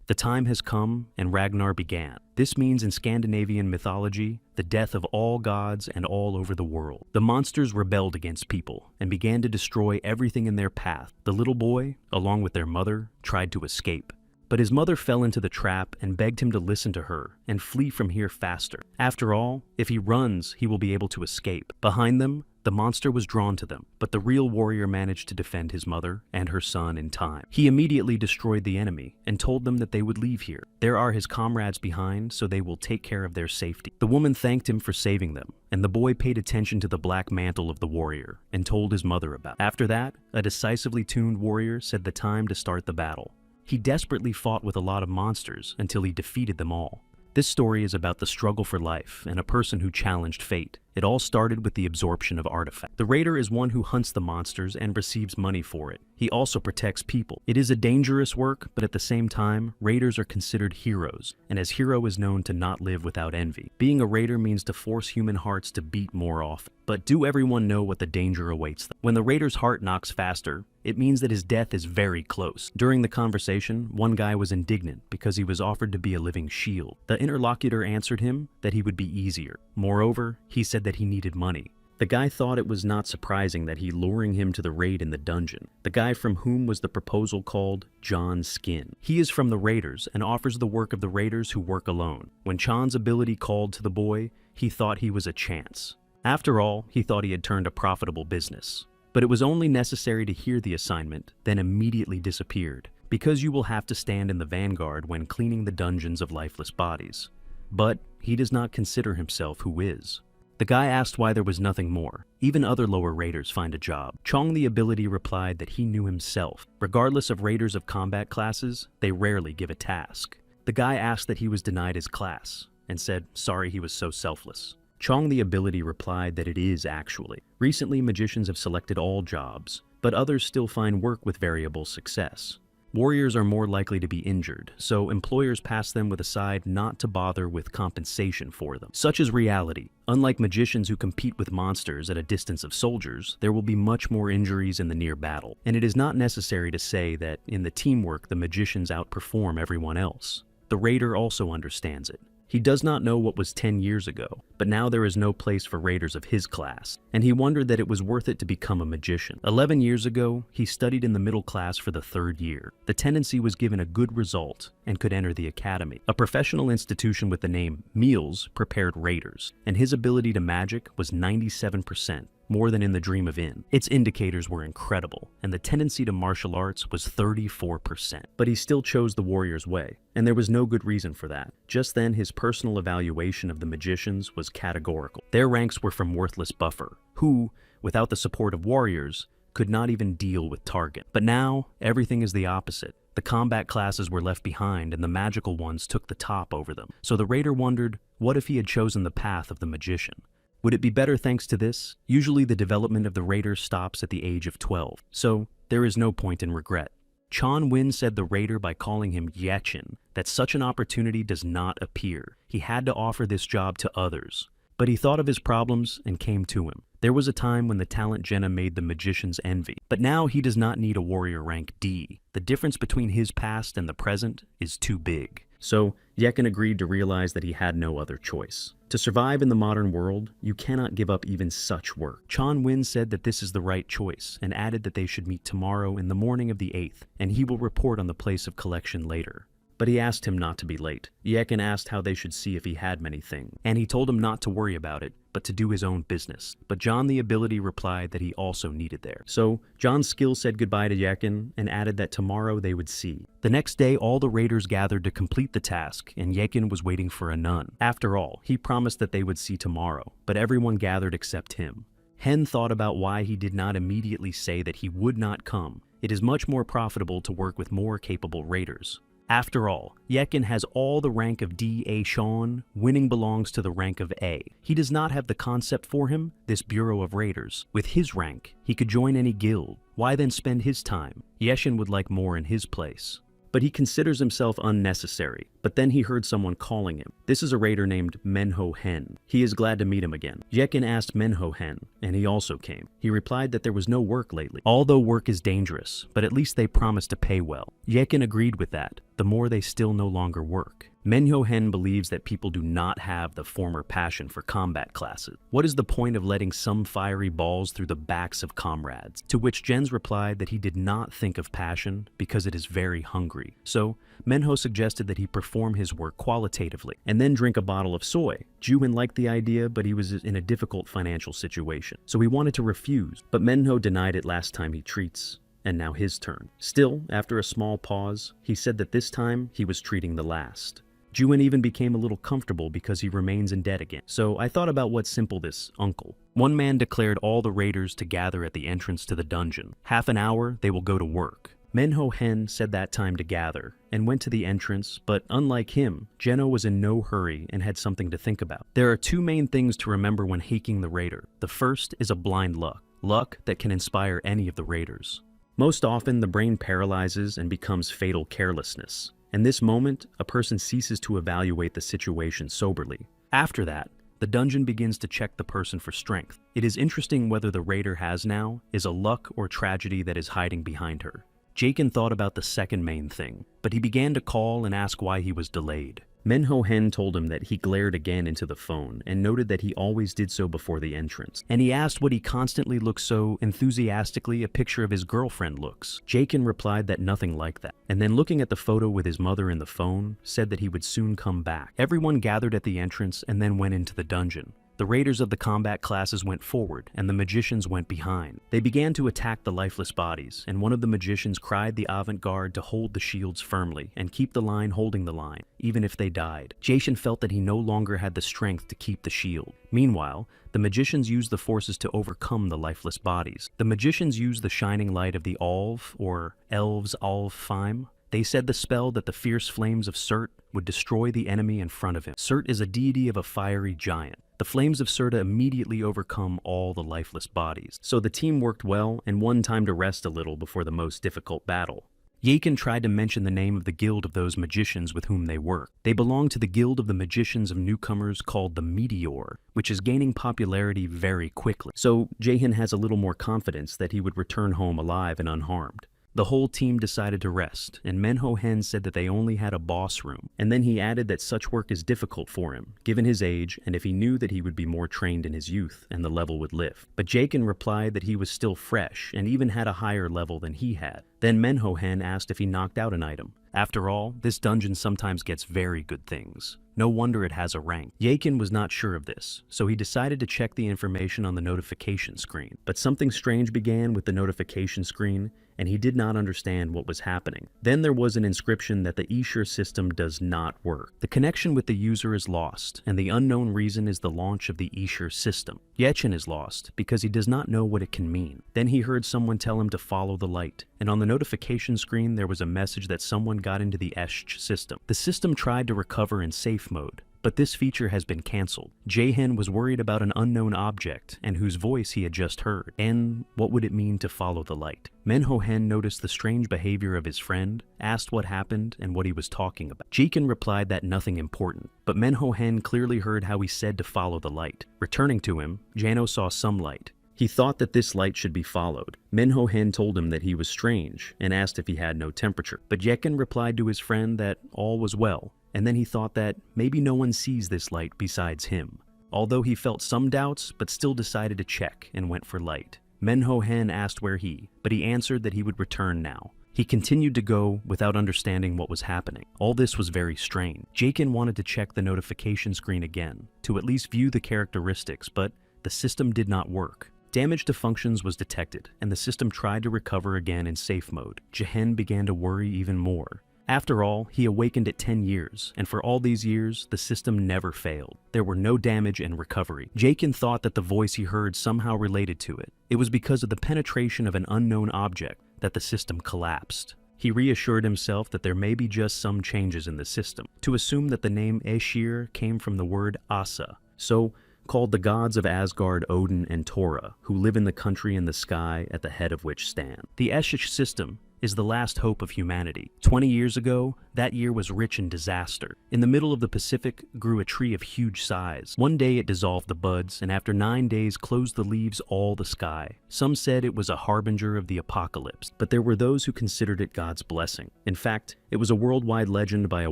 The time has come, and Ragnar began. This means in Scandinavian mythology, the death of all gods and all over the world. The monsters rebelled against people and began to destroy everything in their path. The little boy, along with their mother, tried to escape. But his mother fell into the trap and begged him to listen to her and flee from here faster. After all, if he runs, he will be able to escape. Behind them, the monster was drawn to them, but the real warrior managed to defend his mother and her son in time. He immediately destroyed the enemy and told them that they would leave here. There are his comrades behind, so they will take care of their safety. The woman thanked him for saving them, and the boy paid attention to the black mantle of the warrior and told his mother about it. After that, a decisively tuned warrior said the time to start the battle. He desperately fought with a lot of monsters until he defeated them all. This story is about the struggle for life and a person who challenged fate. It all started with the absorption of artifacts. The raider is one who hunts the monsters and receives money for it. He also protects people. It is a dangerous work, but at the same time, raiders are considered heroes, and as hero is known to not live without envy. Being a raider means to force human hearts to beat more often. But do everyone know what the danger awaits them? When the raider's heart knocks faster, it means that his death is very close. During the conversation, one guy was indignant because he was offered to be a living shield. The interlocutor answered him that he would be easier. Moreover, he said that he needed money. The guy thought it was not surprising that he luring him to the raid in the dungeon. The guy from whom was the proposal called John Skin. He is from the raiders and offers the work of the raiders who work alone. When Chan's ability called to the boy, he thought he was a chance. After all, he thought he had turned a profitable business. But it was only necessary to hear the assignment, then immediately disappeared, because you will have to stand in the vanguard when cleaning the dungeons of lifeless bodies. But he does not consider himself who is. The guy asked why there was nothing more. Even other lower raiders find a job. Chong the ability replied that he knew himself. Regardless of raiders of combat classes, they rarely give a task. The guy asked that he was denied his class, and said sorry he was so selfless. Chong the ability replied that it is actually. Recently, magicians have selected all jobs, but others still find work with variable success. Warriors are more likely to be injured, so employers pass them with a side not to bother with compensation for them. Such is reality. Unlike magicians who compete with monsters at a distance of soldiers, there will be much more injuries in the near battle. And it is not necessary to say that in the teamwork the magicians outperform everyone else. The raider also understands it. He does not know what was 10 years ago, but now there is no place for raiders of his class, and he wondered that it was worth it to become a magician. 11 years ago, he studied in the middle class for the 3rd year. The tendency was given a good result and could enter the academy. A professional institution with the name Meals prepared raiders, and his ability to magic was 97%. More than in the Dream of In. Its indicators were incredible, and the tendency to martial arts was 34%. But he still chose the warrior's way, and there was no good reason for that. Just then, his personal evaluation of the magicians was categorical. Their ranks were from worthless buffer, who, without the support of warriors, could not even deal with target. But now, everything is the opposite. The combat classes were left behind, and the magical ones took the top over them. So the raider wondered, what if he had chosen the path of the magician? Would it be better thanks to this? Usually the development of the raider stops at the age of 12, so there is no point in regret. Chan Win said the raider by calling him Yechin that such an opportunity does not appear. He had to offer this job to others. But he thought of his problems and came to him. There was a time when the talent Jenna made the magicians envy. But now he does not need a warrior rank D. The difference between his past and the present is too big. So Yekin agreed to realize that he had no other choice. To survive in the modern world, you cannot give up even such work. Chan Win said that this is the right choice and added that they should meet tomorrow in the morning of the 8th, and he will report on the place of collection later. But he asked him not to be late. Yekin asked how they should see if he had many things, and he told him not to worry about it, but to do his own business. But John the Ability replied that he also needed there. So John's skill said goodbye to Yekin and added that tomorrow they would see. The next day, all the raiders gathered to complete the task, and Yekin was waiting for a nun. After all, he promised that they would see tomorrow, but everyone gathered except him. Hen thought about why he did not immediately say that he would not come. It is much more profitable to work with more capable raiders. After all, Yekin has all the rank of D.A. Sean, winning belongs to the rank of A. He does not have the concept for him, this Bureau of Raiders. With his rank, he could join any guild. Why then spend his time? Yeshin would like more in his place. but he considers himself unnecessary. But then he heard someone calling him. This is a raider named Manhwa. He is glad to meet him again. Jaekin asked Manhwa, and he also came. He replied that there was no work lately, although work is dangerous, but at least they promised to pay well. Jaekin agreed with that, the more they still no longer work. Manhwa believes that people do not have the former passion for combat classes. What is the point of letting some fiery balls through the backs of comrades? To which Jens replied that he did not think of passion because it is very hungry. So, Manhwa suggested that he perform his work qualitatively and then drink a bottle of soy. Juhin liked the idea, but he was in a difficult financial situation, so he wanted to refuse, but Manhwa denied it last time he treats. And now his turn. Still, after a small pause, he said that this time he was treating the last. Juin even became a little comfortable because he remains in debt again. So I thought about what simple this uncle. One man declared all the raiders to gather at the entrance to the dungeon. Half an hour, they will go to work. Manhwa said that time to gather, and went to the entrance, but unlike him, Jeno was in no hurry and had something to think about. There are two main things to remember when haking the raider. The first is a blind luck that can inspire any of the raiders. Most often, the brain paralyzes and becomes fatal carelessness. In this moment, a person ceases to evaluate the situation soberly. After that, the dungeon begins to check the person for strength. It is interesting whether the raider has now is a luck or tragedy that is hiding behind her. Jakin thought about the second main thing, but he began to call and ask why he was delayed. Manhwa told him that he glared again into the phone and noted that he always did so before the entrance. And he asked what he constantly looks so enthusiastically a picture of his girlfriend looks. Jakin replied that nothing like that. And then looking at the photo with his mother in the phone, said that he would soon come back. Everyone gathered at the entrance and then went into the dungeon. The raiders of the combat classes went forward, and the magicians went behind. They began to attack the lifeless bodies, and one of the magicians cried the avant-garde to hold the shields firmly and keep the line holding the line, even if they died. Jason felt that he no longer had the strength to keep the shield. Meanwhile, the magicians used the forces to overcome the lifeless bodies. The magicians used the shining light of the Alv, or Elves Alfheim. They said the spell that the fierce flames of Surt would destroy the enemy in front of him. Surt is a deity of a fiery giant. The flames of Surta immediately overcome all the lifeless bodies. So the team worked well and won time to rest a little before the most difficult battle. Yakin tried to mention the name of the guild of those magicians with whom they work. They belong to the guild of the magicians of newcomers called the Meteor, which is gaining popularity very quickly. So Jahin has a little more confidence that he would return home alive and unharmed. The whole team decided to rest, and Manhwa said that they only had a boss room, and then he added that such work is difficult for him, given his age, and if he knew that he would be more trained in his youth, and the level would lift. But Jakin replied that he was still fresh, and even had a higher level than he had. Then Manhwa asked if he knocked out an item. After all, this dungeon sometimes gets very good things. No wonder it has a rank. Yakin was not sure of this, so he decided to check the information on the notification screen. But something strange began with the notification screen, and he did not understand what was happening. Then there was an inscription that the elixirs system does not work. The connection with the user is lost, and the unknown reason is the launch of the elixirs system. Yechen is lost because he does not know what it can mean. Then he heard someone tell him to follow the light, and on the notification screen there was a message that someone got into the elixirs system. The system tried to recover in safe mode, but this feature has been cancelled. Jahan was worried about an unknown object and whose voice he had just heard, and what would it mean to follow the light. Manhwa noticed the strange behavior of his friend, asked what happened and what he was talking about. Jikin replied that nothing important, but Manhwa clearly heard how he said to follow the light. Returning to him, Jano saw some light. He thought that this light should be followed. Manhwa told him that he was strange and asked if he had no temperature, but Jekin replied to his friend that all was well. And then he thought that maybe no one sees this light besides him. Although he felt some doubts, but still decided to check and went for light. Manhwa asked where but he answered that he would return now. He continued to go without understanding what was happening. All this was very strange. Jakin wanted to check the notification screen again, to at least view the characteristics, but the system did not work. Damage to functions was detected, and the system tried to recover again in safe mode. Jahen began to worry even more. After all, he awakened at 10 years, and for all these years, the system never failed. There were no damage and recovery. Jakin thought that the voice he heard somehow related to it. It was because of the penetration of an unknown object that the system collapsed. He reassured himself that there may be just some changes in the system, to assume that the name Aesir came from the word Asa, so called the gods of Asgard, Odin, and Tora, who live in the country in the sky at the head of which stand. The Eshish system is the last hope of humanity. 20 years ago, that year was rich in disaster. In the middle of the Pacific grew a tree of huge size. One day it dissolved the buds, and after 9 days closed the leaves all the sky. Some said it was a harbinger of the apocalypse, but there were those who considered it God's blessing. In fact, it was a worldwide legend by a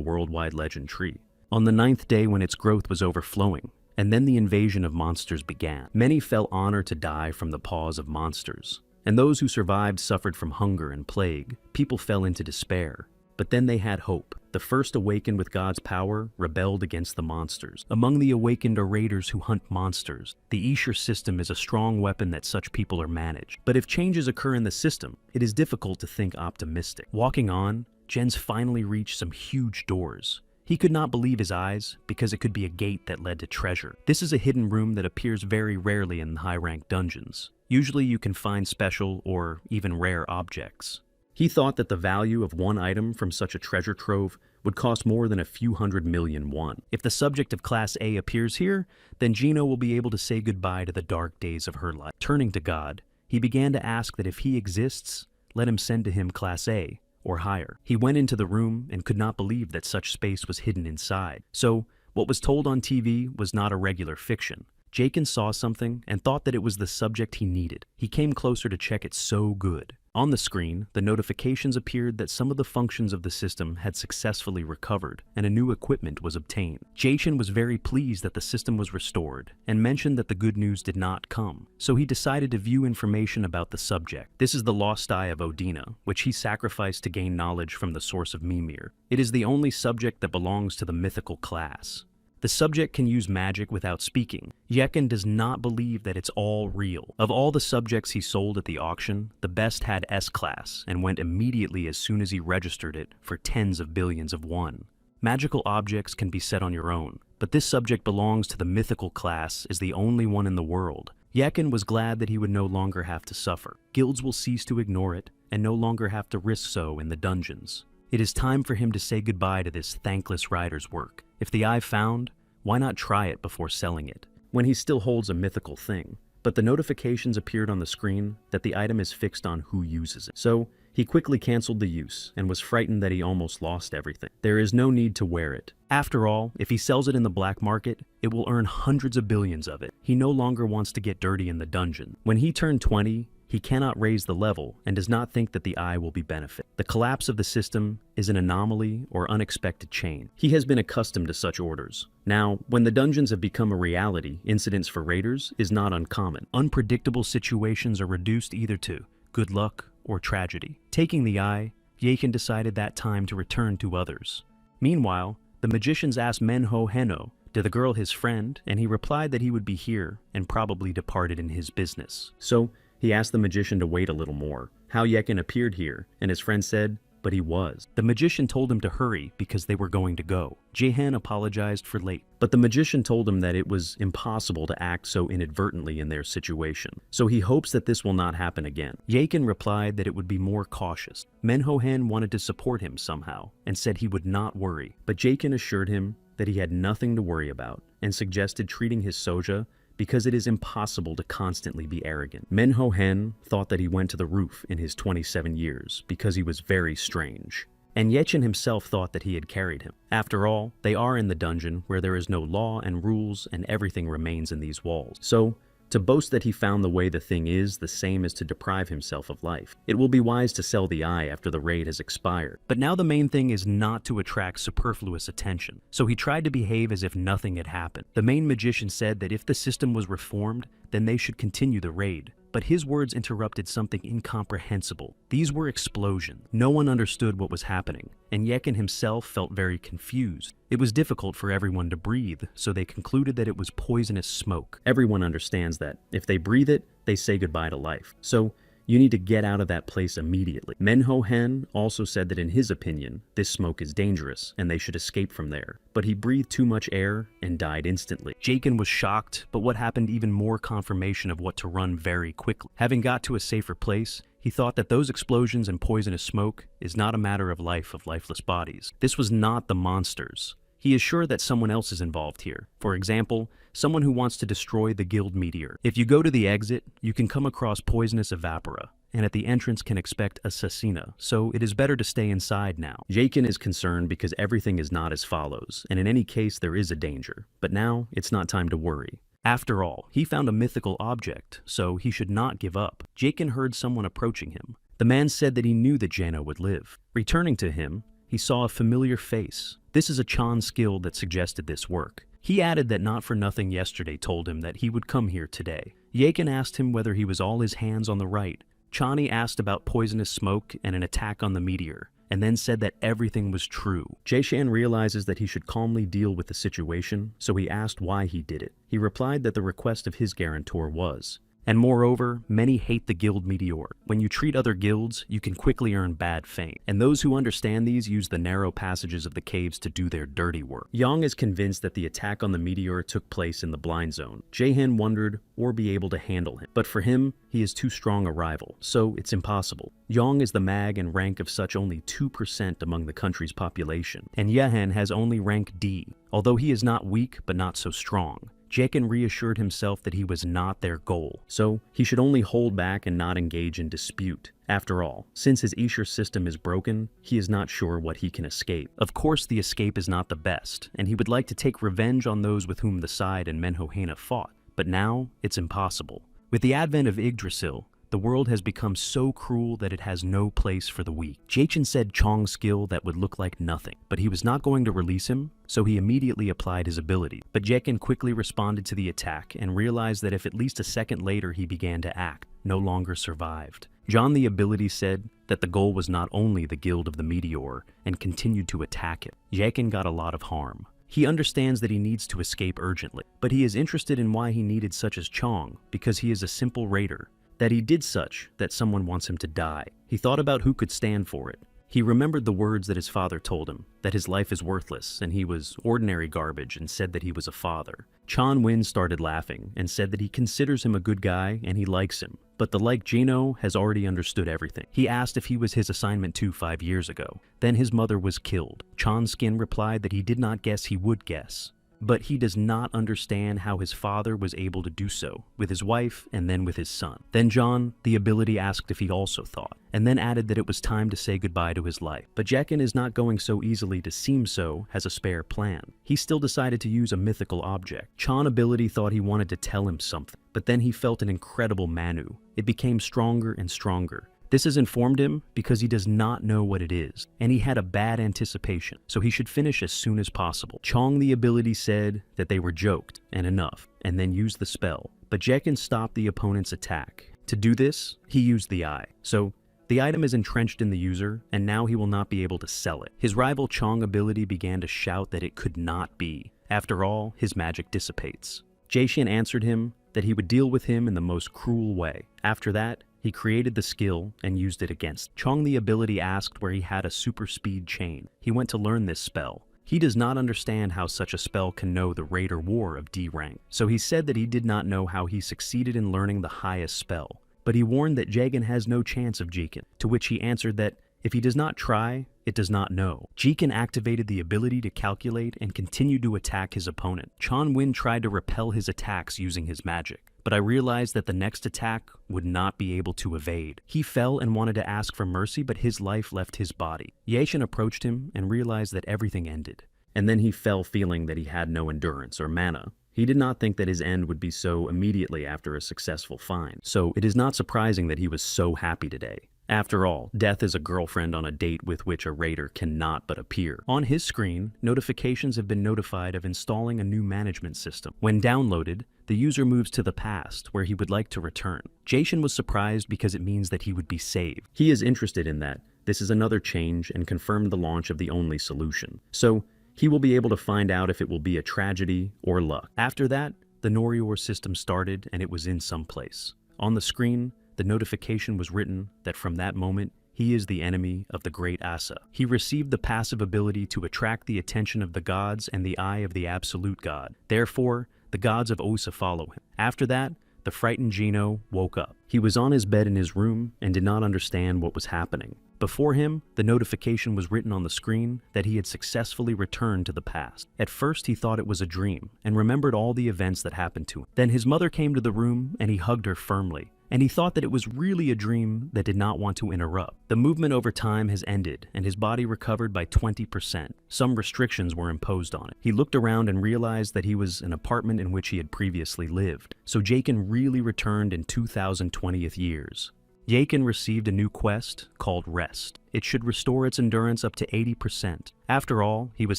worldwide legend tree. On the 9th day when its growth was overflowing, and then the invasion of monsters began. Many fell honor to die from the paws of monsters, and those who survived suffered from hunger and plague. People fell into despair, but then they had hope. The first awakened with God's power rebelled against the monsters. Among the awakened are raiders who hunt monsters. The elixirs system is a strong weapon that such people are managed. But if changes occur in the system, it is difficult to think optimistic. Walking on, Jens finally reached some huge doors. He could not believe his eyes because it could be a gate that led to treasure. This is a hidden room that appears very rarely in high-ranked dungeons. Usually you can find special or even rare objects. He thought that the value of one item from such a treasure trove would cost more than a few 100 million won. If the subject of Class A appears here, then Gino will be able to say goodbye to the dark days of her life. Turning to God, he began to ask that if he exists, let him send to him Class A or higher. He went into the room and could not believe that such space was hidden inside. So, what was told on TV was not a regular fiction. Jakin saw something and thought that it was the subject he needed. He came closer to check it so good. On the screen, the notifications appeared that some of the functions of the system had successfully recovered and a new equipment was obtained. Jakin was very pleased that the system was restored and mentioned that the good news did not come, so he decided to view information about the subject. This is the lost eye of Odina, which he sacrificed to gain knowledge from the source of Mimir. It is the only subject that belongs to the mythical class. The subject can use magic without speaking. Jakin does not believe that it's all real. Of all the subjects he sold at the auction, the best had S-class and went immediately as soon as he registered it for tens of billions of won. Magical objects can be set on your own, but this subject belongs to the mythical class, is the only one in the world. Jakin was glad that he would no longer have to suffer. Guilds will cease to ignore it and no longer have to risk so in the dungeons. It is time for him to say goodbye to this thankless rider's work. If the eye found, why not try it before selling it, when he still holds a mythical thing? But the notifications appeared on the screen that the item is fixed on who uses it. So he quickly canceled the use and was frightened that he almost lost everything. There is no need to wear it. After all, if he sells it in the black market, it will earn hundreds of billions of it. He no longer wants to get dirty in the dungeon. When he turned 20, he cannot raise the level and does not think that the eye will be benefit. The collapse of the system is an anomaly or unexpected change. He has been accustomed to such orders. Now, when the dungeons have become a reality, incidents for raiders is not uncommon. Unpredictable situations are reduced either to good luck or tragedy. Taking the eye, Jakin decided that time to return to others. Meanwhile, the magicians asked Manhwa Heno to the girl his friend, and he replied that he would be here and probably departed in his business. So, he asked the magician to wait a little more. How Jakin appeared here, and his friend said, but he was. The magician told him to hurry because they were going to go. Jahan apologized for late, but the magician told him that it was impossible to act so inadvertently in their situation, so he hopes that this will not happen again. Jakin replied that it would be more cautious. Manhohan wanted to support him somehow, and said he would not worry, but Jakin assured him that he had nothing to worry about, and suggested treating his soja because it is impossible to constantly be arrogant. Manhohan thought that he went to the roof in his 27 years because he was very strange. And Yechin himself thought that he had carried him. After all, they are in the dungeon where there is no law and rules and everything remains in these walls. So, to boast that he found the way the thing is the same as to deprive himself of life. It will be wise to sell the eye after the raid has expired. But now the main thing is not to attract superfluous attention, so he tried to behave as if nothing had happened. The main magician said that if the system was reformed, then they should continue the raid. But his words interrupted something incomprehensible. These were explosions. No one understood what was happening, and Jakin himself felt very confused. It was difficult for everyone to breathe, so they concluded that it was poisonous smoke. Everyone understands that if they breathe it, they say goodbye to life. So, you need to get out of that place immediately. Manhohan also said that in his opinion, this smoke is dangerous and they should escape from there. But he breathed too much air and died instantly. Jakin was shocked, but what happened even more confirmation of what to run very quickly. Having got to a safer place, he thought that those explosions and poisonous smoke is not a matter of life of lifeless bodies. This was not the monsters. He is sure that someone else is involved here. For example, someone who wants to destroy the guild meteor. If you go to the exit, you can come across poisonous evapora, and at the entrance can expect assassina, so it is better to stay inside now. Jakin is concerned because everything is not as follows, and in any case there is a danger, but now it's not time to worry. After all, he found a mythical object, so he should not give up. Jakin heard someone approaching him. The man said that he knew that Jano would live. Returning to him, he saw a familiar face. This is a Chan skill that suggested this work. He added that Not For Nothing yesterday told him that he would come here today. Yakin asked him whether he was all his hands on the right. Chani asked about poisonous smoke and an attack on the meteor, and then said that everything was true. Jayshan realizes that he should calmly deal with the situation, so he asked why he did it. He replied that the request of his guarantor was. And moreover, many hate the guild meteor. When you treat other guilds, you can quickly earn bad fame. And those who understand these use the narrow passages of the caves to do their dirty work. Yang is convinced that the attack on the meteor took place in the blind zone. Jaehan wondered or be able to handle him. But for him, he is too strong a rival, so it's impossible. Yang is the mag and rank of such only 2% among the country's population. And Yehan has only rank D, although he is not weak but not so strong. Jakin reassured himself that he was not their goal, so he should only hold back and not engage in dispute. After all, since his Ishur system is broken, he is not sure what he can escape. Of course, the escape is not the best, and he would like to take revenge on those with whom the side and Menhohena fought, but now it's impossible. With the advent of Yggdrasil, the world has become so cruel that it has no place for the weak. Jachin said Chong's skill that would look like nothing, but he was not going to release him, so he immediately applied his ability. But Jachin quickly responded to the attack and realized that if at least a second later he began to act, no longer survived. John the ability said that the goal was not only the guild of the meteor and continued to attack it. Jachin got a lot of harm. He understands that he needs to escape urgently, but he is interested in why he needed such as Chong, because he is a simple raider. That he did such that someone wants him to die. He thought about who could stand for it. He remembered the words that his father told him, that his life is worthless and he was ordinary garbage, and said that he was a father. Chan Win started laughing and said that he considers him a good guy and he likes him, but the like Jino has already understood everything. He asked if he was his assignment too 5 years ago. Then his mother was killed. Chan Skin replied that he did not guess he would guess. But he does not understand how his father was able to do so, with his wife and then with his son. Then John, the ability, asked if he also thought, and then added that it was time to say goodbye to his life. But Jekin is not going so easily to seem so, has a spare plan. He still decided to use a mythical object. Chan ability thought he wanted to tell him something, but then he felt an incredible Manu. It became stronger and stronger. This has informed him because he does not know what it is, and he had a bad anticipation, so he should finish as soon as possible. Chong the ability said that they were joked, and enough, and then used the spell. But Jekin stopped the opponent's attack. To do this, he used the eye. So, the item is entrenched in the user, and now he will not be able to sell it. His rival Chong ability began to shout that it could not be. After all, his magic dissipates. Jaishin answered him that he would deal with him in the most cruel way. After that, he created the skill and used it against. Chong the ability asked where he had a super speed chain. He went to learn this spell. He does not understand how such a spell can know the Raider War of D rank, so he said that he did not know how he succeeded in learning the highest spell. But he warned that Jagan has no chance of Jikin, to which he answered that if he does not try, it does not know. Jikin activated the ability to calculate and continued to attack his opponent. Chan Win tried to repel his attacks using his magic, but I realized that the next attack would not be able to evade. He fell and wanted to ask for mercy, but his life left his body. Yashin approached him and realized that everything ended. And then he fell feeling that he had no endurance or mana. He did not think that his end would be so immediately after a successful find. So it is not surprising that he was so happy today. After all, death is a girlfriend on a date with which a raider cannot but appear. On his screen, notifications have been notified of installing a new management system. When downloaded, the user moves to the past, where he would like to return. Jason was surprised because it means that he would be saved. He is interested in that. This is another change and confirmed the launch of the only solution. So, he will be able to find out if it will be a tragedy or luck. After that, the Norior system started and it was in some place. On the screen, the notification was written that from that moment, he is the enemy of the great Asa. He received the passive ability to attract the attention of the gods and the eye of the absolute god. Therefore, the gods of Osa follow him. After that, the frightened Gino woke up. He was on his bed in his room and did not understand what was happening. Before him, the notification was written on the screen that he had successfully returned to the past. At first, he thought it was a dream and remembered all the events that happened to him. Then his mother came to the room and he hugged her firmly. And he thought that it was really a dream that did not want to interrupt. The movement over time has ended, and his body recovered by 20%. Some restrictions were imposed on it. He looked around and realized that he was in an apartment in which he had previously lived. So Jaken really returned in 2020th years. Jaken received a new quest called Rest. It should restore its endurance up to 80%. After all, he was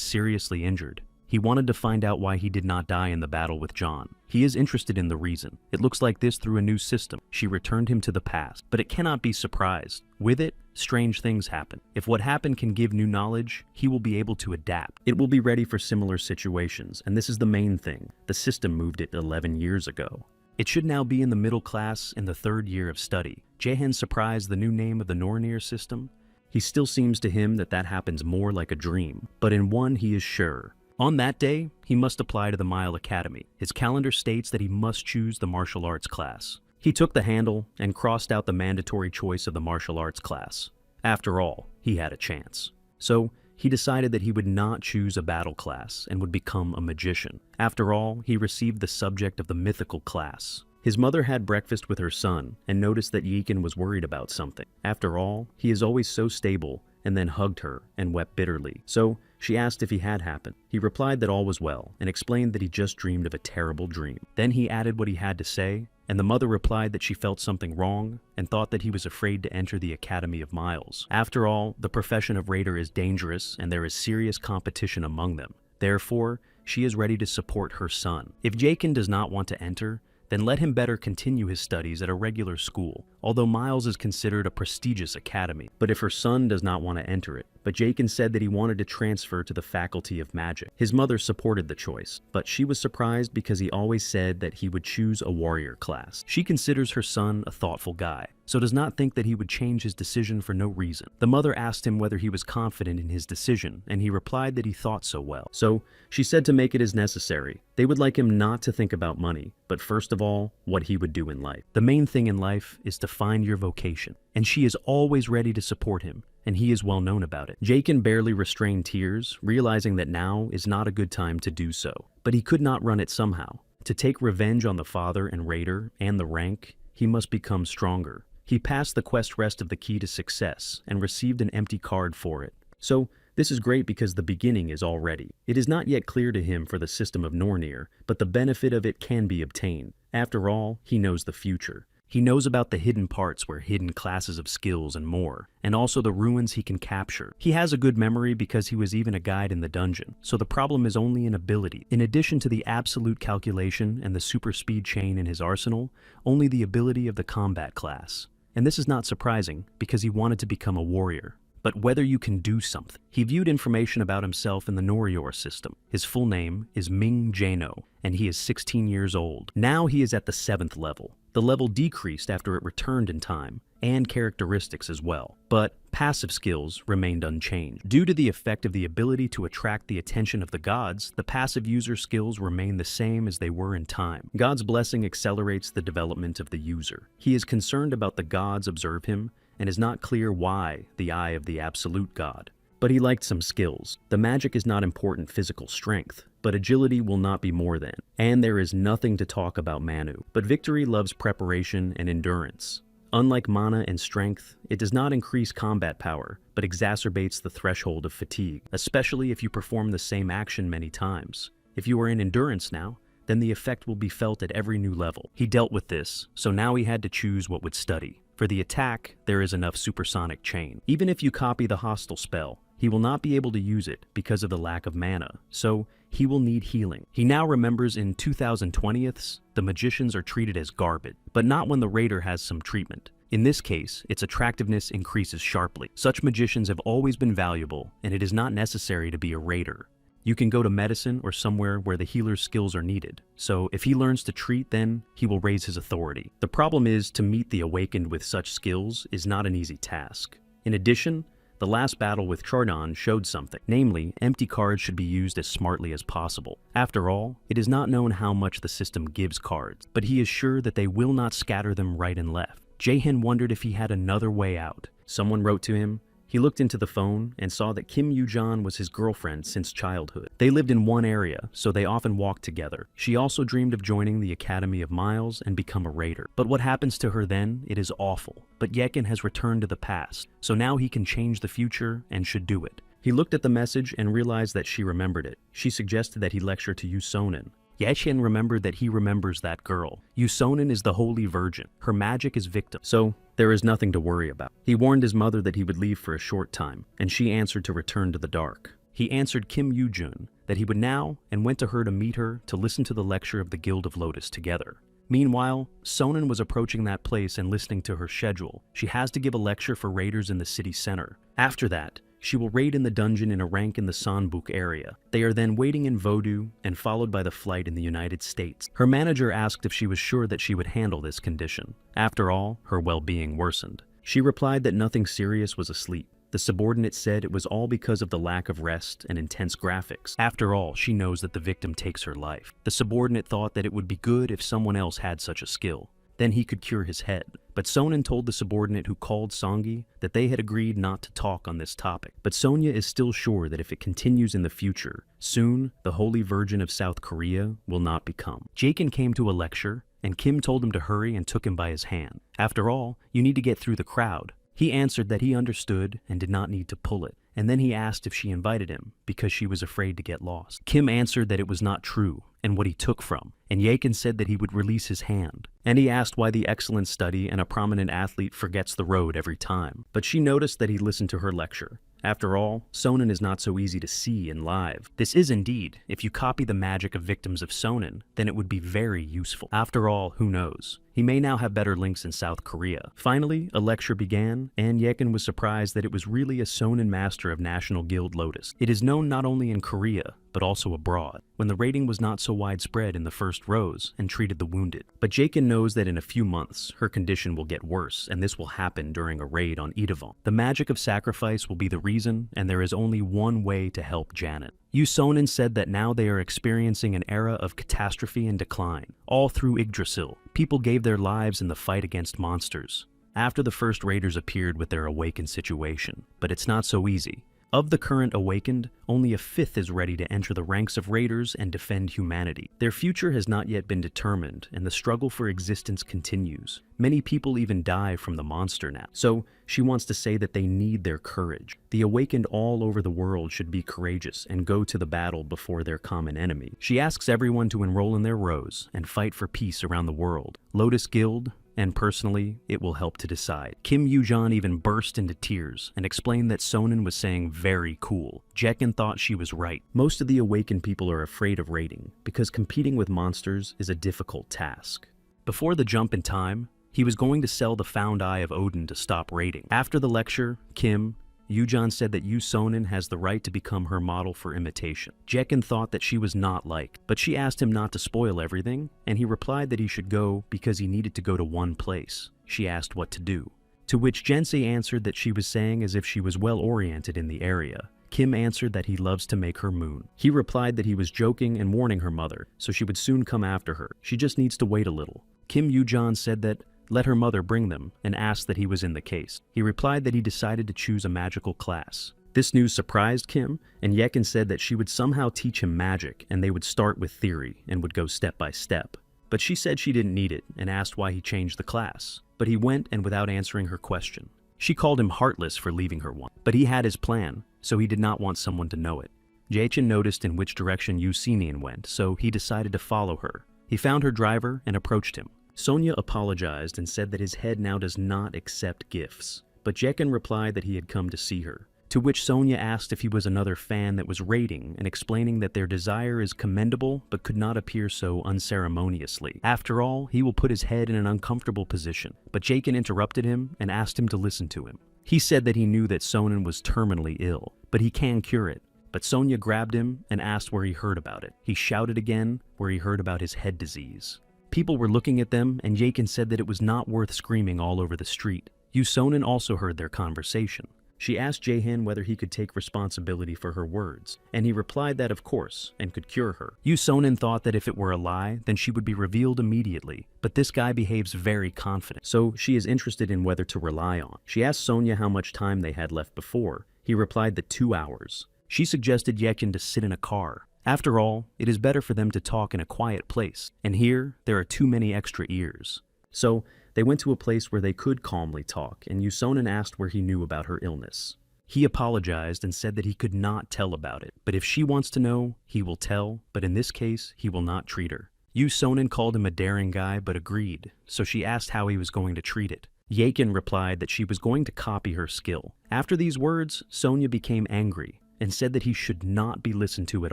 seriously injured. He wanted to find out why he did not die in the battle with John. He is interested in the reason. It looks like this through a new system. She returned him to the past, but it cannot be surprised. With it, strange things happen. If what happened can give new knowledge, he will be able to adapt. It will be ready for similar situations, and this is the main thing. The system moved it 11 years ago. It should now be in the middle class in the 3rd year of study. Jahan surprised the new name of the Nornir system. He still seems to him that happens more like a dream, but in one he is sure. On that day, he must apply to the Mile Academy. His calendar states that he must choose the martial arts class. He took the handle and crossed out the mandatory choice of the martial arts class. After all, he had a chance. So, he decided that he would not choose a battle class and would become a magician. After all, he received the subject of the mythical class. His mother had breakfast with her son and noticed that Jaken was worried about something. After all, he is always so stable, and then hugged her and wept bitterly. So, she asked if he had happened. He replied that all was well and explained that he just dreamed of a terrible dream. Then he added what he had to say, and the mother replied that she felt something wrong and thought that he was afraid to enter the Academy of Miles. After all, the profession of raider is dangerous and there is serious competition among them. Therefore, she is ready to support her son. If Jaken does not want to enter, then let him better continue his studies at a regular school, although Miles is considered a prestigious academy. But if her son does not want to enter it, but Jaken said that he wanted to transfer to the Faculty of Magic. His mother supported the choice, but she was surprised because he always said that he would choose a warrior class. She considers her son a thoughtful guy, so does not think that he would change his decision for no reason. The mother asked him whether he was confident in his decision, and he replied that he thought so well. So, she said to make it as necessary. They would like him not to think about money, but first of all, what he would do in life. The main thing in life is to find your vocation, and she is always ready to support him, and he is well known about it. Jaken barely restrained tears, realizing that now is not a good time to do so. But he could not run it somehow. To take revenge on the father and raider, and the rank, he must become stronger. He passed the quest Rest of the Key to Success, and received an empty card for it. So, this is great because the beginning is all ready. It is not yet clear to him for the system of Nornir, but the benefit of it can be obtained. After all, he knows the future. He knows about the hidden parts where hidden classes of skills and more, and also the ruins he can capture. He has a good memory because he was even a guide in the dungeon, so the problem is only an ability. In addition to the absolute calculation and the super speed chain in his arsenal, only the ability of the combat class. And this is not surprising, because he wanted to become a warrior. But whether you can do something. He viewed information about himself in the Norior system. His full name is Ming Jano, and he is 16 years old. Now he is at the 7th level. The level decreased after it returned in time, and characteristics as well. But passive skills remained unchanged. Due to the effect of the ability to attract the attention of the gods, the passive user skills remain the same as they were in time. God's blessing accelerates the development of the user. He is concerned about the gods observe him, and is not clear why the eye of the absolute god. But he liked some skills. The magic is not important physical strength, but agility will not be more than. And there is nothing to talk about Manu. But victory loves preparation and endurance. Unlike mana and strength, it does not increase combat power, but exacerbates the threshold of fatigue, especially if you perform the same action many times. If you are in endurance now, then the effect will be felt at every new level. He dealt with this, so now he had to choose what would study. For the attack, there is enough supersonic chain. Even if you copy the hostile spell, he will not be able to use it because of the lack of mana, so he will need healing. He now remembers in 2020ths, the magicians are treated as garbage, but not when the raider has some treatment. In this case, its attractiveness increases sharply. Such magicians have always been valuable, and it is not necessary to be a raider. You can go to medicine or somewhere where the healer's skills are needed. So if he learns to treat, then he will raise his authority. The problem is to meet the awakened with such skills is not an easy task. In addition, The last battle with Chardon showed something, namely, empty cards should be used as smartly as possible. After all, it is not known how much the system gives cards, but he is sure that they will not scatter them right and left. Jae-hin wondered if he had another way out. Someone wrote to him. He looked into the phone and saw that Kim Yoo-jan was his girlfriend since childhood. They lived in one area, so they often walked together. She also dreamed of joining the Academy of Miles and become a raider. But what happens to her then, it is awful. But Yekin has returned to the past, so now he can change the future and should do it. He looked at the message and realized that she remembered it. She suggested that he lecture to Yoo-sonin. Yekin remembered that he remembers that girl. Yoo-sonin is the Holy Virgin. Her magic is victim, so there is nothing to worry about. He warned his mother that he would leave for a short time, and she answered to return to the dark. He answered Kim Yoo-jun that he would now and went to her to meet her to listen to the lecture of the Guild of Lotus together. Meanwhile, Sonin was approaching that place and listening to her schedule. She has to give a lecture for raiders in the city center. After that, she will raid in the dungeon in a rank in the Sanbuk area. They are then waiting in Vodou and followed by the flight in the United States. Her manager asked if she was sure that she would handle this condition. After all, her well-being worsened. She replied that nothing serious was asleep. The subordinate said it was all because of the lack of rest and intense graphics. After all, she knows that the victim takes her life. The subordinate thought that it would be good if someone else had such a skill. Then he could cure his head. But Sonin told the subordinate who called Songi that they had agreed not to talk on this topic. But Sonia is still sure that if it continues in the future, soon the Holy Virgin of South Korea will not become. Jakin came to a lecture, and Kim told him to hurry and took him by his hand. After all, you need to get through the crowd. He answered that he understood and did not need to pull it. And then he asked if she invited him because she was afraid to get lost. Kim answered that it was not true and what he took from, and Yakin said that he would release his hand. And he asked why the excellent study and a prominent athlete forgets the road every time. But she noticed that he listened to her lecture. After all, Sonin is not so easy to see in live. This is indeed, if you copy the magic of victims of Sonin, then it would be very useful. After all, who knows? He may now have better links in South Korea. Finally, a lecture began, and Yekin was surprised that it was really a Sonin master of National Guild Lotus. It is known not only in Korea, but also abroad, when the raiding was not so widespread in the first rows and treated the wounded. But Jakin knows that in a few months, her condition will get worse, and this will happen during a raid on Idavon. The magic of sacrifice will be the reason, and there is only one way to help Janet. Yoo-sonin said that now they are experiencing an era of catastrophe and decline. All through Yggdrasil, people gave their lives in the fight against monsters. After the first raiders appeared with their awakened situation, but it's not so easy. Of the current awakened, only a fifth is ready to enter the ranks of raiders and defend humanity. Their future has not yet been determined, and the struggle for existence continues. Many people even die from the monster now. So, she wants to say that they need their courage. The awakened all over the world should be courageous and go to the battle before their common enemy. She asks everyone to enroll in their rows and fight for peace around the world. Lotus Guild, and personally, it will help to decide. Kim Yoo-jan even burst into tears and explained that Sonin was saying very cool. Jekin thought she was right. Most of the awakened people are afraid of raiding because competing with monsters is a difficult task. Before the jump in time, he was going to sell the found eye of Odin to stop raiding. After the lecture, Kim Yoo-jan said that Yoo-sonin has the right to become her model for imitation. Jekin thought that she was not liked, but she asked him not to spoil everything, and he replied that he should go because he needed to go to one place. She asked what to do, to which Jensei answered that she was saying as if she was well-oriented in the area. Kim answered that he loves to make her moon. He replied that he was joking and warning her mother, so she would soon come after her. She just needs to wait a little. Kim Yoo-jan said that let her mother bring them, and asked that he was in the case. He replied that he decided to choose a magical class. This news surprised Kim, and Yekin said that she would somehow teach him magic, and they would start with theory, and would go step by step. But she said she didn't need it, and asked why he changed the class. But he went and without answering her question. She called him heartless for leaving her one. But he had his plan, so he did not want someone to know it. Jaechin noticed in which direction Yoo-sonin went, so he decided to follow her. He found her driver and approached him. Sonia apologized and said that his head now does not accept gifts, but Jekin replied that he had come to see her, to which Sonia asked if he was another fan that was raiding and explaining that their desire is commendable but could not appear so unceremoniously. After all, he will put his head in an uncomfortable position, but Jekin interrupted him and asked him to listen to him. He said that he knew that Sonin was terminally ill, but he can cure it. But Sonia grabbed him and asked where he heard about it. He shouted again where he heard about his head disease. People were looking at them, and Yakin said that it was not worth screaming all over the street. Yoo-sonin also heard their conversation. She asked Jaehin whether he could take responsibility for her words, and he replied that of course, and could cure her. Yoo Sonin thought that if it were a lie, then she would be revealed immediately, but this guy behaves very confident, so she is interested in whether to rely on. She asked Sonya how much time they had left before. He replied that 2 hours. She suggested Yekin to sit in a car. After all, it is better for them to talk in a quiet place, and here there are too many extra ears. So, they went to a place where they could calmly talk, and Yoo Sonin asked where he knew about her illness. He apologized and said that he could not tell about it, but if she wants to know, he will tell, but in this case, he will not treat her. Yoo Sonin called him a daring guy but agreed, so she asked how he was going to treat it. Yekin replied that she was going to copy her skill. After these words, Sonya became angry and said that he should not be listened to at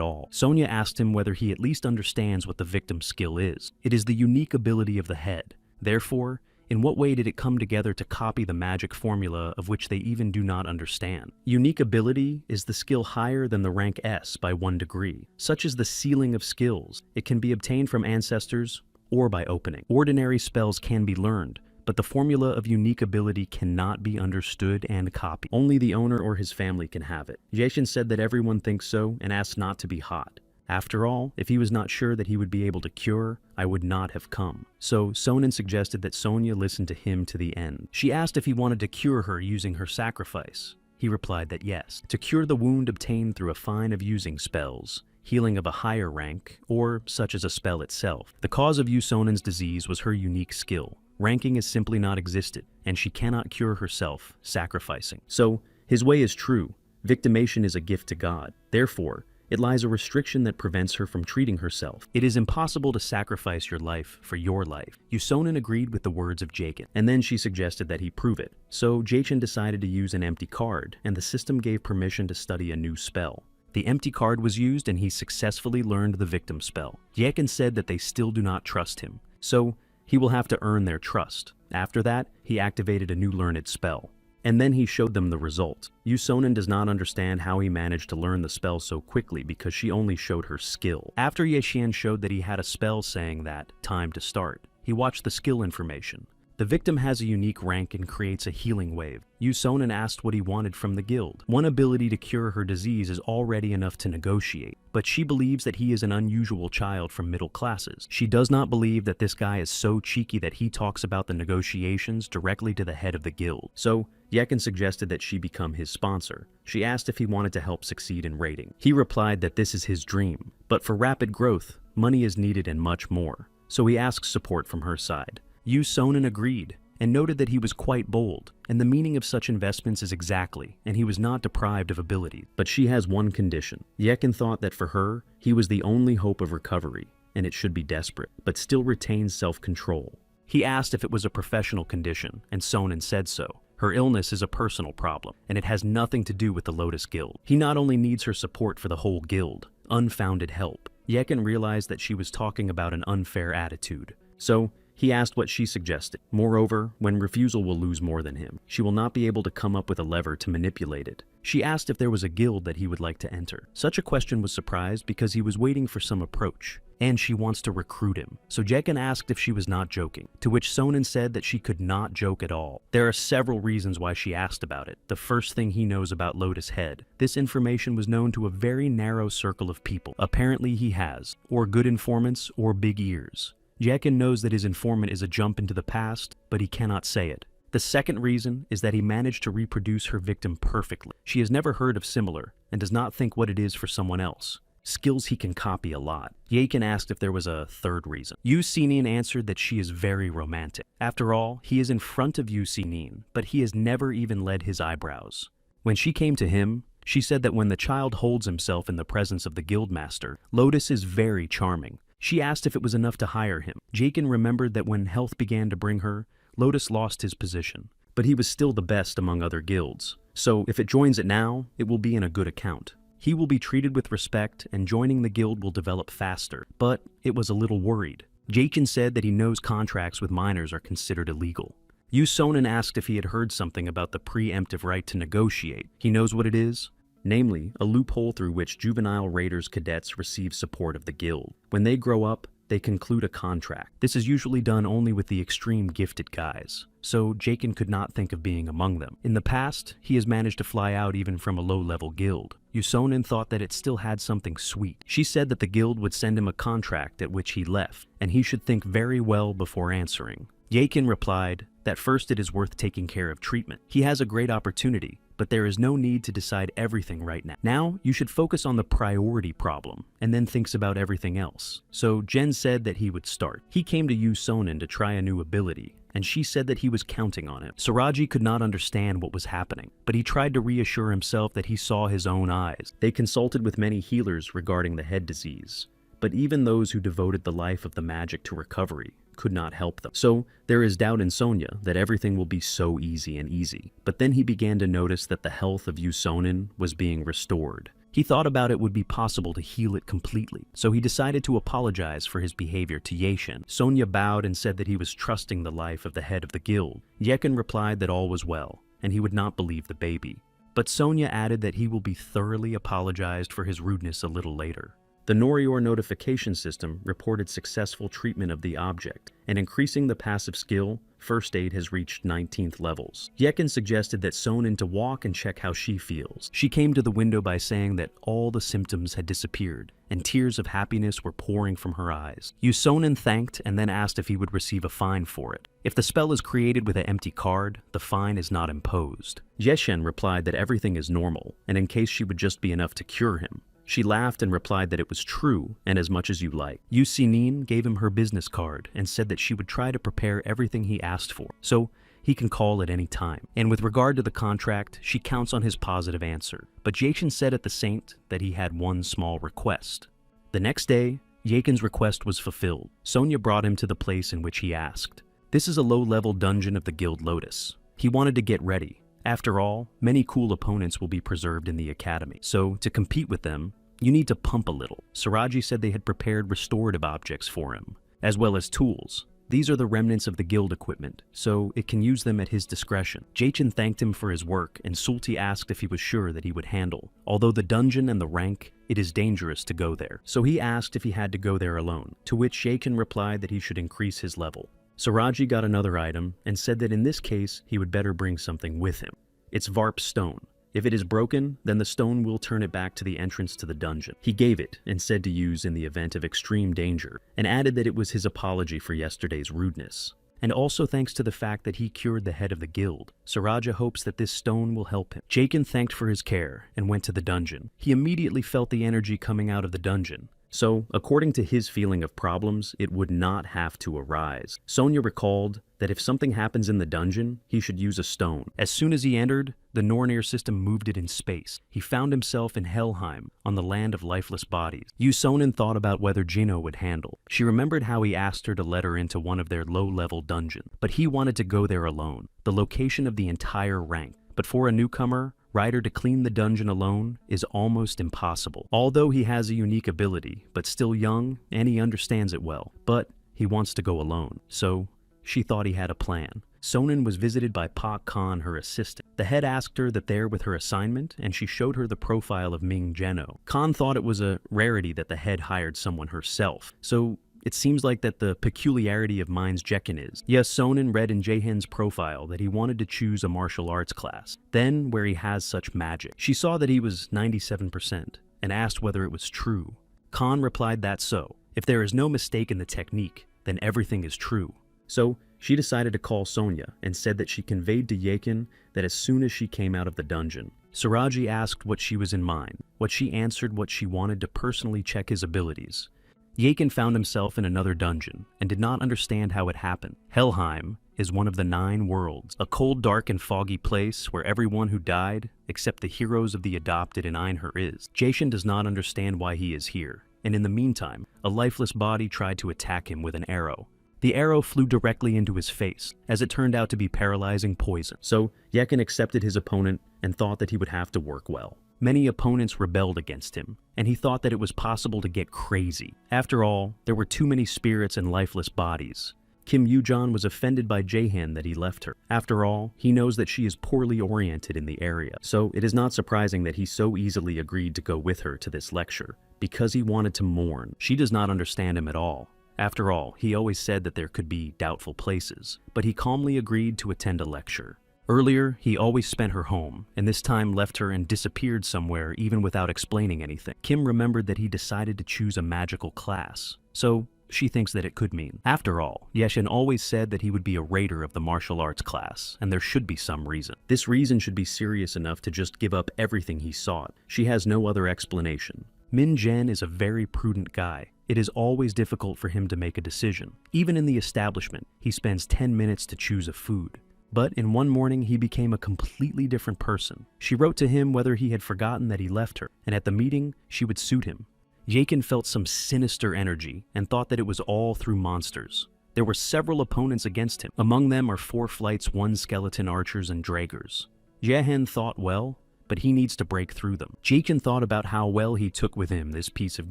all. Sonya asked him whether he at least understands what the victim's skill is. It is the unique ability of the head. Therefore, in what way did it come together to copy the magic formula of which they even do not understand? Unique ability is the skill higher than the rank S by 1 degree. Such is the ceiling of skills. It can be obtained from ancestors or by opening. Ordinary spells can be learned, but the formula of unique ability cannot be understood and copied. Only the owner or his family can have it. Jaeshin said that everyone thinks so and asked not to be hot. After all, if he was not sure that he would be able to cure, I would not have come. So Sonin suggested that Sonya listen to him to the end. She asked if he wanted to cure her using her sacrifice. He replied that yes, to cure the wound obtained through a fine of using spells, healing of a higher rank, or such as a spell itself. The cause of Yoo Sonin's disease was her unique skill. Ranking is simply not existed, and she cannot cure herself, sacrificing. So, his way is true. Victimation is a gift to God. Therefore, it lies a restriction that prevents her from treating herself. It is impossible to sacrifice your life for your life. Yoo Sonin agreed with the words of Jaekin, and then she suggested that he prove it. So Jaehin decided to use an empty card, and the system gave permission to study a new spell. The empty card was used and he successfully learned the victim spell. Jaehin said that they still do not trust him, so he will have to earn their trust. After that, he activated a new learned spell. And then he showed them the result. Yoo Sonin does not understand how he managed to learn the spell so quickly because she only showed her skill. After Yexian showed that he had a spell saying that, time to start, he watched the skill information. The victim has a unique rank and creates a healing wave. Yoo Sonin asked what he wanted from the guild. One ability to cure her disease is already enough to negotiate, but she believes that he is an unusual child from middle classes. She does not believe that this guy is so cheeky that he talks about the negotiations directly to the head of the guild. So, Yekin suggested that she become his sponsor. She asked if he wanted to help succeed in raiding. He replied that this is his dream, but for rapid growth, money is needed and much more. So he asked support from her side. Yoo Sonin agreed, and noted that he was quite bold, and the meaning of such investments is exactly, and he was not deprived of ability. But she has one condition. Yekin thought that for her, he was the only hope of recovery, and it should be desperate, but still retains self-control. He asked if it was a professional condition, and Sonin said so. Her illness is a personal problem, and it has nothing to do with the Lotus Guild. He not only needs her support for the whole guild, unfounded help. Yekin realized that she was talking about an unfair attitude. So, he asked what she suggested. Moreover, when refusal will lose more than him, she will not be able to come up with a lever to manipulate it. She asked if there was a guild that he would like to enter. Such a question was surprised because he was waiting for some approach, and she wants to recruit him. So Jaekin asked if she was not joking, to which Sonin said that she could not joke at all. There are several reasons why she asked about it. The first thing he knows about Lotus Head. This information was known to a very narrow circle of people. Apparently he has, or good informants, or big ears. Jaekin knows that his informant is a jump into the past, but he cannot say it. The second reason is that he managed to reproduce her victim perfectly. She has never heard of similar, and does not think what it is for someone else. Skills he can copy a lot. Jaekin asked if there was a third reason. Yu Sinin answered that she is very romantic. After all, he is in front of Yu Sinin, but he has never even led his eyebrows. When she came to him, she said that when the child holds himself in the presence of the guildmaster, Lotus is very charming. She asked if it was enough to hire him. Jaekin remembered that when health began to bring her, Lotus lost his position, but he was still the best among other guilds. So if it joins it now, it will be in a good account. He will be treated with respect and joining the guild will develop faster, but it was a little worried. Jaekin said that he knows contracts with minors are considered illegal. Yu Sonin asked if he had heard something about the preemptive right to negotiate. He knows what it is. Namely, a loophole through which juvenile raiders cadets receive support of the guild. When they grow up, they conclude a contract. This is usually done only with the extreme gifted guys, so Jaken could not think of being among them. In the past, he has managed to fly out even from a low-level guild. Yusonin thought that it still had something sweet. She said that the guild would send him a contract at which he left, and he should think very well before answering. Jaken replied that first it is worth taking care of treatment. He has a great opportunity, but there is no need to decide everything right now. Now, you should focus on the priority problem, and then thinks about everything else. So Jen said that he would start. He came to Yu Sonin to try a new ability, and she said that he was counting on it. Saraji could not understand what was happening, but he tried to reassure himself that he saw his own eyes. They consulted with many healers regarding the head disease, but even those who devoted the life of the magic to recovery could not help them. So there is doubt in Sonia that everything will be so easy. But then he began to notice that the health of Yu Sonin was being restored. He thought about it would be possible to heal it completely, so he decided to apologize for his behavior to Yeshen. Sonia bowed and said that he was trusting the life of the head of the guild. Yeken replied that all was well, and he would not believe the baby. But Sonia added that he will be thoroughly apologized for his rudeness a little later. The Norior notification system reported successful treatment of the object, and increasing the passive skill, first aid has reached 19th levels. Yeken suggested that Sonin to walk and check how she feels. She came to the window by saying that all the symptoms had disappeared, and tears of happiness were pouring from her eyes. Sonin thanked and then asked if he would receive a fine for it. If the spell is created with an empty card, the fine is not imposed. Yeshen replied that everything is normal, and in case she would just be enough to cure him. She laughed and replied that it was true, and as much as you like. Yu Sinin gave him her business card and said that she would try to prepare everything he asked for, so he can call at any time. And with regard to the contract, she counts on his positive answer. But Jason said at the Saint that he had one small request. The next day, Yaken's request was fulfilled. Sonia brought him to the place in which he asked. This is a low-level dungeon of the Guild Lotus. He wanted to get ready. After all, many cool opponents will be preserved in the academy, so to compete with them, you need to pump a little. Saraji said they had prepared restorative objects for him, as well as tools. These are the remnants of the guild equipment, so it can use them at his discretion. Jachin thanked him for his work, and Sulti asked if he was sure that he would handle. Although the dungeon and the rank, it is dangerous to go there, so he asked if he had to go there alone, to which Jachin replied that he should increase his level. Saraji got another item and said that in this case, he would better bring something with him. It's Varp's stone. If it is broken, then the stone will turn it back to the entrance to the dungeon. He gave it and said to use in the event of extreme danger, and added that it was his apology for yesterday's rudeness. And also thanks to the fact that he cured the head of the guild, Saraja hopes that this stone will help him. Jakin thanked for his care and went to the dungeon. He immediately felt the energy coming out of the dungeon. So, according to his feeling of problems, it would not have to arise. Sonia recalled that if something happens in the dungeon, he should use a stone. As soon as he entered, the Nornir system moved it in space. He found himself in Helheim, on the land of lifeless bodies. Yusonin thought about whether Jino would handle. She remembered how he asked her to let her into one of their low-level dungeons, but he wanted to go there alone, the location of the entire rank. But for a newcomer, Ryder to clean the dungeon alone is almost impossible. Although he has a unique ability, but still young, and he understands it well. But he wants to go alone, so she thought he had a plan. Sonin was visited by Pak Khan, her assistant. The head asked her that there with her assignment, and she showed her the profile of Ming Geno. Khan thought it was a rarity that the head hired someone herself, so it seems like that the peculiarity of Mind's Jekin is. Yes, Sonin read in Jaehin's profile that he wanted to choose a martial arts class, then where he has such magic. She saw that he was 97% and asked whether it was true. Khan replied that so. If there is no mistake in the technique, then everything is true. So she decided to call Sonia and said that she conveyed to Yakin that as soon as she came out of the dungeon. Saraji asked what she was in mind. What she answered what she wanted to personally check his abilities. Yakin found himself in another dungeon and did not understand how it happened. Helheim is one of the 9 worlds, a cold, dark, and foggy place where everyone who died, except the heroes of the adopted in Einher is. Jason does not understand why he is here, and in the meantime, a lifeless body tried to attack him with an arrow. The arrow flew directly into his face, as it turned out to be paralyzing poison. So Yakin accepted his opponent and thought that he would have to work well. Many opponents rebelled against him, and he thought that it was possible to get crazy. After all, there were too many spirits and lifeless bodies. Kim Yujan was offended by Jaehin that he left her. After all, he knows that she is poorly oriented in the area, so it is not surprising that he so easily agreed to go with her to this lecture, because he wanted to mourn. She does not understand him at all, After all, he always said that there could be doubtful places, but he calmly agreed to attend a lecture. Earlier, he always spent her home, and this time left her and disappeared somewhere even without explaining anything. Kim remembered that he decided to choose a magical class, so she thinks that it could mean. After all, Yeshin always said that he would be a raider of the martial arts class, and there should be some reason. This reason should be serious enough to just give up everything he sought. She has no other explanation. Min Jen is a very prudent guy. It is always difficult for him to make a decision. Even in the establishment, he spends 10 minutes to choose a food. But in one morning, he became a completely different person. She wrote to him whether he had forgotten that he left her, and at the meeting, she would suit him. Yakin felt some sinister energy and thought that it was all through monsters. There were several opponents against him. Among them are 4 flights, 1 skeleton archers and draggers. Jahan thought well, but he needs to break through them. Jakin thought about how well he took with him this piece of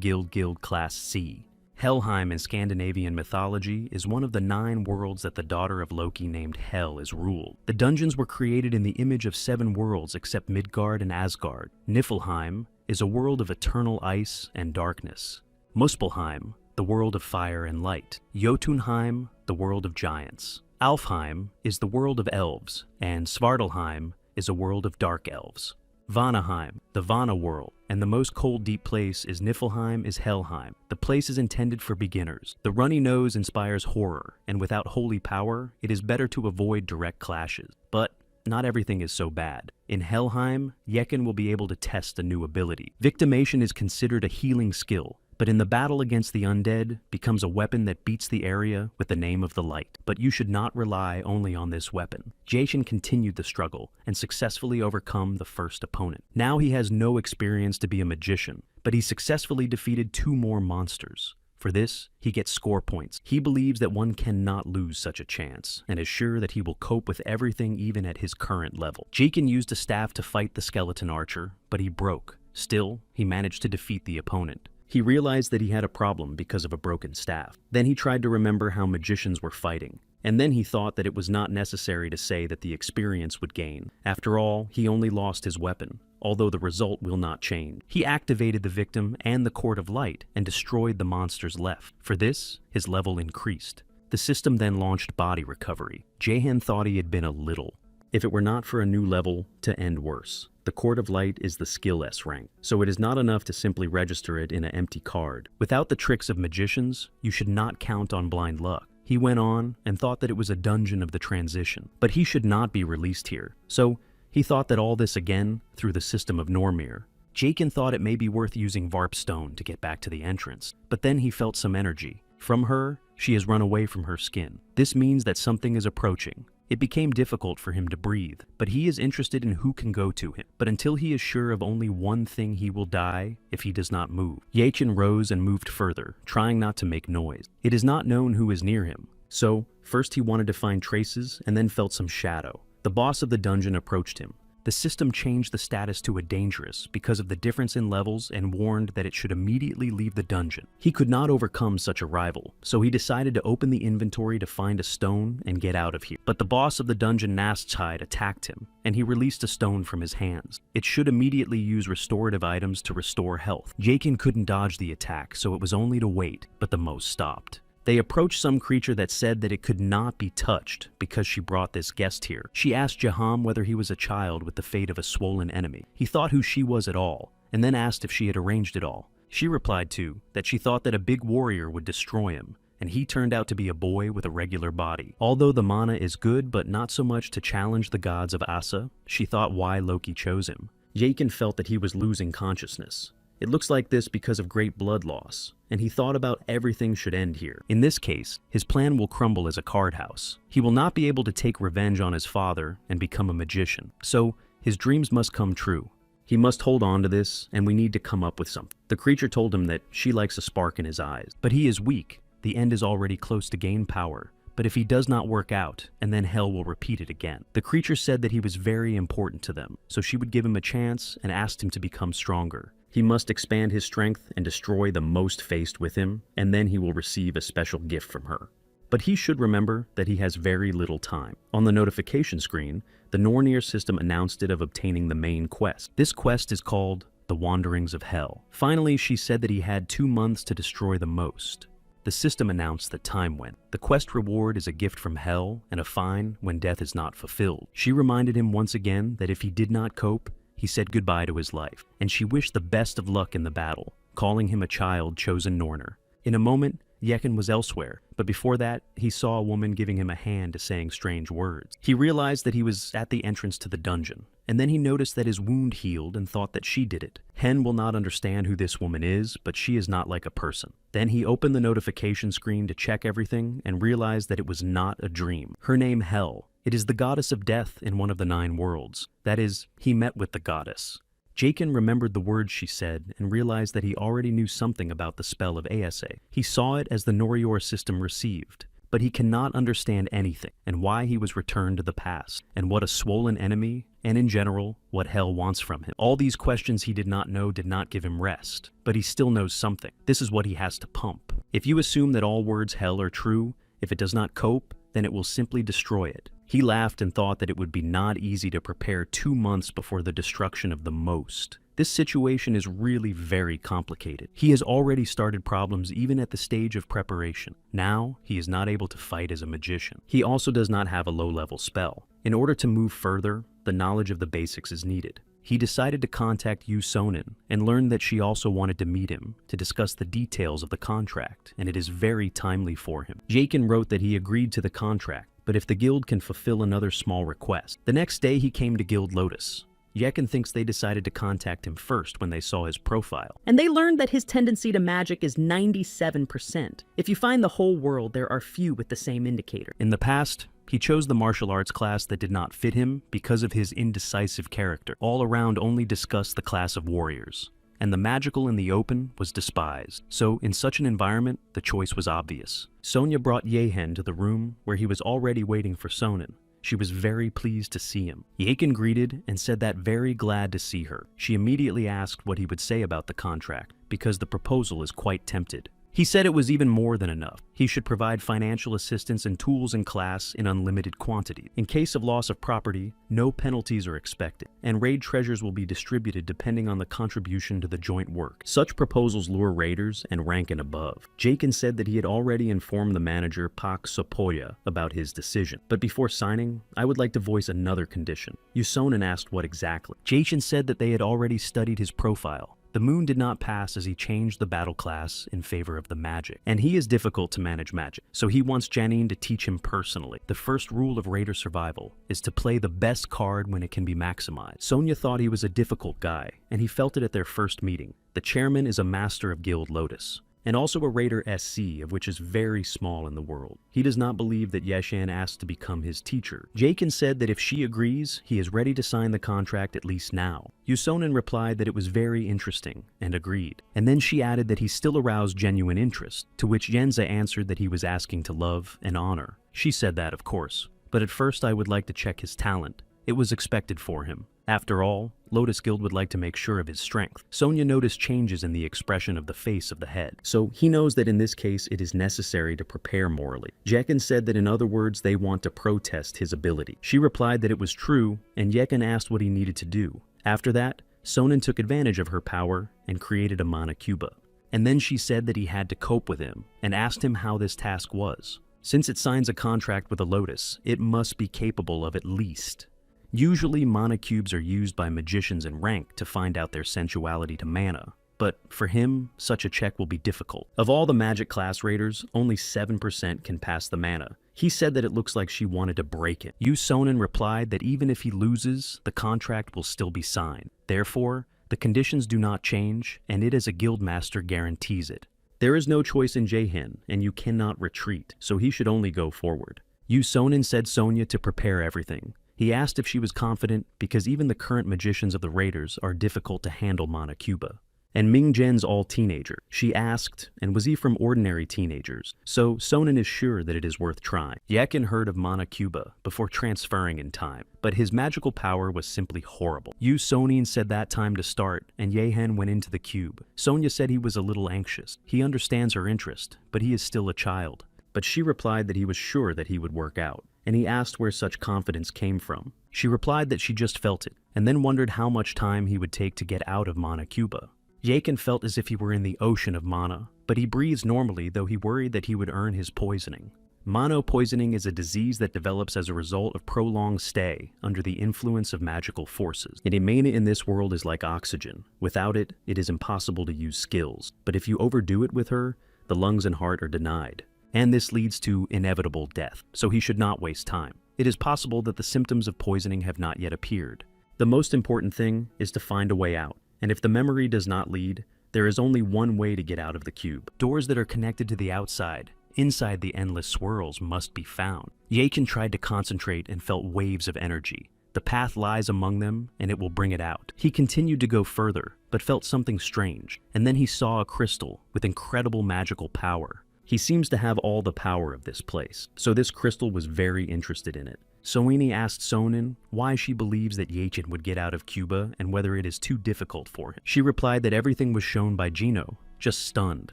Guild Class C. Helheim in Scandinavian mythology is one of the 9 worlds that the daughter of Loki named Hel is ruled. The dungeons were created in the image of 7 worlds except Midgard and Asgard. Niflheim is a world of eternal ice and darkness. Muspelheim, the world of fire and light. Jotunheim, the world of giants. Alfheim is the world of elves, and Svartalheim is a world of dark elves. Vanaheim, the Vana world, and the most cold deep place is Niflheim is Helheim. The place is intended for beginners. The runny nose inspires horror, and without holy power, it is better to avoid direct clashes. But not everything is so bad. In Helheim, Yekin will be able to test a new ability. Victimation is considered a healing skill, but in the battle against the undead, becomes a weapon that beats the area with the name of the light. But you should not rely only on this weapon. Jason continued the struggle and successfully overcome the first opponent. Now he has no experience to be a magician, but he successfully defeated 2 more monsters. For this, he gets score points. He believes that one cannot lose such a chance, and is sure that he will cope with everything even at his current level. Jakin used a staff to fight the skeleton archer, but he broke. Still, he managed to defeat the opponent. He realized that he had a problem because of a broken staff. Then he tried to remember how magicians were fighting. And then he thought that it was not necessary to say that the experience would gain. After all, he only lost his weapon, although the result will not change. He activated the victim and the Court of Light and destroyed the monsters left. For this, his level increased. The system then launched body recovery. Jahan thought he had been a little, if it were not for a new level, to end worse. The Court of Light is the skill S rank, so it is not enough to simply register it in an empty card. Without the tricks of magicians, you should not count on blind luck. He went on and thought that it was a dungeon of the transition, but he should not be released here. So he thought that all this again through the system of Normir. Jakin thought it may be worth using Varpstone to get back to the entrance, but then he felt some energy. From her, she has run away from her skin. This means that something is approaching. It became difficult for him to breathe, but he is interested in who can go to him. But until he is sure of only one thing, he will die if he does not move. Yachin rose and moved further, trying not to make noise. It is not known who is near him. So, first he wanted to find traces and then felt some shadow. The boss of the dungeon approached him. The system changed the status to a dangerous because of the difference in levels and warned that it should immediately leave the dungeon. He could not overcome such a rival, so he decided to open the inventory to find a stone and get out of here. But the boss of the dungeon, Nasttide, attacked him, and he released a stone from his hands. It should immediately use restorative items to restore health. Jakin couldn't dodge the attack, so it was only to wait, but the most stopped. They approached some creature that said that it could not be touched because she brought this guest here. She asked Jaham whether he was a child with the fate of a swollen enemy. He thought who she was at all, and then asked if she had arranged it all. She replied too, that she thought that a big warrior would destroy him, and he turned out to be a boy with a regular body. Although the mana is good, but not so much to challenge the gods of Asa, she thought why Loki chose him. Jakin felt that he was losing consciousness. It looks like this because of great blood loss, and he thought about everything should end here. In this case, his plan will crumble as a card house. He will not be able to take revenge on his father and become a magician, so his dreams must come true. He must hold on to this, and we need to come up with something. The creature told him that she likes a spark in his eyes, but he is weak. The end is already close to gain power, but if he does not work out, and then hell will repeat it again. The creature said that he was very important to them, so she would give him a chance and asked him to become stronger. He must expand his strength and destroy the most faced with him, and then he will receive a special gift from her. But he should remember that he has very little time. On the notification screen, the Nornir system announced it of obtaining the main quest. This quest is called The Wanderings of Hell. Finally, she said that he had 2 months to destroy the most. the system announced that time went. The quest reward is a gift from hell and a fine when death is not fulfilled. She reminded him once again that if he did not cope, he said goodbye to his life, and she wished the best of luck in the battle, calling him a child chosen Norner. In a moment, Yekin was elsewhere, but before that, he saw a woman giving him a hand to saying strange words. He realized that he was at the entrance to the dungeon, and then he noticed that his wound healed and thought that she did it. Hen will not understand who this woman is, but she is not like a person. Then he opened the notification screen to check everything and realized that it was not a dream. Her name Hel. It is the goddess of death in one of the 9 worlds. That is, he met with the goddess. Jakin remembered the words she said and realized that he already knew something about the spell of Asa. He saw it as the Norior system received, but he cannot understand anything and why he was returned to the past and what a swollen enemy and in general what hell wants from him. All these questions he did not know did not give him rest, but he still knows something. This is what he has to pump. If you assume that all words hell are true, if it does not cope, then it will simply destroy it. He laughed and thought that it would be not easy to prepare 2 months before the destruction of the most. This situation is really very complicated. He has already started problems even at the stage of preparation. Now, he is not able to fight as a magician. He also does not have a low-level spell. In order to move further, the knowledge of the basics is needed. He decided to contact Yu Sonin and learned that she also wanted to meet him to discuss the details of the contract, and it is very timely for him. Jakin wrote that he agreed to the contract, but if the guild can fulfill another small request. The next day he came to Guild Lotus. Yekin thinks they decided to contact him first when they saw his profile. And they learned that his tendency to magic is 97%. If you find the whole world, there are few with the same indicator. In the past, he chose the martial arts class that did not fit him because of his indecisive character. All around only discussed the class of warriors, and the magical in the open was despised. So in such an environment, the choice was obvious. Sonia brought Yehen to the room where he was already waiting for Sonin. She was very pleased to see him. Yakin greeted and said that very glad to see her. She immediately asked what he would say about the contract, because the proposal is quite tempted. He said it was even more than enough. He should provide financial assistance and tools in class in unlimited quantity. In case of loss of property, no penalties are expected, and raid treasures will be distributed depending on the contribution to the joint work. Such proposals lure raiders and rank and above. Jakin said that he had already informed the manager Pak Sopoya about his decision. But before signing, I would like to voice another condition. Yusonin asked what exactly. Jakin said that they had already studied his profile. The moon did not pass as he changed the battle class in favor of the magic, and he is difficult to manage magic, so he wants Janine to teach him personally. The first rule of raider survival is to play the best card when it can be maximized. Sonia thought he was a difficult guy, and he felt it at their first meeting. The chairman is a master of Guild Lotus, and also a raider SC, of which is very small in the world. He does not believe that Yeshan asked to become his teacher. Jakin said that if she agrees, he is ready to sign the contract at least now. Yusonin replied that it was very interesting, and agreed. And then she added that he still aroused genuine interest, to which Yenza answered that he was asking to love and honor. She said that, of course, but at first I would like to check his talent. It was expected for him. After all, Lotus Guild would like to make sure of his strength. Sonia noticed changes in the expression of the face of the head, so he knows that in this case it is necessary to prepare morally. Yekin said that in other words they want to protest his ability. She replied that it was true, and Yekin asked what he needed to do. After that, Sonin took advantage of her power and created a Manacuba. And then she said that he had to cope with him, and asked him how this task was. Since it signs a contract with a Lotus, it must be capable of at least. Usually, mana cubes are used by magicians in rank to find out their sensuality to mana, but for him, such a check will be difficult. Of all the magic class raiders, only 7% can pass the mana. He said that it looks like she wanted to break it. Yu Sonin replied that even if he loses, the contract will still be signed. Therefore, the conditions do not change, and it as a guildmaster guarantees it. There is no choice in Jahin, and you cannot retreat, so he should only go forward. Yu Sonin said Sonia to prepare everything. He asked if she was confident because even the current magicians of the raiders are difficult to handle Manacuba. And Ming Zhen's all teenager. She asked, and was he from ordinary teenagers? So Sonin is sure that it is worth trying. Yekin heard of Manacuba before transferring in time, but his magical power was simply horrible. Yu Sonin said that time to start, and Yehen went into the cube. Sonia said he was a little anxious. He understands her interest, but he is still a child. But she replied that he was sure that he would work out, and he asked where such confidence came from. She replied that she just felt it, and then wondered how much time he would take to get out of Manacuba. Yakin felt as if he were in the ocean of mana, but he breathes normally, though he worried that he would earn his poisoning. Mono poisoning is a disease that develops as a result of prolonged stay under the influence of magical forces. And mana in this world is like oxygen. Without it, it is impossible to use skills. But if you overdo it with her, the lungs and heart are denied. And this leads to inevitable death, so he should not waste time. It is possible that the symptoms of poisoning have not yet appeared. The most important thing is to find a way out, and if the memory does not lead, there is only one way to get out of the cube. Doors that are connected to the outside, inside the endless swirls, must be found. Yakin tried to concentrate and felt waves of energy. The path lies among them, and it will bring it out. He continued to go further, but felt something strange, and then he saw a crystal with incredible magical power. He seems to have all the power of this place, so this crystal was very interested in it. Soini asked Sonin why she believes that Yakin would get out of Cuba and whether it is too difficult for him. She replied that everything was shown by Gino, just stunned.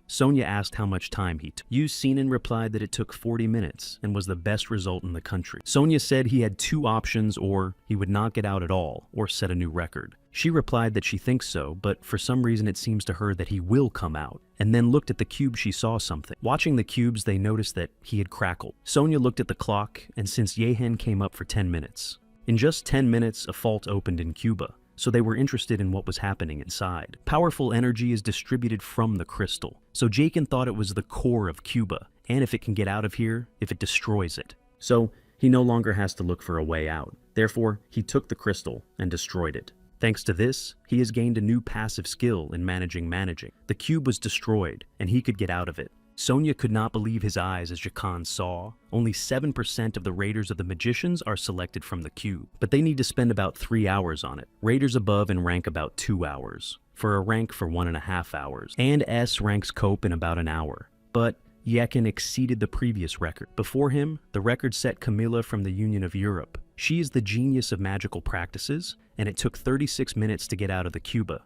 Sonia asked how much time he took. Yu Sinan replied that it took 40 minutes and was the best result in the country. Sonia said he had two options, or he would not get out at all or set a new record. She replied that she thinks so, but for some reason it seems to her that he will come out, and then looked at the cube. She saw something. Watching the cubes, they noticed that he had crackled. Sonia looked at the clock, and since Yehen came up for 10 minutes. In just 10 minutes, a fault opened in Cuba, so they were interested in what was happening inside. Powerful energy is distributed from the crystal, so Jakin thought it was the core of Cuba, and if it can get out of here, if it destroys it. So he no longer has to look for a way out. Therefore, he took the crystal and destroyed it. Thanks to this, he has gained a new passive skill in managing. The cube was destroyed, and he could get out of it. Sonia could not believe his eyes as Jakan saw. Only 7% of the Raiders of the Magicians are selected from the cube, but they need to spend about 3 hours on it. Raiders above in rank about 2 hours, for a rank for 1.5 hours, and S ranks Cope in about an hour. But Yekin exceeded the previous record. Before him, the record set Camilla from the Union of Europe. She is the genius of magical practices, and it took 36 minutes to get out of the Cuba.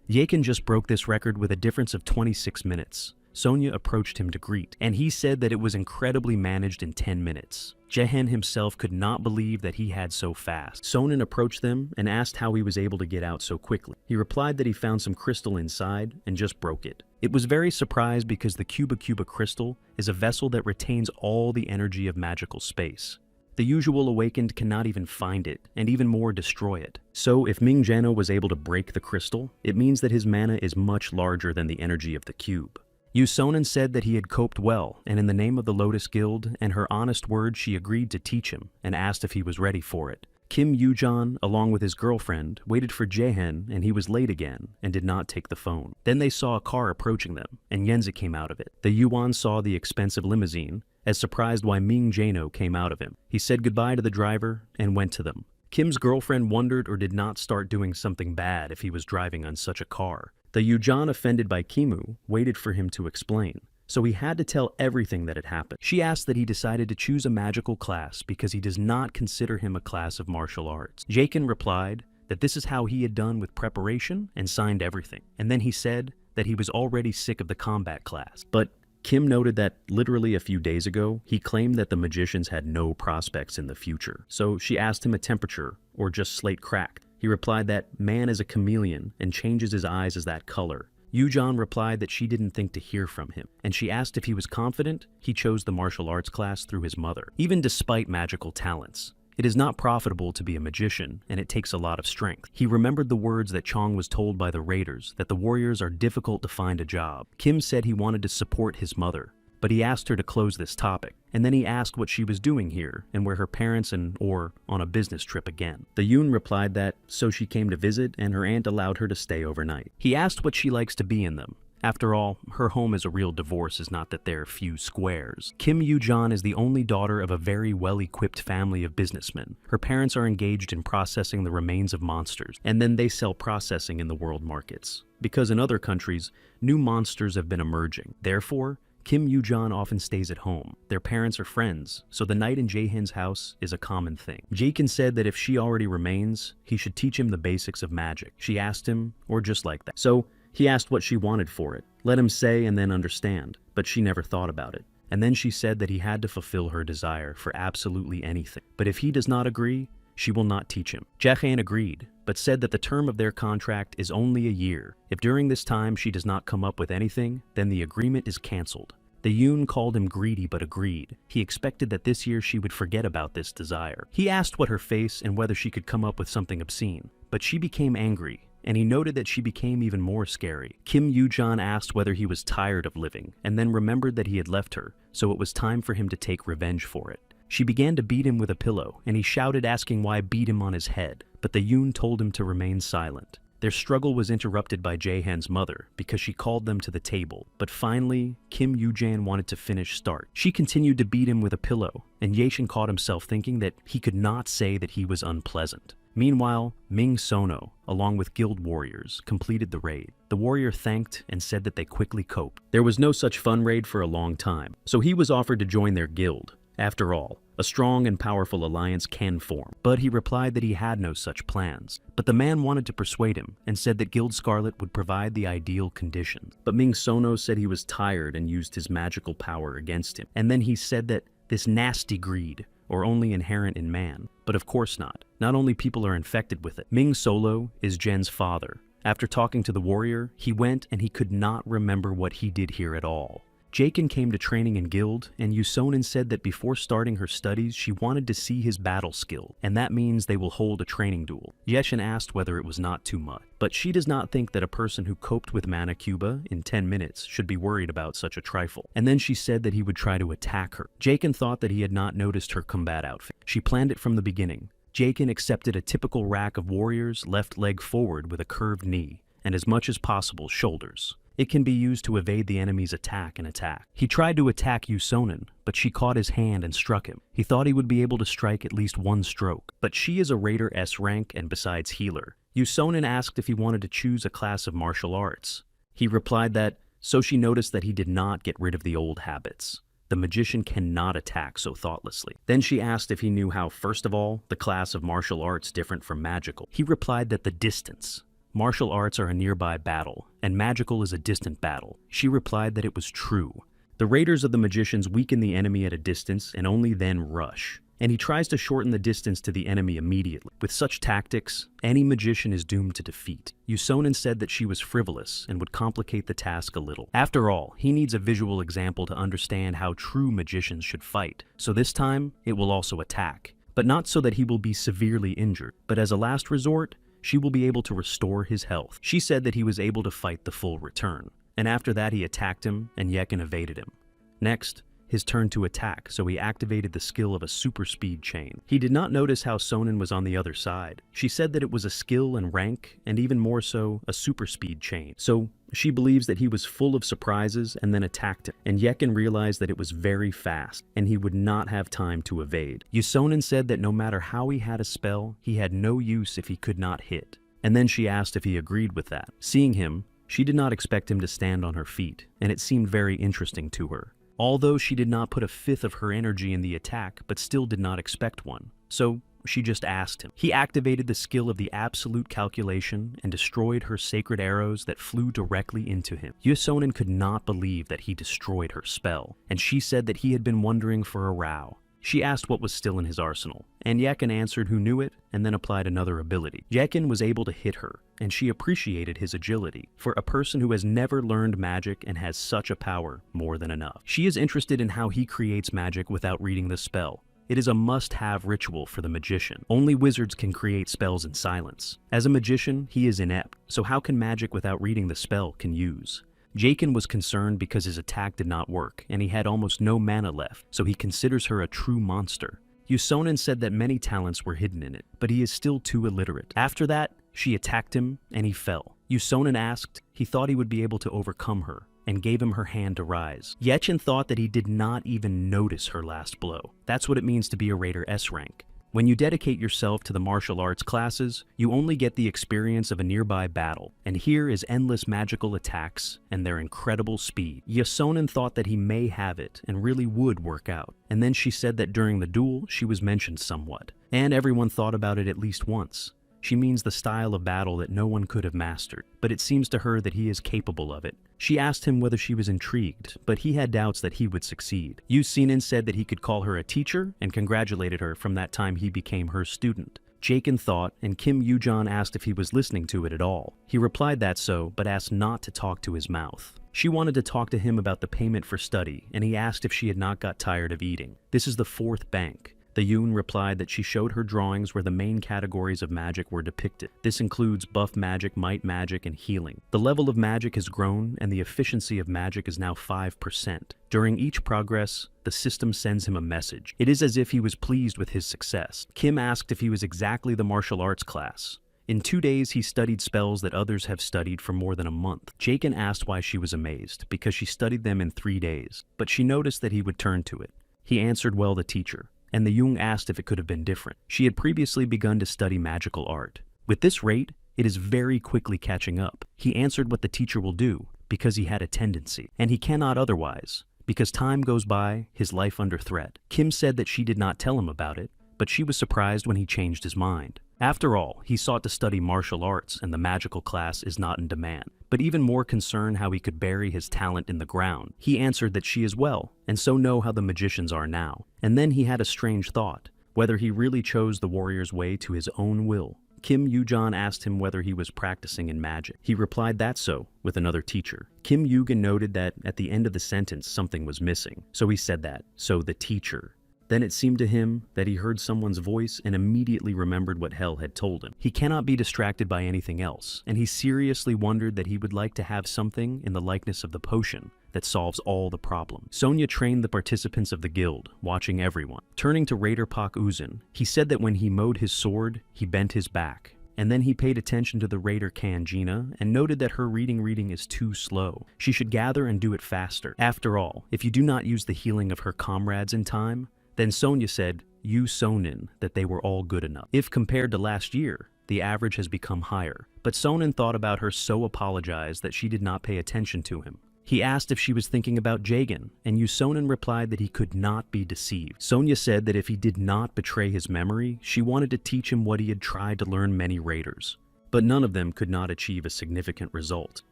Yekin just broke this record with a difference of 26 minutes. Sonia approached him to greet, and he said that it was incredibly managed in 10 minutes. Jehen himself could not believe that he had so fast. Sonin approached them and asked how he was able to get out so quickly. He replied that he found some crystal inside and just broke it. It was very surprised because the Cuba crystal is a vessel that retains all the energy of magical space. The usual awakened cannot even find it, and even more destroy it. So if Ming Jano was able to break the crystal, it means that his mana is much larger than the energy of the cube. Yu Sonin said that he had coped well, and in the name of the Lotus Guild and her honest word, she agreed to teach him and asked if he was ready for it. Kim Yujan, along with his girlfriend, waited for Jehen, and he was late again and did not take the phone. Then they saw a car approaching them, and Yenza came out of it. The Yuan saw the expensive limousine, as surprised why Ming Jano came out of him. He said goodbye to the driver and went to them. Kim's girlfriend wondered or did not start doing something bad if he was driving on such a car. The Yujan, offended by Kimu, waited for him to explain, so he had to tell everything that had happened. She asked that he decided to choose a magical class because he does not consider him a class of martial arts. Jakin replied that this is how he had done with preparation and signed everything, and then he said that he was already sick of the combat class. But Kim noted that literally a few days ago, he claimed that the magicians had no prospects in the future, so she asked him a temperature or just slate cracked. He replied that man is a chameleon and changes his eyes as that color. Yujan replied that she didn't think to hear from him, and she asked if he was confident. He chose the martial arts class through his mother. Even despite magical talents, it is not profitable to be a magician, and it takes a lot of strength. He remembered the words that Chong was told by the raiders, that the warriors are difficult to find a job. Kim said he wanted to support his mother, but he asked her to close this topic, and then he asked what she was doing here and where her parents or on a business trip again. The Yoon replied that so she came to visit and her aunt allowed her to stay overnight. He asked what she likes to be in them. After all, her home is a real divorce, is not that they're few squares. Kim Yoo-jan is the only daughter of a very well-equipped family of businessmen. Her parents are engaged in processing the remains of monsters, and then they sell processing in the world markets. Because in other countries, new monsters have been emerging. Therefore, Kim Yoo-jan often stays at home. Their parents are friends, so the night in Jae-hin's house is a common thing. Jae-kin said that if she already remains, he should teach him the basics of magic. She asked him, or just like that. So he asked what she wanted for it. Let him say and then understand, but she never thought about it. And then she said that he had to fulfill her desire for absolutely anything. But if he does not agree, she will not teach him. Jaehae agreed, but said that the term of their contract is only a year. If during this time she does not come up with anything, then the agreement is cancelled. The Yoon called him greedy but agreed. He expected that this year she would forget about this desire. He asked what her face and whether she could come up with something obscene, but she became angry, and he noted that she became even more scary. Kim Yoo-jan asked whether he was tired of living, and then remembered that he had left her, so it was time for him to take revenge for it. She began to beat him with a pillow, and he shouted asking why beat him on his head, but the Yoon told him to remain silent. Their struggle was interrupted by Jaehan's mother because she called them to the table, but finally, Kim Yoo-jan wanted to finish start. She continued to beat him with a pillow, and Yeshin caught himself thinking that he could not say that he was unpleasant. Meanwhile, Ming Sono, along with guild warriors, completed the raid. The warrior thanked and said that they quickly coped. There was no such fun raid for a long time, so he was offered to join their guild. After all, a strong and powerful alliance can form, but he replied that he had no such plans. But the man wanted to persuade him and said that Guild Scarlet would provide the ideal conditions. But Ming Sono said he was tired and used his magical power against him. And then he said that this nasty greed, or only inherent in man, but of course not. Not only people are infected with it. Ming Solo is Jen's father. After talking to the warrior, he went and he could not remember what he did here at all. Jakin came to training in guild, and Yusonin said that before starting her studies, she wanted to see his battle skill, and that means they will hold a training duel. Yeshin asked whether it was not too much, but she does not think that a person who coped with Mana Cuba in 10 minutes should be worried about such a trifle. And then she said that he would try to attack her. Jakin thought that he had not noticed her combat outfit. She planned it from the beginning. Jakin accepted a typical rack of warriors, left leg forward with a curved knee, and as much as possible, shoulders. It can be used to evade the enemy's attack and attack. He tried to attack Yusonin, but she caught his hand and struck him. He thought he would be able to strike at least one stroke, but she is a Raider S rank and besides healer. Yusonin asked if he wanted to choose a class of martial arts. He replied that, so she noticed that he did not get rid of the old habits. The magician cannot attack so thoughtlessly. Then she asked if he knew how, first of all, the class of martial arts different from magical. He replied that the distance. Martial arts are a nearby battle, and magical is a distant battle. She replied that it was true. The raiders of the magicians weaken the enemy at a distance and only then rush. And he tries to shorten the distance to the enemy immediately. With such tactics, any magician is doomed to defeat. Yusonin said that she was frivolous and would complicate the task a little. After all, he needs a visual example to understand how true magicians should fight. So this time, it will also attack. But not so that he will be severely injured, but as a last resort, she will be able to restore his health. She said that he was able to fight the full return, and after that he attacked him and Yekin evaded him. Next, his turn to attack, so he activated the skill of a super speed chain. He did not notice how Sonin was on the other side. She said that it was a skill and rank, and even more so, a super speed chain. So she believes that he was full of surprises and then attacked him, and Yekin realized that it was very fast, and he would not have time to evade. Yusonin said that no matter how he had a spell, he had no use if he could not hit. And then she asked if he agreed with that. Seeing him, she did not expect him to stand on her feet, and it seemed very interesting to her. Although she did not put a fifth of her energy in the attack, but still did not expect one. So she just asked him. He activated the skill of the absolute calculation and destroyed her sacred arrows that flew directly into him. Yusonin could not believe that he destroyed her spell, and she said that he had been wondering for a row. She asked what was still in his arsenal, and Yekin answered who knew it and then applied another ability. Yekin was able to hit her, and she appreciated his agility. For a person who has never learned magic and has such a power, more than enough. She is interested in how he creates magic without reading the spell. It is a must-have ritual for the magician. Only wizards can create spells in silence. As a magician, he is inept, so how can magic without reading the spell can use? Jakin was concerned because his attack did not work, and he had almost no mana left, so he considers her a true monster. Yusonin said that many talents were hidden in it, but he is still too illiterate. After that, she attacked him, and he fell. Yusonin asked, he thought he would be able to overcome her, and gave him her hand to rise. Yechin thought that he did not even notice her last blow. That's what it means to be a Raider S rank. When you dedicate yourself to the martial arts classes, you only get the experience of a nearby battle, and here is endless magical attacks and their incredible speed. Yusonin thought that he may have it and really would work out, and then she said that during the duel she was mentioned somewhat, and everyone thought about it at least once. She means the style of battle that no one could have mastered, but it seems to her that he is capable of it. She asked him whether she was intrigued, but he had doubts that he would succeed. Yusonin said that he could call her a teacher and congratulated her from that time he became her student. Jaken thought, and Kim Yoo-jan asked if he was listening to it at all. He replied that so, but asked not to talk to his mouth. She wanted to talk to him about the payment for study, and he asked if she had not got tired of eating. This is the fourth bank. The Yoon replied that she showed her drawings where the main categories of magic were depicted. This includes buff magic, might magic, and healing. The level of magic has grown, and the efficiency of magic is now 5%. During each progress, the system sends him a message. It is as if he was pleased with his success. Kim asked if he was exactly the martial arts class. In 2 days, he studied spells that others have studied for more than a month. Jaken asked why she was amazed, because she studied them in 3 days, but she noticed that he would turn to it. He answered well the teacher, and the Jung asked if it could have been different. She had previously begun to study magical art. With this rate, it is very quickly catching up. He answered what the teacher will do, because he had a tendency, and he cannot otherwise, because time goes by, his life under threat. Kim said that she did not tell him about it, but she was surprised when he changed his mind. After all, he sought to study martial arts, and the magical class is not in demand. But even more concerned how he could bury his talent in the ground, he answered that she as well, and so know how the magicians are now. And then he had a strange thought, whether he really chose the warrior's way to his own will. Kim Yoo-jan asked him whether he was practicing in magic. He replied that so, with another teacher. Kim Yoo-jan noted that at the end of the sentence something was missing, so he said that, so the teacher. Then it seemed to him that he heard someone's voice and immediately remembered what Hell had told him. He cannot be distracted by anything else, and he seriously wondered that he would like to have something in the likeness of the potion that solves all the problems. Sonya trained the participants of the guild, watching everyone. Turning to Raider Pak Uzun, he said that when he mowed his sword, he bent his back. And then he paid attention to the Raider Kanjina and noted that her reading is too slow. She should gather and do it faster. After all, if you do not use the healing of her comrades in time, then Sonya said, "You Sonin," that they were all good enough. If compared to last year, the average has become higher. But Sonin thought about her so apologized that she did not pay attention to him. He asked if she was thinking about Jagan, and Yusonin replied that he could not be deceived. Sonya said that if he did not betray his memory, she wanted to teach him what he had tried to learn many raiders. But none of them could not achieve a significant result.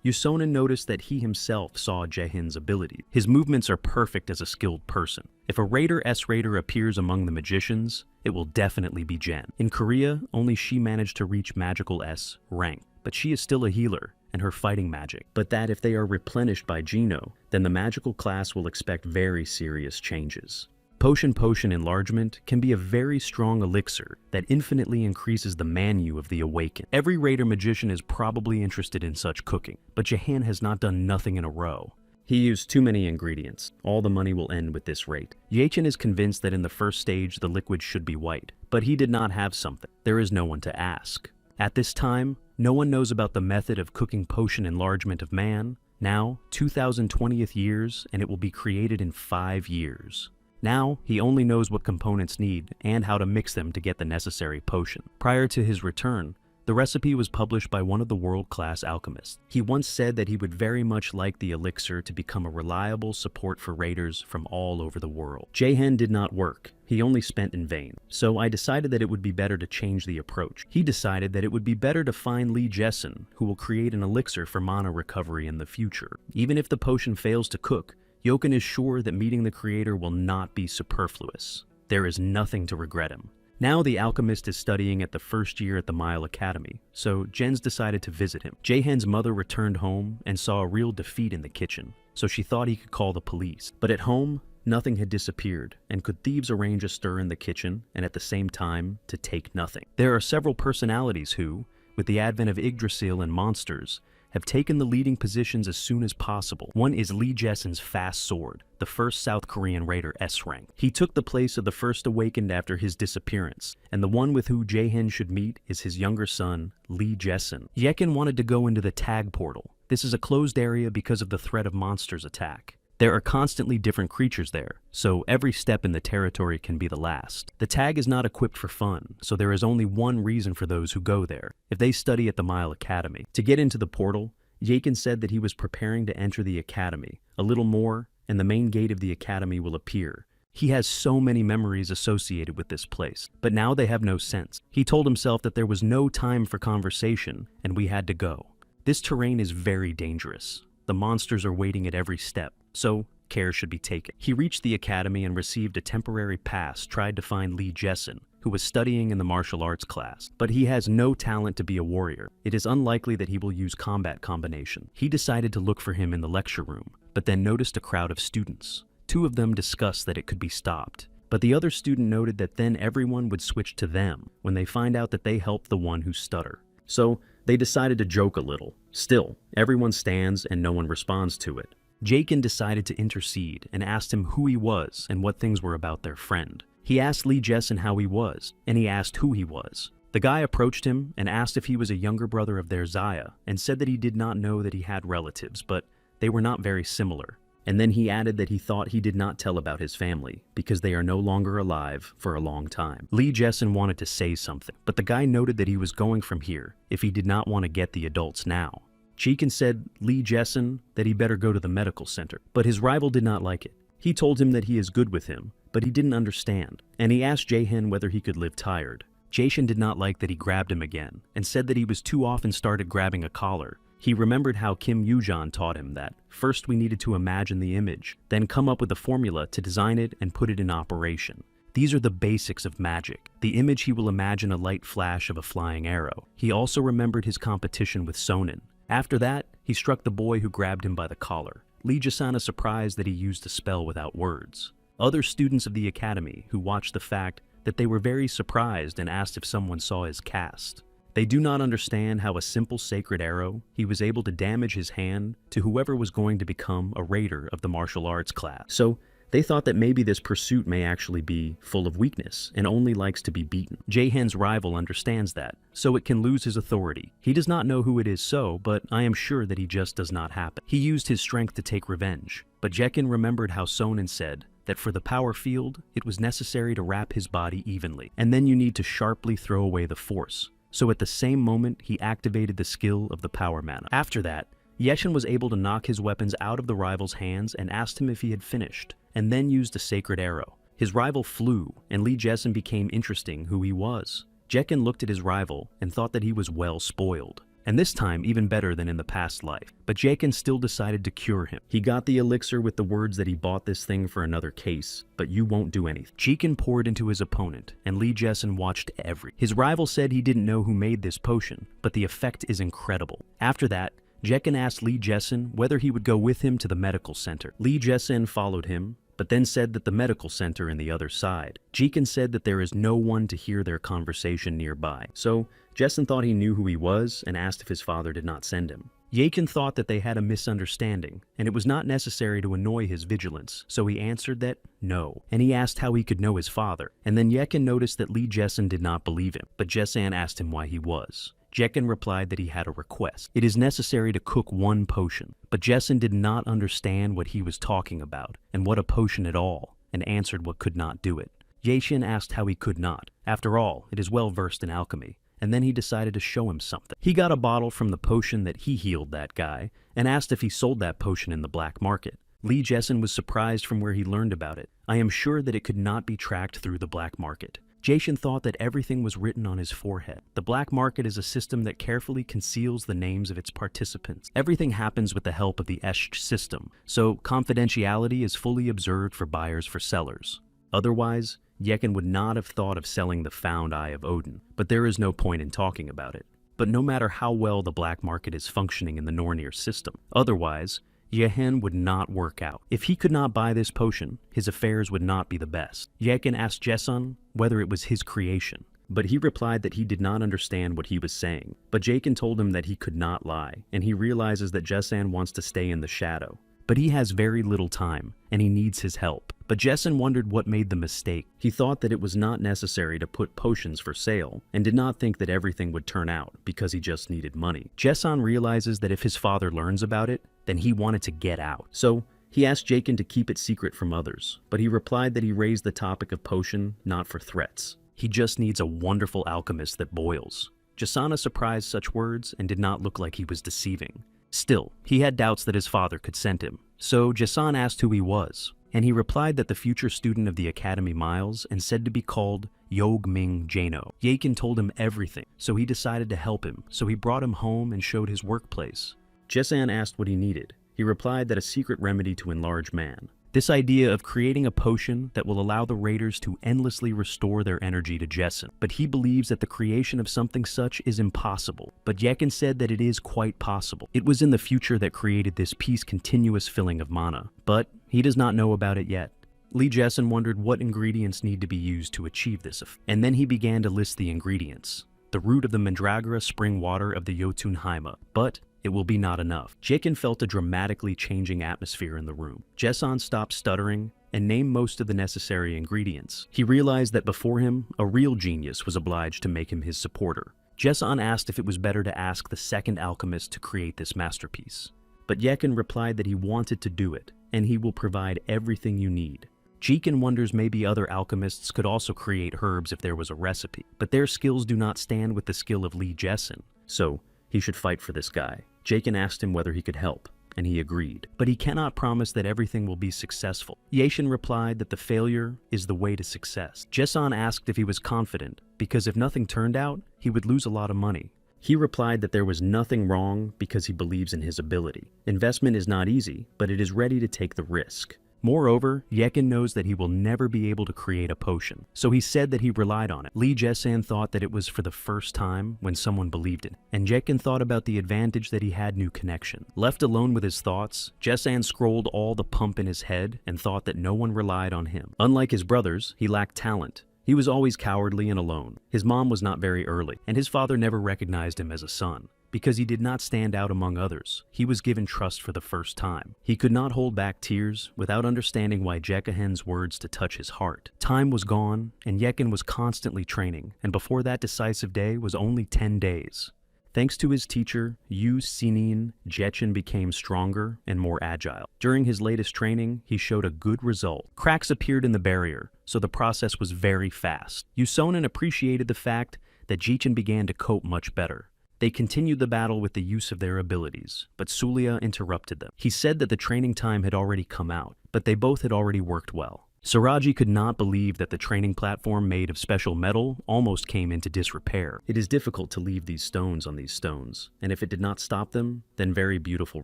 Yusonin noticed that he himself saw Jaehin's ability. His movements are perfect as a skilled person. If a Raider S-Raider appears among the magicians, it will definitely be Jen. In Korea, only she managed to reach magical S rank, but she is still a healer, and her fighting magic. But that if they are replenished by Gino, then the magical class will expect very serious changes. Potion enlargement can be a very strong elixir that infinitely increases the manu of the awakened. Every Raider magician is probably interested in such cooking, but Jahan has not done nothing in a row. He used too many ingredients. All the money will end with this rate. Yachin is convinced that in the first stage the liquid should be white, but he did not have something. There is no one to ask. At this time, no one knows about the method of cooking potion enlargement of man. Now, 2020th years, and it will be created in 5 years. Now, he only knows what components need and how to mix them to get the necessary potion. Prior to his return, the recipe was published by one of the world-class alchemists. He once said that he would very much like the elixir to become a reliable support for raiders from all over the world. Jahan did not work. He only spent in vain. So I decided that it would be better to change the approach. He decided that it would be better to find Lee Jessen, who will create an elixir for mana recovery in the future. Even if the potion fails to cook, Yoken is sure that meeting the creator will not be superfluous. There is nothing to regret him. Now the alchemist is studying at the first year at the Mile Academy, so Jens decided to visit him. Jahan's mother returned home and saw a real defeat in the kitchen, so she thought he could call the police. But at home, nothing had disappeared, and could thieves arrange a stir in the kitchen and at the same time to take nothing? There are several personalities who, with the advent of Yggdrasil and monsters, have taken the leading positions as soon as possible. One is Lee Jessen's fast sword, the first South Korean Raider S rank. He took the place of the first awakened after his disappearance, and the one with who Jaehin should meet is his younger son, Lee Jessen. Yekin wanted to go into the tag portal. This is a closed area because of the threat of monsters' attack. There are constantly different creatures there, so every step in the territory can be the last. The tag is not equipped for fun, so there is only one reason for those who go there, if they study at the Mile Academy. To get into the portal, Yakin said that he was preparing to enter the academy. A little more, and the main gate of the academy will appear. He has so many memories associated with this place, but now they have no sense. He told himself that there was no time for conversation, and we had to go. This terrain is very dangerous. The monsters are waiting at every step, so care should be taken. He reached the academy and received a temporary pass, tried to find Lee Jessen, who was studying in the martial arts class, but he has no talent to be a warrior. It is unlikely that he will use combat combination. He decided to look for him in the lecture room, but then noticed a crowd of students. Two of them discussed that it could be stopped, but the other student noted that then everyone would switch to them when they find out that they helped the one who stutter. So they decided to joke a little. Still, everyone stands and no one responds to it. Jakin decided to intercede and asked him who he was and what things were about their friend. He asked Lee Jessen how he was, and he asked who he was. The guy approached him and asked if he was a younger brother of their Zaya, and said that he did not know that he had relatives, but they were not very similar. And then he added that he thought he did not tell about his family, because they are no longer alive for a long time. Lee Jessen wanted to say something, but the guy noted that he was going from here if he did not want to get the adults now. Jakin said Lee Jessen that he better go to the medical center, but his rival did not like it. He told him that he is good with him, but he didn't understand, and he asked Jaehin whether he could live tired. Jason did not like that he grabbed him again, and said that he was too often started grabbing a collar. He remembered how Kim Yujan taught him that first we needed to imagine the image, then come up with a formula to design it and put it in operation. These are the basics of magic. The image he will imagine a light flash of a flying arrow. He also remembered his competition with Sonin. After that, he struck the boy who grabbed him by the collar. Lee Jasan is surprised that he used a spell without words. Other students of the academy who watched the fact that they were very surprised and asked if someone saw his cast. They do not understand how a simple sacred arrow, he was able to damage his hand to whoever was going to become a raider of the martial arts class. So they thought that maybe this pursuit may actually be full of weakness and only likes to be beaten. Jaehin's rival understands that, so it can lose his authority. He does not know who it is but I am sure that he just does not happen. He used his strength to take revenge, but Jekin remembered how Sonin said that for the power field, it was necessary to wrap his body evenly, and then you need to sharply throw away the force. So at the same moment, he activated the skill of the power mana. After that, Yeshin was able to knock his weapons out of the rival's hands and asked him if he had finished, and then used a sacred arrow. His rival flew, and Lee Jessen became interesting who he was. Jekin looked at his rival and thought that he was well spoiled, and this time even better than in the past life. But Jekin still decided to cure him. He got the elixir with the words that he bought this thing for another case, but you won't do anything. Jekin poured into his opponent, and Lee Jessen watched His rival said he didn't know who made this potion, but the effect is incredible. After that, Jekin asked Lee Jessen whether he would go with him to the medical center. Lee Jessen followed him, but then said that the medical center in the other side. Jekin said that there is no one to hear their conversation nearby. So Jessen thought he knew who he was and asked if his father did not send him. Yakin thought that they had a misunderstanding, and it was not necessary to annoy his vigilance, so he answered that no, and he asked how he could know his father, and then Yekin noticed that Lee Jessen did not believe him, but Jessan asked him why he was. Jekin replied that he had a request. It is necessary to cook one potion, but Jessan did not understand what he was talking about, and what a potion at all, and answered what could not do it. Yeshin asked how he could not. After all, it is well versed in alchemy, and then he decided to show him something. He got a bottle from the potion that he healed that guy, and asked if he sold that potion in the black market. Lee Jessin was surprised from where he learned about it. I am sure that it could not be tracked through the black market. Jason thought that everything was written on his forehead. The black market is a system that carefully conceals the names of its participants. Everything happens with the help of the Esh system, so confidentiality is fully observed for buyers for sellers. Otherwise, Yekin would not have thought of selling the found eye of Odin, but there is no point in talking about it. But no matter how well the black market is functioning in the Nornir system, otherwise, Yehen would not work out. If he could not buy this potion, his affairs would not be the best. Yekin asked Jessun whether it was his creation, but he replied that he did not understand what he was saying. But Jakin told him that he could not lie, and he realizes that Jessan wants to stay in the shadow. But he has very little time, and he needs his help. But Jessun wondered what made the mistake. He thought that it was not necessary to put potions for sale, and did not think that everything would turn out, because he just needed money. Jessun realizes that if his father learns about it, then he wanted to get out. So he asked Jakin to keep it secret from others, but he replied that he raised the topic of potion not for threats. He just needs a wonderful alchemist that boils. Jasana surprised such words and did not look like he was deceiving. Still, he had doubts that his father could send him, so Jasan asked who he was, and he replied that the future student of the Academy Miles and said to be called Yog Ming Jano. Yakin told him everything, so he decided to help him, so he brought him home and showed his workplace. Jasan asked what he needed. He replied that a secret remedy to enlarge man. This idea of creating a potion that will allow the raiders to endlessly restore their energy to Jessen. But he believes that the creation of something such is impossible. But Yekin said that it is quite possible. It was in the future that created this peace continuous filling of mana, but he does not know about it yet. Lee Jessen wondered what ingredients need to be used to achieve this, and then he began to list the ingredients. The root of the Mandragora spring water of the Jotunheima, but it will be not enough. Jekin felt a dramatically changing atmosphere in the room. Jessan stopped stuttering and named most of the necessary ingredients. He realized that before him, a real genius was obliged to make him his supporter. Jessan asked if it was better to ask the second alchemist to create this masterpiece. But Yekin replied that he wanted to do it, and he will provide everything you need. Jekin wonders maybe other alchemists could also create herbs if there was a recipe, but their skills do not stand with the skill of Lee Jessen, so he should fight for this guy. Jekin asked him whether he could help, and he agreed. But he cannot promise that everything will be successful. Yashin replied that the failure is the way to success. Jessan asked if he was confident, because if nothing turned out, he would lose a lot of money. He replied that there was nothing wrong because he believes in his ability. Investment is not easy, but it is ready to take the risk. Moreover, Yekin knows that he will never be able to create a potion, so he said that he relied on it. Lee Jessan thought that it was for the first time when someone believed it, and Yekin thought about the advantage that he had new connection. Left alone with his thoughts, Jessan scrolled all the pump in his head and thought that no one relied on him. Unlike his brothers, he lacked talent. He was always cowardly and alone. His mom was not very early, and his father never recognized him as a son. Because he did not stand out among others, he was given trust for the first time. He could not hold back tears without understanding why Jekahen's words to touch his heart. Time was gone, and Yekin was constantly training, and before that decisive day was only 10 days. Thanks to his teacher, Yu Sinin, Jechen became stronger and more agile. During his latest training, he showed a good result. Cracks appeared in the barrier, so the process was very fast. Yusonin appreciated the fact that Jechen began to cope much better. They continued the battle with the use of their abilities, but Sulia interrupted them. He said that the training time had already come out, but they both had already worked well. Saraji could not believe that the training platform made of special metal almost came into disrepair. It is difficult to leave these stones on these stones, and if it did not stop them, then very beautiful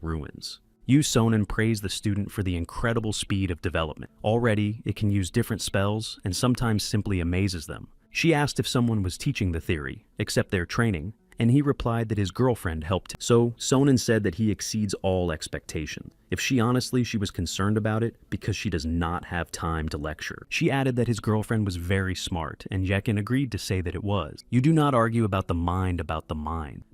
ruins. Yu Sonnen praised the student for the incredible speed of development. Already, it can use different spells and sometimes simply amazes them. She asked if someone was teaching the theory, except their training, and he replied that his girlfriend helped him. So, Sonnen said that he exceeds all expectation. If she was concerned about it because she does not have time to lecture. She added that his girlfriend was very smart, and Yekin agreed to say that it was. You do not argue about the mind,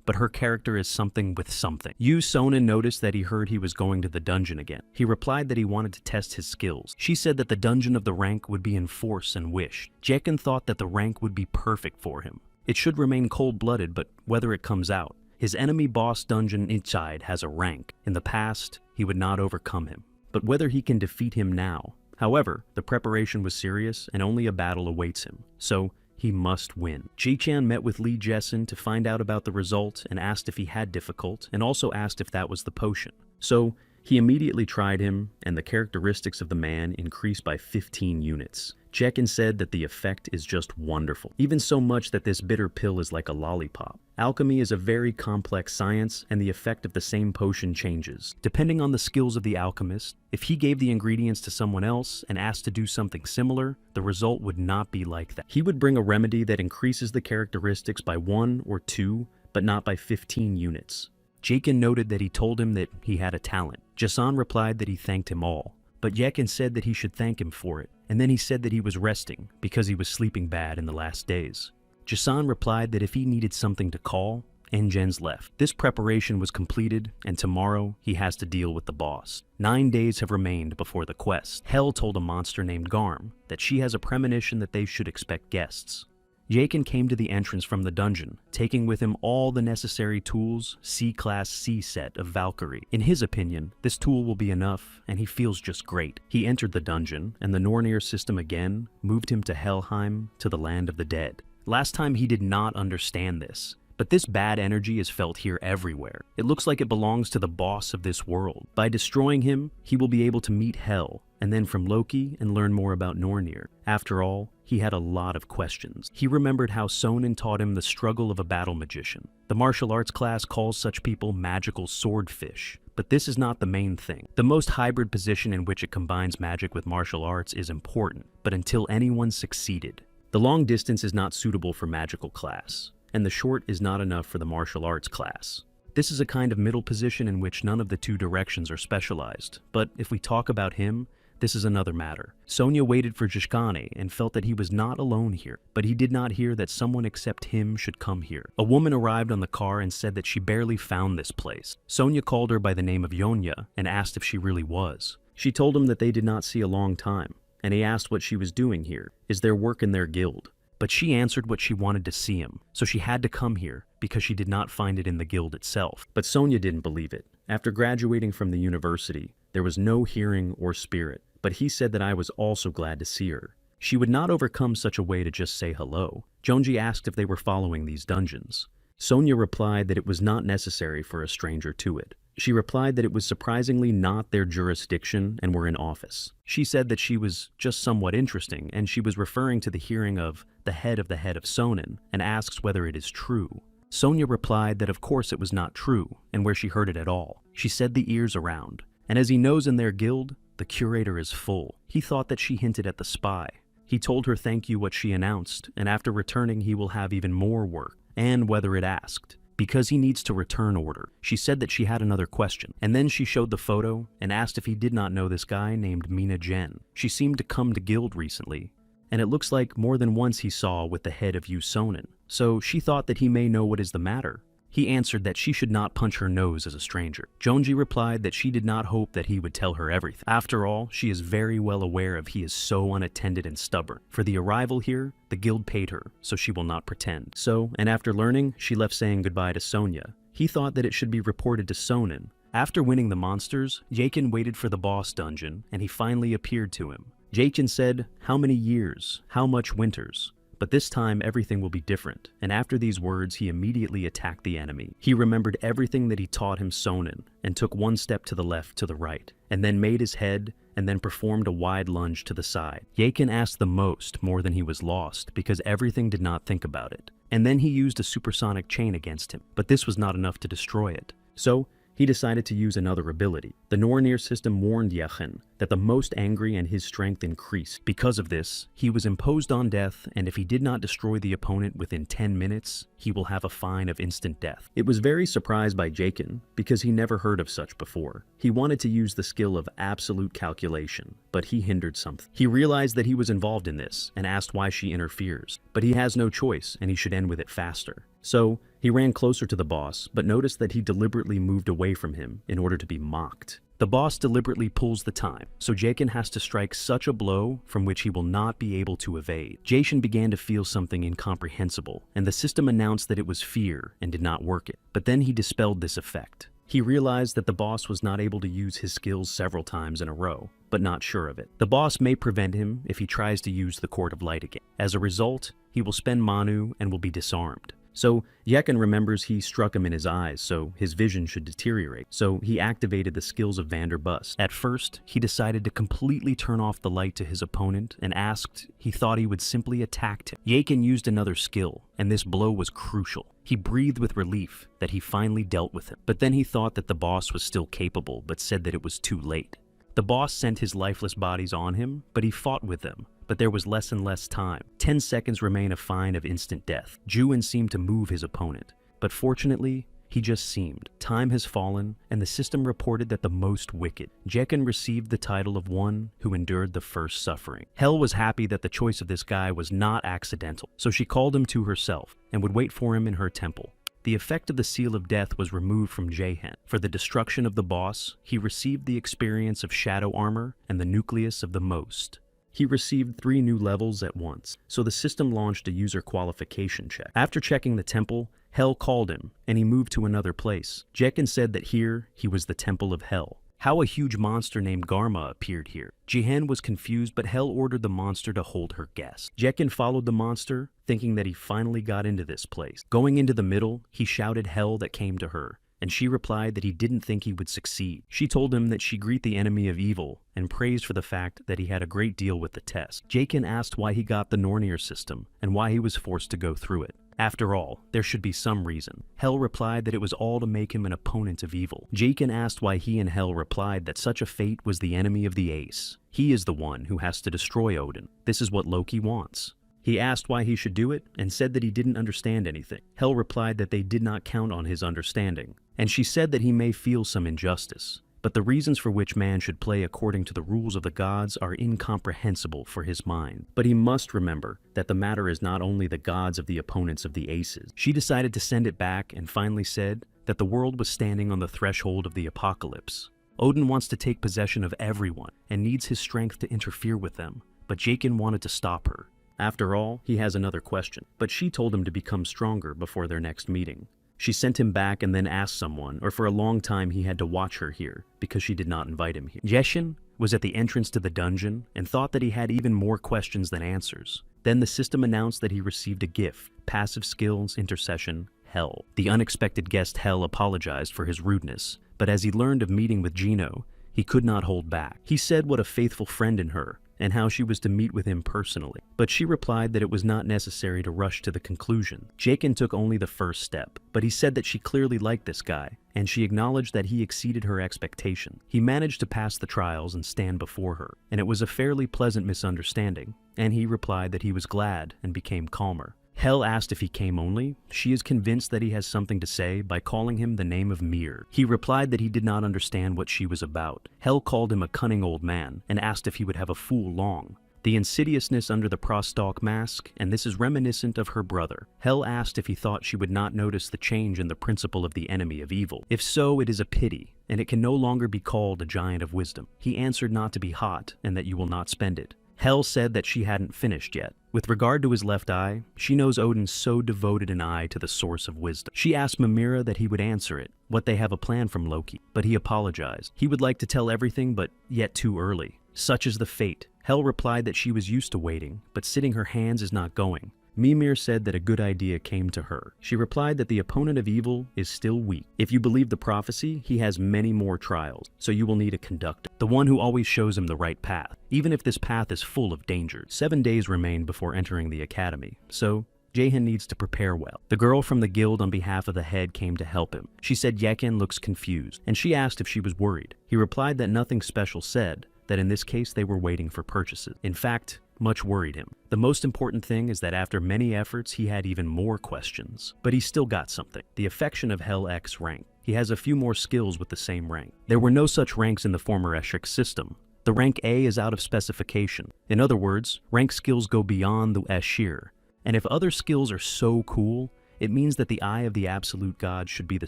but her character is something with something. Yu Sonnen noticed that he heard he was going to the dungeon again. He replied that he wanted to test his skills. She said that the dungeon of the rank would be in force and wish. Yekin thought that the rank would be perfect for him. It should remain cold-blooded, but whether it comes out. His enemy boss dungeon inside has a rank. In the past, he would not overcome him. But whether he can defeat him now. However, the preparation was serious and only a battle awaits him. So, he must win. Ji-chan met with Lee Jessen to find out about the result and asked if he had difficult, and also asked if that was the potion. So, he immediately tried him, and the characteristics of the man increased by 15 units. Jekin said that the effect is just wonderful, even so much that this bitter pill is like a lollipop. Alchemy is a very complex science, and the effect of the same potion changes. Depending on the skills of the alchemist, if he gave the ingredients to someone else and asked to do something similar, the result would not be like that. He would bring a remedy that increases the characteristics by 1 or 2, but not by 15 units. Jekin noted that he told him that he had a talent. Jason replied that he thanked him all, but Yekin said that he should thank him for it, and then he said that he was resting because he was sleeping bad in the last days. Jason replied that if he needed something to call, Engen's left. This preparation was completed, and tomorrow he has to deal with the boss. 9 days have remained before the quest. Hel told a monster named Garm that she has a premonition that they should expect guests. Yekin came to the entrance from the dungeon, taking with him all the necessary tools, C-Class C set of Valkyrie. In his opinion, this tool will be enough, and he feels just great. He entered the dungeon, and the Nornir system again moved him to Helheim, to the land of the dead. Last time he did not understand this, but this bad energy is felt here everywhere. It looks like it belongs to the boss of this world. By destroying him, he will be able to meet Hel, and then from Loki and learn more about Nornir. After all, he had a lot of questions. He remembered how Sonnen taught him the struggle of a battle magician. The martial arts class calls such people magical swordfish, But this is not the main thing. The most hybrid position in which it combines magic with martial arts is important, but until anyone succeeded. The long distance is not suitable for magical class, and the short is not enough for the martial arts class. This is a kind of middle position in which none of the two directions are specialized, but if we talk about him, this is another matter. Sonia waited for Jishkane and felt that he was not alone here, but he did not hear that someone except him should come here. A woman arrived on the car and said that she barely found this place. Sonia called her by the name of Yonya and asked if she really was. She told him that they did not see a long time, and he asked what she was doing here. Is there work in their guild? But she answered what she wanted to see him, so she had to come here because she did not find it in the guild itself. But Sonia didn't believe it. After graduating from the university, there was no hearing or spirit, but he said that I was also glad to see her. She would not overcome such a way to just say hello. Jonji asked if they were following these dungeons. Sonia replied that it was not necessary for a stranger to it. She replied that it was surprisingly not their jurisdiction and were in office. She said that she was just somewhat interesting, and she was referring to the hearing of the head of Sonin, and asks whether it is true. Sonia replied that of course it was not true, and where she heard it at all. She said the ears around, and as he knows in their guild, the curator is full. He thought that she hinted at the spy. He told her thank you what she announced, and after returning he will have even more work, and whether it asked. Because he needs to return order. She said that she had another question, and then she showed the photo and asked if he did not know this guy named Mina Jen. She seemed to come to guild recently, and it looks like more than once he saw with the head of Sonin. So she thought that he may know what is the matter. He answered that she should not punch her nose as a stranger. Jonji replied that she did not hope that he would tell her everything. After all, she is very well aware of he is so unattended and stubborn. For the arrival here, the guild paid her, so she will not pretend. So, and after learning, she left saying goodbye to Sonia. He thought that it should be reported to Sonin. After winning the monsters, Jakin waited for the boss dungeon, and he finally appeared to him. Jakin said, "How many years? How much winters?" But this time everything will be different, and after these words he immediately attacked the enemy. He remembered everything that he taught him Sonin, and took one step to the left to the right, and then made his head, and then performed a wide lunge to the side. Yakin asked the most more than he was lost, because everything did not think about it. And then he used a supersonic chain against him, but this was not enough to destroy it. So, he decided to use another ability. The Nornir system warned Yakin that the most angry and his strength increased. Because of this, he was imposed on death, and if he did not destroy the opponent within 10 minutes, he will have a fine of instant death. It was very surprised by Jakin, because he never heard of such before. He wanted to use the skill of absolute calculation, but he hindered something. He realized that he was involved in this, and asked why she interferes. But he has no choice, and he should end with it faster. So, he ran closer to the boss, but noticed that he deliberately moved away from him in order to be mocked. The boss deliberately pulls the time, so Jakin has to strike such a blow from which he will not be able to evade. Jason began to feel something incomprehensible, and the system announced that it was fear and did not work it. But then he dispelled this effect. He realized that the boss was not able to use his skills several times in a row, but not sure of it. The boss may prevent him if he tries to use the Court of Light again. As a result, he will spend Manu and will be disarmed. So, Yakin remembers he struck him in his eyes, so his vision should deteriorate. So, he activated the skills of Vanderbust. At first, he decided to completely turn off the light to his opponent and asked he thought he would simply attack him. Yakin used another skill, and this blow was crucial. He breathed with relief that he finally dealt with him. But then he thought that the boss was still capable, but said that it was too late. The boss sent his lifeless bodies on him, but he fought with them. But there was less and less time. 10 seconds remain a fine of instant death. Juin seemed to move his opponent, but fortunately, he just seemed. Time has fallen, and the system reported that the most wicked. Jekin received the title of one who endured the first suffering. Hel was happy that the choice of this guy was not accidental, so she called him to herself and would wait for him in her temple. The effect of the Seal of Death was removed from Jahan. For the destruction of the boss, he received the experience of Shadow Armor and the Nucleus of the Most. He received 3 new levels at once, so the system launched a user qualification check. After checking the temple, Hel called him, and he moved to another place. Jekin said that here, he was the Temple of Hel. How a huge monster named Garma appeared here. Jihan was confused, but Hel ordered the monster to hold her guest. Jekin followed the monster, thinking that he finally got into this place. Going into the middle, he shouted Hel that came to her, and she replied that he didn't think he would succeed. She told him that she greet the enemy of evil and praised for the fact that he had a great deal with the test. Jakin asked why he got the Nornir system and why he was forced to go through it. After all, there should be some reason. Hel replied that it was all to make him an opponent of evil. Jaken asked why he and Hel replied that such a fate was the enemy of the ace. He is the one who has to destroy Odin. This is what Loki wants. He asked why he should do it and said that he didn't understand anything. Hel replied that they did not count on his understanding, and she said that he may feel some injustice, but the reasons for which man should play according to the rules of the gods are incomprehensible for his mind. But he must remember that the matter is not only the gods of the opponents of the aces. She decided to send it back and finally said that the world was standing on the threshold of the apocalypse. Odin wants to take possession of everyone and needs his strength to interfere with them, but Jaken wanted to stop her. After all, he has another question, but she told him to become stronger before their next meeting. She sent him back and then asked someone, or for a long time he had to watch her here, because she did not invite him here. Jeshin was at the entrance to the dungeon and thought that he had even more questions than answers. Then the system announced that he received a gift, passive skills, intercession, Hel. The unexpected guest Hel apologized for his rudeness, but as he learned of meeting with Gino, he could not hold back. He said what a faithful friend in her, and how she was to meet with him personally. But she replied that it was not necessary to rush to the conclusion. Jaken took only the first step, but he said that she clearly liked this guy, and she acknowledged that he exceeded her expectation. He managed to pass the trials and stand before her, and it was a fairly pleasant misunderstanding, and he replied that he was glad and became calmer. Hel asked if he came only. She is convinced that he has something to say by calling him the name of Mir. He replied that he did not understand what she was about. Hel called him a cunning old man and asked if he would have a fool long. The insidiousness under the prostalk mask, and this is reminiscent of her brother. Hel asked if he thought she would not notice the change in the principle of the enemy of evil. If so, it is a pity, and it can no longer be called a giant of wisdom. He answered not to be hot and that you will not spend it. Hel said that she hadn't finished yet. With regard to his left eye, she knows Odin so devoted an eye to the source of wisdom. She asked Mimira that he would answer it, what they have a plan from Loki, but he apologized. He would like to tell everything, but yet too early. Such is the fate. Hel replied that she was used to waiting, but sitting her hands is not going. Mimir said that a good idea came to her. She replied that the opponent of evil is still weak. If you believe the prophecy, he has many more trials, so you will need a conductor, the one who always shows him the right path, even if this path is full of dangers. 7 days remain before entering the academy, so Jahan needs to prepare well. The girl from the guild on behalf of the head came to help him. She said Yekin looks confused, and she asked if she was worried. He replied that nothing special said, that in this case they were waiting for purchases. In fact, much worried him. The most important thing is that after many efforts, he had even more questions. But he still got something. The affection of Hel X rank. He has a few more skills with the same rank. There were no such ranks in the former Eshric system. The rank A is out of specification. In other words, rank skills go beyond the Eshir. And if other skills are so cool, it means that the eye of the absolute god should be the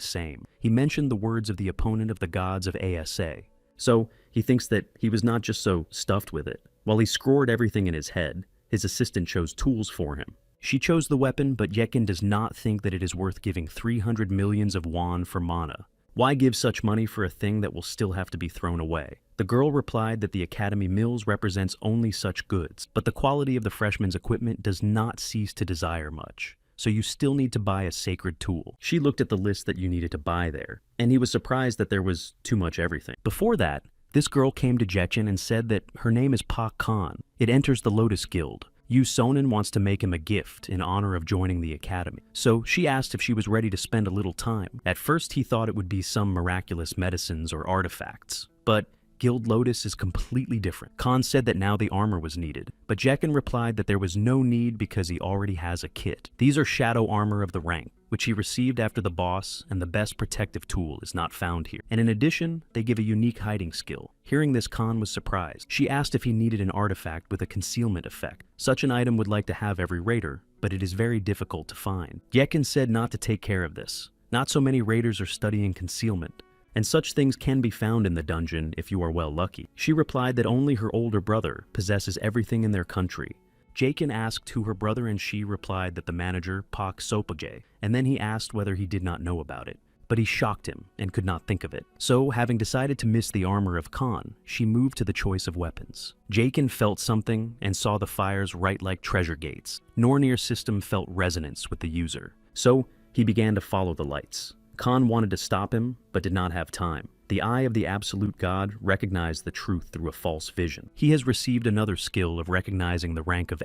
same. He mentioned the words of the opponent of the gods of ASA. So he thinks that he was not just so stuffed with it. While he scoured everything in his head, his assistant chose tools for him. She chose the weapon, but Yekin does not think that it is worth giving 300 millions of won for mana. Why give such money for a thing that will still have to be thrown away? The girl replied that the Academy Mills represents only such goods, but the quality of the freshman's equipment does not cease to desire much. So you still need to buy a sacred tool. She looked at the list that you needed to buy there, and he was surprised that there was too much everything. Before that, this girl came to Jetchin and said that her name is Pak Khan. It enters the Lotus Guild. Yu Sonnen wants to make him a gift in honor of joining the academy. So she asked if she was ready to spend a little time. At first he thought it would be some miraculous medicines or artifacts, but Guild Lotus is completely different. Khan said that now the armor was needed, but Jekin replied that there was no need because he already has a kit. These are shadow armor of the rank, which he received after the boss, and the best protective tool is not found here. And in addition, they give a unique hiding skill. Hearing this, Khan was surprised. She asked if he needed an artifact with a concealment effect. Such an item would like to have every raider, but it is very difficult to find. Yekin said not to take care of this. Not so many raiders are studying concealment, and such things can be found in the dungeon if you are well lucky. She replied that only her older brother possesses everything in their country. Jakin asked who her brother, and she replied that the manager, Pak Sopage, and then he asked whether he did not know about it. But he shocked him and could not think of it. So, having decided to miss the armor of Khan, she moved to the choice of weapons. Jakin felt something and saw the fires right like treasure gates. Nornir's system felt resonance with the user. So, he began to follow the lights. Khan wanted to stop him, but did not have time. The eye of the absolute god recognized the truth through a false vision. He has received another skill of recognizing the rank of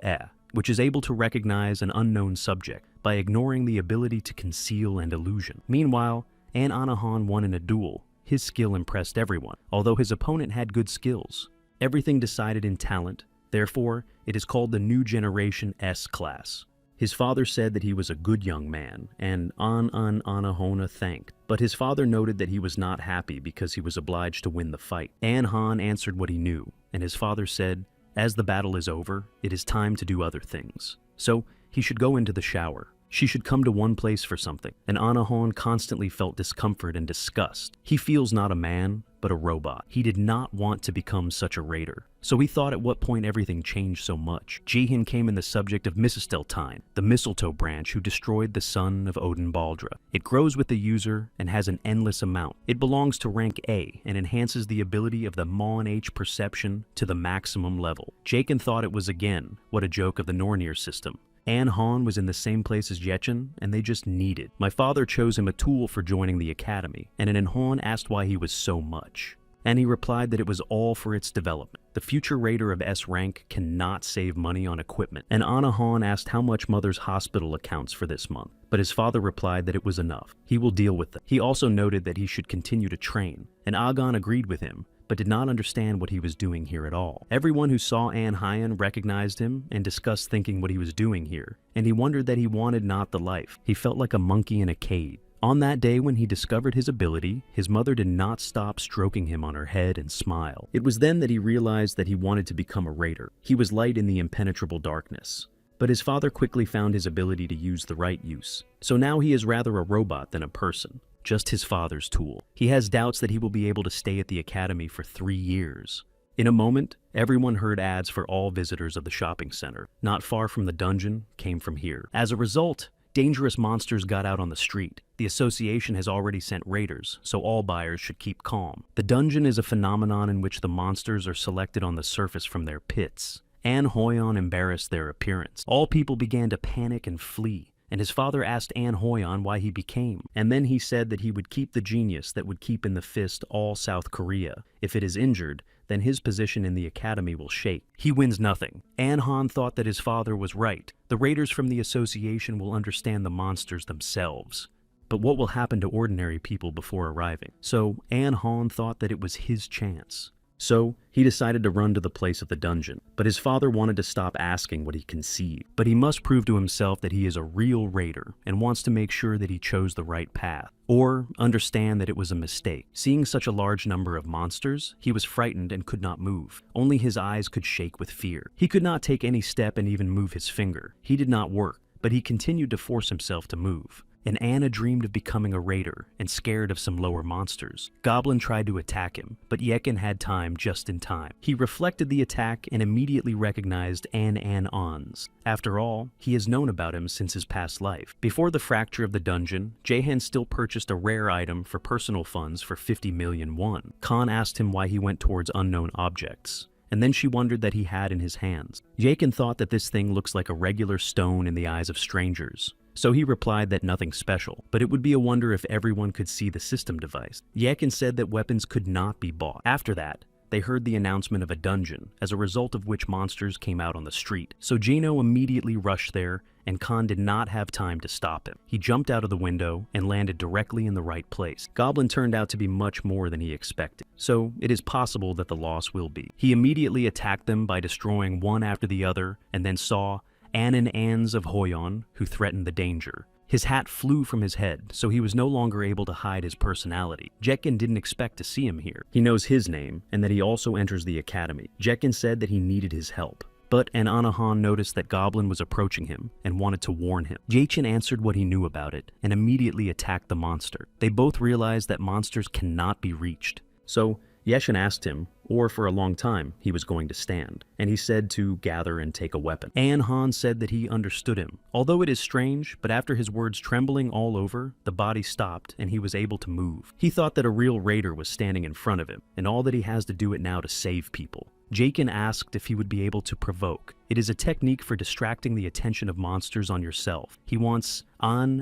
which is able to recognize an unknown subject, by ignoring the ability to conceal and illusion. Meanwhile, An Anahan won in a duel. His skill impressed everyone, although his opponent had good skills. Everything decided in talent, therefore, it is called the New Generation S class. His father said that he was a good young man, and An Anahona thanked. But his father noted that he was not happy because he was obliged to win the fight. An Han answered what he knew, and his father said, as the battle is over, it is time to do other things. So, he should go into the shower. She should come to one place for something, and Anahon constantly felt discomfort and disgust. He feels not a man, but a robot. He did not want to become such a raider. So he thought at what point everything changed so much. Jihin came in the subject of Mistletoe, the mistletoe branch who destroyed the son of Odin Baldra. It grows with the user and has an endless amount. It belongs to rank A and enhances the ability of the Mon H perception to the maximum level. Jaken thought it was again, what a joke of the Nornir system. An Han was in the same place as Yechen, and they just needed. My father chose him a tool for joining the academy, and An Han asked why he was so much. And he replied that it was all for its development. The future raider of S rank cannot save money on equipment. And Anahan asked how much Mother's hospital accounts for this month, but his father replied that it was enough. He will deal with them. He also noted that he should continue to train, and Agon agreed with him, but did not understand what he was doing here at all. Everyone who saw An Hyan recognized him and discussed thinking what he was doing here, and he wondered that he wanted not the life. He felt like a monkey in a cage. On that day when he discovered his ability, his mother did not stop stroking him on her head and smile. It was then that he realized that he wanted to become a raider. He was light in the impenetrable darkness. But his father quickly found his ability to use the right use. So now he is rather a robot than a person. Just his father's tool. He has doubts that he will be able to stay at the academy for 3 years. In a moment, everyone heard ads for all visitors of the shopping center. Not far from the dungeon came from here. As a result, dangerous monsters got out on the street. The association has already sent raiders, so all buyers should keep calm. The dungeon is a phenomenon in which the monsters are selected on the surface from their pits. An Hoyon embarrassed their appearance. All people began to panic and flee. And his father asked An Hoyon why he became. And then he said that he would keep the genius that would keep in the fist all South Korea. If it is injured, then his position in the academy will shake. He wins nothing. An Han thought that his father was right. The raiders from the association will understand the monsters themselves. But what will happen to ordinary people before arriving? So An Han thought that it was his chance. So, he decided to run to the place of the dungeon, but his father wanted to stop asking what he conceived. But he must prove to himself that he is a real raider and wants to make sure that he chose the right path, or understand that it was a mistake. Seeing such a large number of monsters, he was frightened and could not move. Only his eyes could shake with fear. He could not take any step and even move his finger. He did not work, but he continued to force himself to move. And Anna dreamed of becoming a raider and scared of some lower monsters. Goblin tried to attack him, but Yekin had time just in time. He reflected the attack and immediately recognized An Ons. After all, he has known about him since his past life. Before the fracture of the dungeon, Jahan still purchased a rare item for personal funds for 50 million won. Khan asked him why he went towards unknown objects. And then she wondered that he had in his hands. Jakin thought that this thing looks like a regular stone in the eyes of strangers. So he replied that nothing special, but it would be a wonder if everyone could see the system device. Yekin said that weapons could not be bought. After that, they heard the announcement of a dungeon, as a result of which monsters came out on the street. So Gino immediately rushed there, and Khan did not have time to stop him. He jumped out of the window and landed directly in the right place. Goblin turned out to be much more than he expected, so it is possible that the loss will be. He immediately attacked them by destroying one after the other, and then saw An Ans of Hoyon, who threatened the danger. His hat flew from his head, so he was no longer able to hide his personality. Jekin didn't expect to see him here. He knows his name, and that he also enters the academy. Jekin said that he needed his help. But An Anahan noticed that Goblin was approaching him and wanted to warn him. Jachin answered what he knew about it and immediately attacked the monster. They both realized that monsters cannot be reached. So Yeshin asked him, or for a long time, he was going to stand, and he said to gather and take a weapon. An Han said that he understood him. Although it is strange, but after his words trembling all over, the body stopped and he was able to move. He thought that a real raider was standing in front of him, and all that he has to do it now to save people. Jakin asked if he would be able to provoke, It is a technique for distracting the attention of monsters on yourself. He wants an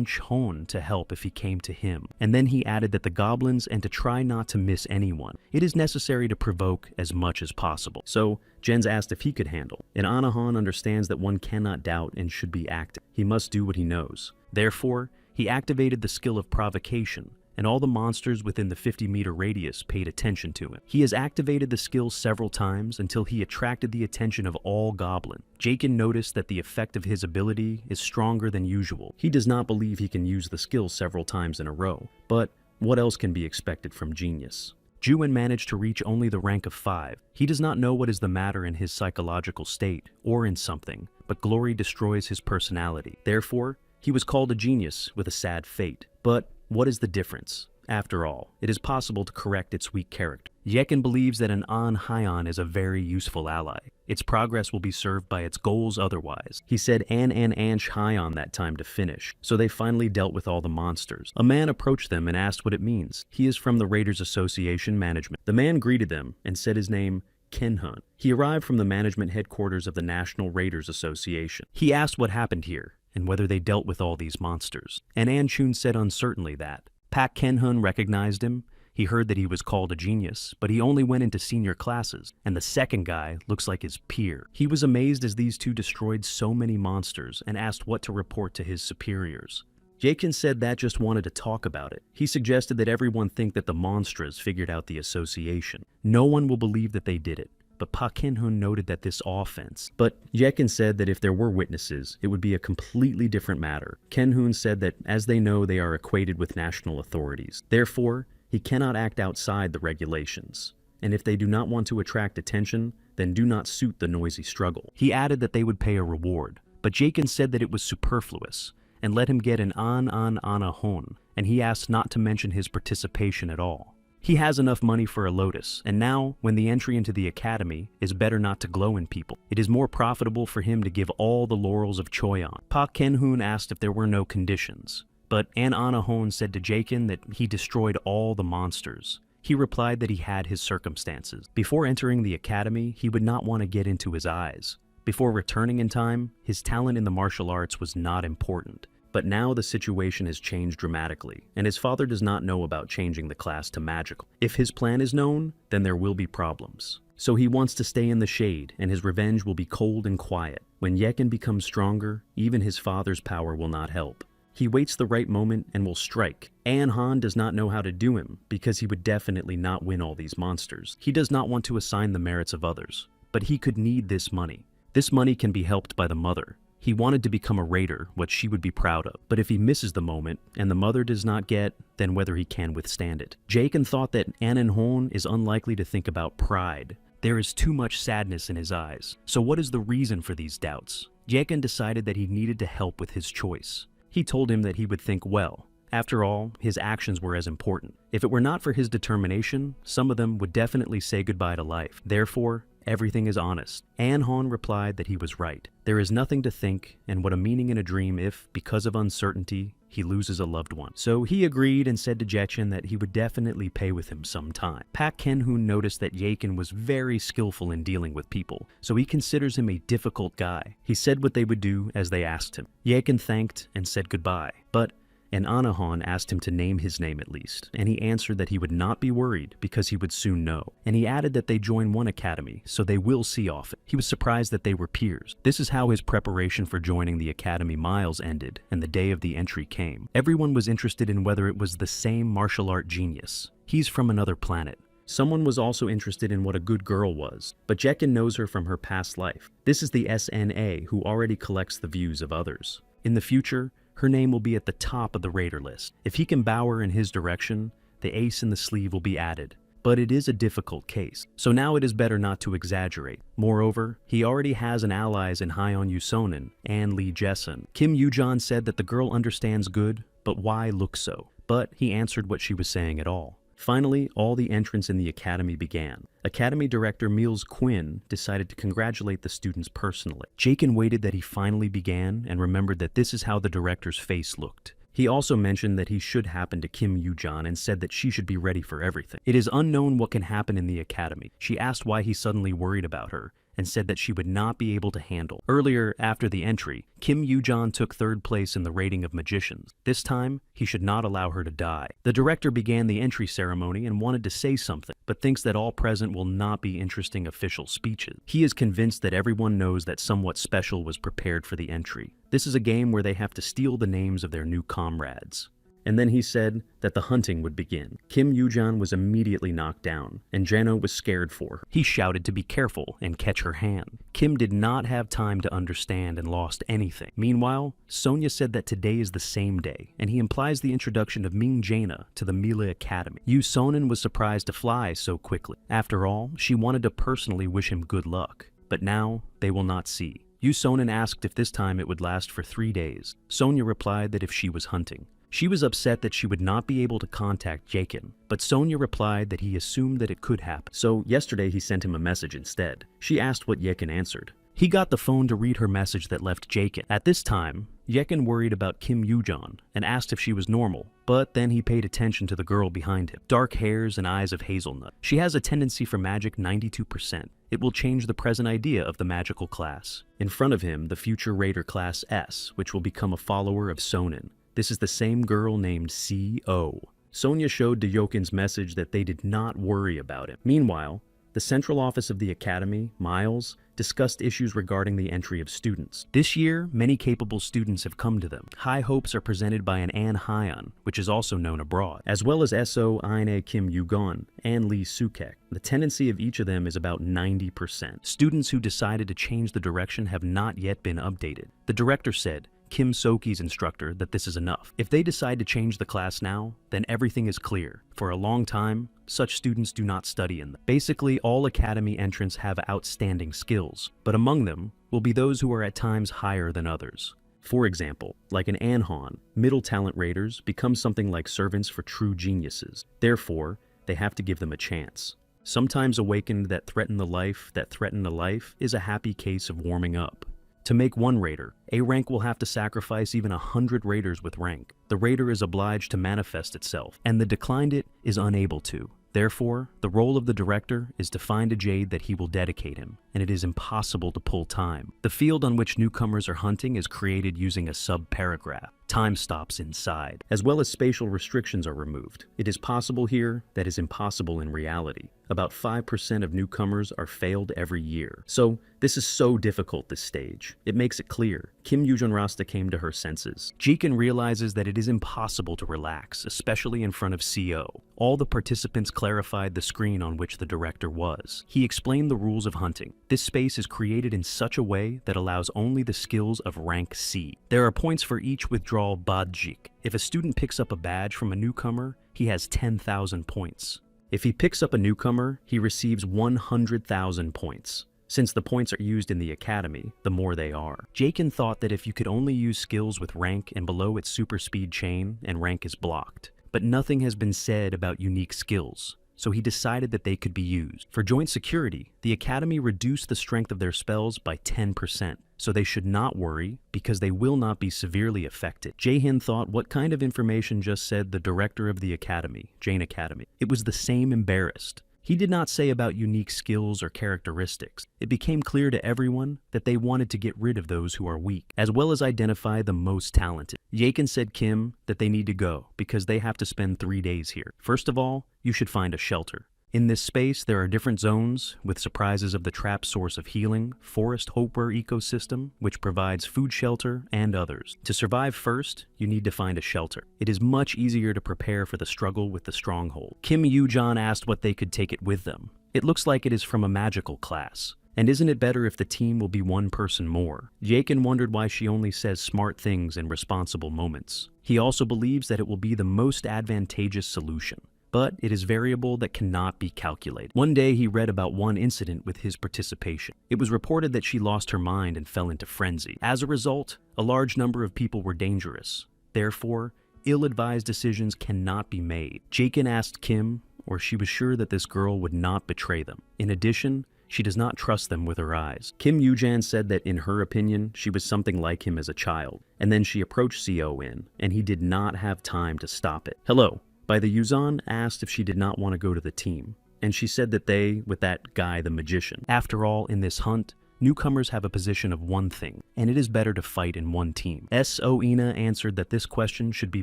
Chon to help if he came to him. And then he added that the goblins and to try not to miss anyone. It is necessary to provoke as much as possible. So Jens asked if he could handle. And Anahan understands that one cannot doubt and should be active. He must do what he knows. Therefore, he activated the skill of provocation, and all the monsters within the 50-meter radius paid attention to him. He has activated the skill several times until he attracted the attention of all goblin. Jakin noticed that the effect of his ability is stronger than usual. He does not believe he can use the skill several times in a row, but what else can be expected from genius? Juin managed to reach only the rank of 5. He does not know what is the matter in his psychological state or in something, but glory destroys his personality. Therefore, he was called a genius with a sad fate. But what is the difference? After all, it is possible to correct its weak character. Yekin believes that an An Hyon is a very useful ally. Its progress will be served by its goals otherwise. He said An Anch Hyon that time to finish, so they finally dealt with all the monsters. A man approached them and asked what it means. He is from the Raiders Association management. The man greeted them and said his name, Kenhun. He arrived from the management headquarters of the National Raiders Association. He asked what happened here, and whether they dealt with all these monsters. And Anchun said uncertainly that. Pak Kenhun recognized him. He heard that he was called a genius, but he only went into senior classes, and the second guy looks like his peer. He was amazed as these two destroyed so many monsters and asked what to report to his superiors. Jakin said that just wanted to talk about it. He suggested that everyone think that the monsters figured out the association. No one will believe that they did it. But Pa Kenhun noted that this offense. But Yekin said that if there were witnesses, it would be a completely different matter. Kenhun said that as they know, they are equated with national authorities. Therefore, he cannot act outside the regulations. And if they do not want to attract attention, then do not suit the noisy struggle. He added that they would pay a reward. But Jakin said that it was superfluous, and let him get an Anahon, and he asked not to mention his participation at all. He has enough money for a lotus, and now, when the entry into the academy is better not to glow in people, it is more profitable for him to give all the laurels of Choyon. Pa Kenhun asked if there were no conditions, but An Anahon said to Jakin that he destroyed all the monsters. He replied that he had his circumstances. Before entering the academy, he would not want to get into his eyes. Before returning in time, his talent in the martial arts was not important. But now the situation has changed dramatically, and his father does not know about changing the class to magical. If his plan is known, then there will be problems. So he wants to stay in the shade, and his revenge will be cold and quiet. When Yekin becomes stronger, even his father's power will not help. He waits the right moment and will strike. An Han does not know how to do him, because he would definitely not win all these monsters. He does not want to assign the merits of others, but he could need this money. This money can be helped by the mother. He wanted to become a raider, what she would be proud of. But if he misses the moment, and the mother does not get, then whether he can withstand it. Jakin thought that Ananhon is unlikely to think about pride. There is too much sadness in his eyes. So what is the reason for these doubts? Jakin decided that he needed to help with his choice. He told him that he would think well. After all, his actions were as important. If it were not for his determination, some of them would definitely say goodbye to life. Therefore, everything is honest. Anhon replied that he was right. There is nothing to think, and what a meaning in a dream if, because of uncertainty, he loses a loved one. So he agreed and said to Jetchin that he would definitely pay with him sometime. Pak Kenhun noticed that Yakin was very skillful in dealing with people, so he considers him a difficult guy. He said what they would do as they asked him. Yakin thanked and said goodbye, but Anahon asked him to name his name at least, and he answered that he would not be worried because he would soon know. And he added that they join one academy, so they will see often. He was surprised that they were peers. This is how his preparation for joining the academy miles ended, and the day of the entry came. Everyone was interested in whether it was the same martial art genius. He's from another planet. Someone was also interested in what a good girl was, but Jekin knows her from her past life. This is the SNA who already collects the views of others. In the future, her name will be at the top of the raider list. If he can bow her in his direction, the ace in the sleeve will be added. But it is a difficult case, so now it is better not to exaggerate. Moreover, he already has an allies in Hyon Yusonin and Lee Jessen. Kim Yujon said that the girl understands good, but why look so? But he answered what she was saying at all. Finally, all the entrants in the academy began. Academy Director Mills Quinn decided to congratulate the students personally. Jakin waited that he finally began and remembered that this is how the director's face looked. He also mentioned that he should happen to Kim Yujon and said that she should be ready for everything. It is unknown what can happen in the academy. She asked why he suddenly worried about her, and said that she would not be able to handle. Earlier, after the entry, Kim Yoo-jan took third place in the rating of magicians. This time, he should not allow her to die. The director began the entry ceremony and wanted to say something, but thinks that all present will not be interesting official speeches. He is convinced that everyone knows that somewhat special was prepared for the entry. This is a game where they have to steal the names of their new comrades. And then he said that the hunting would begin. Kim Yoo-jan was immediately knocked down, and Jano was scared for her. He shouted to be careful and catch her hand. Kim did not have time to understand and lost anything. Meanwhile, Sonya said that today is the same day, and he implies the introduction of Ming Jaina to the Mila Academy. Yu Sonin was surprised to fly so quickly. After all, she wanted to personally wish him good luck. But now, they will not see. Yu Sonin asked if this time it would last for 3 days. Sonya replied that if she was hunting. She was upset that she would not be able to contact Jakin, but Sonya replied that he assumed that it could happen. So yesterday he sent him a message instead. She asked what Jakin answered. He got the phone to read her message that left Jakin. At this time, Jakin worried about Kim Yoo-jan and asked if she was normal, but then he paid attention to the girl behind him. Dark hairs and eyes of hazelnut. She has a tendency for magic 92%. It will change the present idea of the magical class. In front of him, the future Raider class S, which will become a follower of Sonin. This is the same girl named C.O. Sonya showed Deyokin's message that they did not worry about him. Meanwhile, the central office of the academy, Miles, discussed issues regarding the entry of students. This year, many capable students have come to them. High hopes are presented by an An Hyeon, which is also known abroad, as well as S.O. Aine Kim Yugon and Lee Sukek. The tendency of each of them is about 90%. Students who decided to change the direction have not yet been updated. The director said, Kim Soki's instructor, that this is enough. If they decide to change the class now, then everything is clear. For a long time, such students do not study in them. Basically, all academy entrants have outstanding skills, but among them will be those who are at times higher than others. For example, like an Anhon, middle talent raiders become something like servants for true geniuses. Therefore, they have to give them a chance. Sometimes awakened that threaten the life that threaten a life is a happy case of warming up. To make one raider, a rank will have to sacrifice even 100 raiders with rank. The raider is obliged to manifest itself, and the declined it is unable to. Therefore, the role of the director is to find a jade that he will dedicate him, and it is impossible to pull time. The field on which newcomers are hunting is created using a sub-paragraph. Time stops inside, as well as spatial restrictions are removed. It is possible here that is impossible in reality. About 5% of newcomers are failed every year. So, this is so difficult this stage. It makes it clear. Kim Yoo-jun Rasta came to her senses. Jikin realizes that it is impossible to relax, especially in front of CO. All the participants clarified the screen on which the director was. He explained the rules of hunting. This space is created in such a way that allows only the skills of rank C. There are points for each withdrawal badjik. If a student picks up a badge from a newcomer, he has 10,000 points. If he picks up a newcomer, he receives 100,000 points. Since the points are used in the academy, the more they are. Jakin thought that if you could only use skills with rank and below its super speed chain, and rank is blocked. But nothing has been said about unique skills, so he decided that they could be used. For joint security, the academy reduced the strength of their spells by 10%, so they should not worry because they will not be severely affected. Jae-hin thought, what kind of information just said the director of the academy, Jane Academy? It was the same embarrassed. He did not say about unique skills or characteristics. It became clear to everyone that they wanted to get rid of those who are weak, as well as identify the most talented. Jakin said Kim that they need to go because they have to spend 3 days here. First of all, you should find a shelter. In this space, there are different zones with surprises of the trap source of healing, forest hopeware ecosystem, which provides food shelter, and others. To survive first, you need to find a shelter. It is much easier to prepare for the struggle with the stronghold. Kim Yoo-jan asked what they could take it with them. It looks like it is from a magical class. And isn't it better if the team will be one person more? Jakin wondered why she only says smart things in responsible moments. He also believes that it will be the most advantageous solution. But it is variable that cannot be calculated. One day he read about one incident with his participation. It was reported that she lost her mind and fell into frenzy. As a result, a large number of people were dangerous. Therefore, ill-advised decisions cannot be made. Jakin asked Kim, or she was sure that this girl would not betray them. In addition, she does not trust them with her eyes. Kim Yoo-jan said that in her opinion, she was something like him as a child. And then she approached Co-in, and he did not have time to stop it. Hello. By the Yuzan asked if she did not want to go to the team. and she said that they, with that guy, the magician. After all, in this hunt, newcomers have a position of one thing, and it is better to fight in one team. Ina answered that this question should be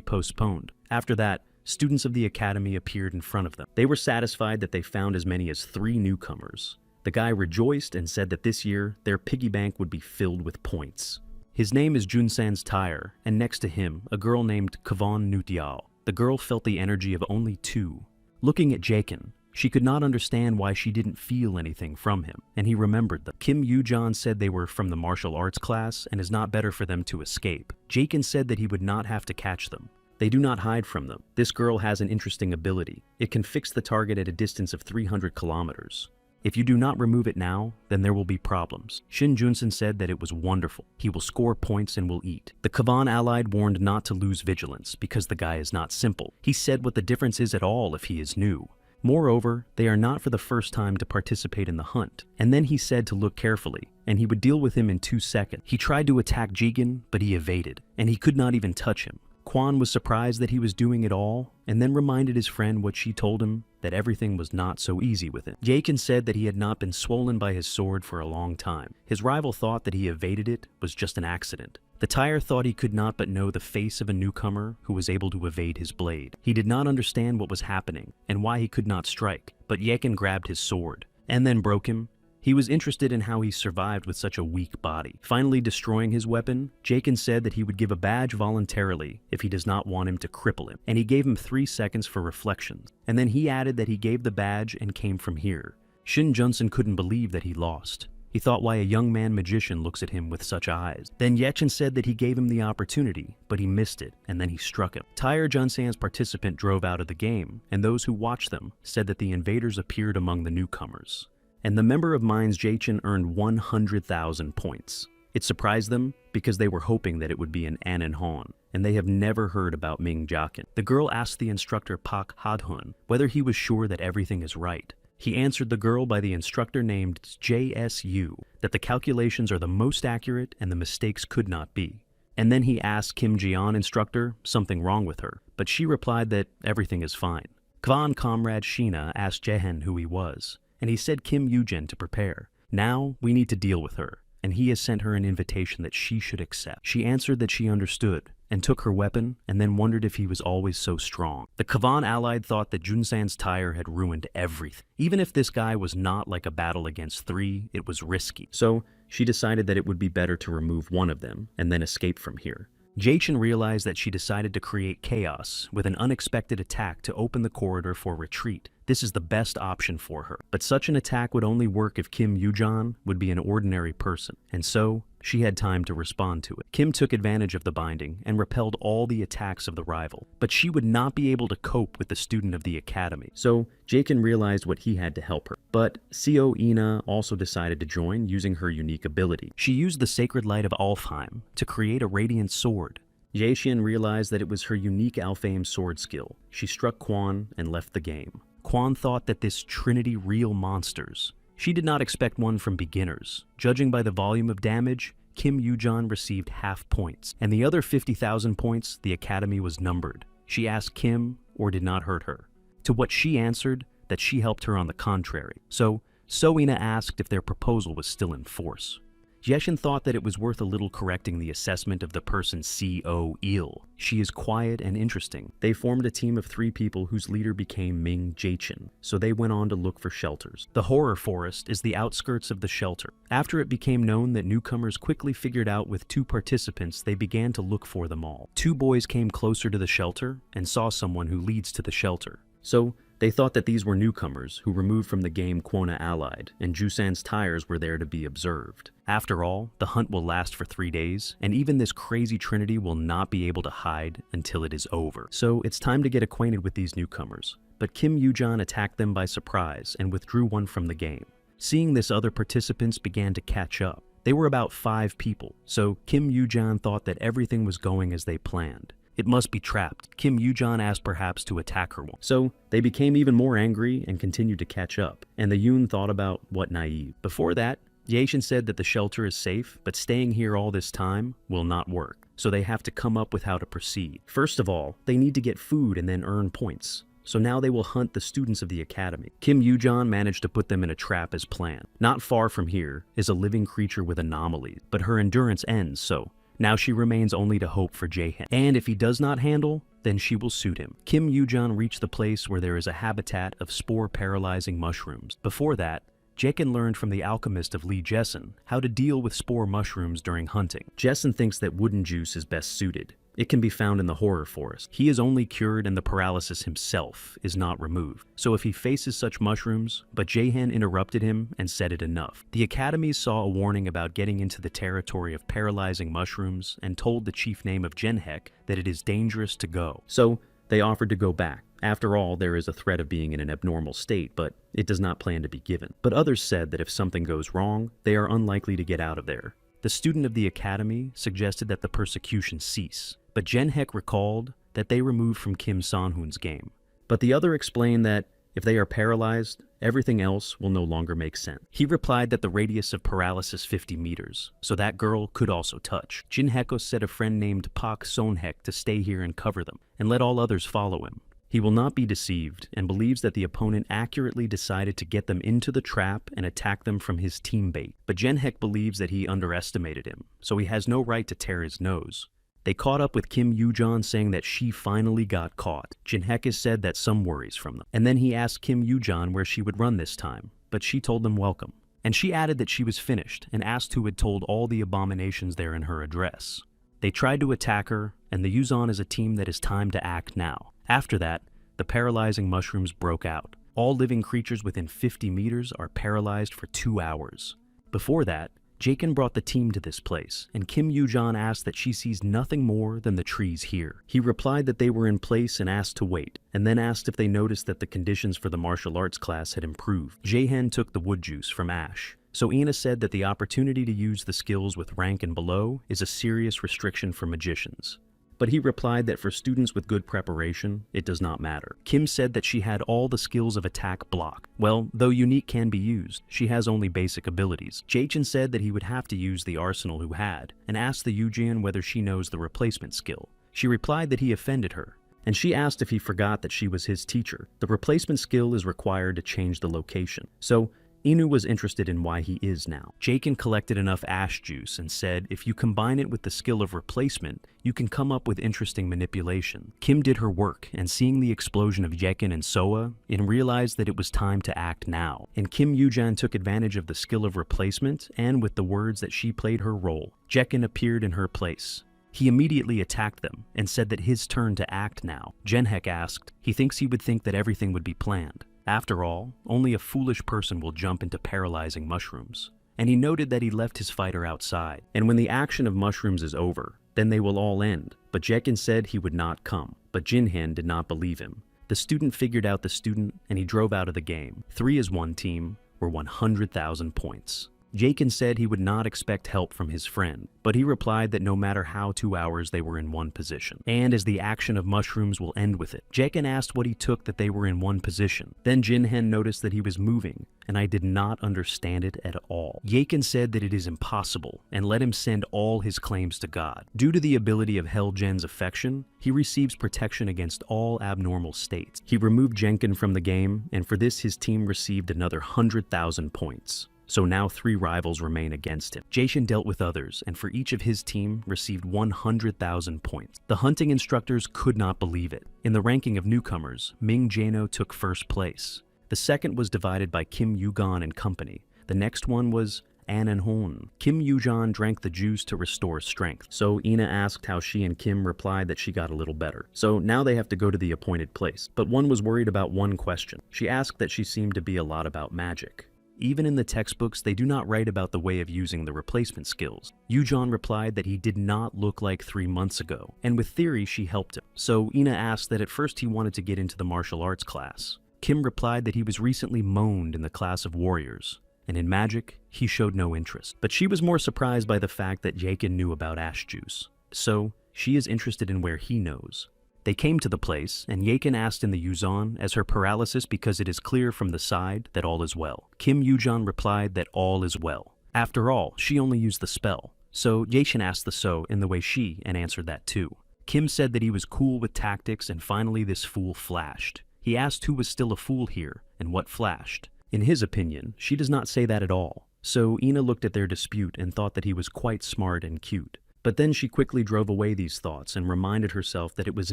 postponed. After that, students of the academy appeared in front of them. They were satisfied that they found as many as 3 newcomers. The guy rejoiced and said that this year, their piggy bank would be filled with points. His name is Junsan's Tyre, and next to him, a girl named Kavon Nutyal. The girl felt the energy of only 2. Looking at Jakin, she could not understand why she didn't feel anything from him, and he remembered them. Kim Yoo-jan said they were from the martial arts class and is not better for them to escape. Jakin said that he would not have to catch them. They do not hide from them. This girl has an interesting ability. It can fix the target at a distance of 300 kilometers. If you do not remove it now, then there will be problems. Shin Junsan said that it was wonderful. He will score points and will eat. The Kavan allied warned not to lose vigilance because the guy is not simple. He said what the difference is at all if he is new. Moreover, they are not for the first time to participate in the hunt. And then he said to look carefully, and he would deal with him in 2 seconds. He tried to attack Jigen, but he evaded, and he could not even touch him. Quan was surprised that he was doing it all, and then reminded his friend what she told him, that everything was not so easy with him. Jakin said that he had not been swollen by his sword for a long time. His rival thought that he evaded it was just an accident. The Tyre thought he could not but know the face of a newcomer who was able to evade his blade. He did not understand what was happening, and why he could not strike, but Jakin grabbed his sword, and then broke him. He was interested in how he survived with such a weak body. Finally destroying his weapon, Jakin said that he would give a badge voluntarily if he does not want him to cripple him, and he gave him 3 seconds for reflections. And then he added that he gave the badge and came from here. Shin Junsan couldn't believe that he lost. He thought why a young man magician looks at him with such eyes. Then Yechin said that he gave him the opportunity, but he missed it, and then he struck him. Tyre Junsan's participant drove out of the game, and those who watched them said that the invaders appeared among the newcomers. And the member of Mines Jachin earned 100,000 points. It surprised them because they were hoping that it would be an Anan Han, and they have never heard about Ming Jakin. The girl asked the instructor Pak Hadhun whether he was sure that everything is right. He answered the girl by the instructor named JSU that the calculations are the most accurate and the mistakes could not be. And then he asked Kim Jian instructor something wrong with her, but she replied that everything is fine. Kvan comrade Sheena asked Jehen who he was, and he said Kim Eugen to prepare. Now we need to deal with her, and he has sent her an invitation that she should accept. She answered that she understood, and took her weapon, and then wondered if he was always so strong. The Kavan allied thought that Junsan's Tyre had ruined everything. Even if this guy was not like a battle against 3, it was risky. So she decided that it would be better to remove one of them, and then escape from here. Jachin realized that she decided to create chaos with an unexpected attack to open the corridor for retreat. This is the best option for her. But such an attack would only work if Kim Yoo-jan would be an ordinary person, and so she had time to respond to it. Kim took advantage of the binding and repelled all the attacks of the rival, but she would not be able to cope with the student of the academy. So Jachin realized what he had to help her. But Seo Ina also decided to join using her unique ability. She used the sacred light of Alfheim to create a radiant sword. Jachin realized that it was her unique Alfheim sword skill. She struck Quan and left the game. Quan thought that this trinity real monsters. She did not expect one from beginners. Judging by the volume of damage, Kim Yoo-jan received half points, and the other 50,000 points the academy was numbered. She asked Kim or did not hurt her, to what she answered that she helped her on the contrary. So Soina asked if their proposal was still in force. Jeshin thought that it was worth a little correcting the assessment of the person C.O.Il. She is quiet and interesting. They formed a team of 3 people whose leader became Ming Jachin, so they went on to look for shelters. The horror forest is the outskirts of the shelter. After it became known that newcomers quickly figured out with 2 participants, they began to look for them all. 2 boys came closer to the shelter and saw someone who leads to the shelter. So they thought that these were newcomers who removed from the game Quona allied, and Jusan's Tyres were there to be observed. After all, the hunt will last for 3 days, and even this crazy trinity will not be able to hide until it is over. So it's time to get acquainted with these newcomers. But Kim Yoo-jan attacked them by surprise and withdrew one from the game. Seeing this, other participants began to catch up. They were about 5 people, so Kim Yoo-jan thought that everything was going as they planned. It must be trapped. Kim Yoo-jan asked perhaps to attack her one. So they became even more angry and continued to catch up, and the Yoon thought about what naive. Before that, Yashin said that the shelter is safe, but staying here all this time will not work, so they have to come up with how to proceed. First of all, they need to get food and then earn points. so now they will hunt the students of the academy. Kim Yoo-jan managed to put them in a trap as planned. Not far from here is a living creature with anomalies, but her endurance ends, so now she remains only to hope for Jaehan. And if he does not handle, then she will suit him. Kim Yoo-jan reached the place where there is a habitat of spore-paralyzing mushrooms. Before that, Jaehan learned from the alchemist of Lee Jessen how to deal with spore mushrooms during hunting. Jessen thinks that wooden juice is best suited. It can be found in the horror forest. He is only cured and the paralysis himself is not removed. So if he faces such mushrooms, but Jaehan interrupted him and said it enough. The academy saw a warning about getting into the territory of paralyzing mushrooms and told the chief name of Genhek that it is dangerous to go. So they offered to go back. After all, there is a threat of being in an abnormal state, but it does not plan to be given. But others said that if something goes wrong, they are unlikely to get out of there. The student of the academy suggested that the persecution cease, but Genhek recalled that they removed from Kim San-hoon's game. But the other explained that if they are paralyzed, everything else will no longer make sense. He replied that the radius of paralysis 50 meters, so that girl could also touch. Jinheko said a friend named Pak Sonhek to stay here and cover them, and let all others follow him. He will not be deceived and believes that the opponent accurately decided to get them into the trap and attack them from his team bait. But Genhek believes that he underestimated him, so he has no right to tear his nose. They caught up with Kim Yoo-jan saying that she finally got caught. Jinhek has said that some worries from them. And then he asked Kim Yoo-jan where she would run this time, but she told them welcome. And she added that she was finished and asked who had told all the abominations there in her address. They tried to attack her, and the Yuzan is a team that is time to act now. After that, the paralyzing mushrooms broke out. All living creatures within 50 meters are paralyzed for 2 hours. Before that, Jaekin brought the team to this place, and Kim Yoo-jan asked that she sees nothing more than the trees here. He replied that they were in place and asked to wait, and then asked if they noticed that the conditions for the martial arts class had improved. Jaehan took the wood juice from Ash. So Ina said that the opportunity to use the skills with rank and below is a serious restriction for magicians. But he replied that for students with good preparation, it does not matter. Kim said that she had all the skills of attack block. Well, though unique can be used, she has only basic abilities. Jaechin said that he would have to use the arsenal who had, and asked the Yujian whether she knows the replacement skill. She replied that he offended her, and she asked if he forgot that she was his teacher. The replacement skill is required to change the location. So Inu was interested in why he is now. Jaekin collected enough ash juice and said if you combine it with the skill of replacement, you can come up with interesting manipulation. Kim did her work, and seeing the explosion of Jaekin and Soa, In realized that it was time to act now. And Kim Yoo-jan took advantage of the skill of replacement, and with the words that she played her role, Jaekin appeared in her place. He immediately attacked them and said that his turn to act now. Genhek asked, he thinks he would think that everything would be planned. After all, only a foolish person will jump into paralyzing mushrooms. And he noted that he left his fighter outside. And when the action of mushrooms is over, then they will all end. But Jaekin said he would not come. But Jinhan did not believe him. The student figured out the student, and he drove out of the game. 3 as one team were 100,000 points. Jaekin said he would not expect help from his friend, but he replied that no matter how 2 hours they were in one position, and as the action of mushrooms will end with it. Jaekin asked what he took that they were in one position. Then Jinhen noticed that he was moving, and I did not understand it at all. Jaekin said that it is impossible, and let him send all his claims to God. Due to the ability of Helgen's affection, he receives protection against all abnormal states. He removed Jenkin from the game, and for this his team received another 100,000 points. So now 3 rivals remain against him. Jason dealt with others, and for each of his team received 100,000 points. The hunting instructors could not believe it. In the ranking of newcomers, Ming Jano took first place. The second was divided by Kim Yugan and company. The next one was An and Hon. Kim Yujan drank the juice to restore strength. So Ina asked how she and Kim replied that she got a little better. So now they have to go to the appointed place. But one was worried about one question. She asked that she seemed to be a lot about magic. Even in the textbooks, they do not write about the way of using the replacement skills. Yujan replied that he did not look like 3 months ago, and with theory, she helped him. So Ina asked that at first he wanted to get into the martial arts class. Kim replied that he was recently moaned in the class of warriors, and in magic, he showed no interest. But she was more surprised by the fact that Jaekin knew about ash juice. So she is interested in where he knows. They came to the place, and Jaekin asked in the Yuzan as her paralysis because it is clear from the side that all is well. Kim Yujan replied that all is well. After all, she only used the spell. So Jason asked the So in the way she and answered that too. Kim said that he was cool with tactics, and finally this fool flashed. He asked who was still a fool here and what flashed. In his opinion, she does not say that at all. So Ina looked at their dispute and thought that he was quite smart and cute. But then she quickly drove away these thoughts and reminded herself that it was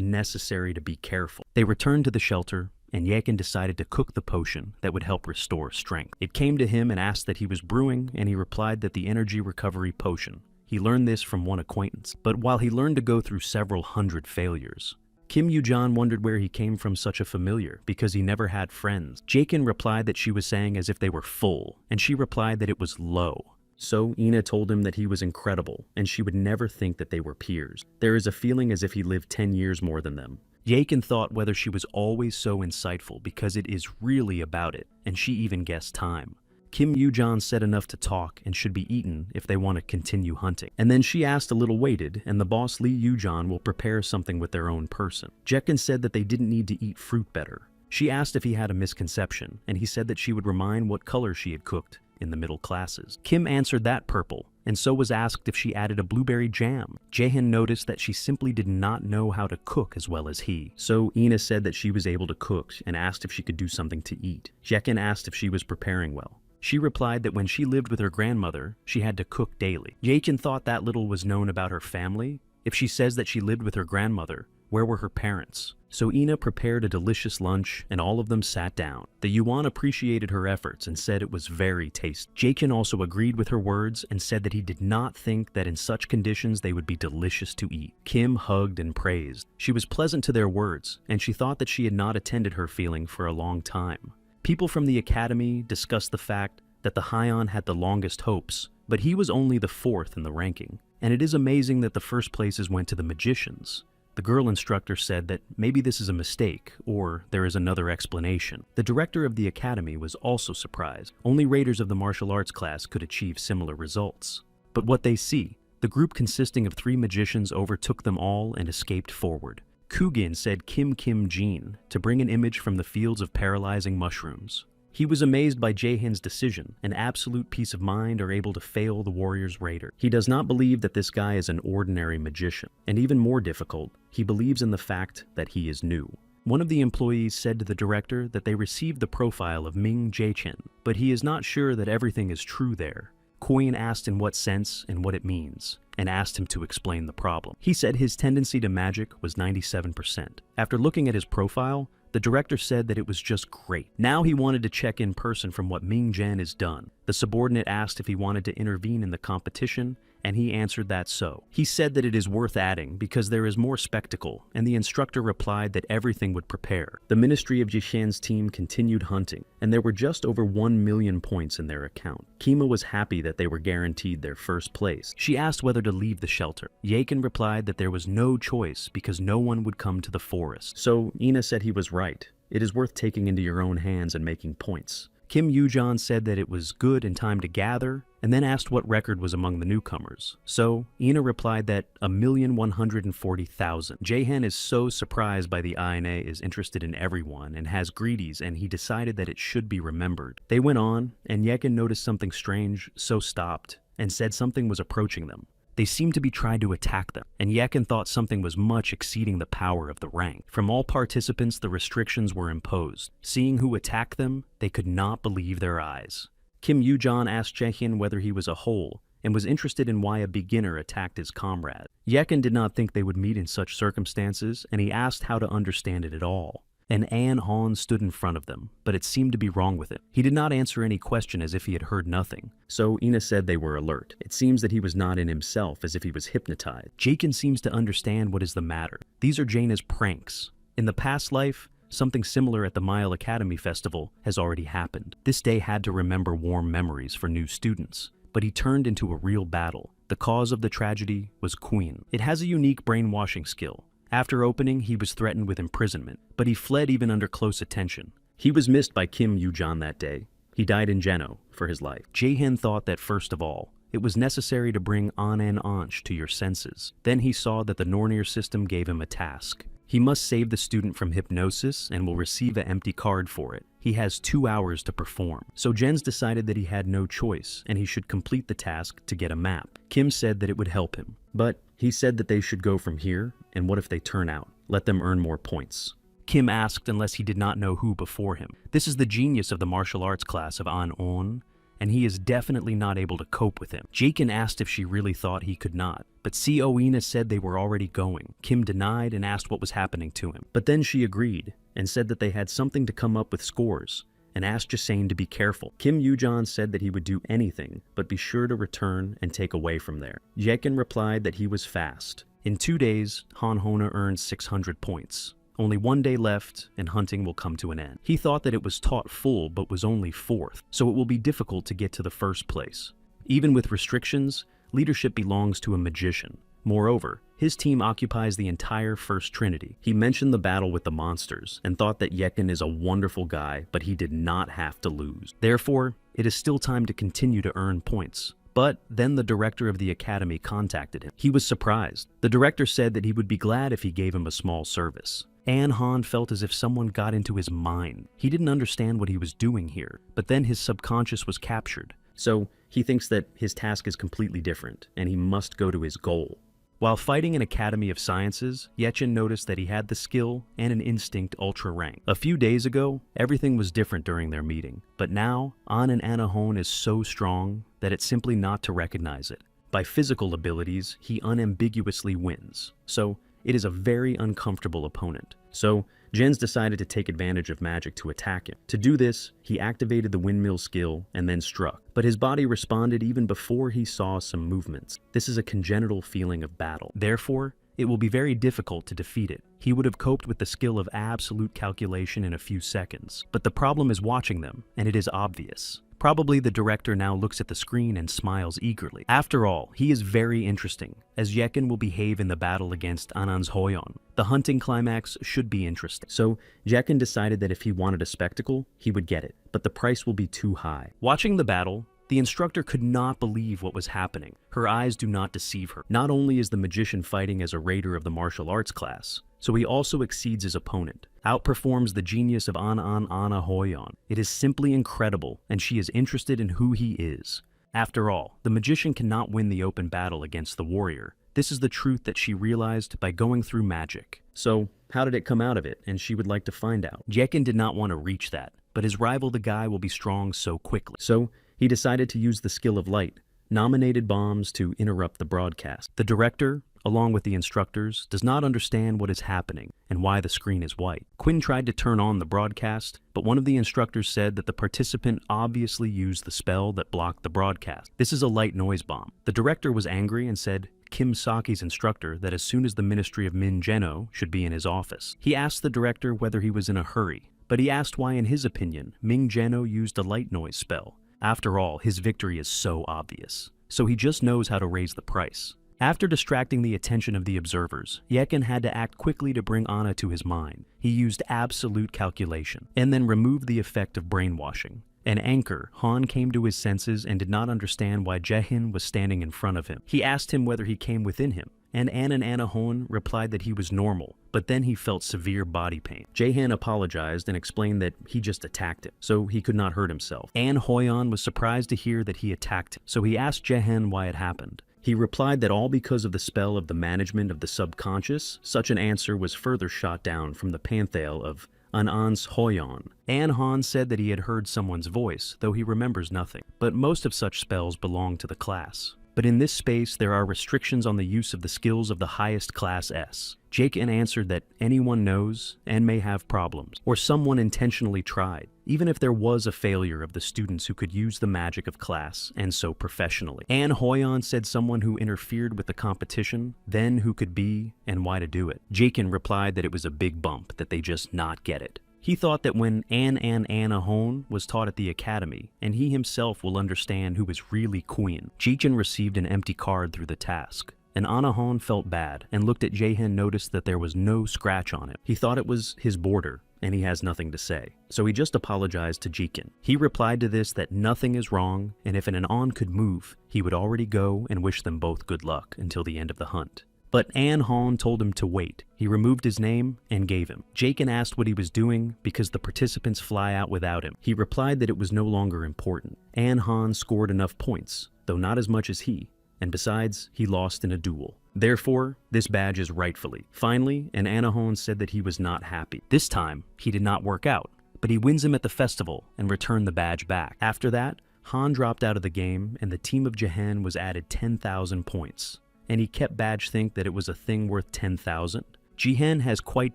necessary to be careful. They returned to the shelter, and Yakin decided to cook the potion that would help restore strength. It came to him and asked that he was brewing, and he replied that the energy recovery potion. He learned this from one acquaintance. But while he learned to go through several hundred failures, Kim Yoo-jan wondered where he came from such a familiar, because he never had friends. Jakin replied that she was saying as if they were full, and she replied that it was low. So Ina told him that he was incredible, and she would never think that they were peers. There is a feeling as if he lived 10 years more than them. Yakin thought whether she was always so insightful because it is really about it, and she even guessed time. Kim Yoo-jan said enough to talk and should be eaten if they want to continue hunting. And then she asked a little waited, and the boss Lee Yoo-jan will prepare something with their own person. Jekin said that they didn't need to eat fruit better. She asked if he had a misconception, and he said that she would remind what color she had cooked in the middle classes. Kim answered that purple, and so was asked if she added a blueberry jam. Jaehin noticed that she simply did not know how to cook as well as he. So Ina said that she was able to cook and asked if she could do something to eat. Jekin asked if she was preparing well. She replied that when she lived with her grandmother, she had to cook daily. Jaehin thought that little was known about her family. If she says that she lived with her grandmother, where were her parents? So Ina prepared a delicious lunch, and all of them sat down. The Yuan appreciated her efforts and said it was very tasty. Jakin also agreed with her words and said that he did not think that in such conditions they would be delicious to eat. Kim hugged and praised. She was pleasant to their words, and she thought that she had not attended her feeling for a long time. People from the academy discussed the fact that the Hyon had the longest hopes, but he was only the 4th in the ranking. And it is amazing that the first places went to the magicians. The girl instructor said that maybe this is a mistake, or there is another explanation. The director of the academy was also surprised. Only raiders of the martial arts class could achieve similar results. But what they see, the group consisting of 3 magicians overtook them all and escaped forward. Kugin said Kim Jin to bring an image from the fields of paralyzing mushrooms. He was amazed by Jaehin's decision. An absolute peace of mind are able to fail the warrior's raider. He does not believe that this guy is an ordinary magician. And even more difficult, he believes in the fact that he is new. One of the employees said to the director that they received the profile of Ming Jaechen, but he is not sure that everything is true there. Koyin asked in what sense and what it means, and asked him to explain the problem. He said his tendency to magic was 97%. After looking at his profile, the director said that it was just great. Now he wanted to check in person from what Ming Jan has done. The subordinate asked if he wanted to intervene in the competition, and he answered that so. He said that it is worth adding because there is more spectacle, and the instructor replied that everything would prepare. The Ministry of Jishan's team continued hunting, and there were just over 1 million points in their account. Kima was happy that they were guaranteed their first place. She asked whether to leave the shelter. Yakin replied that there was no choice because no one would come to the forest. So Ina said he was right. It is worth taking into your own hands and making points. Kim Yoo-jan said that it was good and time to gather, and then asked what record was among the newcomers. So Ina replied that 1,140,000. Jaehin is so surprised by the INA is interested in everyone and has greedies, and he decided that it should be remembered. They went on, and Yekin noticed something strange, so stopped, and said something was approaching them. They seemed to be trying to attack them, and Yekin thought something was much exceeding the power of the rank. From all participants, the restrictions were imposed. Seeing who attacked them, they could not believe their eyes. Kim Yoo-jan asked Jaehin whether he was a hole, and was interested in why a beginner attacked his comrade. Yekin did not think they would meet in such circumstances, and he asked how to understand it at all. And An Han stood in front of them, but it seemed to be wrong with it. He did not answer any question as if he had heard nothing. So Ina said they were alert. It seems that he was not in himself, as if he was hypnotized. Jakin seems to understand what is the matter. These are Jaina's pranks. In the past life, something similar at the Mile Academy Festival has already happened. This day had to remember warm memories for new students, but he turned into a real battle. The cause of the tragedy was Queen. It has a unique brainwashing skill. After opening, he was threatened with imprisonment, but he fled even under close attention. He was missed by Kim Yoo-jan that day. He died in Geno for his life. Jaehin thought that first of all, it was necessary to bring An Anch to your senses. Then he saw that the Nornir system gave him a task. He must save the student from hypnosis and will receive an empty card for it. He has 2 hours to perform. So Jens decided that he had no choice and he should complete the task to get a map. Kim said that it would help him, but he said that they should go from here, and what if they turn out? Let them earn more points. Kim asked unless he did not know who before him. This is the genius of the martial arts class of An On, and he is definitely not able to cope with him. Jakin asked if she really thought he could not, but Oina said they were already going. Kim denied and asked what was happening to him. But then she agreed and said that they had something to come up with scores, and asked Jasane to be careful. Kim Yujan said that he would do anything, but be sure to return and take away from there. Jakin replied that he was fast. In 2 days, Han Hona earned 600 points. Only 1 day left, and hunting will come to an end. He thought that it was taught full, but was only 4th, so it will be difficult to get to the first place. Even with restrictions, leadership belongs to a magician. Moreover, his team occupies the entire First Trinity. He mentioned the battle with the monsters, and thought that Yekin is a wonderful guy, but he did not have to lose. Therefore, it is still time to continue to earn points. But then the director of the academy contacted him. He was surprised. The director said that he would be glad if he gave him a small service. An Han felt as if someone got into his mind. He didn't understand what he was doing here, but then his subconscious was captured. So he thinks that his task is completely different, and he must go to his goal. While fighting an Academy of Sciences, Yechin noticed that he had the skill and an instinct ultra rank. A few days ago, everything was different during their meeting, but now, An and Anahon is so strong that it's simply not to recognize it. By physical abilities, he unambiguously wins. So it is a very uncomfortable opponent. So Jens decided to take advantage of magic to attack him. To do this, he activated the windmill skill and then struck. But his body responded even before he saw some movements. This is a congenital feeling of battle. Therefore, it will be very difficult to defeat it. He would have coped with the skill of absolute calculation in a few seconds. But the problem is watching them, and it is obvious. Probably the director now looks at the screen and smiles eagerly. After all, he is very interesting, as Yekin will behave in the battle against Anan's Hoyon. The hunting climax should be interesting. So, Yekin decided that if he wanted a spectacle, he would get it, but the price will be too high. Watching the battle, the instructor could not believe what was happening. Her eyes do not deceive her. Not only is the magician fighting as a raider of the martial arts class, so he also exceeds his opponent, outperforms the genius of Ana Hoyon. It is simply incredible, and she is interested in who he is. After all, the magician cannot win the open battle against the warrior. This is the truth that she realized by going through magic. So, how did it come out of it? And she would like to find out. Jekin did not want to reach that, but his rival the guy will be strong so quickly. So, he decided to use the skill of light, nominated bombs to interrupt the broadcast. The director, along with the instructors, does not understand what is happening and why the screen is white. Quinn tried to turn on the broadcast, but one of the instructors said that the participant obviously used the spell that blocked the broadcast. This is a light noise bomb. The director was angry and said Kim Saki's instructor that as soon as the Ministry of Min Geno should be in his office. He asked the director whether he was in a hurry, but he asked why in his opinion Ming Geno used a light noise spell. After all, his victory is so obvious, so he just knows how to raise the price. After distracting the attention of the observers, Yekin had to act quickly to bring Anna to his mind. He used absolute calculation, and then removed the effect of brainwashing. An anchor, Han came to his senses and did not understand why Jehin was standing in front of him. He asked him whether he came within him, and Anahon replied that he was normal, but then he felt severe body pain. Jehan apologized and explained that he just attacked him, so he could not hurt himself. An Hoyon was surprised to hear that he attacked him, so he asked Jehan why it happened. He replied that all because of the spell of the management of the subconscious. Such an answer was further shot down from the pantheon of Anan's Hoyon. An Han said that he had heard someone's voice, though he remembers nothing. But most of such spells belong to the class. But in this space, there are restrictions on the use of the skills of the highest class S. Jakin answered that anyone knows and may have problems, or someone intentionally tried, even if there was a failure of the students who could use the magic of class, and so professionally. An Hoyon said someone who interfered with the competition, then who could be, and why to do it. Jakin replied that it was a big bump, that they just not get it. He thought that when Anahon was taught at the academy, and he himself will understand who is really queen. Jichin received an empty card through the task, and Anahon felt bad and looked at Jehin, noticed that there was no scratch on it. He thought it was his border, and he has nothing to say. So he just apologized to Jikin. He replied to this that nothing is wrong, and if an Anon could move, he would already go and wish them both good luck until the end of the hunt. But An Han told him to wait. He removed his name and gave him. Jakin asked what he was doing because the participants fly out without him. He replied that it was no longer important. An Han scored enough points, though not as much as he. and besides, he lost in a duel. Therefore, this badge is rightfully. Finally, an Anahon said that he was not happy. This time, he did not work out, but he wins him at the festival and returned the badge back. After that, Han dropped out of the game and the team of Jahan was added 10,000 points. And he kept Badge think that it was a thing worth 10,000. Jihan has quite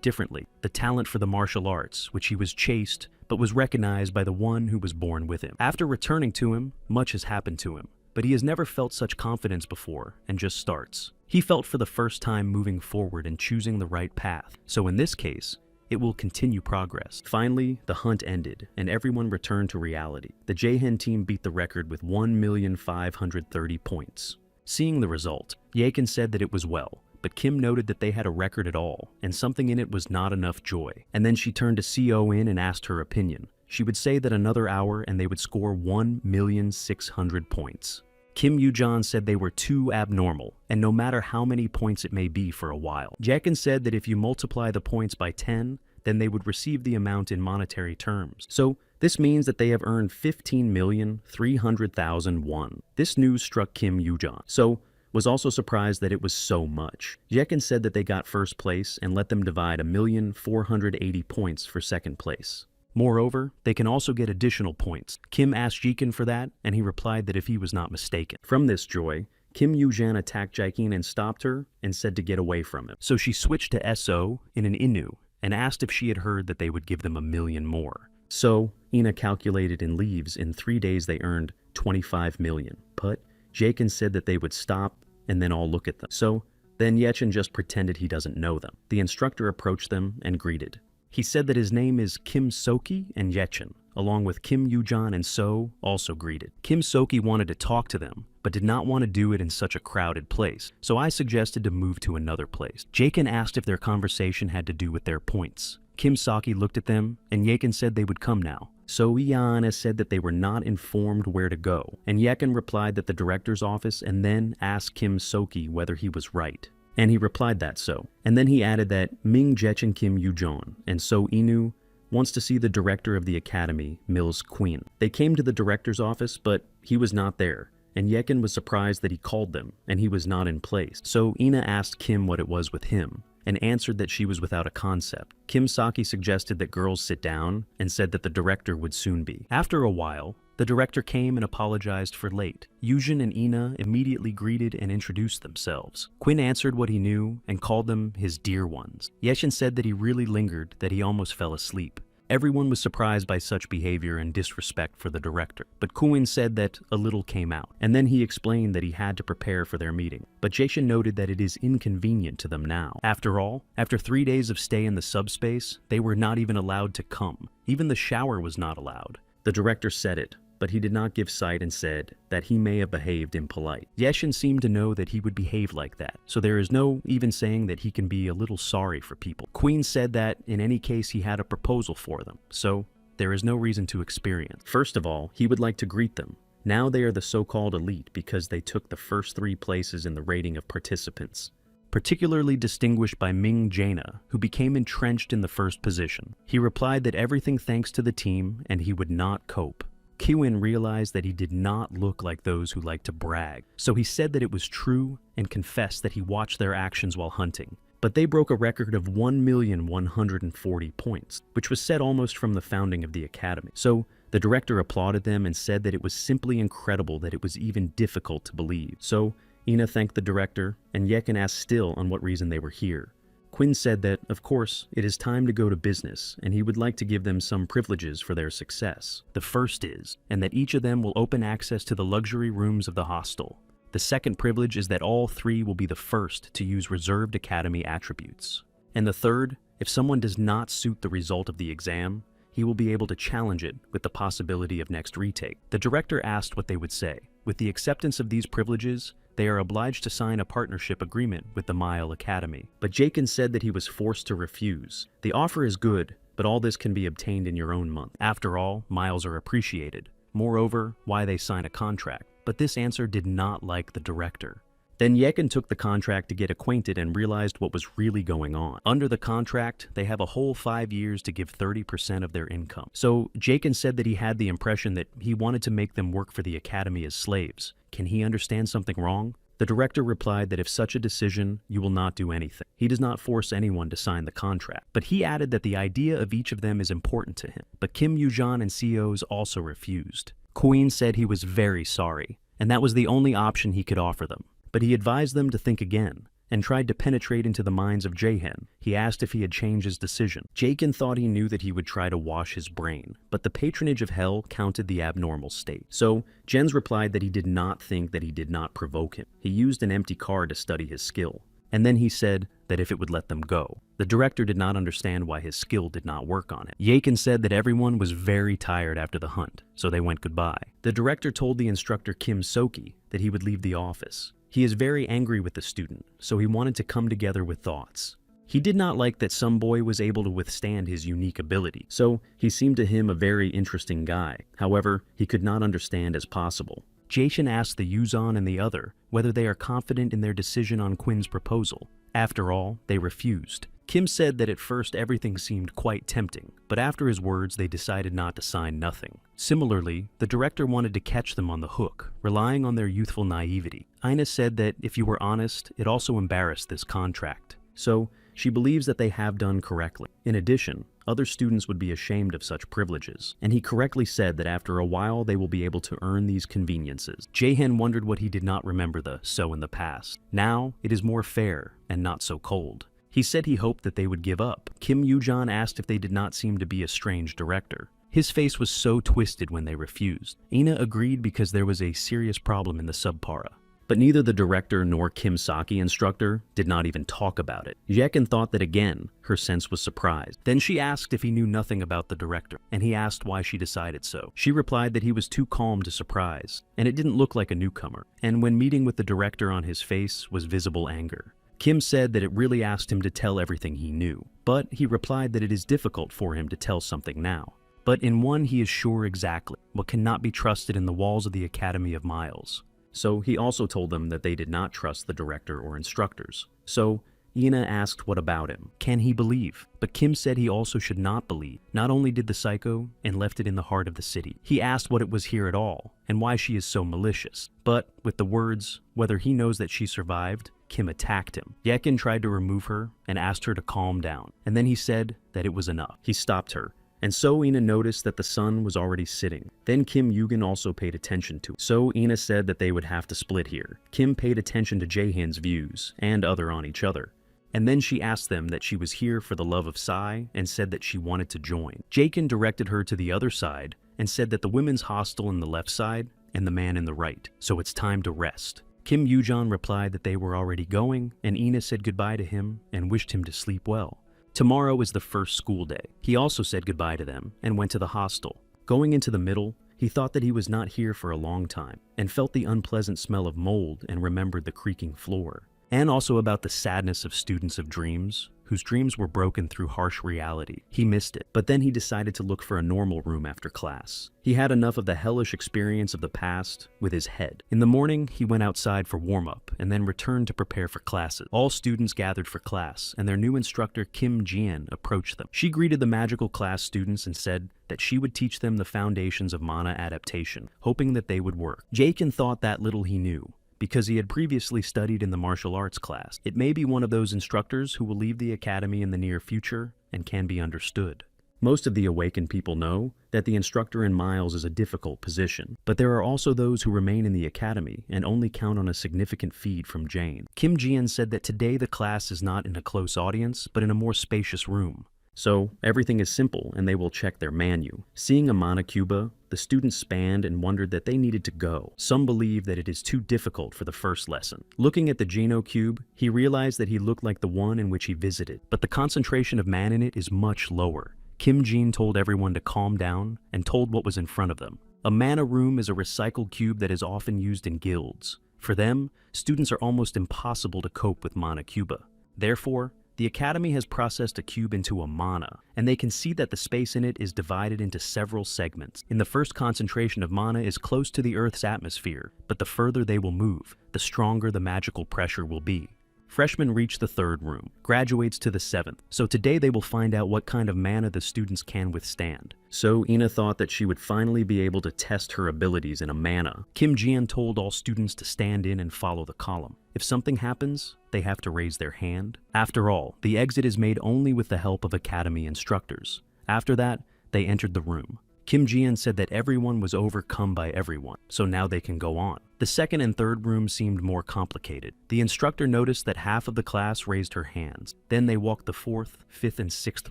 differently the talent for the martial arts, which he was chased, but was recognized by the one who was born with him. After returning to him, much has happened to him, but he has never felt such confidence before and just starts. He felt for the first time moving forward and choosing the right path. So in this case, it will continue progress. Finally, the hunt ended, and everyone returned to reality. The Jahan team beat the record with 1,530 points. Seeing the result, Yakin said that it was well, but Kim noted that they had a record at all, and something in it was not enough joy. And then she turned to Co-in and asked her opinion. She would say that another hour and they would score 1,600,000 points. Kim Yoo-jan said they were too abnormal, and no matter how many points it may be for a while. Jakin said that if you multiply the points by 10, then they would receive the amount in monetary terms. So this means that they have earned 15,300,000 won. This news struck Kim Yoo-jan, so was also surprised that it was so much. Jakin said that they got first place and let them divide 1,480,000 points for second place. Moreover, they can also get additional points. Kim asked Jikin for that, and he replied that if he was not mistaken. From this joy, Kim Yoo-jan attacked Jikin and stopped her and said to get away from him. So she switched to SO in an Inu and asked if she had heard that they would give them 1,000,000 more. So Ina calculated in leaves in 3 days they earned 25 million. But Jakin said that they would stop and then all look at them. So then Yechin just pretended he doesn't know them. The instructor approached them and greeted. He said that his name is Kim Soki and Yechin, along with Kim Yoo-jan and So also greeted. Kim Soki wanted to talk to them, but did not want to do it in such a crowded place, so I suggested to move to another place. Jakin asked if their conversation had to do with their points. Kim Saki looked at them, and Yakin said they would come now. So Iana said that they were not informed where to go, and Yakin replied that the director's office and then asked Kim Soki whether he was right. And he replied that so. And then he added that Ming Jechin Kim Yoo-jan and So Inu wants to see the director of the academy, Mills Queen. They came to the director's office, but he was not there, and Yakin was surprised that he called them, and he was not in place. So Ina asked Kim what it was with him, and answered that she was without a concept. Kim Saki suggested that girls sit down, and said that the director would soon be. After a while, the director came and apologized for late. Yujin and Ina immediately greeted and introduced themselves. Quinn answered what he knew and called them his dear ones. Yeshin said that he really lingered, that he almost fell asleep. Everyone was surprised by such behavior and disrespect for the director, but Kuin said that a little came out, and then he explained that he had to prepare for their meeting. But Jason noted that it is inconvenient to them now. After all, after 3 days of stay in the subspace, they were not even allowed to come. Even the shower was not allowed. The director said it, but he did not give sight and said that he may have behaved impolite. Yeshin seemed to know that he would behave like that, so there is no even saying that he can be a little sorry for people. Queen said that in any case he had a proposal for them, so there is no reason to experience. First of all, he would like to greet them. Now they are the so-called elite because they took the first 3 places in the rating of participants, particularly distinguished by Ming Jaina, who became entrenched in the first position. He replied that everything thanks to the team and he would not cope. Kiwin realized that he did not look like those who like to brag, so he said that it was true and confessed that he watched their actions while hunting. But they broke a record of 1,140 points, which was set almost from the founding of the academy. So the director applauded them and said that it was simply incredible that it was even difficult to believe. So Ina thanked the director, and Yekin asked still on what reason they were here. Quinn said that, of course, it is time to go to business, and he would like to give them some privileges for their success. The first is, and that each of them will open access to the luxury rooms of the hostel. The second privilege is that all 3 will be the first to use reserved academy attributes. And the third, if someone does not suit the result of the exam, he will be able to challenge it with the possibility of next retake. The director asked what they would say. With the acceptance of these privileges, they are obliged to sign a partnership agreement with the Mile Academy. But Jakin said that he was forced to refuse. The offer is good, but all this can be obtained in your own month. After all, miles are appreciated. Moreover, why they sign a contract. But this answer did not like the director. Then Yekin took the contract to get acquainted and realized what was really going on. Under the contract, they have a whole 5 years to give 30% of their income. So Jakin said that he had the impression that he wanted to make them work for the academy as slaves. Can he understand something wrong? The director replied that if such a decision, you will not do anything. He does not force anyone to sign the contract. But he added that the idea of each of them is important to him. But Kim Yoo-jeon and Seo's also refused. Queen said he was very sorry, and that was the only option he could offer them. But he advised them to think again, and tried to penetrate into the minds of Jaehyun. He asked if he had changed his decision. Jaehyun thought he knew that he would try to wash his brain, but the patronage of hell counted the abnormal state. So, Jens replied that he did not think that he did not provoke him. He used an empty card to study his skill. And then he said that if it would let them go. The director did not understand why his skill did not work on it. Jaehyun said that everyone was very tired after the hunt, so they went goodbye. The director told the instructor Kim Soki that he would leave the office. He is very angry with the student, so he wanted to come together with thoughts. He did not like that some boy was able to withstand his unique ability, so he seemed to him a very interesting guy. However, he could not understand as possible. Jason asked the Yuzon and the other whether they are confident in their decision on Quinn's proposal. After all, they refused. Kim said that at first everything seemed quite tempting, but after his words they decided not to sign nothing. Similarly, the director wanted to catch them on the hook, relying on their youthful naivety. Ina said that if you were honest, it also embarrassed this contract. So, she believes that they have done correctly. In addition, other students would be ashamed of such privileges, and he correctly said that after a while they will be able to earn these conveniences. Jaehyun wondered what he did not remember so in the past. Now, it is more fair and not so cold. He said he hoped that they would give up. Kim Yoo-jeon asked if they did not seem to be a strange director. His face was so twisted when they refused. Ina agreed because there was a serious problem in the subpara. But neither the director nor Kim Saki instructor did not even talk about it. Jaehyun thought that again, her sense was surprised. Then she asked if he knew nothing about the director, and he asked why she decided so. She replied that he was too calm to surprise, and it didn't look like a newcomer. And when meeting with the director, on his face was visible anger. Kim said that it really asked him to tell everything he knew, but he replied that it is difficult for him to tell something now. But in one he is sure exactly, what cannot be trusted in the walls of the Academy of Miles. So he also told them that they did not trust the director or instructors. So Ina asked what about him? Can he believe? But Kim said he also should not believe. Not only did the psycho and left it in the heart of the city. He asked what it was here at all and why she is so malicious. But with the words, whether he knows that she survived, Kim attacked him. Jaehyun tried to remove her and asked her to calm down. And then he said that it was enough. He stopped her. And so Ina noticed that the sun was already sitting. Then Kim Yoo-jeon also paid attention to it. So Ina said that they would have to split here. Kim paid attention to Jaehyun's views and other on each other. And then she asked them that she was here for the love of Psy and said that she wanted to join. Jaehyun directed her to the other side and said that the women's hostel in the left side and the man in the right. So it's time to rest. Kim Yoo-jeon replied that they were already going, and Ina said goodbye to him and wished him to sleep well. Tomorrow is the first school day. He also said goodbye to them and went to the hostel. Going into the middle, he thought that he was not here for a long time and felt the unpleasant smell of mold and remembered the creaking floor. And also about the sadness of students of dreams, whose dreams were broken through harsh reality. He missed it, but then he decided to look for a normal room after class. He had enough of the hellish experience of the past with his head. In the morning, he went outside for warm-up and then returned to prepare for classes. All students gathered for class, and their new instructor Kim Jian approached them. She greeted the magical class students and said that she would teach them the foundations of mana adaptation, hoping that they would work. Jaehyun thought that little he knew, because he had previously studied in the martial arts class. It may be one of those instructors who will leave the academy in the near future and can be understood. Most of the awakened people know that the instructor in Miles is a difficult position, but there are also those who remain in the academy and only count on a significant feed from Jane. Kim Jian said that today the class is not in a close audience, but in a more spacious room. So, everything is simple and they will check their menu. Seeing a mana cuba, the students spanned and wondered that they needed to go. Some believe that it is too difficult for the first lesson. Looking at the Geno cube, he realized that he looked like the one in which he visited, but the concentration of man in it is much lower. Kim Jin told everyone to calm down and told what was in front of them. A mana room is a recycled cube that is often used in guilds. For them, students are almost impossible to cope with mana cuba. Therefore, the Academy has processed a cube into a mana, and they can see that the space in it is divided into several segments. In the first concentration of mana is close to the Earth's atmosphere, but the further they will move, the stronger the magical pressure will be. Freshmen reach the 3rd room, graduates to the 7th. So today they will find out what kind of mana the students can withstand. So Ina thought that she would finally be able to test her abilities in a mana. Kim Jian told all students to stand in and follow the column. If something happens, they have to raise their hand. After all, the exit is made only with the help of academy instructors. After that, they entered the room. Kim Jian said that everyone was overcome by everyone, so now they can go on. The 2nd and 3rd room seemed more complicated. The instructor noticed that half of the class raised her hands. Then they walked the 4th, 5th, and 6th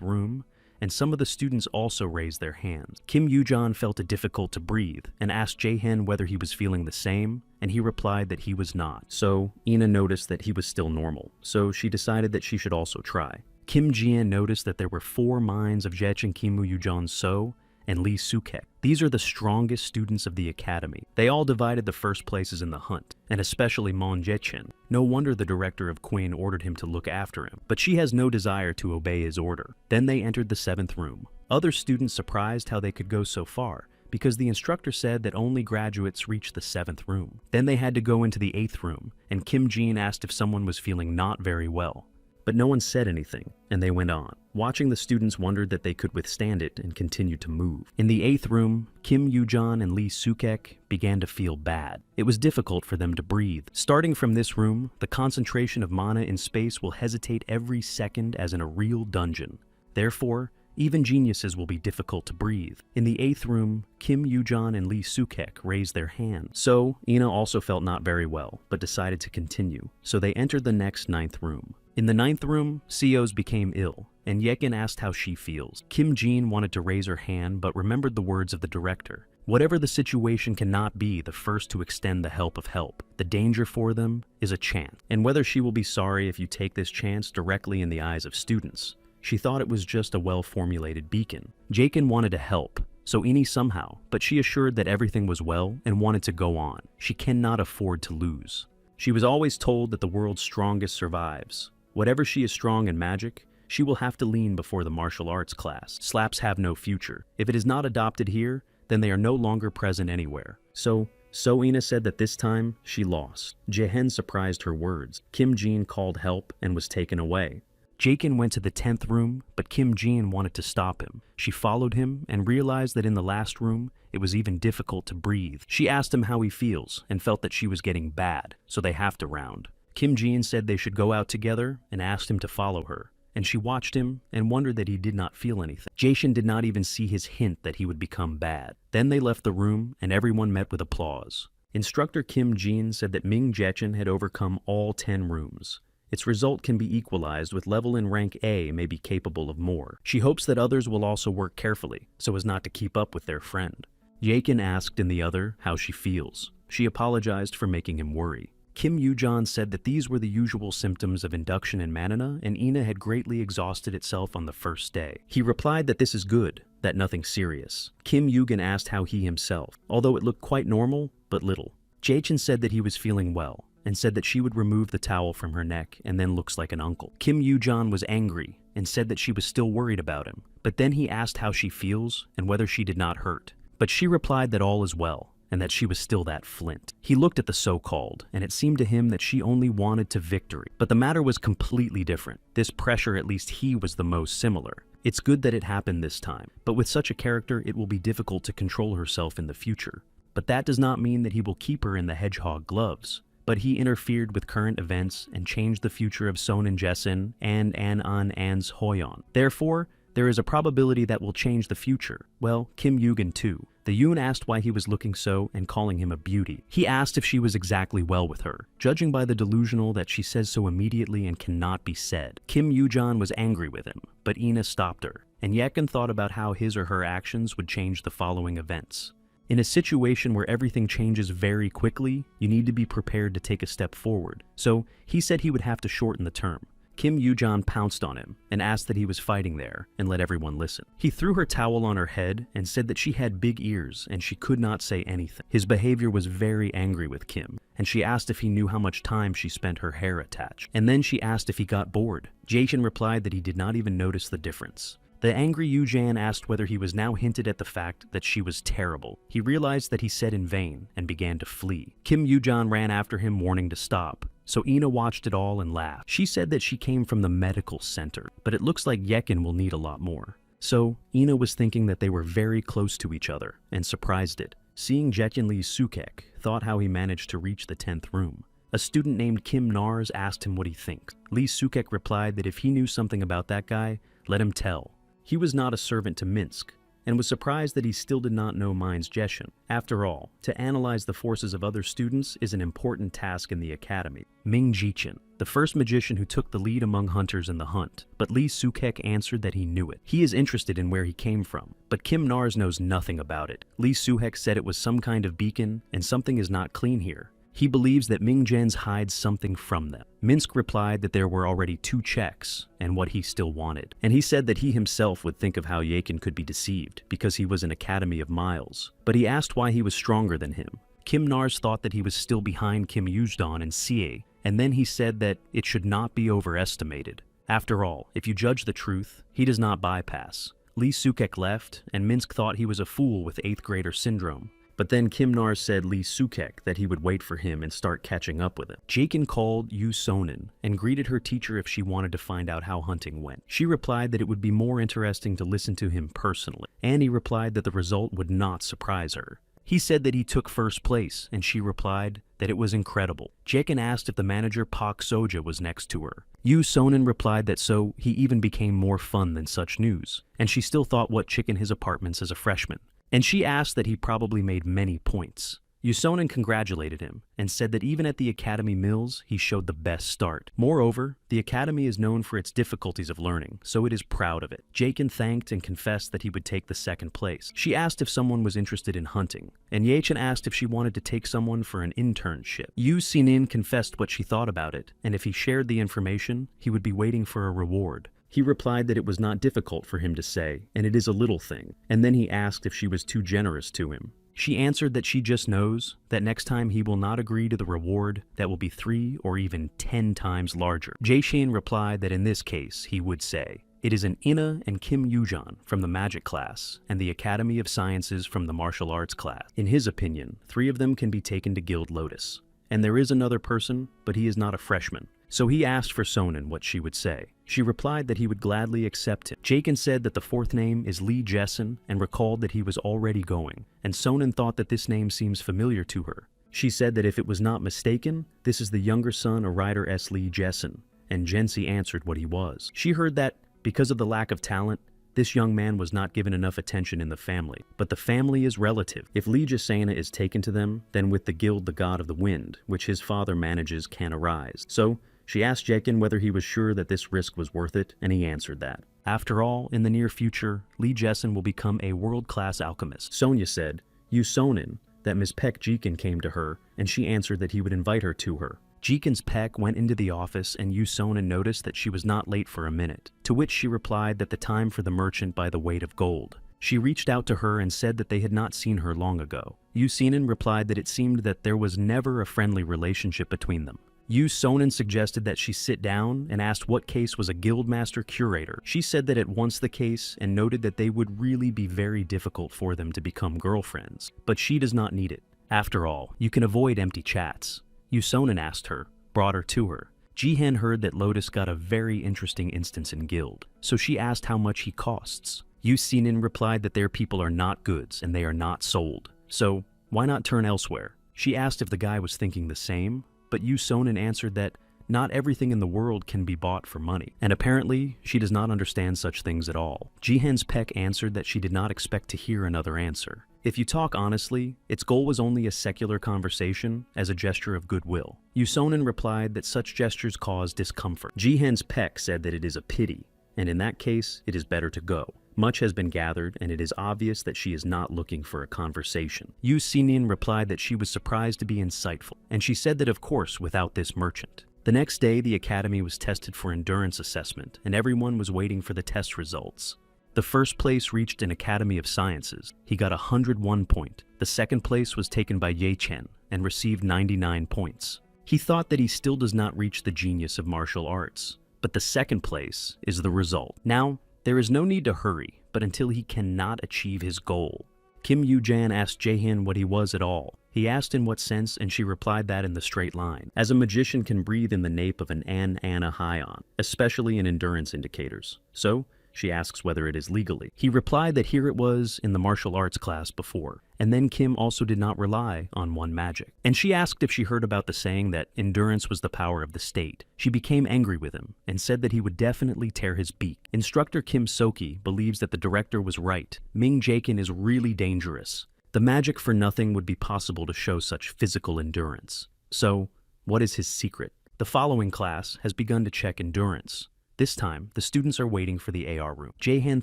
room, and some of the students also raised their hands. Kim Yoo-jan felt it difficult to breathe and asked Jae-hen whether he was feeling the same, and he replied that he was not. So Ina noticed that he was still normal, so she decided that she should also try. Kim Jian noticed that there were 4 minds of Jae-chen Kim Yoo-jan So and Lee Sukek. These are the strongest students of the academy. They all divided the first places in the hunt, and especially Mon Jae-chen. No wonder the director of Quinn ordered him to look after him, but she has no desire to obey his order. Then they entered the 7th room. Other students surprised how they could go so far, because the instructor said that only graduates reach the 7th room. Then they had to go into the 8th room, and Kim Jin asked if someone was feeling not very well. But no one said anything, and they went on. Watching, the students wondered that they could withstand it and continued to move. In the 8th room, Kim Yoo-jan and Lee Sukek began to feel bad. It was difficult for them to breathe. Starting from this room, the concentration of mana in space will hesitate every second as in a real dungeon. Therefore, even geniuses will be difficult to breathe. In the 8th room, Kim Yoo-jan and Lee Sukek raised their hands. So, Ina also felt not very well, but decided to continue. So they entered the next 9th room. In the 9th room, Seos became ill, and Yekin asked how she feels. Kim Jin wanted to raise her hand, but remembered the words of the director. Whatever the situation, cannot be the first to extend the help of help. The danger for them is a chance, and whether she will be sorry if you take this chance directly in the eyes of students. She thought it was just a well-formulated beacon. Jakin wanted to help, so Ini somehow, but she assured that everything was well and wanted to go on. She cannot afford to lose. She was always told that the world's strongest survives. Whatever she is strong in magic, she will have to lean before the martial arts class. Slaps have no future. If it is not adopted here, then they are no longer present anywhere. So Ina said that this time, she lost. Jae-hen surprised her words. Kim Jin called help and was taken away. Jakin went to the 10th room, but Kim Jin wanted to stop him. She followed him and realized that in the last room, it was even difficult to breathe. She asked him how he feels and felt that she was getting bad, so they have to round. Kim Jin said they should go out together and asked him to follow her, and she watched him and wondered that he did not feel anything. Jason did not even see his hint that he would become bad. Then they left the room and everyone met with applause. Instructor Kim Jin said that Ming Jae-chen had overcome all 10 rooms. Its result can be equalized with level in rank A may be capable of more. She hopes that others will also work carefully so as not to keep up with their friend. Yakin asked in the other how she feels. She apologized for making him worry. Kim Yoo-jan said that these were the usual symptoms of induction in Manhwa, and Ina had greatly exhausted itself on the first day. He replied that this is good, that nothing serious. Kim Yoo-gun asked how he himself, although it looked quite normal, but little. Jae-chen said that he was feeling well, and said that she would remove the towel from her neck and then looks like an uncle. Kim Yoo-jan was angry and said that she was still worried about him, but then he asked how she feels and whether she did not hurt. But she replied that all is well, and that she was still that flint. He looked at the so-called, and it seemed to him that she only wanted to victory. But the matter was completely different. This pressure, at least he was the most similar. It's good that it happened this time, but with such a character, it will be difficult to control herself in the future. But that does not mean that he will keep her in the hedgehog gloves. But he interfered with current events and changed the future of Son and Jessen and An's Hoyeon. Therefore, there is a probability that will change the future. Well, Kim Yoo-gun too. The Yoon asked why he was looking so and calling him a beauty. He asked if she was exactly well with her, judging by the delusional that she says so immediately and cannot be said. Kim Yoo-jan was angry with him, but Ina stopped her, and Yekin thought about how his or her actions would change the following events. In a situation where everything changes very quickly, you need to be prepared to take a step forward. So he said he would have to shorten the term. Kim Yoo-jan pounced on him and asked that he was fighting there and let everyone listen. He threw her towel on her head and said that she had big ears and she could not say anything. His behavior was very angry with Kim, and she asked if he knew how much time she spent her hair attached. And then she asked if he got bored. Jae-shin replied that he did not even notice the difference. The angry Yoo-jan asked whether he was now hinted at the fact that she was terrible. He realized that he said in vain and began to flee. Kim Yoo-jan ran after him, warning to stop, So Ina watched it all and laughed. She said that she came from the medical center, but it looks like Yekin will need a lot more. So Ina was thinking that they were very close to each other and surprised it. Seeing Jekin Lee Sukek thought how he managed to reach the 10th room. A student named Kim Nars asked him what he thinks. Lee Sukek replied that if he knew something about that guy, let him tell. He was not a servant to Minsk, and was surprised that he still did not know Mine's Jeshin. After all, to analyze the forces of other students is an important task in the academy. Ming Jichin, the first magician who took the lead among hunters in the hunt, but Lee Sukek answered that he knew it. He is interested in where he came from, but Kim Nars knows nothing about it. Lee Sukek said it was some kind of beacon, and something is not clean here. He believes that Ming Jens hides something from them. Minsk replied that there were already 2 checks and what he still wanted. And he said that he himself would think of how Yakin could be deceived because he was an academy of miles. But he asked why he was stronger than him. Kim Nars thought that he was still behind Kim Yujdon and Sie, and then he said that it should not be overestimated. After all, if you judge the truth, he does not bypass. Lee Sukek left, and Minsk thought he was a fool with 8th grader syndrome. But then Kim Nars said Lee Sukek that he would wait for him and start catching up with him. Jakin called Yu Sonin and greeted her teacher if she wanted to find out how hunting went. She replied that it would be more interesting to listen to him personally, and he replied that the result would not surprise her. He said that he took first place, and she replied that it was incredible. Jakin asked if the manager Pak Soja was next to her. Yu Sonin replied that so he even became more fun than such news, and she still thought what chick in his apartments as a freshman. And she asked that he probably made many points. Yusonin congratulated him and said that even at the Academy Mills, he showed the best start. Moreover, the Academy is known for its difficulties of learning, so it is proud of it. Jakin thanked and confessed that he would take the 2nd place. She asked if someone was interested in hunting, and Yachin asked if she wanted to take someone for an internship. Yu Sinin confessed what she thought about it, and if he shared the information, he would be waiting for a reward. He replied that it was not difficult for him to say, and it is a little thing, and then he asked if she was too generous to him. She answered that she just knows that next time he will not agree to the reward that will be 3 or even 10 times larger. Jae-shin replied that in this case he would say, it is an Ina and Kim Yujan from the magic class and the Academy of Sciences from the martial arts class. In his opinion, 3 of them can be taken to Guild Lotus. And there is another person, but he is not a freshman. So he asked for Sonin what she would say. She replied that he would gladly accept him. Jakin said that the 4th name is Lee Jessen and recalled that he was already going, and Sonin thought that this name seems familiar to her. She said that if it was not mistaken, this is the younger son of Ryder S. Lee Jessen, and Jensi answered what he was. She heard that, because of the lack of talent, this young man was not given enough attention in the family. But the family is relative. If Lee Jasena is taken to them, then with the guild the God of the Wind, which his father manages, can arise. So, she asked Jekin whether he was sure that this risk was worth it, and he answered that. After all, in the near future, Lee Jessen will become a world-class alchemist. Sonia said, Yu Sonin, that Miss Peck Jekin came to her, and she answered that he would invite her to her. Jekin's Peck went into the office, and Yu Sonin noticed that she was not late for a minute, to which she replied that the time for the merchant by the weight of gold. She reached out to her and said that they had not seen her long ago. Yu Sinin replied that it seemed that there was never a friendly relationship between them. Yu Sonin suggested that she sit down and asked what case was a guildmaster curator. She said that it once the case and noted that they would really be very difficult for them to become girlfriends, but she does not need it. After all, you can avoid empty chats. Yu Sonin asked her, brought her to her. Jihen heard that Lotus got a very interesting instance in guild, so she asked how much he costs. Yu Sinin replied that their people are not goods and they are not sold, so why not turn elsewhere? She asked if the guy was thinking the same, but Yu Sonin answered that not everything in the world can be bought for money, and apparently she does not understand such things at all. Jihen's Peck answered that she did not expect to hear another answer. If you talk honestly, its goal was only a secular conversation as a gesture of goodwill. Yu Sonin replied that such gestures cause discomfort. Jihen's Peck said that it is a pity, and in that case, it is better to go. Much has been gathered, and it is obvious that she is not looking for a conversation. Yu Sinin replied that she was surprised to be insightful, and she said that of course without this merchant. The next day, the academy was tested for endurance assessment, and everyone was waiting for the test results. The first place reached an Academy of Sciences. He got 101 point. The second place was taken by Ye Chen and received 99 points. He thought that he still does not reach the genius of martial arts, but the second place is the result. Now, there is no need to hurry, but until he cannot achieve his goal. Kim Yu-jan asked Jaehin what he was at all, He asked in what sense, and she replied that in the straight line, as a magician can breathe in the nape of an anion, especially in endurance indicators. So, she asks whether it is legally. He replied that here it was in the martial arts class before, and then Kim also did not rely on one magic. And she asked if she heard about the saying that endurance was the power of the state. She became angry with him and said that he would definitely tear his beak. Instructor Kim Soki believes that the director was right. Ming Jakin is really dangerous. The magic for nothing would be possible to show such physical endurance. So, what is his secret? The following class has begun to check endurance. This time, the students are waiting for the AR room. Jae-han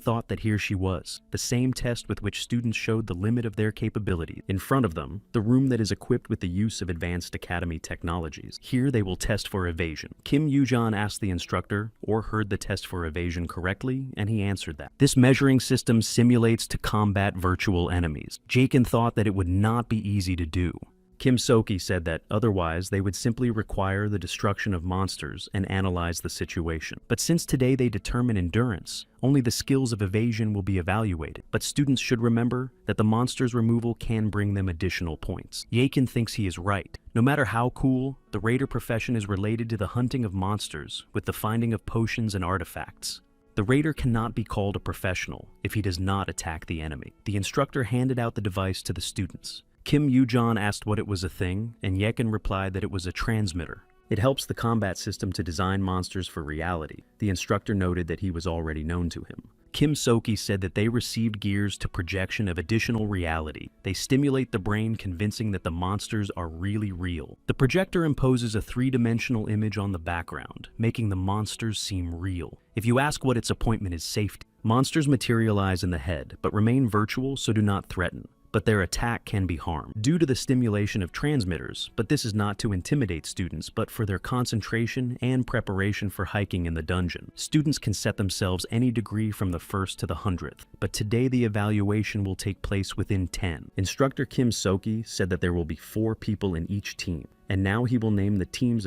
thought that here she was, the same test with which students showed the limit of their capability. In front of them, the room that is equipped with the use of advanced academy technologies. Here they will test for evasion. Kim Yoo-jan asked the instructor, or heard the test for evasion correctly, and he answered that. This measuring system simulates to combat virtual enemies. Jakin thought that it would not be easy to do. Kim Soki said that otherwise they would simply require the destruction of monsters and analyze the situation. But since today they determine endurance, only the skills of evasion will be evaluated. But students should remember that the monster's removal can bring them additional points. Yakin thinks he is right. No matter how cool, the raider profession is related to the hunting of monsters with the finding of potions and artifacts. The raider cannot be called a professional if he does not attack the enemy. The instructor handed out the device to the students. Kim Yoo-jan asked what it was a thing, and Yekin replied that it was a transmitter. It helps the combat system to design monsters for reality. The instructor noted that he was already known to him. Kim Soki said that they received gears to projection of additional reality. They stimulate the brain, convincing that the monsters are really real. The projector imposes a three-dimensional image on the background, making the monsters seem real. If you ask what its appointment is safety, monsters materialize in the head, but remain virtual, so do not threaten. But their attack can be harmed due to the stimulation of transmitters, but this is not to intimidate students, but for their concentration and preparation for hiking in the dungeon. Students can set themselves any degree from the 1st to the 100th, but today the evaluation will take place within 10. Instructor Kim Soki said that there will be 4 people in each team, and now he will name the teams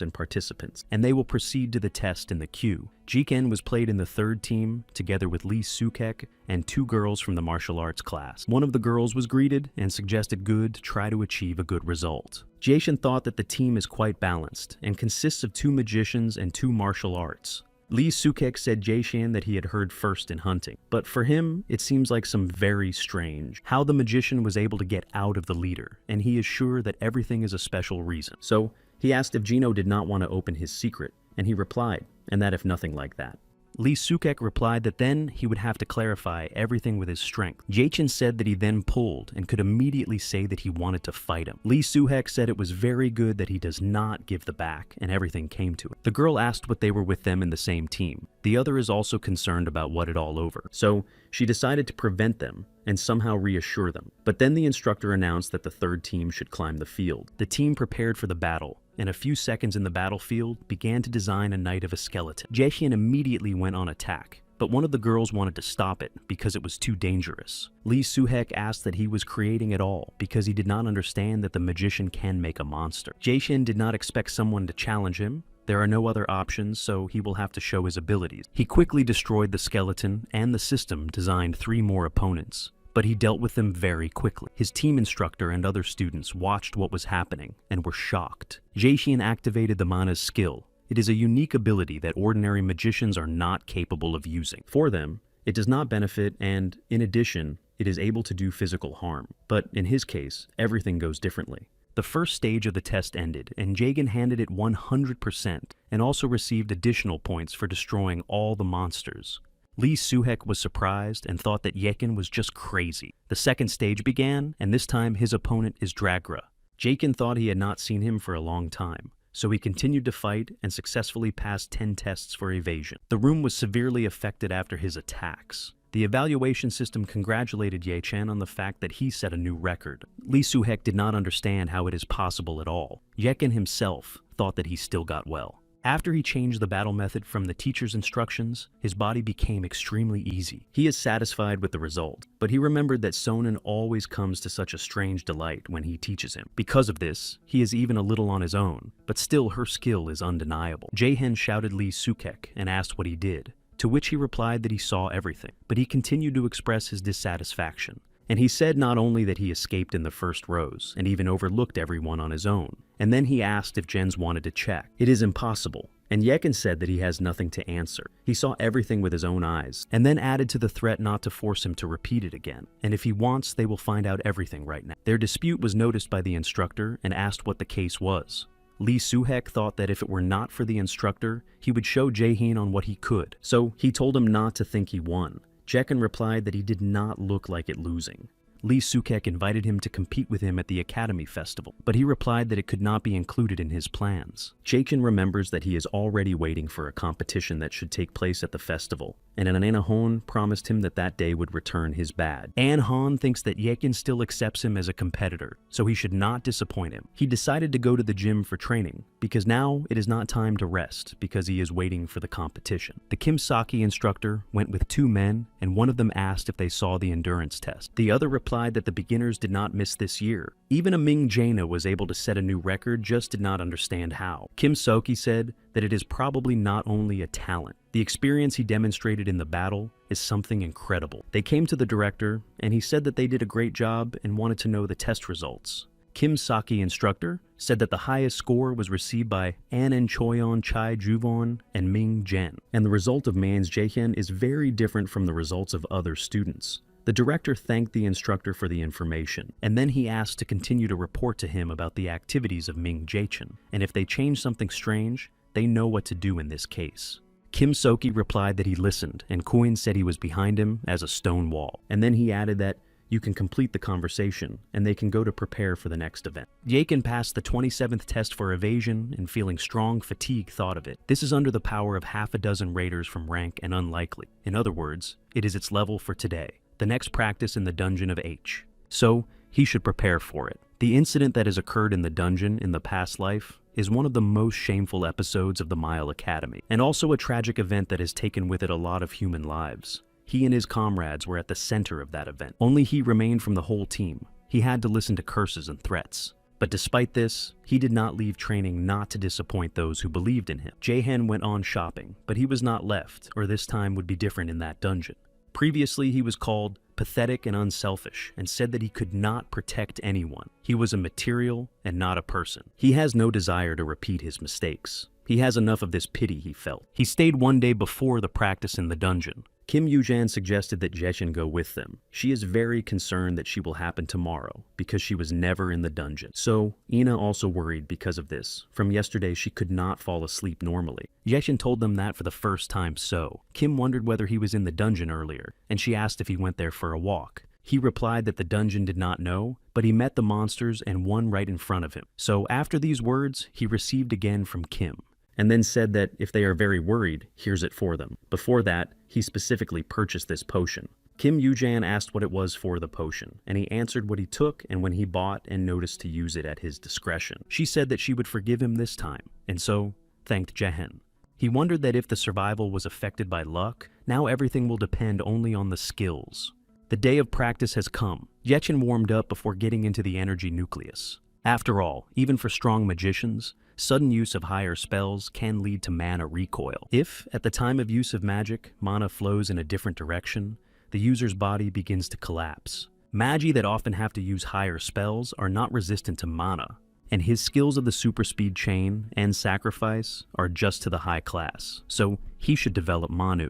and participants, and they will proceed to the test in the queue. Jiken was played in the 3rd team, together with Lee Sukek and 2 girls from the martial arts class. One of the girls was greeted and suggested good to try to achieve a good result. Jason thought that the team is quite balanced and consists of 2 magicians and 2 martial arts. Lee Sukek said Jae-shan that he had heard first in hunting, but for him, it seems like some very strange. How the magician was able to get out of the leader, and he is sure that everything is a special reason. So, he asked if Gino did not want to open his secret, and he replied, and that if nothing like that. Lee Sukek replied that then he would have to clarify everything with his strength. Jae-chin said that he then pulled and could immediately say that he wanted to fight him. Lee Soo-hek said it was very good that he does not give the back, and everything came to it. The girl asked what they were with them in the same team. The other is also concerned about what it all over, so she decided to prevent them and somehow reassure them. But then the instructor announced that the 3rd team should climb the field. The team prepared for the battle, and a few seconds in the battlefield began to design a knight of a skeleton. Jae-hyun immediately went on attack, but one of the girls wanted to stop it because it was too dangerous. Lee Soo-hek asked that he was creating it all because he did not understand that the magician can make a monster. Jae-shin did not expect someone to challenge him. There are no other options, so he will have to show his abilities. He quickly destroyed the skeleton, and the system designed 3 more opponents. But he dealt with them very quickly. His team instructor and other students watched what was happening and were shocked. Jae-shin activated the Mana's skill. It is a unique ability that ordinary magicians are not capable of using. For them, it does not benefit, and in addition, it is able to do physical harm. But in his case, everything goes differently. The first stage of the test ended, and Jagan handed it 100% and also received additional points for destroying all the monsters. Lee Soo-hek was surprised and thought that Yekin was just crazy. The second stage began, and this time his opponent is Dragra. Jakin thought he had not seen him for a long time, so he continued to fight and successfully passed 10 tests for evasion. The room was severely affected after his attacks. The evaluation system congratulated Ye-chan on the fact that he set a new record. Lee Soo-hek did not understand how it is possible at all. Yekin himself thought that he still got well. After he changed the battle method from the teacher's instructions, his body became extremely easy. He is satisfied with the result, but he remembered that Sonen always comes to such a strange delight when he teaches him. Because of this, he is even a little on his own, but still her skill is undeniable. Jae-hen shouted Lee Soo-hek and asked what he did, to which he replied that he saw everything, but he continued to express his dissatisfaction. And he said not only that he escaped in the first rows, and even overlooked everyone on his own, and then he asked if Jens wanted to check. It is impossible. And Yekin said that he has nothing to answer. He saw everything with his own eyes, and then added to the threat not to force him to repeat it again. And if he wants, they will find out everything right now. Their dispute was noticed by the instructor and asked what the case was. Lee Suhek thought that if it were not for the instructor, he would show Jae-hin on what he could. So he told him not to think he won. Jekin replied that he did not look like it losing. Lee Sukek invited him to compete with him at the Academy Festival, but he replied that it could not be included in his plans. Jakin remembers that he is already waiting for a competition that should take place at the festival, and Anna Hon promised him that that day would return his badge. An Han thinks that Yekin still accepts him as a competitor, so he should not disappoint him. He decided to go to the gym for training, because now it is not time to rest, because he is waiting for the competition. The Kim Saki instructor went with two men, and one of them asked if they saw the endurance test. The other replied that the beginners did not miss this year. Even a Ming Jaina was able to set a new record, just did not understand how. Kim Soki said that it is probably not only a talent. The experience he demonstrated in the battle is something incredible. They came to the director, and he said that they did a great job and wanted to know the test results. Kim Saki instructor said that the highest score was received by An and Choyon Chai Juvon and Ming Jen, and the result of Man's Jaehyun is very different from the results of other students. The director thanked the instructor for the information, and then he asked to continue to report to him about the activities of Ming Jaehyun, and if they change something strange, they know what to do in this case. Kim Soki replied that he listened, and Koin said he was behind him as a stone wall, and then he added that you can complete the conversation, and they can go to prepare for the next event. Yakin passed the 27th test for evasion, and feeling strong fatigue thought of it. This is under the power of half a dozen raiders from rank and unlikely. In other words, it is its level for today. The next practice in the dungeon of H. So, he should prepare for it. The incident that has occurred in the dungeon in the past life is one of the most shameful episodes of the Mile Academy, and also a tragic event that has taken with it a lot of human lives. He and his comrades were at the center of that event. Only he remained from the whole team. He had to listen to curses and threats. But despite this, he did not leave training not to disappoint those who believed in him. Jaehyun went on shopping, but he was not left, or this time would be different in that dungeon. Previously, he was called pathetic and unselfish, and said that he could not protect anyone. He was a material and not a person. He has no desire to repeat his mistakes. He has enough of this pity he felt. He stayed one day before the practice in the dungeon. Kim Yujan suggested that Jeshin go with them. She is very concerned that she will happen tomorrow, because she was never in the dungeon. So, Ina also worried because of this. From yesterday, she could not fall asleep normally. Jeshin told them that for the first time so. Kim wondered whether he was in the dungeon earlier, and she asked if he went there for a walk. He replied that the dungeon did not know, but he met the monsters and one right in front of him. So after these words, he received again from Kim, and then said that if they are very worried, here's it for them. Before that, he specifically purchased this potion. Kim Yujan asked what it was for the potion, and he answered what he took and when he bought and noticed to use it at his discretion. She said that she would forgive him this time, and so thanked Jehen. He wondered that if the survival was affected by luck, now everything will depend only on the skills. The day of practice has come. Yechen warmed up before getting into the energy nucleus. After all, even for strong magicians, sudden use of higher spells can lead to mana recoil. If, at the time of use of magic, mana flows in a different direction, the user's body begins to collapse. Magi that often have to use higher spells are not resistant to mana, and his skills of the super speed chain and sacrifice are just to the high class, so he should develop Manu.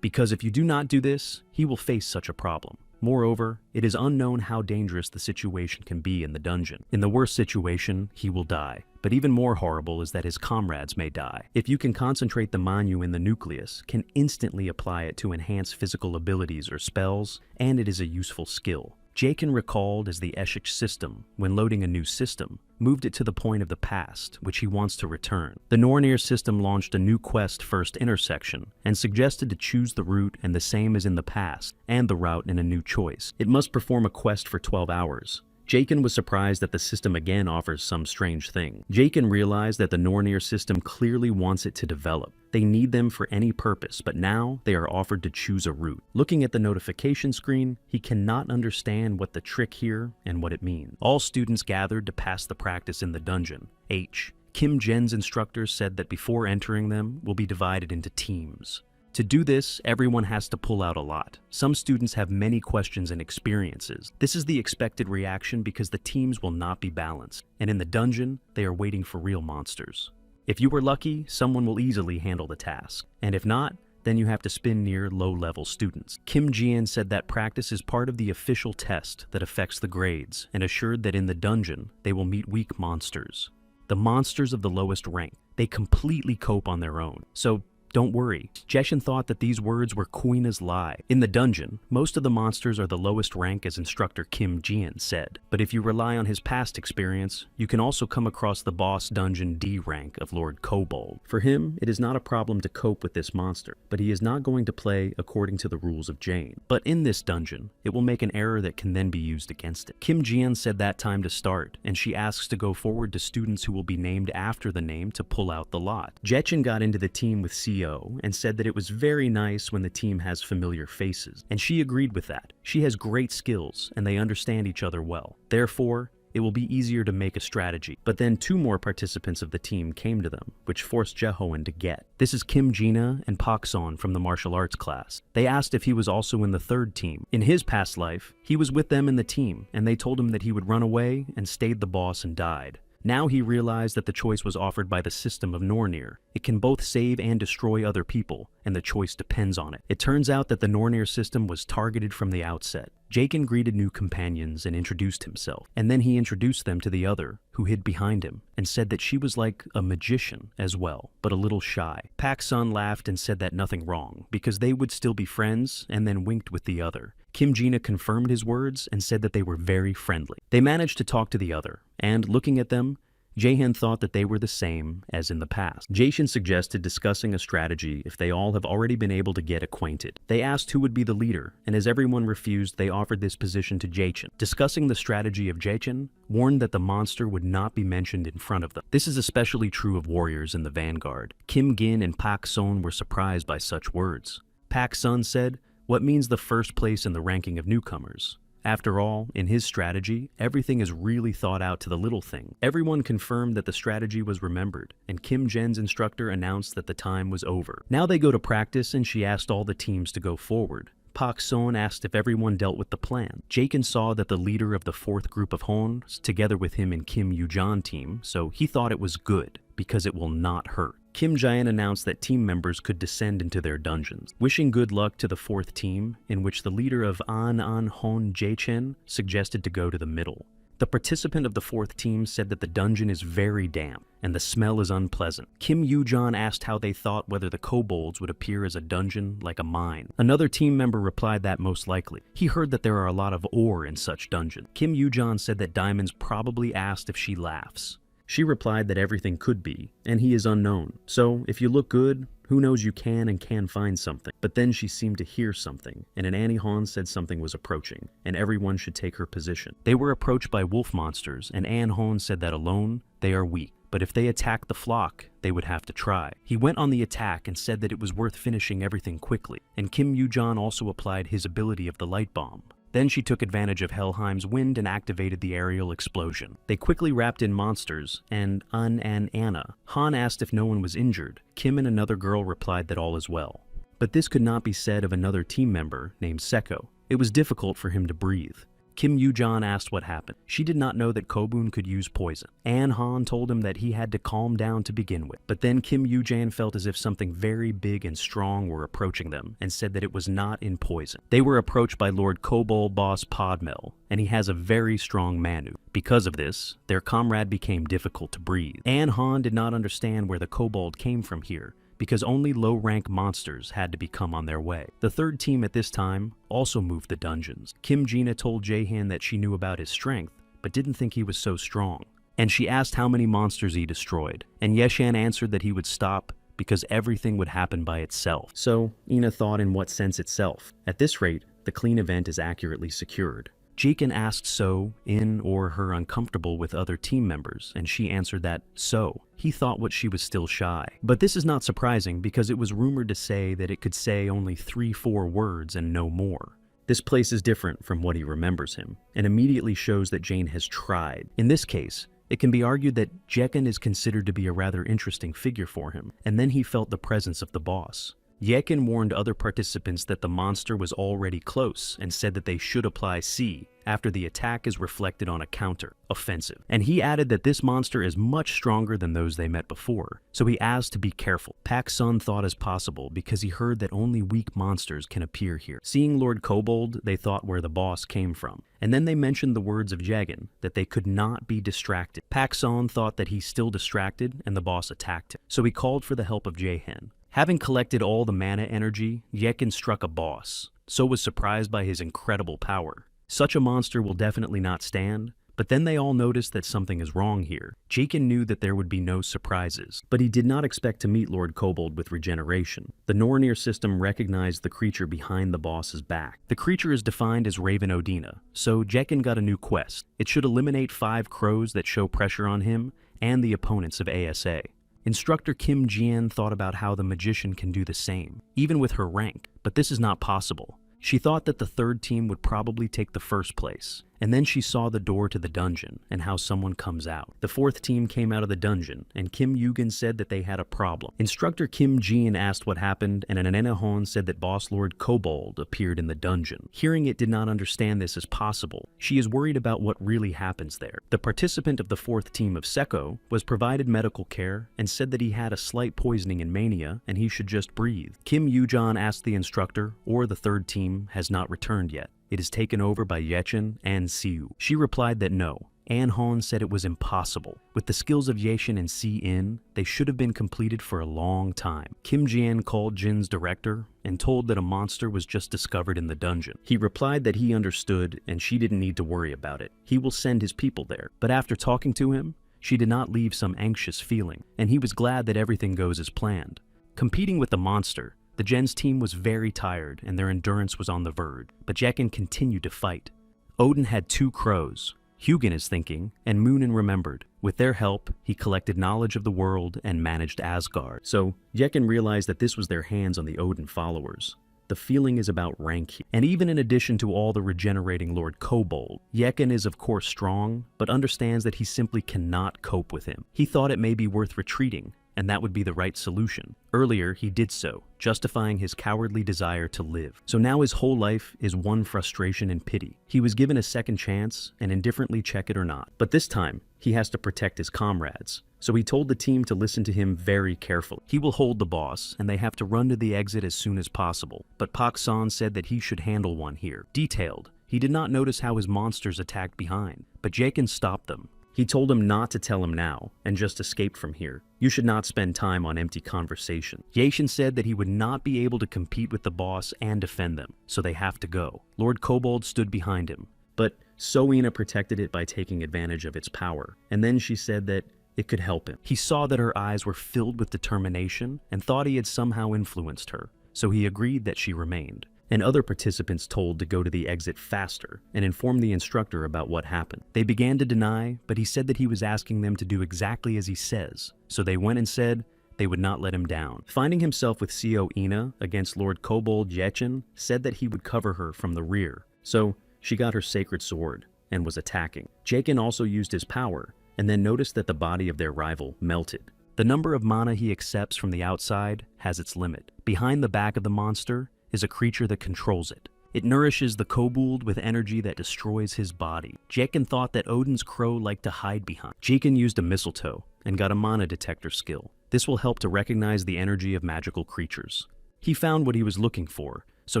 Because if you do not do this, he will face such a problem. Moreover, it is unknown how dangerous the situation can be in the dungeon. In the worst situation, he will die. But even more horrible is that his comrades may die. If you can concentrate the Manu in the nucleus, can instantly apply it to enhance physical abilities or spells, and it is a useful skill. Jakin recalled as the Eshik system, when loading a new system, moved it to the point of the past, which he wants to return. The Nornir system launched a new quest first intersection, and suggested to choose the route and the same as in the past, and the route in a new choice. It must perform a quest for 12 hours. Jakin was surprised that the system again offers some strange thing. Jakin realized that the Nornir system clearly wants it to develop. They need them for any purpose, but now they are offered to choose a route. Looking at the notification screen, he cannot understand what the trick here and what it means. All students gathered to pass the practice in the dungeon. H. Kim Jen's instructors said that before entering them will be divided into teams. To do this, everyone has to pull out a lot. Some students have many questions and experiences. This is the expected reaction because the teams will not be balanced, and in the dungeon, they are waiting for real monsters. If you were lucky, someone will easily handle the task, and if not, then you have to spin near low-level students. Kim Jian said that practice is part of the official test that affects the grades, and assured that in the dungeon, they will meet weak monsters. The monsters of the lowest rank. They completely cope on their own. So don't worry. Jeshin thought that these words were Kuina's lie. In the dungeon, most of the monsters are the lowest rank, as instructor Kim Jian said. But if you rely on his past experience, you can also come across the boss dungeon D rank of Lord Kobold. For him, it is not a problem to cope with this monster, but he is not going to play according to the rules of Jane. But in this dungeon, it will make an error that can then be used against it. Kim Jian said that time to start, and she asks to go forward to students who will be named after the name to pull out the lot. Jeshin got into the team with CO and said that it was very nice when the team has familiar faces, and she agreed with that. She has great skills, and they understand each other well. Therefore, it will be easier to make a strategy. But then 2 more participants of the team came to them, which forced Jehoen to get. This is Kim Jina and Pak Son from the martial arts class. They asked if he was also in the 3rd team. In his past life, he was with them in the team, and they told him that he would run away and stayed the boss and died. Now he realized that the choice was offered by the system of Nornir. It can both save and destroy other people, and the choice depends on it. It turns out that the Nornir system was targeted from the outset. Jaken greeted new companions and introduced himself, and then he introduced them to the other, who hid behind him, and said that she was like a magician as well, but a little shy. Pak Son laughed and said that nothing wrong, because they would still be friends, and then winked with the other. Kim Jina confirmed his words and said that they were very friendly. They managed to talk to the other, and looking at them, Jahan thought that they were the same as in the past. Jashin suggested discussing a strategy if they all have already been able to get acquainted. They asked who would be the leader, and as everyone refused, they offered this position to Jachin. Discussing the strategy of Jachin, warned that the monster would not be mentioned in front of them. This is especially true of warriors in the vanguard. Kim Gin and Pak Son were surprised by such words. Pak Son said, "What means the first place in the ranking of newcomers?" After all, in his strategy, everything is really thought out to the little thing. Everyone confirmed that the strategy was remembered, and Kim Jen's instructor announced that the time was over. Now they go to practice, and she asked all the teams to go forward. Pak Son asked if everyone dealt with the plan. Jaken saw that the leader of the 4th group of Hons, together with him in Kim Yujan team, so he thought it was good, because it will not hurt. Kim Jayan announced that team members could descend into their dungeons, wishing good luck to the 4th team, in which the leader of An Hon Jachen suggested to go to the middle. The participant of the 4th team said that the dungeon is very damp, and the smell is unpleasant. Kim Yujan asked how they thought whether the kobolds would appear as a dungeon like a mine. Another team member replied that most likely. He heard that there are a lot of ore in such dungeons. Kim Yujan said that Diamonds probably asked if she laughs. She replied that everything could be, and he is unknown. So, if you look good, who knows, you can find something. But then she seemed to hear something, and an Annie Han said something was approaching, and everyone should take her position. They were approached by wolf monsters, and An Hon said that alone, they are weak. But if they attacked the flock, they would have to try. He went on the attack and said that it was worth finishing everything quickly, and Kim Yujan also applied his ability of the light bomb. Then she took advantage of Helheim's wind and activated the aerial explosion. They quickly wrapped in monsters, and Anna. Han asked if no one was injured. Kim and another girl replied that all is well. But this could not be said of another team member named Seko. It was difficult for him to breathe. Kim Yujan asked what happened. She did not know that Kobun could use poison. An Han told him that he had to calm down to begin with. But then Kim Yujan felt as if something very big and strong were approaching them, and said that it was not in poison. They were approached by Lord Kobold boss Podmel, and he has a very strong Manu. Because of this, their comrade became difficult to breathe. An Han did not understand where the kobold came from here, because only low-rank monsters had to become on their way. The 3rd team at this time also moved the dungeons. Kim Jina told Jahan that she knew about his strength, but didn't think he was so strong. And she asked how many monsters he destroyed, and Yeshan answered that he would stop because everything would happen by itself. So, Ina thought, in what sense itself? At this rate, the clean event is accurately secured. Jekan asked So, in or her uncomfortable with other team members, and she answered that So. He thought what she was still shy. But this is not surprising because it was rumored to say that it could say only 3-4 words and no more. This place is different from what he remembers him, and immediately shows that Jane has tried. In this case, it can be argued that Jekan is considered to be a rather interesting figure for him, and then he felt the presence of the boss. Yekin warned other participants that the monster was already close and said that they should apply C after the attack is reflected on a counter, offensive. And he added that this monster is much stronger than those they met before, so he asked to be careful. Pak Sun thought as possible because he heard that only weak monsters can appear here. Seeing Lord Kobold, they thought where the boss came from. And then they mentioned the words of Jagan, that they could not be distracted. Pak Sun thought that he's still distracted and the boss attacked him, so he called for the help of Jahan. Having collected all the mana energy, Yekin struck a boss, so was surprised by his incredible power. Such a monster will definitely not stand, but then they all noticed that something is wrong here. Jakin knew that there would be no surprises, but he did not expect to meet Lord Kobold with regeneration. The Nornir system recognized the creature behind the boss's back. The creature is defined as Raven Odina, so Jakin got a new quest. It should eliminate 5 crows that show pressure on him and the opponents of ASA. Instructor Kim Jian thought about how the magician can do the same, even with her rank, but this is not possible. She thought that the third team would probably take the first place, and then she saw the door to the dungeon and how someone comes out. The fourth team came out of the dungeon, and Kim Yugen said that they had a problem. Instructor Kim Jian asked what happened, and Ananehon said that Boss Lord Kobold appeared in the dungeon. Hearing it did not understand this as possible. She is worried about what really happens there. The participant of the fourth team of Seko was provided medical care and said that he had a slight poisoning in mania and he should just breathe. Kim Yujan asked the instructor, or the third team has not returned yet. It is taken over by Yechen and Siu. She replied that no. An Hon said it was impossible. With the skills of Yechen and Si In, they should have been completed for a long time. Kim Jian called Jin's director and told that a monster was just discovered in the dungeon. He replied that he understood and she didn't need to worry about it. He will send his people there. But after talking to him, she did not leave some anxious feeling, and he was glad that everything goes as planned. Competing with the monster, the Gen's team was very tired and their endurance was on the verge, but Jekken continued to fight. Odin had 2 crows. Hugin is thinking, and Moonin remembered. With their help, he collected knowledge of the world and managed Asgard. So, Jekken realized that this was their hands on the Odin followers. The feeling is about rank here. And even in addition to all the regenerating Lord Kobold, Jekken is of course strong, but understands that he simply cannot cope with him. He thought it may be worth retreating, and that would be the right solution. Earlier, he did so, justifying his cowardly desire to live. So now his whole life is one frustration and pity. He was given a second chance, and indifferently check it or not. But this time, he has to protect his comrades. So he told the team to listen to him very carefully. He will hold the boss, and they have to run to the exit as soon as possible. But Pak San said that he should handle one here. Detailed, he did not notice how his monsters attacked behind, but Jaken stopped them. He told him not to tell him now, and just escape from here. You should not spend time on empty conversation. Yaeshin said that he would not be able to compete with the boss and defend them, so they have to go. Lord Kobold stood behind him, but Soina protected it by taking advantage of its power, and then she said that it could help him. He saw that her eyes were filled with determination and thought he had somehow influenced her, so he agreed that she remained. And other participants told to go to the exit faster and inform the instructor about what happened. They began to deny, but he said that he was asking them to do exactly as he says, so they went and said they would not let him down. Finding himself with Seo Ina against Lord Kobold, Yechen said that he would cover her from the rear, so she got her sacred sword and was attacking. Jaken also used his power, and then noticed that the body of their rival melted. The number of mana he accepts from the outside has its limit. Behind the back of the monster is a creature that controls it. It nourishes the kobold with energy that destroys his body. Jaken thought that Odin's crow liked to hide behind. Jaken used a mistletoe and got a mana detector skill. This will help to recognize the energy of magical creatures. He found what he was looking for, so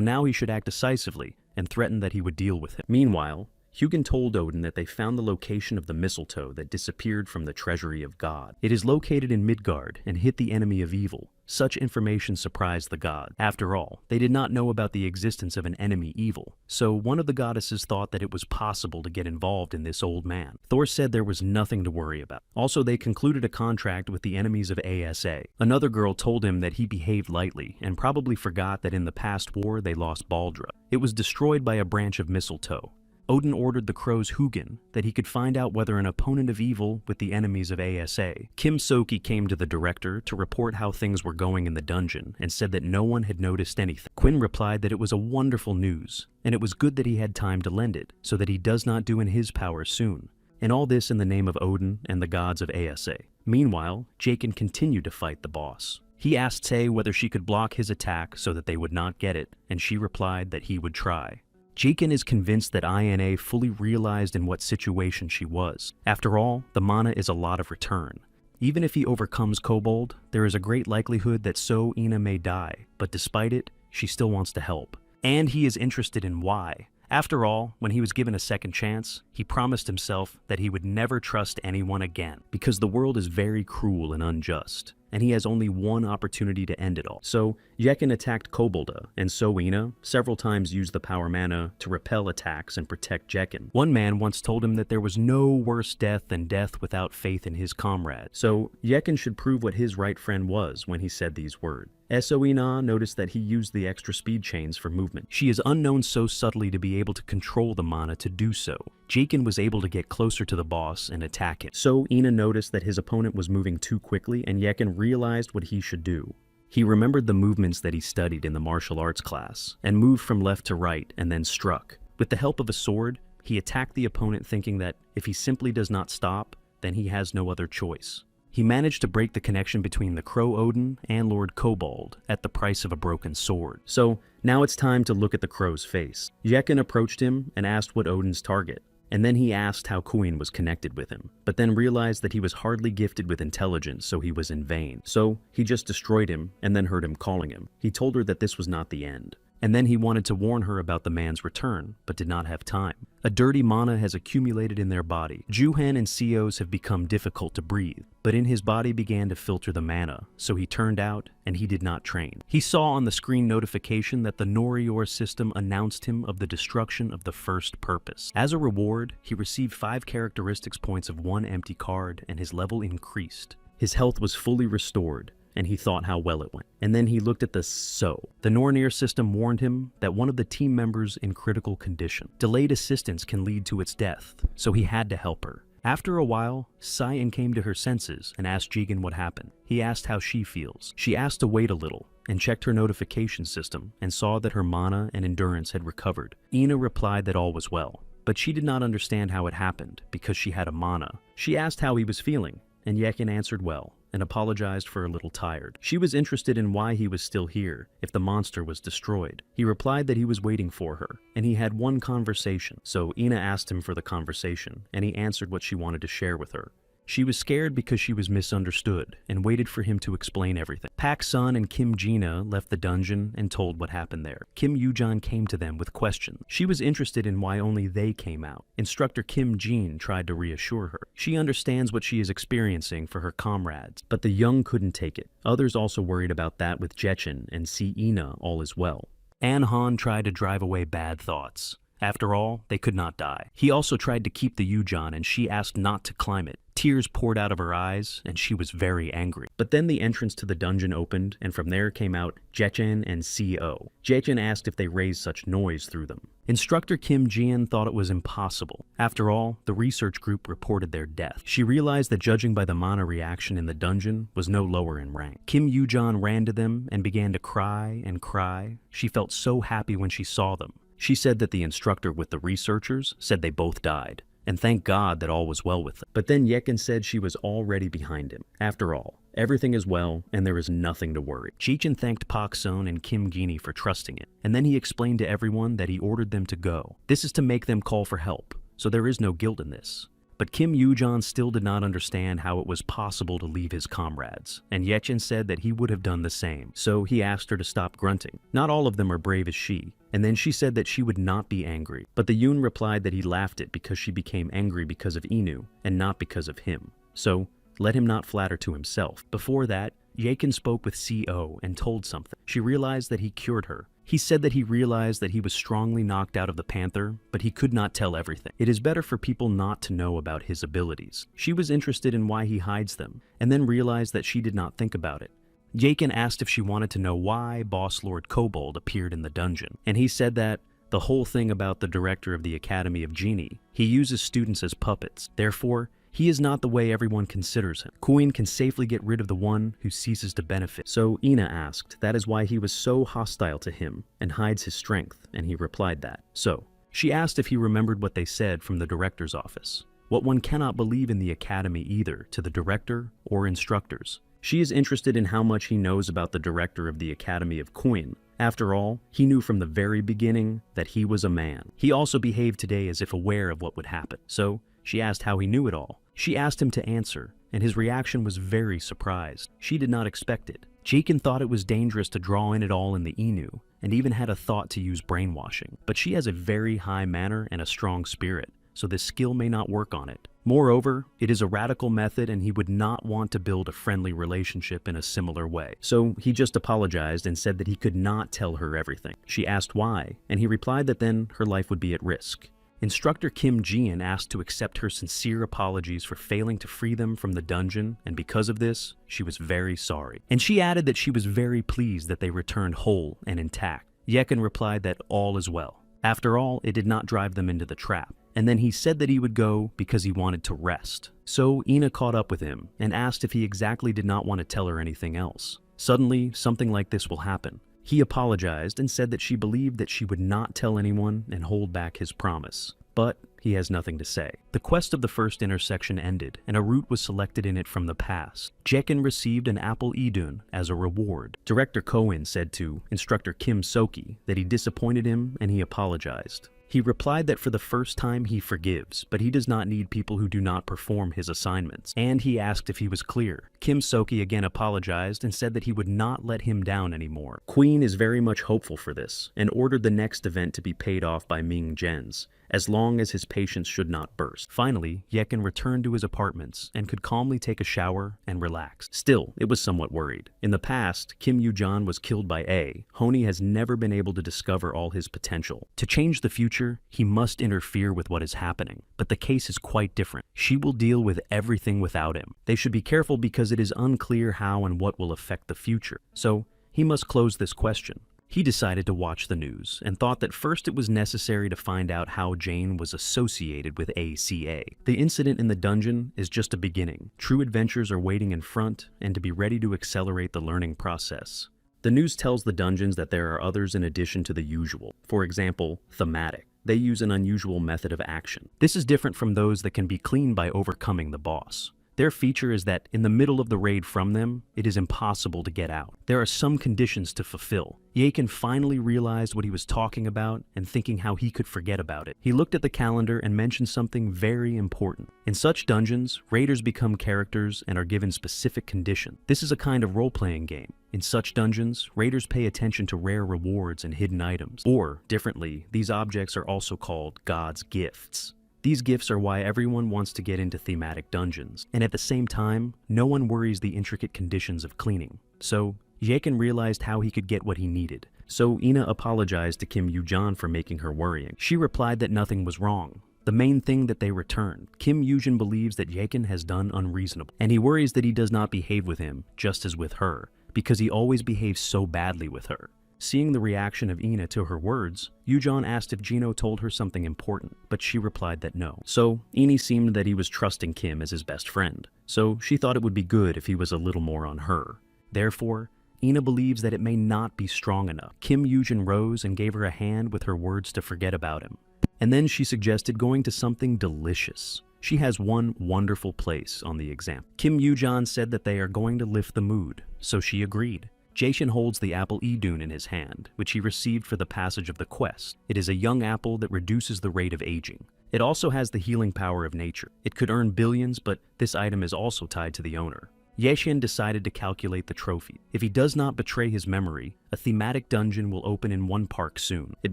now he should act decisively and threaten that he would deal with him. Meanwhile, Hugin told Odin that they found the location of the mistletoe that disappeared from the treasury of God. It is located in Midgard and hit the enemy of evil. Such information surprised the god. After all, they did not know about the existence of an enemy evil, so one of the goddesses thought that it was possible to get involved in this old man. Thor said there was nothing to worry about. Also, they concluded a contract with the enemies of ASA. Another girl told him that he behaved lightly and probably forgot that in the past war they lost Baldra. It was destroyed by a branch of mistletoe. Odin ordered the crow's Hugin that he could find out whether an opponent of evil with the enemies of ASA. Kim Soki came to the director to report how things were going in the dungeon and said that no one had noticed anything. Quinn replied that it was a wonderful news, and it was good that he had time to lend it, so that he does not do in his power soon. And all this in the name of Odin and the gods of ASA. Meanwhile, Jaken continued to fight the boss. He asked Sei whether she could block his attack so that they would not get it, and she replied that he would try. Jaken is convinced that Ina fully realized in what situation she was. After all, the mana is a lot of return. Even if he overcomes Kobold, there is a great likelihood that So Ina may die, but despite it, she still wants to help. And he is interested in why. After all, when he was given a second chance, he promised himself that he would never trust anyone again, because the world is very cruel and unjust, and he has only one opportunity to end it all. So, Jaken attacked Kobolda, and So Ina several times used the power mana to repel attacks and protect Jaken. One man once told him that there was no worse death than death without faith in his comrade, so Jaken should prove what his right friend was when he said these words. So Ina noticed that he used the extra speed chains for movement. She is unknown so subtly to be able to control the mana to do so. Jaken was able to get closer to the boss and attack it. So Ina noticed that his opponent was moving too quickly, and Jaken realized what he should do. He remembered the movements that he studied in the martial arts class, and moved from left to right and then struck. With the help of a sword, he attacked the opponent thinking that if he simply does not stop, then he has no other choice. He managed to break the connection between the Crow Odin and Lord Kobold at the price of a broken sword. So now it's time to look at the Crow's face. Jaken approached him and asked what Odin's target, and then he asked how Queen was connected with him, but then realized that he was hardly gifted with intelligence, so he was in vain. So he just destroyed him and then heard him calling him. He told her that this was not the end. And then he wanted to warn her about the man's return, but did not have time. A dirty mana has accumulated in their body. Juhan and Seos have become difficult to breathe, but in his body began to filter the mana, so he turned out, and he did not train. He saw on the screen notification that the Norior system announced him of the destruction of the first purpose. As a reward, he received 5 characteristics points of 1 empty card, and his level increased. His health was fully restored, and he thought how well it went. And then he looked at the So. The Nornir system warned him that one of the team members in critical condition. Delayed assistance can lead to its death, so he had to help her. After a while, Cyan came to her senses and asked Jigen what happened. He asked how she feels. She asked to wait a little, and checked her notification system, and saw that her mana and endurance had recovered. Ina replied that all was well, but she did not understand how it happened, because she had a mana. She asked how he was feeling, and Jaken answered well, and apologized for a little tired. She was interested in why he was still here, if the monster was destroyed. He replied that he was waiting for her, and he had one conversation, so Ina asked him for the conversation, and he answered what she wanted to share with her. She was scared because she was misunderstood, and waited for him to explain everything. Pak Sun and Kim Jina left the dungeon and told what happened there. Kim Yujan came to them with questions. She was interested in why only they came out. Instructor Kim Jin tried to reassure her. She understands what she is experiencing for her comrades, but the young couldn't take it. Others also worried about that with Jechen and see Ina all as well. An Han tried to drive away bad thoughts. After all, they could not die. He also tried to keep the Yujan, and she asked not to climb it. Tears poured out of her eyes, and she was very angry. But then the entrance to the dungeon opened, and from there came out Jechen and Co. Jechen asked if they raised such noise through them. Instructor Kim Jian thought it was impossible. After all, the research group reported their death. She realized that judging by the mana reaction in the dungeon was no lower in rank. Kim Yujan ran to them and began to cry and cry. She felt so happy when she saw them. She said that the instructor with the researchers said they both died, and thank God that all was well with them. But then Jaken said she was already behind him. After all, everything is well, and there is nothing to worry. Chechen thanked Pak Sun and Kim Gini for trusting it, and then he explained to everyone that he ordered them to go. This is to make them call for help, so there is no guilt in this. But Kim Yujan still did not understand how it was possible to leave his comrades, and Yechen said that he would have done the same, so he asked her to stop grunting. Not all of them are brave as she, and then she said that she would not be angry. But the Yoon replied that he laughed it because she became angry because of Inu, and not because of him. So, let him not flatter to himself. Before that, Jaken spoke with Co. and told something. She realized that he cured her. He said that he realized that he was strongly knocked out of the Panther, but he could not tell everything. It is better for people not to know about his abilities. She was interested in why he hides them, and then realized that she did not think about it. Jaken asked if she wanted to know why Boss Lord Kobold appeared in the dungeon, and he said that the whole thing about the director of the Academy of Genie, he uses students as puppets. Therefore, he is not the way everyone considers him. Queen can safely get rid of the one who ceases to benefit. So Ina asked, that is why he was so hostile to him and hides his strength, and he replied that. So, she asked if he remembered what they said from the director's office. What one cannot believe in the academy either to the director or instructors. She is interested in how much he knows about the director of the Academy of Quinn. After all, he knew from the very beginning that he was a man. He also behaved today as if aware of what would happen. So she asked how he knew it all. She asked him to answer, and his reaction was very surprised. She did not expect it. Jaken thought it was dangerous to draw in it all in the Inu, and even had a thought to use brainwashing. But she has a very high manner and a strong spirit, so this skill may not work on it. Moreover, it is a radical method and he would not want to build a friendly relationship in a similar way. So he just apologized and said that he could not tell her everything. She asked why, and he replied that then her life would be at risk. Instructor Kim Jian asked to accept her sincere apologies for failing to free them from the dungeon, and because of this, she was very sorry. And she added that she was very pleased that they returned whole and intact. Yekin replied that all is well. After all, it did not drive them into the trap. And then he said that he would go because he wanted to rest. So Ina caught up with him and asked if he exactly did not want to tell her anything else. Suddenly, something like this will happen. He apologized and said that she believed that she would not tell anyone and hold back his promise. But he has nothing to say. The quest of the first intersection ended, and a route was selected in it from the past. Jekin received an apple idun as a reward. Director Cohen said to Instructor Kim Soki that he disappointed him and he apologized. He replied that for the first time he forgives, but he does not need people who do not perform his assignments. And he asked if he was clear. Kim Soki again apologized and said that he would not let him down anymore. Queen is very much hopeful for this, and ordered the next event to be paid off by Ming Jens, as long as his patience should not burst. Finally, Yekin returned to his apartments and could calmly take a shower and relax. Still, it was somewhat worried. In the past, Kim Yoo-jan was killed by A. Honi has never been able to discover all his potential. To change the future, he must interfere with what is happening. But the case is quite different. She will deal with everything without him. They should be careful because it is unclear how and what will affect the future. So, he must close this question. He decided to watch the news and thought that first it was necessary to find out how Jane was associated with ACA. The incident in the dungeon is just a beginning. True adventures are waiting in front and to be ready to accelerate the learning process. The news tells the dungeons that there are others in addition to the usual. For example, thematic. They use an unusual method of action. This is different from those that can be cleaned by overcoming the boss. Their feature is that in the middle of the raid from them, it is impossible to get out. There are some conditions to fulfill. Yakin finally realized what he was talking about and thinking how he could forget about it. He looked at the calendar and mentioned something very important. In such dungeons, raiders become characters and are given specific conditions. This is a kind of role-playing game. In such dungeons, raiders pay attention to rare rewards and hidden items. Or, differently, these objects are also called God's gifts. These gifts are why everyone wants to get into thematic dungeons, and at the same time, no one worries the intricate conditions of cleaning. So, Yakin realized how he could get what he needed. So Ina apologized to Kim Yoo-jan for making her worrying. She replied that nothing was wrong. The main thing that they returned. Kim Yoo-jan believes that Yakin has done unreasonable, and he worries that he does not behave with him, just as with her, because he always behaves so badly with her. Seeing the reaction of Ina to her words, Yoo-jan asked if Gino told her something important, but she replied that no. So, Ina seemed that he was trusting Kim as his best friend, so she thought it would be good if he was a little more on her. Therefore, Ina believes that it may not be strong enough. Kim Yoo-jan rose and gave her a hand with her words to forget about him. And then she suggested going to something delicious. She has one wonderful place on the exam. Kim Yoo-jan said that they are going to lift the mood, so she agreed. Jason holds the apple idun in his hand, which he received for the passage of the quest. It is a young apple that reduces the rate of aging. It also has the healing power of nature. It could earn billions, but this item is also tied to the owner. Yeshin decided to calculate the trophy. If he does not betray his memory, a thematic dungeon will open in one park soon. It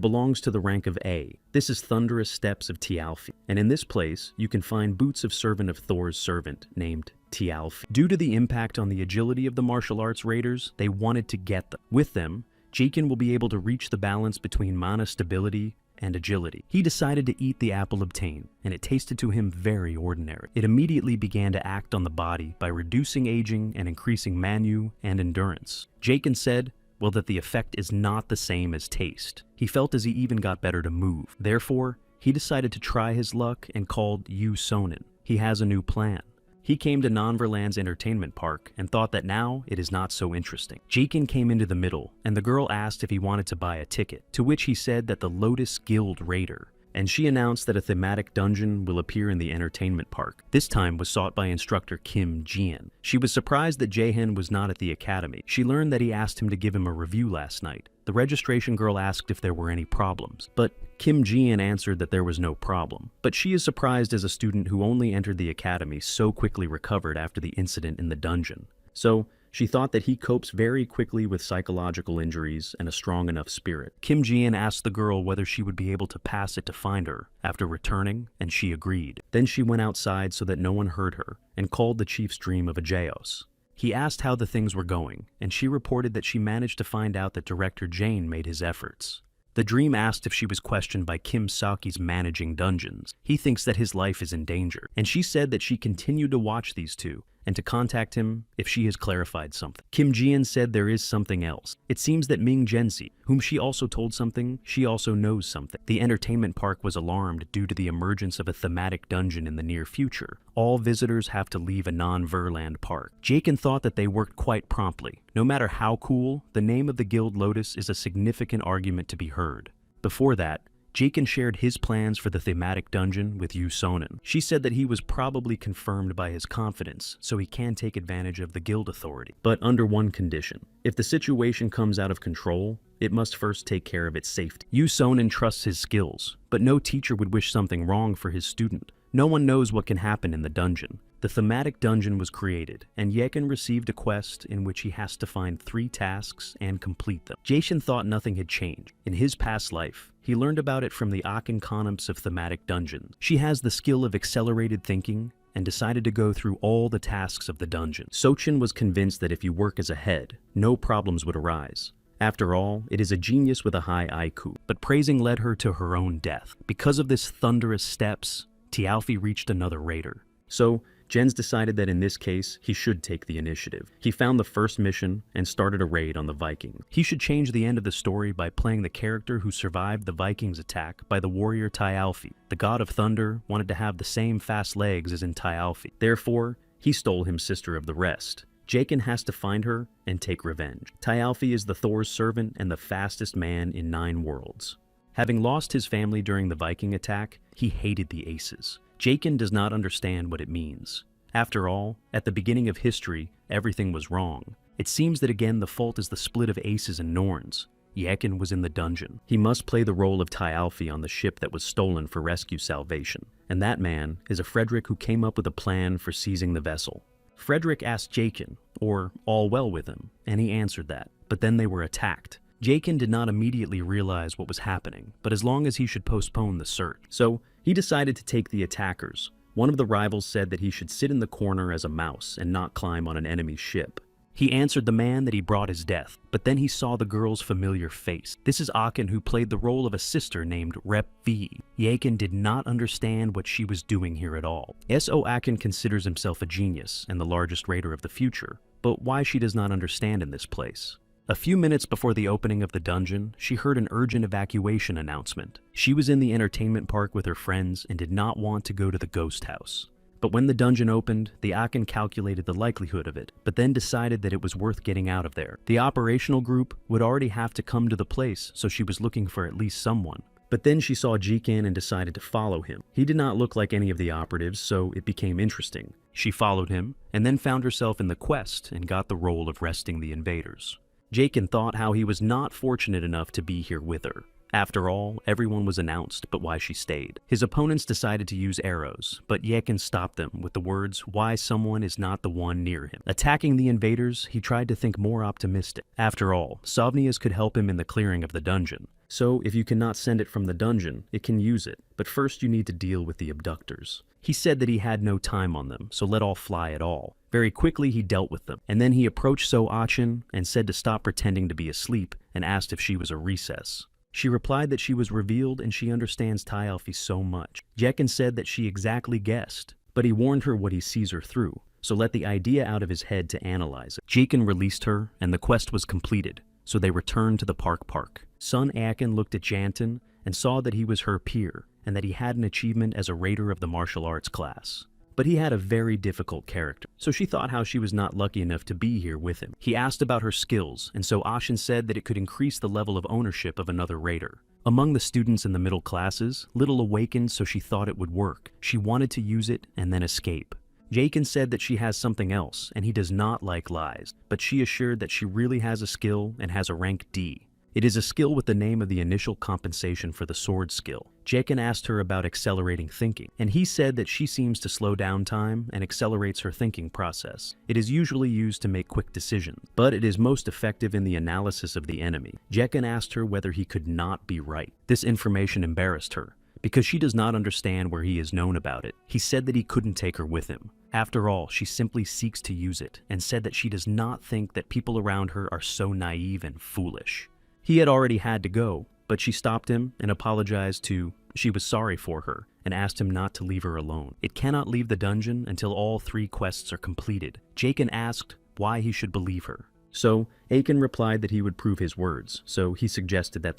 belongs to the rank of A. This is Thunderous Steps of Tialfi, and in this place, you can find boots of servant of Thor's servant, named Tialfi. Due to the impact on the agility of the martial arts raiders, they wanted to get them. With them, Jakin will be able to reach the balance between mana stability and agility. He decided to eat the apple obtained, and it tasted to him very ordinary. It immediately began to act on the body by reducing aging and increasing manu and endurance. Jakin said, well, that the effect is not the same as taste. He felt as he even got better to move. Therefore, he decided to try his luck and called Yu Sonin. He has a new plan. He came to Nonverland's entertainment park and thought that now it is not so interesting. Jakin came into the middle, and the girl asked if he wanted to buy a ticket, to which he said that the Lotus Guild Raider, and she announced that a thematic dungeon will appear in the entertainment park. This time was sought by instructor Kim Jian. She was surprised that Jaehyun was not at the academy. She learned that he asked him to give him a review last night. The registration girl asked if there were any problems, but Kim Jian answered that there was no problem. But she is surprised as a student who only entered the academy so quickly recovered after the incident in the dungeon. So, she thought that he copes very quickly with psychological injuries and a strong enough spirit. Kim Jian asked the girl whether she would be able to pass it to find her after returning, and she agreed. Then she went outside so that no one heard her and called the chief's dream of a Jaeos. He asked how the things were going, and she reported that she managed to find out that director Jane made his efforts. The dream asked if she was questioned by Kim Saki's managing dungeons. He thinks that his life is in danger, and she said that she continued to watch these two and to contact him if she has clarified something. Kim Jian said there is something else. It seems that Ming Gensi, whom she also told something, she also knows something. The entertainment park was alarmed due to the emergence of a thematic dungeon in the near future. All visitors have to leave a non-Verland park. Jaken thought that they worked quite promptly. No matter how cool, the name of the Guild Lotus is a significant argument to be heard. Before that, Jaken shared his plans for the thematic dungeon with Yu Sonen. She said that he was probably confirmed by his confidence, so he can take advantage of the guild authority. But under one condition. If the situation comes out of control, it must first take care of its safety. Yu Sonen trusts his skills, but no teacher would wish something wrong for his student. No one knows what can happen in the dungeon. The thematic dungeon was created, and Jaken received a quest in which he has to find 3 tasks and complete them. Jason thought nothing had changed. In his past life, he learned about it from the Aken Konumps of thematic dungeons. She has the skill of accelerated thinking and decided to go through all the tasks of the dungeon. Sochin was convinced that if you work as a head, no problems would arise. After all, it is a genius with a high IQ, but praising led her to her own death. Because of this thunderous steps, Tialfi reached another raider. So, Jens decided that in this case, he should take the initiative. He found the first mission and started a raid on the Vikings. He should change the end of the story by playing the character who survived the Vikings' attack by the warrior Tialfi. The god of thunder wanted to have the same fast legs as in Tialfi. Therefore, he stole him Sister of the Rest. Jaken has to find her and take revenge. Tialfi is the Thor's servant and the fastest man in 9 worlds. Having lost his family during the Viking attack, he hated the Aces. Jaken does not understand what it means. After all, at the beginning of history, everything was wrong. It seems that again the fault is the split of Aces and Norns. Jaken was in the dungeon. He must play the role of Tialfi on the ship that was stolen for rescue salvation. And that man is a Frederick who came up with a plan for seizing the vessel. Frederick asked Jaken, or all well with him, and he answered that. But then they were attacked. Jaken did not immediately realize what was happening, but as long as he should postpone the search. So, he decided to take the attackers. One of the rivals said that he should sit in the corner as a mouse and not climb on an enemy's ship. He answered the man that he brought his death, but then he saw the girl's familiar face. This is Aken, who played the role of a sister named Rep V. Jaken did not understand what she was doing here at all. S.O. Aken considers himself a genius and the largest raider of the future, but why she does not understand in this place. A few minutes before the opening of the dungeon, she heard an urgent evacuation announcement. She was in the entertainment park with her friends and did not want to go to the ghost house. But when the dungeon opened, the Aken calculated the likelihood of it, but then decided that it was worth getting out of there. The operational group would already have to come to the place, so she was looking for at least someone. But then she saw Jiken and decided to follow him. He did not look like any of the operatives, so it became interesting. She followed him, and then found herself in the quest and got the role of wresting the invaders. Jaken thought how he was not fortunate enough to be here with her. After all, everyone was announced, but why she stayed. His opponents decided to use arrows, but Jaken stopped them with the words, "Why someone is not the one near him." Attacking the invaders, he tried to think more optimistic. After all, Sovnias could help him in the clearing of the dungeon. So, if you cannot send it from the dungeon, it can use it. But first you need to deal with the abductors. He said that he had no time on them, so let all fly at all. Very quickly he dealt with them, and then he approached So Achin and said to stop pretending to be asleep and asked if she was a recess. She replied that she was revealed and she understands Tialfi so much. Jaken said that she exactly guessed, but he warned her what he sees her through, so let the idea out of his head to analyze it. Jaken released her, and the quest was completed, so they returned to the park. Son Aken looked at Janton and saw that he was her peer, and that he had an achievement as a raider of the martial arts class. But he had a very difficult character, so she thought how she was not lucky enough to be here with him. He asked about her skills, and so Ashin said that it could increase the level of ownership of another raider. Among the students in the middle classes, Little awakened, so she thought it would work. She wanted to use it and then escape. Jakin said that she has something else, and he does not like lies, but she assured that she really has a skill and has a rank D. It is a skill with the name of the initial compensation for the sword skill. Jakin asked her about accelerating thinking, and he said that she seems to slow down time and accelerates her thinking process. It is usually used to make quick decisions, but it is most effective in the analysis of the enemy. Jakin asked her whether he could not be right. This information embarrassed her, because she does not understand where he is known about it. He said that he couldn't take her with him. After all, she simply seeks to use it, and said that she does not think that people around her are so naive and foolish. He had already had to go, but she stopped him and apologized she was sorry for her, and asked him not to leave her alone. It cannot leave the dungeon until all 3 quests are completed. Jakin asked why he should believe her. So, Aiken replied that he would prove his words, so he suggested that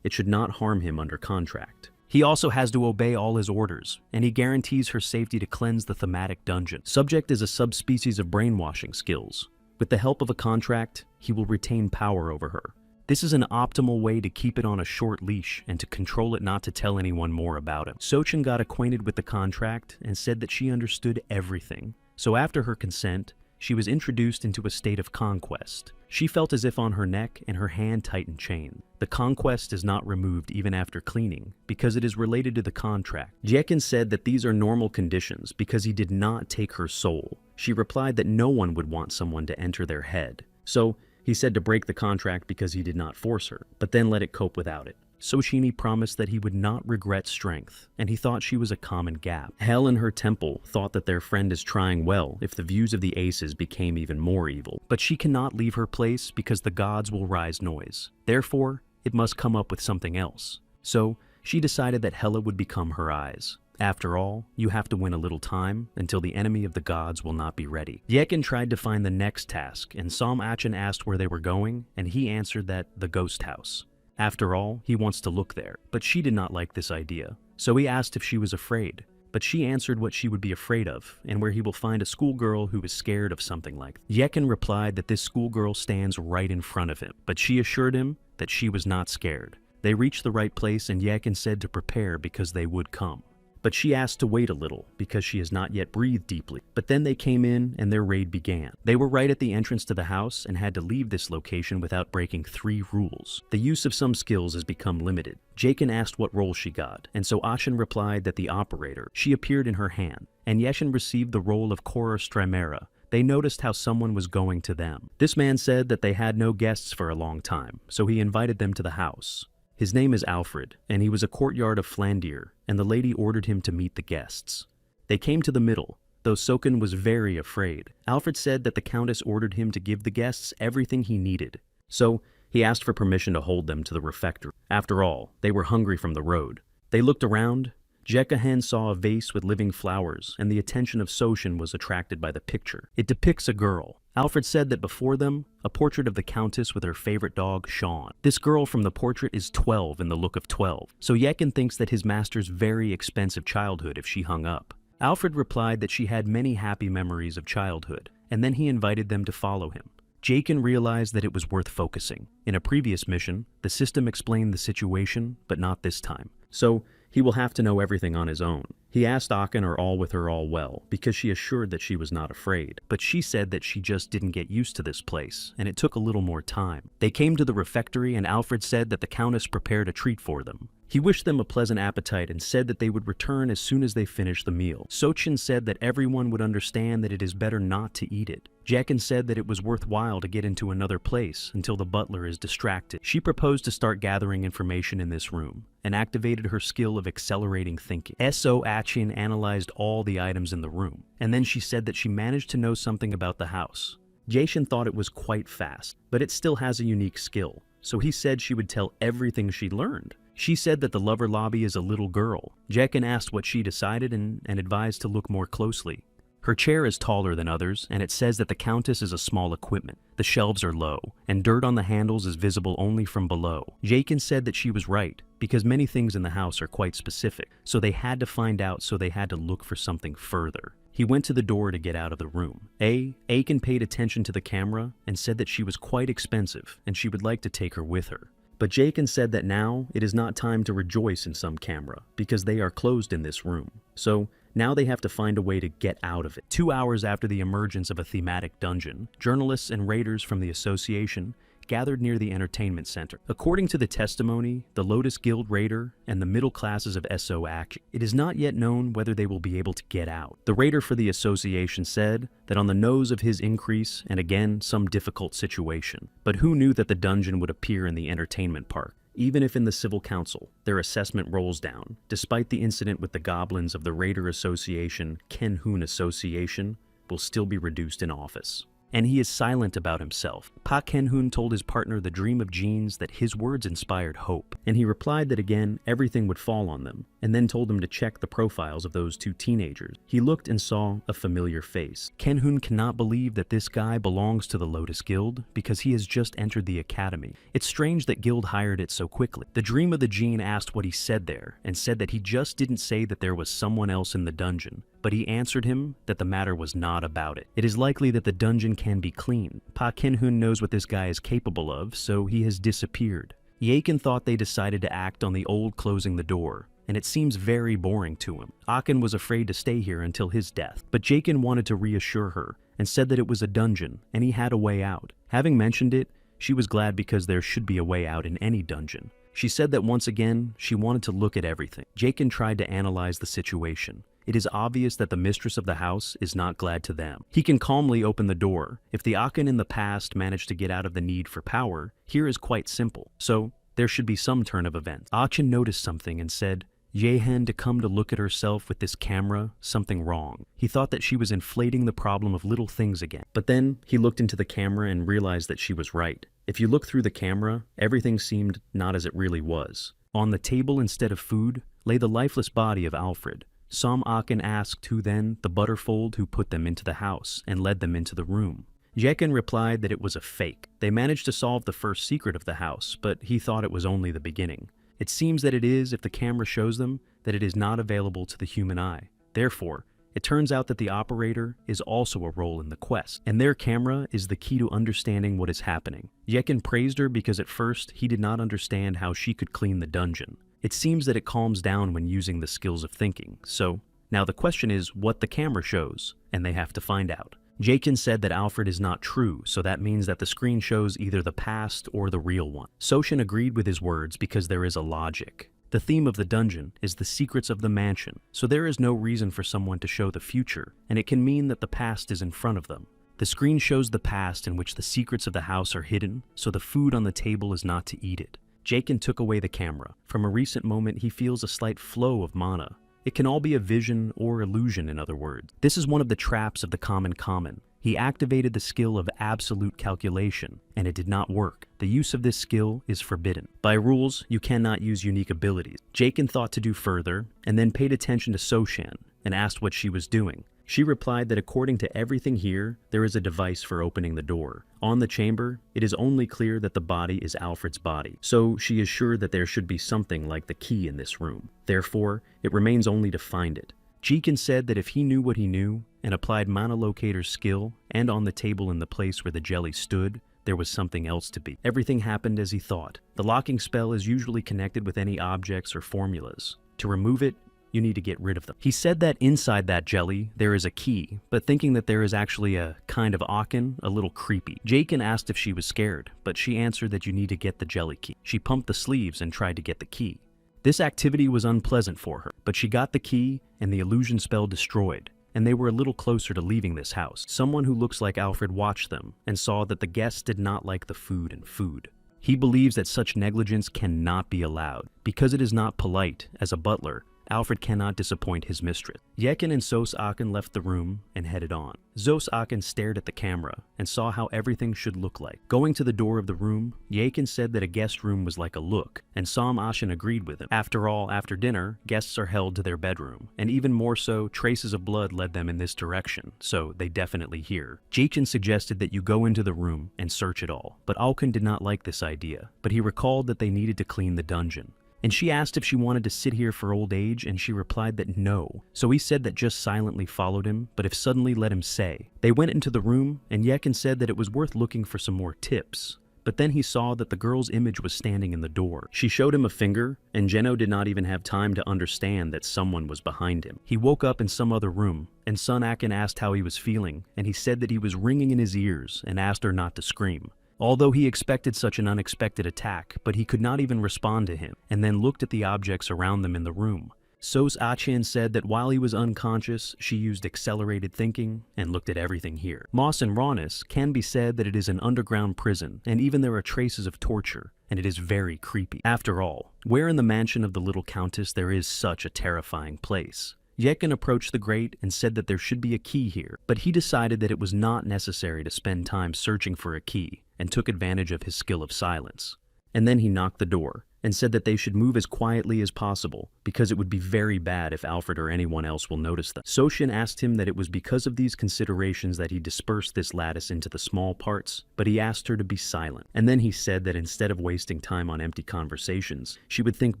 it should not harm him under contract. He also has to obey all his orders, and he guarantees her safety to cleanse the thematic dungeon. Subject is a subspecies of brainwashing skills. With the help of a contract, he will retain power over her. This is an optimal way to keep it on a short leash and to control it not to tell anyone more about him. Sochin got acquainted with the contract and said that she understood everything. So after her consent, she was introduced into a state of conquest. She felt as if on her neck and her hand tightened chain. The conquest is not removed even after cleaning because it is related to the contract. Jakin said that these are normal conditions because he did not take her soul. She replied that no one would want someone to enter their head. So he said to break the contract because he did not force her, but then let it cope without it. Sochini promised that he would not regret strength, and he thought she was a common gap. Hell and her temple thought that their friend is trying well if the views of the aces became even more evil. But she cannot leave her place because the gods will rise noise. Therefore, it must come up with something else. So, she decided that Hela would become her eyes. After all, you have to win a little time until the enemy of the gods will not be ready. Yekin tried to find the next task, and Som Achin asked where they were going, and he answered that the ghost house. After all, he wants to look there, but she did not like this idea. So he asked if she was afraid, but she answered what she would be afraid of, and where he will find a schoolgirl who is scared of something like that. Yekin replied that this schoolgirl stands right in front of him, but she assured him that she was not scared. They reached the right place, and Yekin said to prepare because they would come. But she asked to wait a little because she has not yet breathed deeply. But then they came in and their raid began. They were right at the entrance to the house and had to leave this location without breaking 3 rules. The use of some skills has become limited. Jakin asked what role she got, and so Ashin replied that the operator. She appeared in her hand, and Yeshin received the role of Kora Strymera. They noticed how someone was going to them. This man said that they had no guests for a long time, so he invited them to the house. His name is Alfred, and he was a courtyard of Flandir, and the lady ordered him to meet the guests. They came to the middle, though Soken was very afraid. Alfred said that the Countess ordered him to give the guests everything he needed. So, he asked for permission to hold them to the refectory. After all, they were hungry from the road. They looked around. Jekahen saw a vase with living flowers, and the attention of Soshin was attracted by the picture. It depicts a girl. Alfred said that before them, a portrait of the Countess with her favorite dog, Sean. This girl from the portrait is 12 in the look of 12, so Yekin thinks that his master's very expensive childhood if she hung up. Alfred replied that she had many happy memories of childhood, and then he invited them to follow him. Jakin realized that it was worth focusing. In a previous mission, the system explained the situation, but not this time. So, he will have to know everything on his own. He asked Akin are all with her all well, because she assured that she was not afraid. But she said that she just didn't get used to this place, and it took a little more time. They came to the refectory, and Alfred said that the Countess prepared a treat for them. He wished them a pleasant appetite and said that they would return as soon as they finished the meal. Sochin said that everyone would understand that it is better not to eat it. Jakin said that it was worthwhile to get into another place until the butler is distracted. She proposed to start gathering information in this room and activated her skill of accelerating thinking. S.O. Achin analyzed all the items in the room, and then she said that she managed to know something about the house. Jashin thought it was quite fast, but it still has a unique skill, so he said she would tell everything she learned. She said that the lover lobby is a little girl. Jekin asked what she decided and advised to look more closely. Her chair is taller than others, and it says that the Countess is a small equipment. The shelves are low, and dirt on the handles is visible only from below. Jakin said that she was right, because many things in the house are quite specific, so they had to find out, so they had to look for something further. He went to the door to get out of the room. Aiken paid attention to the camera and said that she was quite expensive, and she would like to take her with her. But Jakin said that now it is not time to rejoice in some camera, because they are closed in this room. So now they have to find a way to get out of it. 2 hours after the emergence of a thematic dungeon, journalists and raiders from the association gathered near the entertainment center. According to the testimony, the Lotus Guild raider and the middle classes of SO Action, it is not yet known whether they will be able to get out. The raider for the association said that on the nose of his increase and again some difficult situation. But who knew that the dungeon would appear in the entertainment park? Even if in the civil council, their assessment rolls down, despite the incident with the goblins of the Raider Association, Kenhun Association will still be reduced in office. And he is silent about himself. Pa Kenhun told his partner the dream of genes that his words inspired hope, and he replied that again everything would fall on them, and then told them to check the profiles of those 2 teenagers. He looked and saw a familiar face. Kenhun cannot believe that this guy belongs to the Lotus Guild because he has just entered the academy. It's strange that Guild hired it so quickly. The dream of the gene asked what he said there, and said that he just didn't say that there was someone else in the dungeon, but he answered him that the matter was not about it. It is likely that the dungeon can be cleaned. Pa Kenhun knows what this guy is capable of, so he has disappeared. Yakin thought they decided to act on the old closing the door, and it seems very boring to him. Akin was afraid to stay here until his death, but Jakin wanted to reassure her and said that it was a dungeon and he had a way out. Having mentioned it, she was glad because there should be a way out in any dungeon. She said that once again, she wanted to look at everything. Jakin tried to analyze the situation. It is obvious that the mistress of the house is not glad to them. He can calmly open the door. If the Akin in the past managed to get out of the need for power, here is quite simple. So there should be some turn of events. Akin noticed something and said, Yehen to come to look at herself with this camera, something wrong. He thought that she was inflating the problem of little things again. But then he looked into the camera and realized that she was right. If you look through the camera, everything seemed not as it really was. On the table instead of food lay the lifeless body of Alfred. Som Akin asked who then the butterfold who put them into the house and led them into the room. Jekin replied that it was a fake. They managed to solve the first secret of the house, but he thought it was only the beginning. It seems that it is, if the camera shows them, that it is not available to the human eye. Therefore, it turns out that the operator is also a role in the quest, and their camera is the key to understanding what is happening. Jekin praised her because at first he did not understand how she could clean the dungeon. It seems that it calms down when using the skills of thinking, so now the question is what the camera shows, and they have to find out. Jakin said that Alfred is not true, so that means that the screen shows either the past or the real one. Soshin agreed with his words because there is a logic. The theme of the dungeon is the secrets of the mansion, so there is no reason for someone to show the future, and it can mean that the past is in front of them. The screen shows the past in which the secrets of the house are hidden, so the food on the table is not to eat it. Jakin took away the camera. From a recent moment, he feels a slight flow of mana. It can all be a vision or illusion, in other words. This is one of the traps of the common. He activated the skill of absolute calculation, and it did not work. The use of this skill is forbidden. By rules, you cannot use unique abilities. Jakin thought to do further, and then paid attention to Soshan, and asked what she was doing. She replied that according to everything here, there is a device for opening the door. On the chamber, it is only clear that the body is Alfred's body, so she is sure that there should be something like the key in this room. Therefore, it remains only to find it. Jekin said that if he knew what he knew, and applied Mana Locator's skill, and on the table in the place where the jelly stood, there was something else to be. Everything happened as he thought. The locking spell is usually connected with any objects or formulas. To remove it, you need to get rid of them. He said that inside that jelly, there is a key, but thinking that there is actually a kind of Akin, a little creepy. Jakin asked if she was scared, but she answered that you need to get the jelly key. She pumped the sleeves and tried to get the key. This activity was unpleasant for her, but she got the key and the illusion spell destroyed, and they were a little closer to leaving this house. Someone who looks like Alfred watched them and saw that the guests did not like the food and food. He believes that such negligence cannot be allowed. Because it is not polite, as a butler, Alfred cannot disappoint his mistress. Jekin and Sos Akin left the room and headed on. Sos Akin stared at the camera and saw how everything should look like. Going to the door of the room, Jekin said that a guest room was like a look, and Som Ashin agreed with him. After all, after dinner, guests are held to their bedroom, and even more so, traces of blood led them in this direction, so they definitely hear. Jekin suggested that you go into the room and search it all, but Alkin did not like this idea, but he recalled that they needed to clean the dungeon. And she asked if she wanted to sit here for old age, and she replied that no. So he said that just silently followed him, but if suddenly let him say. They went into the room, and Jekin said that it was worth looking for some more tips. But then he saw that the girl's image was standing in the door. She showed him a finger, and Jeno did not even have time to understand that someone was behind him. He woke up in some other room, and Sun Akin asked how he was feeling, and he said that he was ringing in his ears and asked her not to scream. Although he expected such an unexpected attack, but he could not even respond to him, and then looked at the objects around them in the room. Sos Achin said that while he was unconscious, she used accelerated thinking and looked at everything here. Moss and Rawness can be said that it is an underground prison, and even there are traces of torture, and it is very creepy. After all, where in the mansion of the little countess there is such a terrifying place? Yekin approached the grate and said that there should be a key here, but he decided that it was not necessary to spend time searching for a key, and took advantage of his skill of silence. And then he knocked the door, and said that they should move as quietly as possible, because it would be very bad if Alfred or anyone else will notice them. Soshin asked him that it was because of these considerations that he dispersed this lattice into the small parts, but he asked her to be silent. And then he said that instead of wasting time on empty conversations, she would think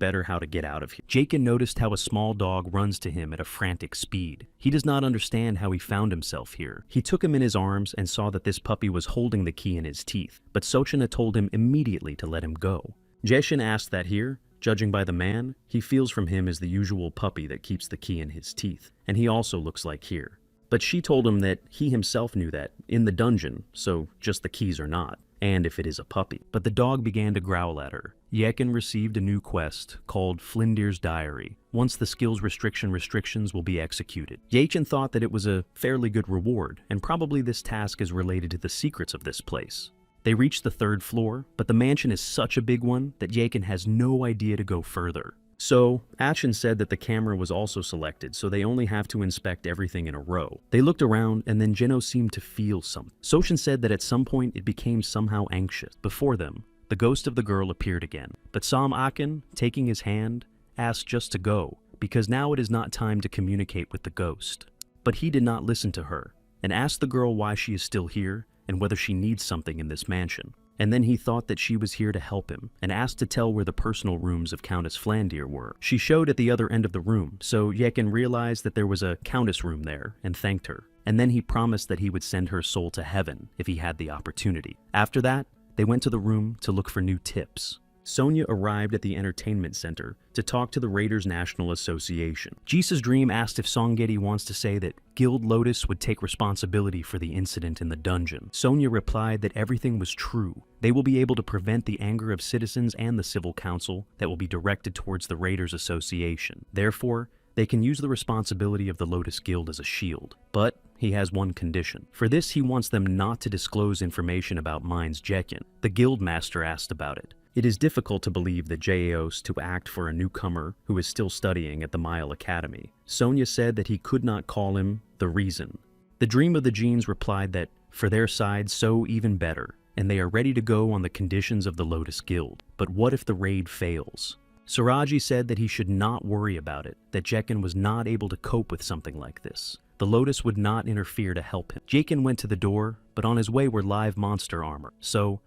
better how to get out of here. Jakin noticed how a small dog runs to him at a frantic speed. He does not understand how he found himself here. He took him in his arms and saw that this puppy was holding the key in his teeth, but Sochina told him immediately to let him go. Jeshin asked that here, judging by the man, he feels from him as the usual puppy that keeps the key in his teeth, and he also looks like here. But she told him that he himself knew that, in the dungeon, so just the keys are not, and if it is a puppy. But the dog began to growl at her. Yekin received a new quest called Flindir's Diary. Once the skills restrictions will be executed. Yekin thought that it was a fairly good reward, and probably this task is related to the secrets of this place. They reach the 3rd floor, but the mansion is such a big one that Yekin has no idea to go further. So, Achin said that the camera was also selected, so they only have to inspect everything in a row. They looked around, and then Jeno seemed to feel something. Soshin said that at some point it became somehow anxious. Before them, the ghost of the girl appeared again. But Sam Akin, taking his hand, asked just to go, because now it is not time to communicate with the ghost. But he did not listen to her, and asked the girl why she is still here, and whether she needs something in this mansion. And then he thought that she was here to help him, and asked to tell where the personal rooms of Countess Flandir were. She showed at the other end of the room, so Yekin realized that there was a countess room there, and thanked her. And then he promised that he would send her soul to heaven if he had the opportunity. After that, they went to the room to look for new tips. Sonia arrived at the entertainment center to talk to the Raiders National Association. Jesus Dream asked if Songedi wants to say that Guild Lotus would take responsibility for the incident in the dungeon. Sonia replied that everything was true. They will be able to prevent the anger of citizens and the civil council that will be directed towards the Raiders Association. Therefore, they can use the responsibility of the Lotus Guild as a shield. But he has one condition. For this, he wants them not to disclose information about Mines Jekin. The Guild Master asked about it. It is difficult to believe that Jaeos to act for a newcomer who is still studying at the Mile Academy. Sonia said that he could not call him the reason. The Dream of the Genes replied that, for their side, so even better, and they are ready to go on the conditions of the Lotus Guild. But what if the raid fails? Suraji said that he should not worry about it, that Jekin was not able to cope with something like this. The Lotus would not interfere to help him. Jekin went to the door, but on his way were live monster armor. So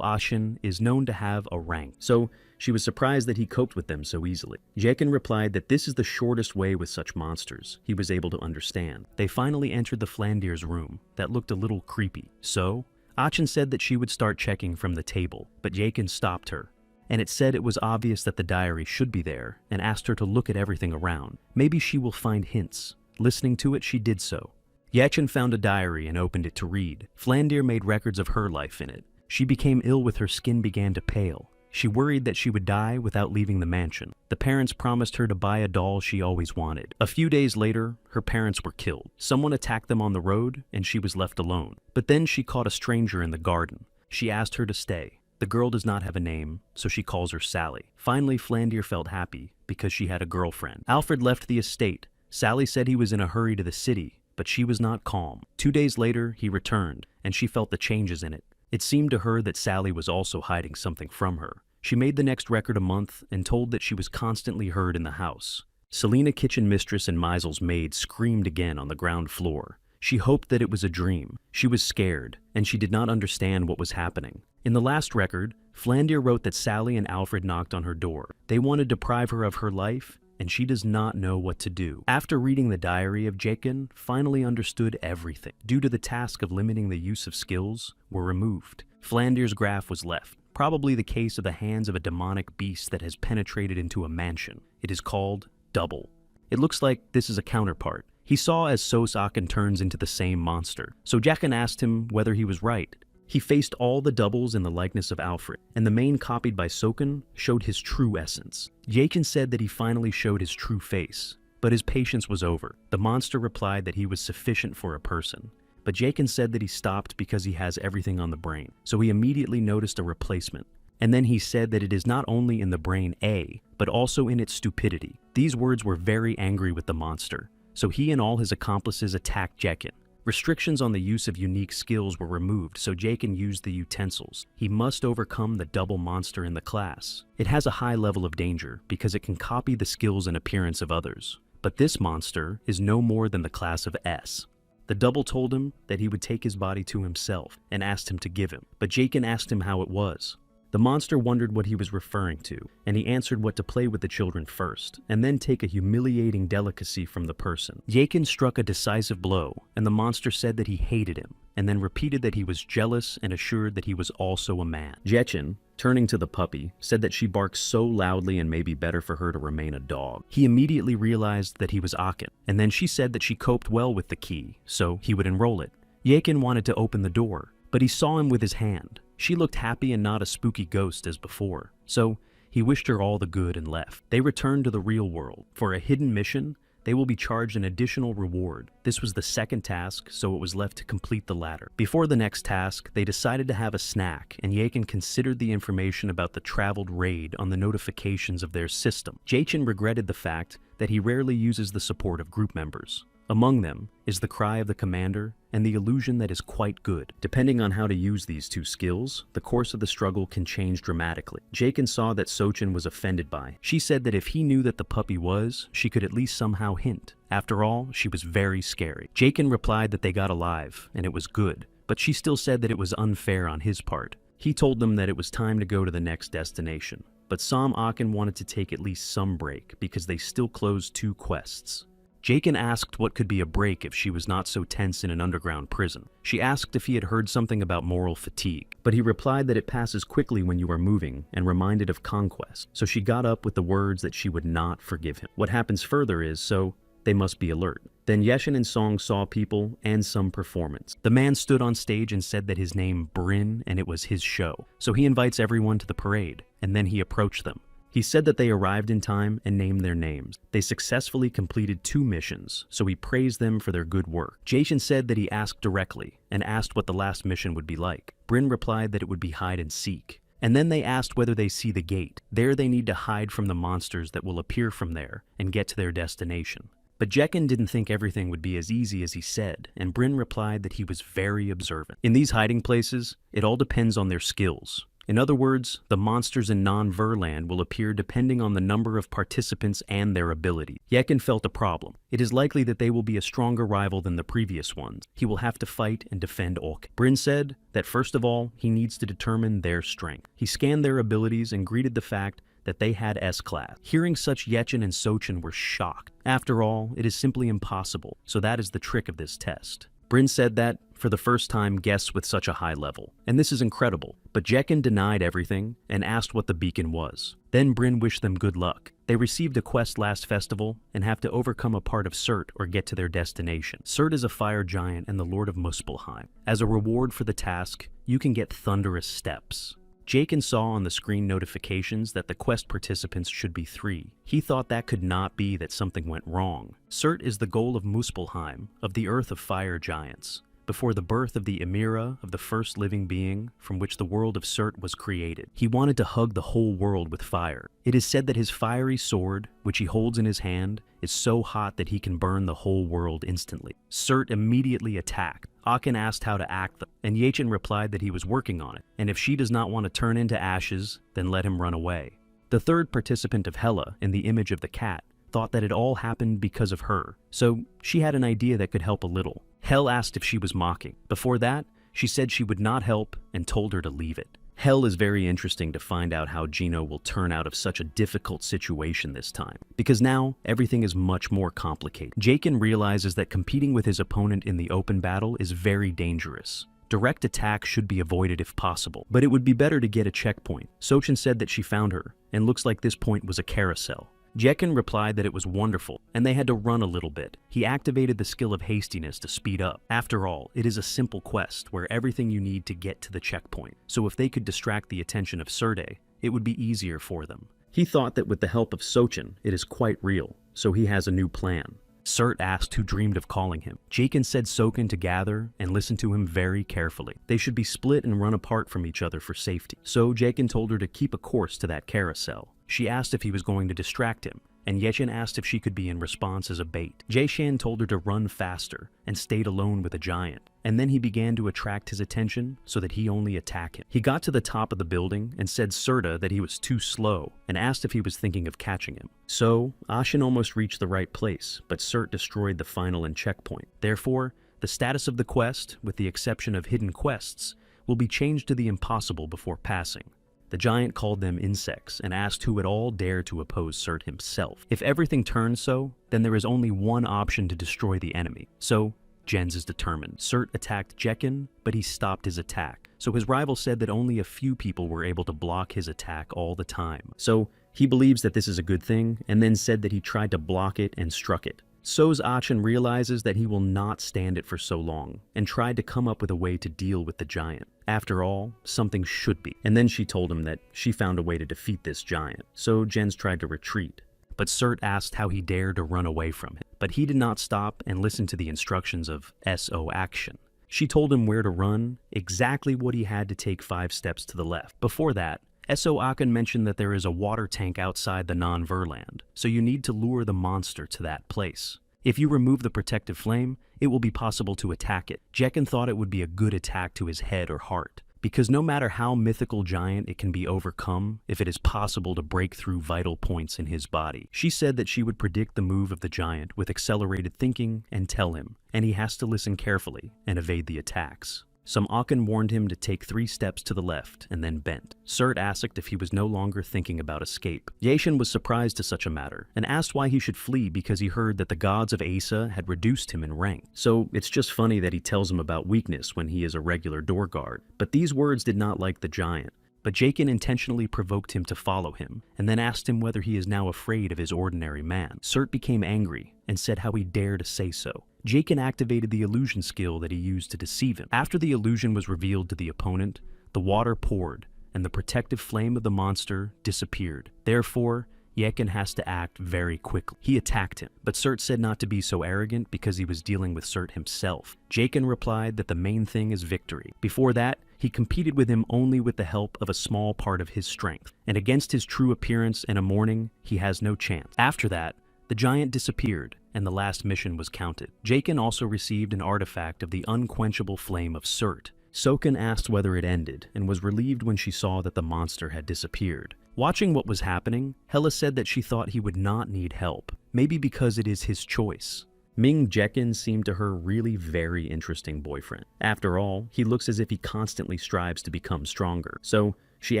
Ashin is known to have a rank. So she was surprised that he coped with them so easily. Jekin replied that this is the shortest way with such monsters. He was able to understand. They finally entered the Flandir's room. That looked a little creepy. So Achin said that she would start checking from the table, but Jekin stopped her. And it said it was obvious that the diary should be there, and asked her to look at everything around. Maybe she will find hints. Listening to it, she did so. Yachin found a diary and opened it to read. Flandir made records of her life in it. She became ill with her skin began to pale. She worried that she would die without leaving the mansion. The parents promised her to buy a doll she always wanted. A few days later, her parents were killed. Someone attacked them on the road, and she was left alone. But then she caught a stranger in the garden. She asked her to stay. The girl does not have a name, so she calls her Sally. Finally, Flandir felt happy because she had a girlfriend. Alfred left the estate. Sally said he was in a hurry to the city, but she was not calm. 2 days later, he returned, and she felt the changes in it. It seemed to her that Sally was also hiding something from her. She made the next record a month and told that she was constantly heard in the house. Selena, kitchen mistress, and Meisel's maid screamed again on the ground floor. She hoped that it was a dream. She was scared, and she did not understand what was happening. In the last record, Flandir wrote that Sally and Alfred knocked on her door. They want to deprive her of her life, and she does not know what to do. After reading the diary of Jekin, finally understood everything. Due to the task of limiting the use of skills, were removed. Flanders' graph was left, probably the case of the hands of a demonic beast that has penetrated into a mansion. It is called Double. It looks like this is a counterpart. He saw as Sos Aken turns into the same monster, so Jacken asked him whether he was right. He faced all the doubles in the likeness of Alfred, and the main copied by Soken showed his true essence. Jaken said that he finally showed his true face, but his patience was over. The monster replied that he was sufficient for a person, but Jaken said that he stopped because he has everything on the brain, so he immediately noticed a replacement. And then he said that it is not only in the brain A, but also in its stupidity. These words were very angry with the monster, so he and all his accomplices attacked Jaken. Restrictions on the use of unique skills were removed, so Jaken used the utensils. He must overcome the double monster in the class. It has a high level of danger because it can copy the skills and appearance of others. But this monster is no more than the class of S. The double told him that he would take his body to himself and asked him to give him, but Jaken asked him how it was. The monster wondered what he was referring to, and he answered what to play with the children first, and then take a humiliating delicacy from the person. Jaken struck a decisive blow, and the monster said that he hated him, and then repeated that he was jealous and assured that he was also a man. Jachen, turning to the puppy, said that she barks so loudly and may be better for her to remain a dog. He immediately realized that he was Aken, and then she said that she coped well with the key, so he would enroll it. Jaken wanted to open the door, but he saw him with his hand. She looked happy and not a spooky ghost as before, so he wished her all the good and left. They returned to the real world. For a hidden mission, they will be charged an additional reward. This was the second task, so it was left to complete the latter. Before the next task, they decided to have a snack, and Jaken considered the information about the traveled raid on the notifications of their system. Jachen regretted the fact that he rarely uses the support of group members. Among them is the cry of the commander and the illusion that is quite good. Depending on how to use these two skills, the course of the struggle can change dramatically. Jaken saw that Sochin was offended by. She said that if he knew that the puppy was, she could at least somehow hint. After all, she was very scary. Jaken replied that they got alive, and it was good, but she still said that it was unfair on his part. He told them that it was time to go to the next destination, but Sam Aken wanted to take at least some break because they still closed 2 quests. Jaken asked what could be a break if she was not so tense in an underground prison. She asked if he had heard something about moral fatigue, but he replied that it passes quickly when you are moving and reminded of conquest, so she got up with the words that she would not forgive him. What happens further is, so they must be alert. Then Yeshin and Song saw people and some performance. The man stood on stage and said that his name Bryn and it was his show, so he invites everyone to the parade, and then he approached them. He said that they arrived in time and named their names. They successfully completed 2 missions, so he praised them for their good work. Jason said that he asked directly and asked what the last mission would be like. Bryn replied that it would be hide and seek. And then they asked whether they see the gate. There they need to hide from the monsters that will appear from there and get to their destination. But Jekken didn't think everything would be as easy as he said, and Bryn replied that he was very observant. In these hiding places, it all depends on their skills. In other words, the monsters in non-Verland will appear depending on the number of participants and their ability. Jekken felt a problem. It is likely that they will be a stronger rival than the previous ones. He will have to fight and defend Orc. Bryn said that first of all, he needs to determine their strength. He scanned their abilities and greeted the fact that they had S-class. Hearing such, Yechen and Sochin were shocked. After all, it is simply impossible, so that is the trick of this test. Bryn said that, for the first time, guests with such a high level. And this is incredible, but Jekken denied everything and asked what the beacon was. Then Bryn wished them good luck. They received a quest last festival and have to overcome a part of Surt or get to their destination. Surt is a fire giant and the Lord of Muspelheim. As a reward for the task, you can get thunderous steps. Jaken saw on the screen notifications that the quest participants should be 3. He thought that could not be that something went wrong. Surt is the goal of Muspelheim, of the Earth of Fire Giants, before the birth of the Emira of the first living being from which the world of Surt was created. He wanted to hug the whole world with fire. It is said that his fiery sword, which he holds in his hand, is so hot that he can burn the whole world instantly. Surt immediately attacked. Aken asked how to act them, and Yechen replied that he was working on it, and if she does not want to turn into ashes, then let him run away. The third participant of Hela, in the image of the cat, thought that it all happened because of her, so she had an idea that could help a little. Hel asked if she was mocking. Before that, she said she would not help and told her to leave it. Hel is very interesting to find out how Gino will turn out of such a difficult situation this time, because now everything is much more complicated. Jaken realizes that competing with his opponent in the open battle is very dangerous. Direct attack should be avoided if possible, but it would be better to get a checkpoint. Sochin said that she found her, and looks like this point was a carousel. Jekin replied that it was wonderful, and they had to run a little bit. He activated the skill of hastiness to speed up. After all, it is a simple quest where everything you need to get to the checkpoint, so if they could distract the attention of Surde, it would be easier for them. He thought that with the help of Sochin, it is quite real, so he has a new plan. Surt asked who dreamed of calling him. Jakin said Sochin to gather and listen to him very carefully. They should be split and run apart from each other for safety. So Jakin told her to keep a course to that carousel. She asked if he was going to distract him, and Yechin asked if she could be in response as a bait. Jayshan told her to run faster and stayed alone with a giant, and then he began to attract his attention so that he only attack him. He got to the top of the building and said Surta that he was too slow and asked if he was thinking of catching him. So Ashin almost reached the right place, but Surt destroyed the final and checkpoint. Therefore, the status of the quest, with the exception of hidden quests, will be changed to the impossible before passing. The giant called them insects and asked who would all dare to oppose Surt himself. If everything turns so, then there is only one option to destroy the enemy. So, Jens is determined. Surt attacked Jekin, but he stopped his attack. So his rival said that only a few people were able to block his attack all the time. So he believes that this is a good thing, and then said that he tried to block it and struck it. So's Achin realizes that he will not stand it for so long, and tried to come up with a way to deal with the giant. After all, something should be. And then she told him that she found a way to defeat this giant. So Jens tried to retreat, but Surt asked how he dared to run away from him. But he did not stop and listen to the instructions of SO action. She told him where to run, exactly what he had to take 5 steps to the left. Before that, S.O. Aken mentioned that there is a water tank outside the non-Verland, so you need to lure the monster to that place. If you remove the protective flame, it will be possible to attack it. Jekin thought it would be a good attack to his head or heart, because no matter how mythical giant it can be overcome if it is possible to break through vital points in his body. She said that she would predict the move of the giant with accelerated thinking and tell him, and he has to listen carefully and evade the attacks. Some Aken warned him to take 3 steps to the left and then bent. Surt asked if he was no longer thinking about escape. Yashin was surprised to such a matter and asked why he should flee because he heard that the gods of Asa had reduced him in rank. So it's just funny that he tells him about weakness when he is a regular door guard. But these words did not like the giant. But Jakin intentionally provoked him to follow him, and then asked him whether he is now afraid of his ordinary man. Surt became angry, and said how he dared to say so. Jakin activated the illusion skill that he used to deceive him. After the illusion was revealed to the opponent, the water poured, and the protective flame of the monster disappeared. Therefore, Yekin has to act very quickly. He attacked him, but Surt said not to be so arrogant because he was dealing with Surt himself. Jakin replied that the main thing is victory. Before that, he competed with him only with the help of a small part of his strength, and against his true appearance in a morning, he has no chance. After that, the giant disappeared, and the last mission was counted. Jakin also received an artifact of the unquenchable flame of Surt. Soken asked whether it ended, and was relieved when she saw that the monster had disappeared. Watching what was happening, Hela said that she thought he would not need help, maybe because it is his choice. Ming Jekin seemed to her really very interesting boyfriend. After all, he looks as if he constantly strives to become stronger. So she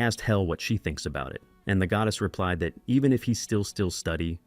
asked Hel what she thinks about it, and the goddess replied that even if he still study,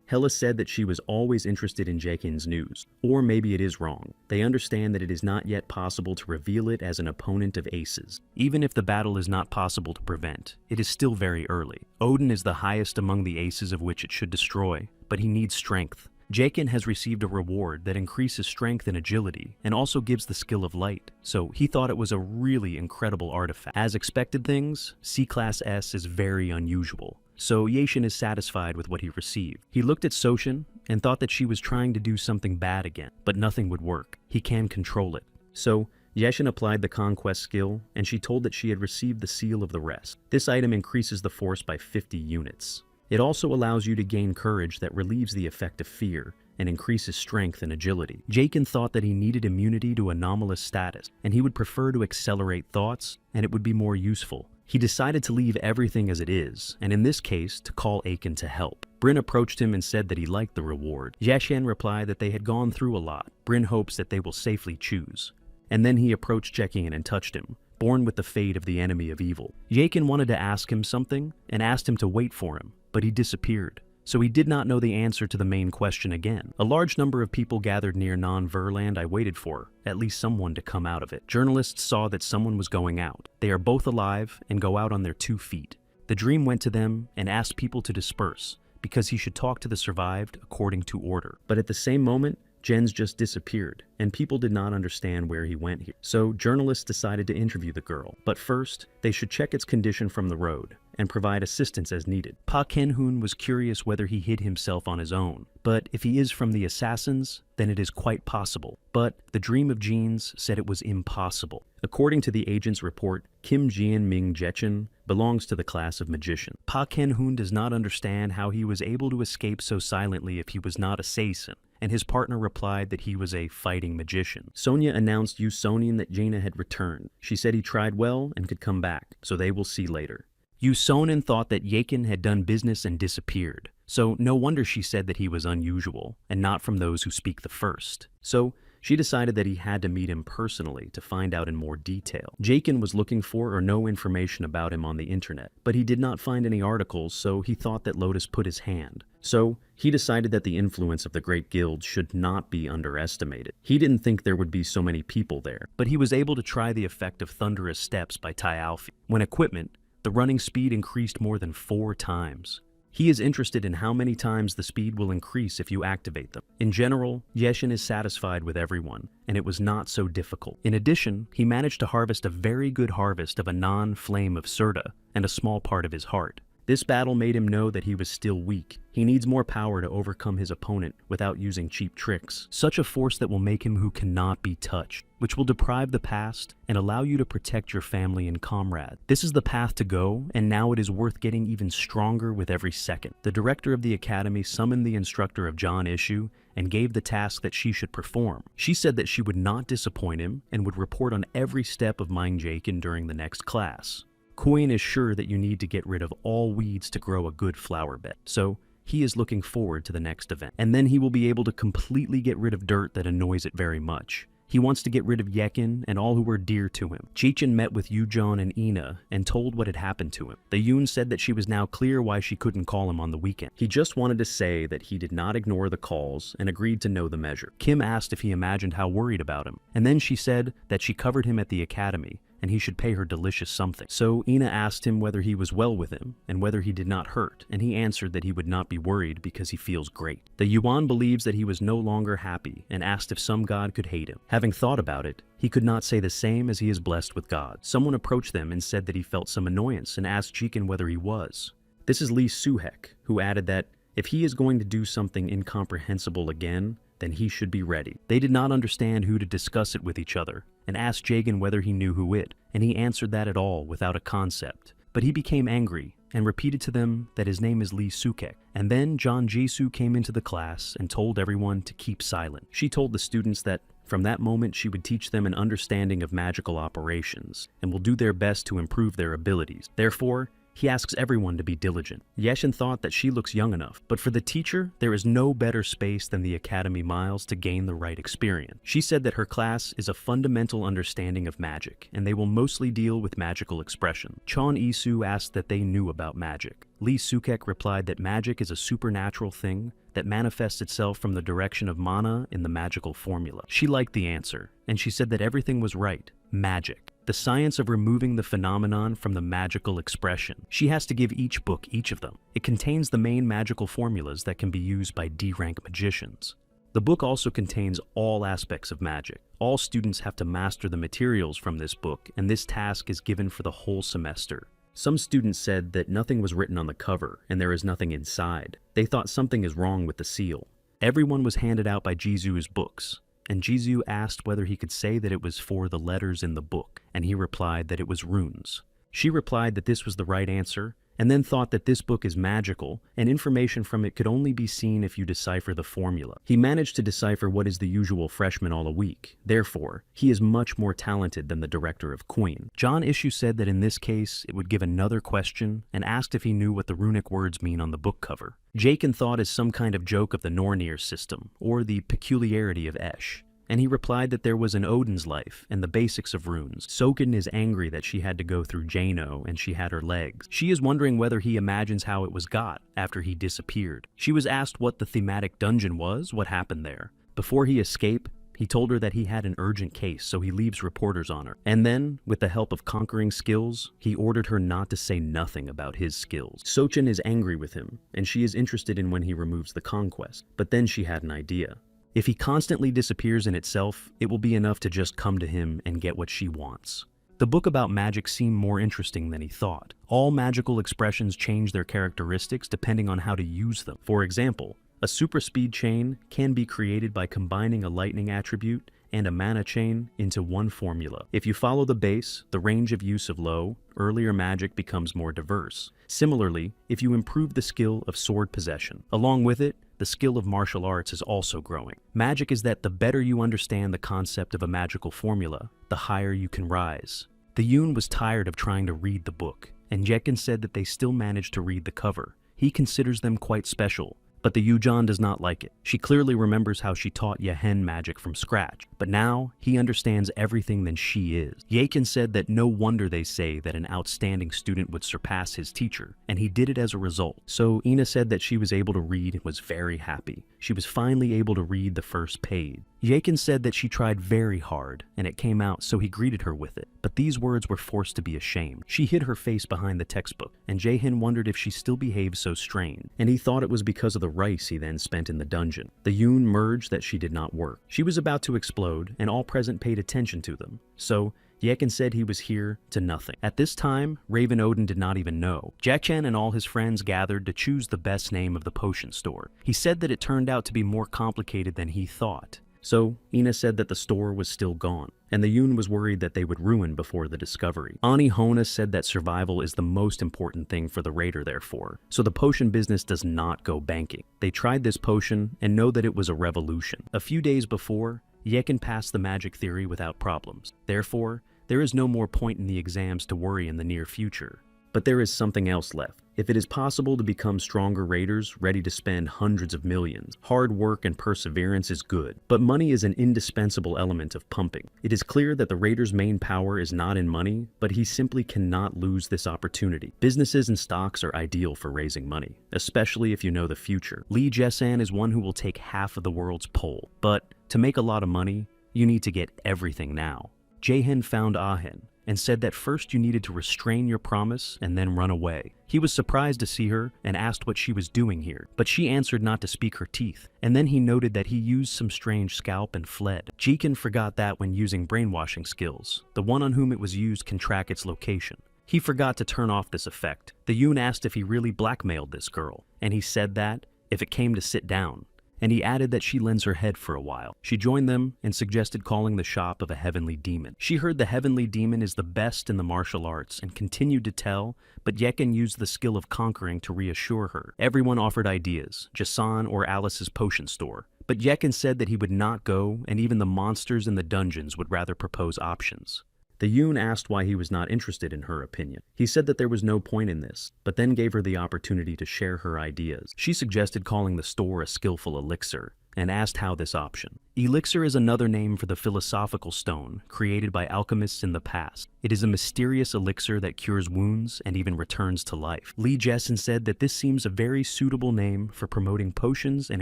Hela said that she was always interested in Jekin's news. Or maybe it is wrong. They understand that it is not yet possible to reveal it as an opponent of Aces. Even if the battle is not possible to prevent, it is still very early. Odin is the highest among the Aces of which it should destroy, but he needs strength. Jakin has received a reward that increases strength and agility, and also gives the skill of light, so he thought it was a really incredible artifact. As expected things, C-Class S is very unusual, so Yashin is satisfied with what he received. He looked at Soshin and thought that she was trying to do something bad again, but nothing would work. He can control it. So Yashin applied the conquest skill, and she told that she had received the seal of the rest. This item increases the force by 50 units. It also allows you to gain courage that relieves the effect of fear and increases strength and agility. Jakin thought that he needed immunity to anomalous status, and he would prefer to accelerate thoughts, and it would be more useful. He decided to leave everything as it is, and in this case, to call Aken to help. Bryn approached him and said that he liked the reward. Yashin replied that they had gone through a lot. Bryn hopes that they will safely choose. And then he approached Jekin and touched him, born with the fate of the enemy of evil. Jakin wanted to ask him something, and asked him to wait for him, but he disappeared. so he did not know the answer to the main question again. A large number of people gathered near non-Verland. I waited for at least someone to come out of it. Journalists saw that someone was going out. They are both alive and go out on their 2 feet. The dream went to them and asked people to disperse because he should talk to the survived according to order. But at the same moment, Jens just disappeared, and people did not understand where he went here. So journalists decided to interview the girl. But first, they should check its condition from the road and provide assistance as needed. Pa Ken-hoon was curious whether he hid himself on his own, but if he is from the assassins, then it is quite possible. But the dream of Jean's said it was impossible. According to the agent's report, Kim Jian-ming Jechen belongs to the class of magician. Pa Ken-hoon does not understand how he was able to escape so silently if he was not a assassin, and his partner replied that he was a fighting magician. Sonia announced Yu Sonin that Jaina had returned. She said he tried well and could come back, so they will see later. Yu Sonin thought that Yakin had done business and disappeared, so no wonder she said that he was unusual, and not from those who speak the first. So she decided that he had to meet him personally to find out in more detail. Jakin was looking for or no information about him on the internet, but he did not find any articles, so he thought that Lotus put his hand. So he decided that the influence of the Great Guild should not be underestimated. He didn't think there would be so many people there, but he was able to try the effect of Thunderous Steps by Tai Alfie. When equipment, the running speed increased more than 4 times. He is interested in how many times the speed will increase if you activate them. In general, Yeshin is satisfied with everyone, and it was not so difficult. In addition, he managed to harvest a very good harvest of a non-flame of Surta and a small part of his heart. This battle made him know that he was still weak. He needs more power to overcome his opponent without using cheap tricks. Such a force that will make him who cannot be touched, which will deprive the past and allow you to protect your family and comrade. This is the path to go, and now it is worth getting even stronger with every second. The director of the academy summoned the instructor of John Issue and gave the task that she should perform. She said that she would not disappoint him and would report on every step of Mind Jakin during the next class. Queen is sure that you need to get rid of all weeds to grow a good flower bed, so he is looking forward to the next event. And then he will be able to completely get rid of dirt that annoys it very much. He wants to get rid of Yekin and all who were dear to him. Chechen met with Yujon and Ina and told what had happened to him. The Yoon said that she was now clear why she couldn't call him on the weekend. He just wanted to say that he did not ignore the calls and agreed to know the measure. Kim asked if he imagined how worried about him, and then she said that she covered him at the academy and he should pay her delicious something. So Ina asked him whether he was well with him and whether he did not hurt, and he answered that he would not be worried because he feels great. The Yuan believes that he was no longer happy and asked if some god could hate him. Having thought about it, he could not say the same as he is blessed with God. Someone approached them and said that he felt some annoyance and asked Jikin whether he was. This is Lee Suhek, who added that if he is going to do something incomprehensible again, then he should be ready. They did not understand who to discuss it with each other, and asked Jagan whether he knew who it, and he answered that at all without a concept. But he became angry and repeated to them that his name is Lee Sukek. And then John Jisoo came into the class and told everyone to keep silent. She told the students that from that moment she would teach them an understanding of magical operations and will do their best to improve their abilities. Therefore, he asks everyone to be diligent. Yeshin thought that she looks young enough, but for the teacher, there is no better space than the Academy Miles to gain the right experience. She said that her class is a fundamental understanding of magic, and they will mostly deal with magical expression. Chon Isu asked that they knew about magic. Lee Sukek replied that magic is a supernatural thing that manifests itself from the direction of mana in the magical formula. She liked the answer, and she said that everything was right. Magic. The science of removing the phenomenon from the magical expression. She has to give each book each of them. It contains the main magical formulas that can be used by D-rank magicians. The book also contains all aspects of magic. All students have to master the materials from this book, and this task is given for the whole semester. Some students said that nothing was written on the cover, and there is nothing inside. They thought something is wrong with the seal. Everyone was handed out by Jisoo's books, and Jisoo asked whether he could say that it was for the letters in the book, and he replied that it was runes. She replied that this was the right answer, and then thought that this book is magical, and information from it could only be seen if you decipher the formula. He managed to decipher what is the usual freshman all a week. Therefore, he is much more talented than the director of Queen. John Issue said that in this case, it would give another question, and asked if he knew what the runic words mean on the book cover. Jakin thought is some kind of joke of the Nornir system, or the peculiarity of Esh, and he replied that there was an Odin's life and the basics of runes. Soken is angry that she had to go through Jano and she had her legs. She is wondering whether he imagines how it was got after he disappeared. She was asked what the thematic dungeon was, what happened there. Before he escaped, he told her that he had an urgent case, so he leaves reporters on her. And then, with the help of conquering skills, he ordered her not to say nothing about his skills. Sochen is angry with him, and she is interested in when he removes the conquest. But then she had an idea. If he constantly disappears in itself, it will be enough to just come to him and get what she wants. The book about magic seemed more interesting than he thought. All magical expressions change their characteristics depending on how to use them. For example, a super speed chain can be created by combining a lightning attribute and a mana chain into one formula. If you follow the base, the range of use of low, earlier magic becomes more diverse. Similarly, if you improve the skill of sword possession, along with it, the skill of martial arts is also growing. Magic is that the better you understand the concept of a magical formula, the higher you can rise. The Yoon was tired of trying to read the book, and Jekin said that they still managed to read the cover. He considers them quite special. But the Yujan does not like it. She clearly remembers how she taught Yehen magic from scratch, but now he understands everything than she is. Yakin said that no wonder they say that an outstanding student would surpass his teacher, and he did it as a result. So Ina said that she was able to read and was very happy. She was finally able to read the first page. Yakin said that she tried very hard, and it came out, so he greeted her with it. But these words were forced to be ashamed. She hid her face behind the textbook, and Jaehin wondered if she still behaved so strange, and he thought it was because of the rice he then spent in the dungeon. The Yoon merged that she did not work. She was about to explode, and all present paid attention to them. So Yekin said he was here to nothing. At this time, Raven Odin did not even know. Jack Chan and all his friends gathered to choose the best name of the potion store. He said that it turned out to be more complicated than he thought. So, Ina said that the store was still gone, and the Yoon was worried that they would ruin before the discovery. Ani Hona said that survival is the most important thing for the raider, therefore, so the potion business does not go banking. They tried this potion and know that it was a revolution. A few days before, Yekin passed the magic theory without problems. Therefore, there is no more point in the exams to worry in the near future. But there is something else left. If it is possible to become stronger raiders ready to spend hundreds of millions, hard work and perseverance is good, but money is an indispensable element of pumping. It is clear that the raider's main power is not in money, but he simply cannot lose this opportunity. Businesses and stocks are ideal for raising money, especially if you know the future. Lee Jesan is one who will take half of the world's poll, but to make a lot of money, you need to get everything now. Jaehin found Ahin and said that first you needed to restrain your promise and then run away. He was surprised to see her and asked what she was doing here, but she answered not to speak her teeth, and then he noted that he used some strange scalp and fled. Jekin forgot that when using brainwashing skills, the one on whom it was used can track its location. He forgot to turn off this effect. The Yoon asked if he really blackmailed this girl, and he said that, if it came to sit down, and he added that she lends her head for a while. She joined them and suggested calling the shop of a heavenly demon. She heard the heavenly demon is the best in the martial arts and continued to tell, but Yekin used the skill of conquering to reassure her. Everyone offered ideas, Jason or Alice's potion store, but Yekin said that he would not go, and even the monsters in the dungeons would rather propose options. The Yoon asked why he was not interested in her opinion. He said that there was no point in this, but then gave her the opportunity to share her ideas. She suggested calling the store a skillful elixir, and asked how this option. Elixir is another name for the philosophical stone created by alchemists in the past. It is a mysterious elixir that cures wounds and even returns to life. Lee Jessen said that this seems a very suitable name for promoting potions and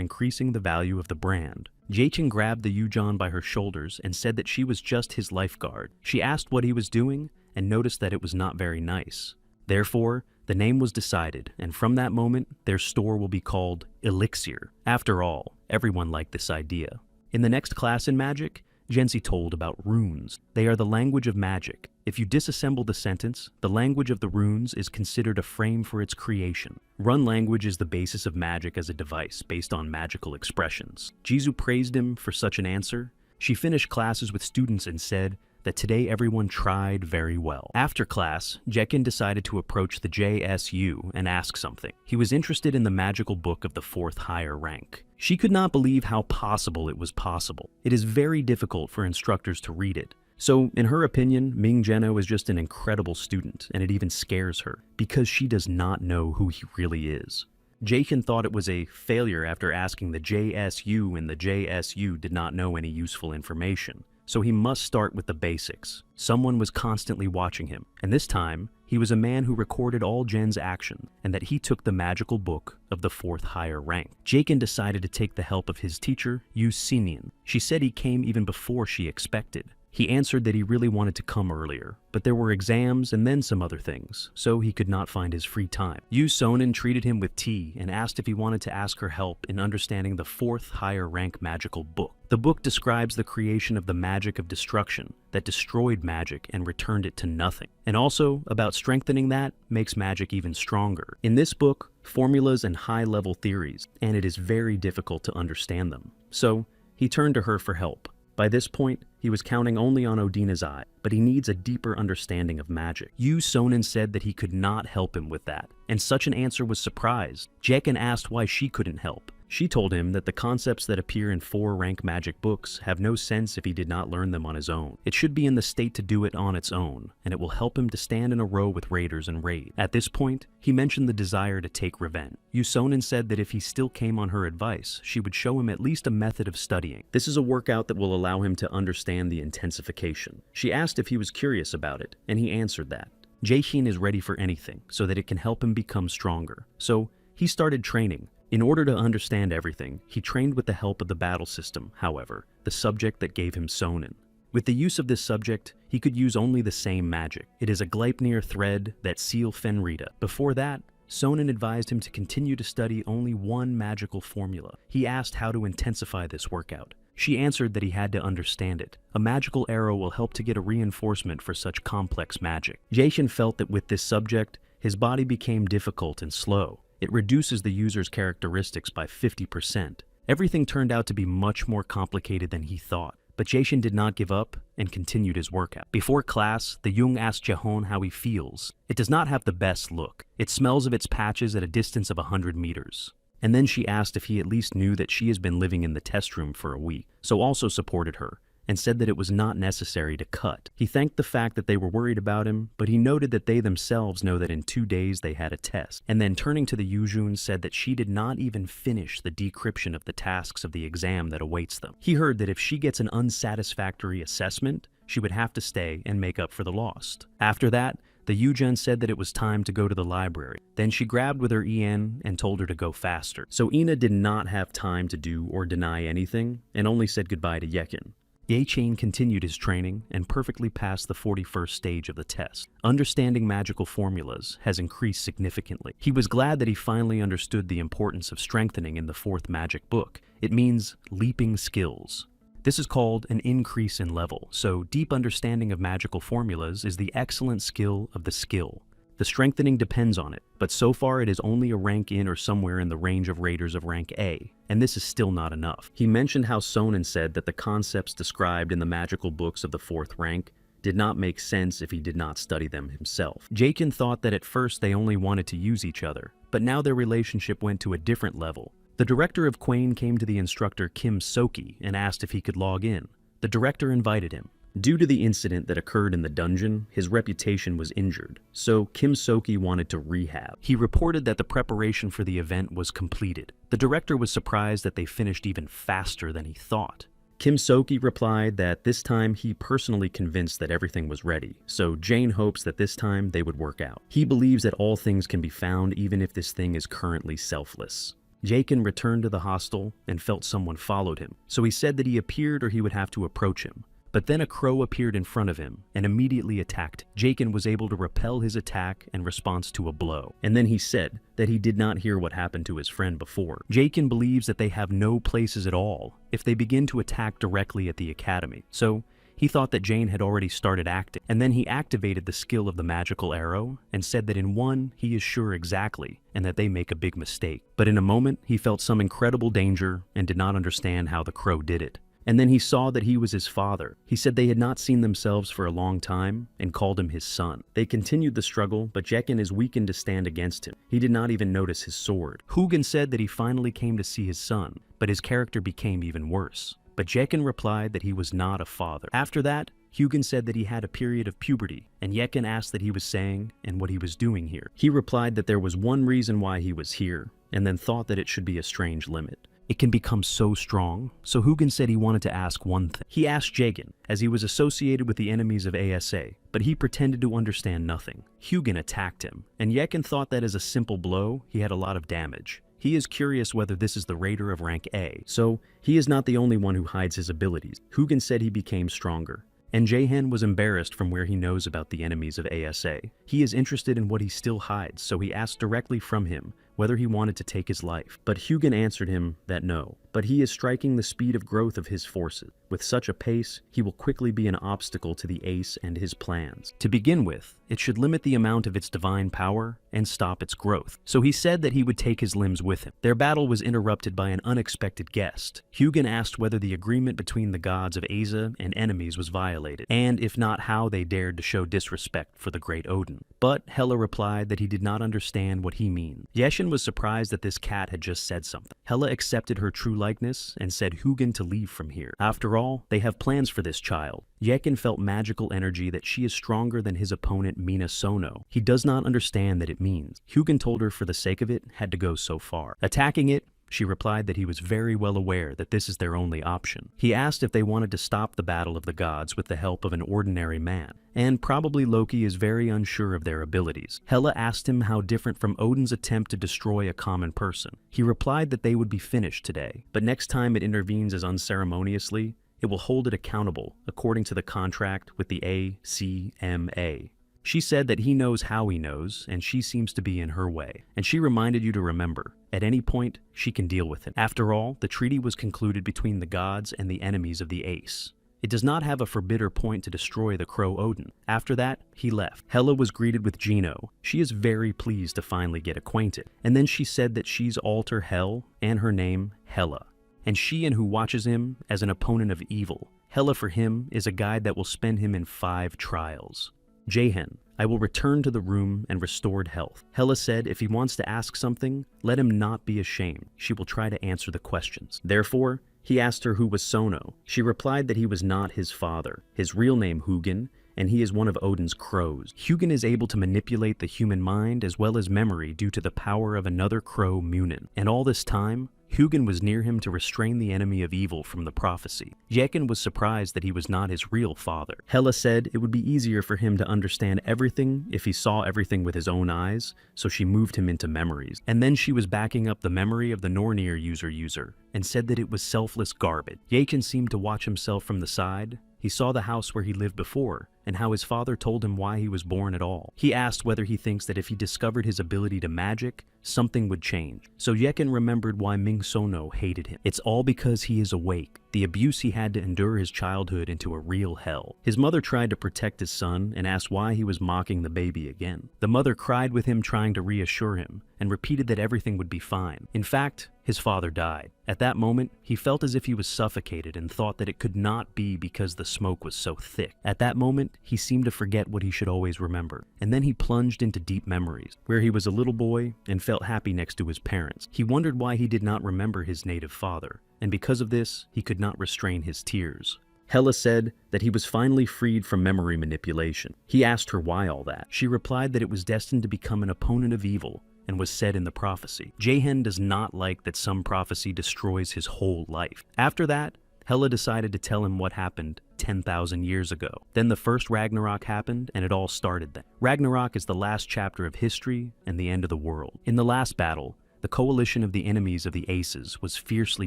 increasing the value of the brand. Jaechin grabbed the Yujan by her shoulders and said that she was just his lifeguard. She asked what he was doing and noticed that it was not very nice. Therefore, the name was decided, and from that moment, their store will be called Elixir. After all, everyone liked this idea. In the next class in magic, Jensi told about runes. They are the language of magic. If you disassemble the sentence, the language of the runes is considered a frame for its creation. Run language is the basis of magic as a device based on magical expressions. Jisoo praised him for such an answer. She finished classes with students and said that today everyone tried very well. After class, Jekin decided to approach the JSU and ask something. He was interested in the magical book of the 4th higher rank. She could not believe how possible it was possible. It is very difficult for instructors to read it. So, in her opinion, Ming Jeno is just an incredible student, and it even scares her, because she does not know who he really is. Jakin thought it was a failure after asking the JSU, and the JSU did not know any useful information. So he must start with the basics. Someone was constantly watching him, and this time, he was a man who recorded all Jen's actions, and that he took the magical book of the 4th higher rank. Jakin decided to take the help of his teacher, Yu Sinin. She said he came even before she expected. He answered that he really wanted to come earlier, but there were exams and then some other things, so he could not find his free time. Yu Sonin treated him with tea and asked if he wanted to ask her help in understanding the 4th higher rank magical book. The book describes the creation of the magic of destruction that destroyed magic and returned it to nothing, and also about strengthening that makes magic even stronger. In this book, formulas and high-level theories, and it is very difficult to understand them. So he turned to her for help. By this point, he was counting only on Odina's eye, but he needs a deeper understanding of magic. Yu Sonin said that he could not help him with that, and such an answer was surprised. Jakin asked why she couldn't help. She told him that the concepts that appear in 4-rank magic books have no sense if he did not learn them on his own. It should be in the state to do it on its own, and it will help him to stand in a row with raiders and raid. At this point, he mentioned the desire to take revenge. Yu Sonin said that if he still came on her advice, she would show him at least a method of studying. This is a workout that will allow him to understand the intensification. She asked if he was curious about it, and he answered that. Jakin is ready for anything, so that it can help him become stronger. So, he started training. In order to understand everything, he trained with the help of the battle system, however, the subject that gave him Sonin. With the use of this subject, he could use only the same magic. It is a Gleipnir thread that seal Fenrita. Before that, Sonin advised him to continue to study only one magical formula. He asked how to intensify this workout. She answered that he had to understand it. A magical arrow will help to get a reinforcement for such complex magic. Jakin felt that with this subject, his body became difficult and slow. It reduces the user's characteristics by 50%. Everything turned out to be much more complicated than he thought, but Jakin did not give up and continued his workout. Before class, the Jung asked Jehon how he feels. It does not have the best look. It smells of its patches at a distance of 100 meters. And then she asked if he at least knew that she has been living in the test room for a week, so also supported her, and said that it was not necessary to cut. He thanked the fact that they were worried about him, but he noted that they themselves know that in 2 days they had a test. And then turning to the Yujun said that she did not even finish the decryption of the tasks of the exam that awaits them. He heard that if she gets an unsatisfactory assessment, she would have to stay and make up for the lost. After that, the Yujun said that it was time to go to the library. Then she grabbed with her En and told her to go faster. So Ina did not have time to do or deny anything, and only said goodbye to Yekin. Jakin continued his training and perfectly passed the 41st stage of the test. Understanding magical formulas has increased significantly. He was glad that he finally understood the importance of strengthening in the 4th magic book. It means leaping skills. This is called an increase in level, so deep understanding of magical formulas is the excellent skill of the skill. The strengthening depends on it, but so far it is only a rank in or somewhere in the range of raiders of rank A, and this is still not enough. He mentioned how Sonin said that the concepts described in the magical books of the 4th rank did not make sense if he did not study them himself. Jakin thought that at first they only wanted to use each other, but now their relationship went to a different level. The director of Quain came to the instructor Kim Soki and asked if he could log in. The director invited him. Due to the incident that occurred in the dungeon, his reputation was injured, so Kim Soki wanted to rehab. He reported that the preparation for the event was completed. The director was surprised that they finished even faster than he thought. Kim Soki replied that this time he personally convinced that everything was ready, so Jane hopes that this time they would work out. He believes that all things can be found even if this thing is currently selfless. Jakin returned to the hostel and felt someone followed him, so he said that he appeared or he would have to approach him. But then a crow appeared in front of him and immediately attacked. Jakin was able to repel his attack in response to a blow. And then he said that he did not hear what happened to his friend before. Jakin believes that they have no places at all if they begin to attack directly at the academy. So he thought that Jane had already started acting. And then he activated the skill of the magical arrow and said that in one he is sure exactly and that they make a big mistake. But in a moment he felt some incredible danger and did not understand how the crow did it. And then he saw that he was his father. He said they had not seen themselves for a long time and called him his son. They continued the struggle, but Jakin is weakened to stand against him. He did not even notice his sword. Hugin said that he finally came to see his son, but his character became even worse. But Jakin replied that he was not a father. After that, Hugin said that he had a period of puberty, and Jakin asked that he was saying and what he was doing here. He replied that there was one reason why he was here, and then thought that it should be a strange limit. It can become so strong, so Hugin said he wanted to ask one thing. He asked Jagan, as he was associated with the enemies of ASA, but he pretended to understand nothing. Hugin attacked him, and Yekin thought that as a simple blow, he had a lot of damage. He is curious whether this is the raider of rank A, so he is not the only one who hides his abilities. Hugin said he became stronger, and Jahan was embarrassed from where he knows about the enemies of ASA. He is interested in what he still hides, so he asked directly from him whether he wanted to take his life. But Hugin answered him that no, but he is striking the speed of growth of his forces. With such a pace, he will quickly be an obstacle to the ace and his plans. To begin with, it should limit the amount of its divine power and stop its growth. So he said that he would take his limbs with him. Their battle was interrupted by an unexpected guest. Hugin asked whether the agreement between the gods of Asa and enemies was violated, and if not, how they dared to show disrespect for the great Odin. But Hela replied that he did not understand what he means. Yeshin was surprised that this cat had just said something. Hela accepted her true likeness and said Hugin to leave from here. After all, they have plans for this child. Yekin felt magical energy that she is stronger than his opponent Mina Sono. He does not understand that it means. Hugin told her for the sake of it had to go so far. Attacking it, she replied that he was very well aware that this is their only option. He asked if they wanted to stop the battle of the gods with the help of an ordinary man, and probably Loki is very unsure of their abilities. Hela asked him how different from Odin's attempt to destroy a common person. He replied that they would be finished today, but next time it intervenes as unceremoniously, it will hold it accountable according to the contract with the ACMA. She said that he knows how he knows, and she seems to be in her way. And she reminded you to remember, at any point, she can deal with it. After all, the treaty was concluded between the gods and the enemies of the ace. It does not have a forbidder point to destroy the crow Odin. After that, he left. Hela was greeted with Gino. She is very pleased to finally get acquainted. And then she said that she's alter Hel, and her name, Hela. And she and who watches him as an opponent of evil. Hela for him is a guide that will spend him in 5 trials. Jahan, I will return to the room and restored health. Hela said if he wants to ask something, let him not be ashamed. She will try to answer the questions. Therefore, he asked her who was Sono. She replied that he was not his father. His real name Hugin, and he is one of Odin's crows. Hugin is able to manipulate the human mind as well as memory due to the power of another crow, Munin. And all this time, Hugin was near him to restrain the enemy of evil from the prophecy. Yekin was surprised that he was not his real father. Hela said it would be easier for him to understand everything if he saw everything with his own eyes, so she moved him into memories. And then she was backing up the memory of the Nornir user and said that it was selfless garbage. Yekin seemed to watch himself from the side. He saw the house where he lived before, and how his father told him why he was born at all. He asked whether he thinks that if he discovered his ability to magic, something would change. So Yekin remembered why Ming Sono hated him. It's all because he is awake. The abuse he had to endure his childhood into a real hell. His mother tried to protect his son and asked why he was mocking the baby again. The mother cried with him, trying to reassure him, and repeated that everything would be fine. In fact, his father died. At that moment, he felt as if he was suffocated and thought that it could not be because the smoke was so thick. At that moment, he seemed to forget what he should always remember. And then he plunged into deep memories, where he was a little boy and felt happy next to his parents. He wondered why he did not remember his native father, and because of this, he could not restrain his tears. Hela said that he was finally freed from memory manipulation. He asked her why all that. She replied that it was destined to become an opponent of evil, and was said in the prophecy. Jahan does not like that some prophecy destroys his whole life. After that, Hela decided to tell him what happened 10,000 years ago. Then the first Ragnarok happened, and it all started then. Ragnarok is the last chapter of history and the end of the world. In the last battle, the coalition of the enemies of the Aces was fiercely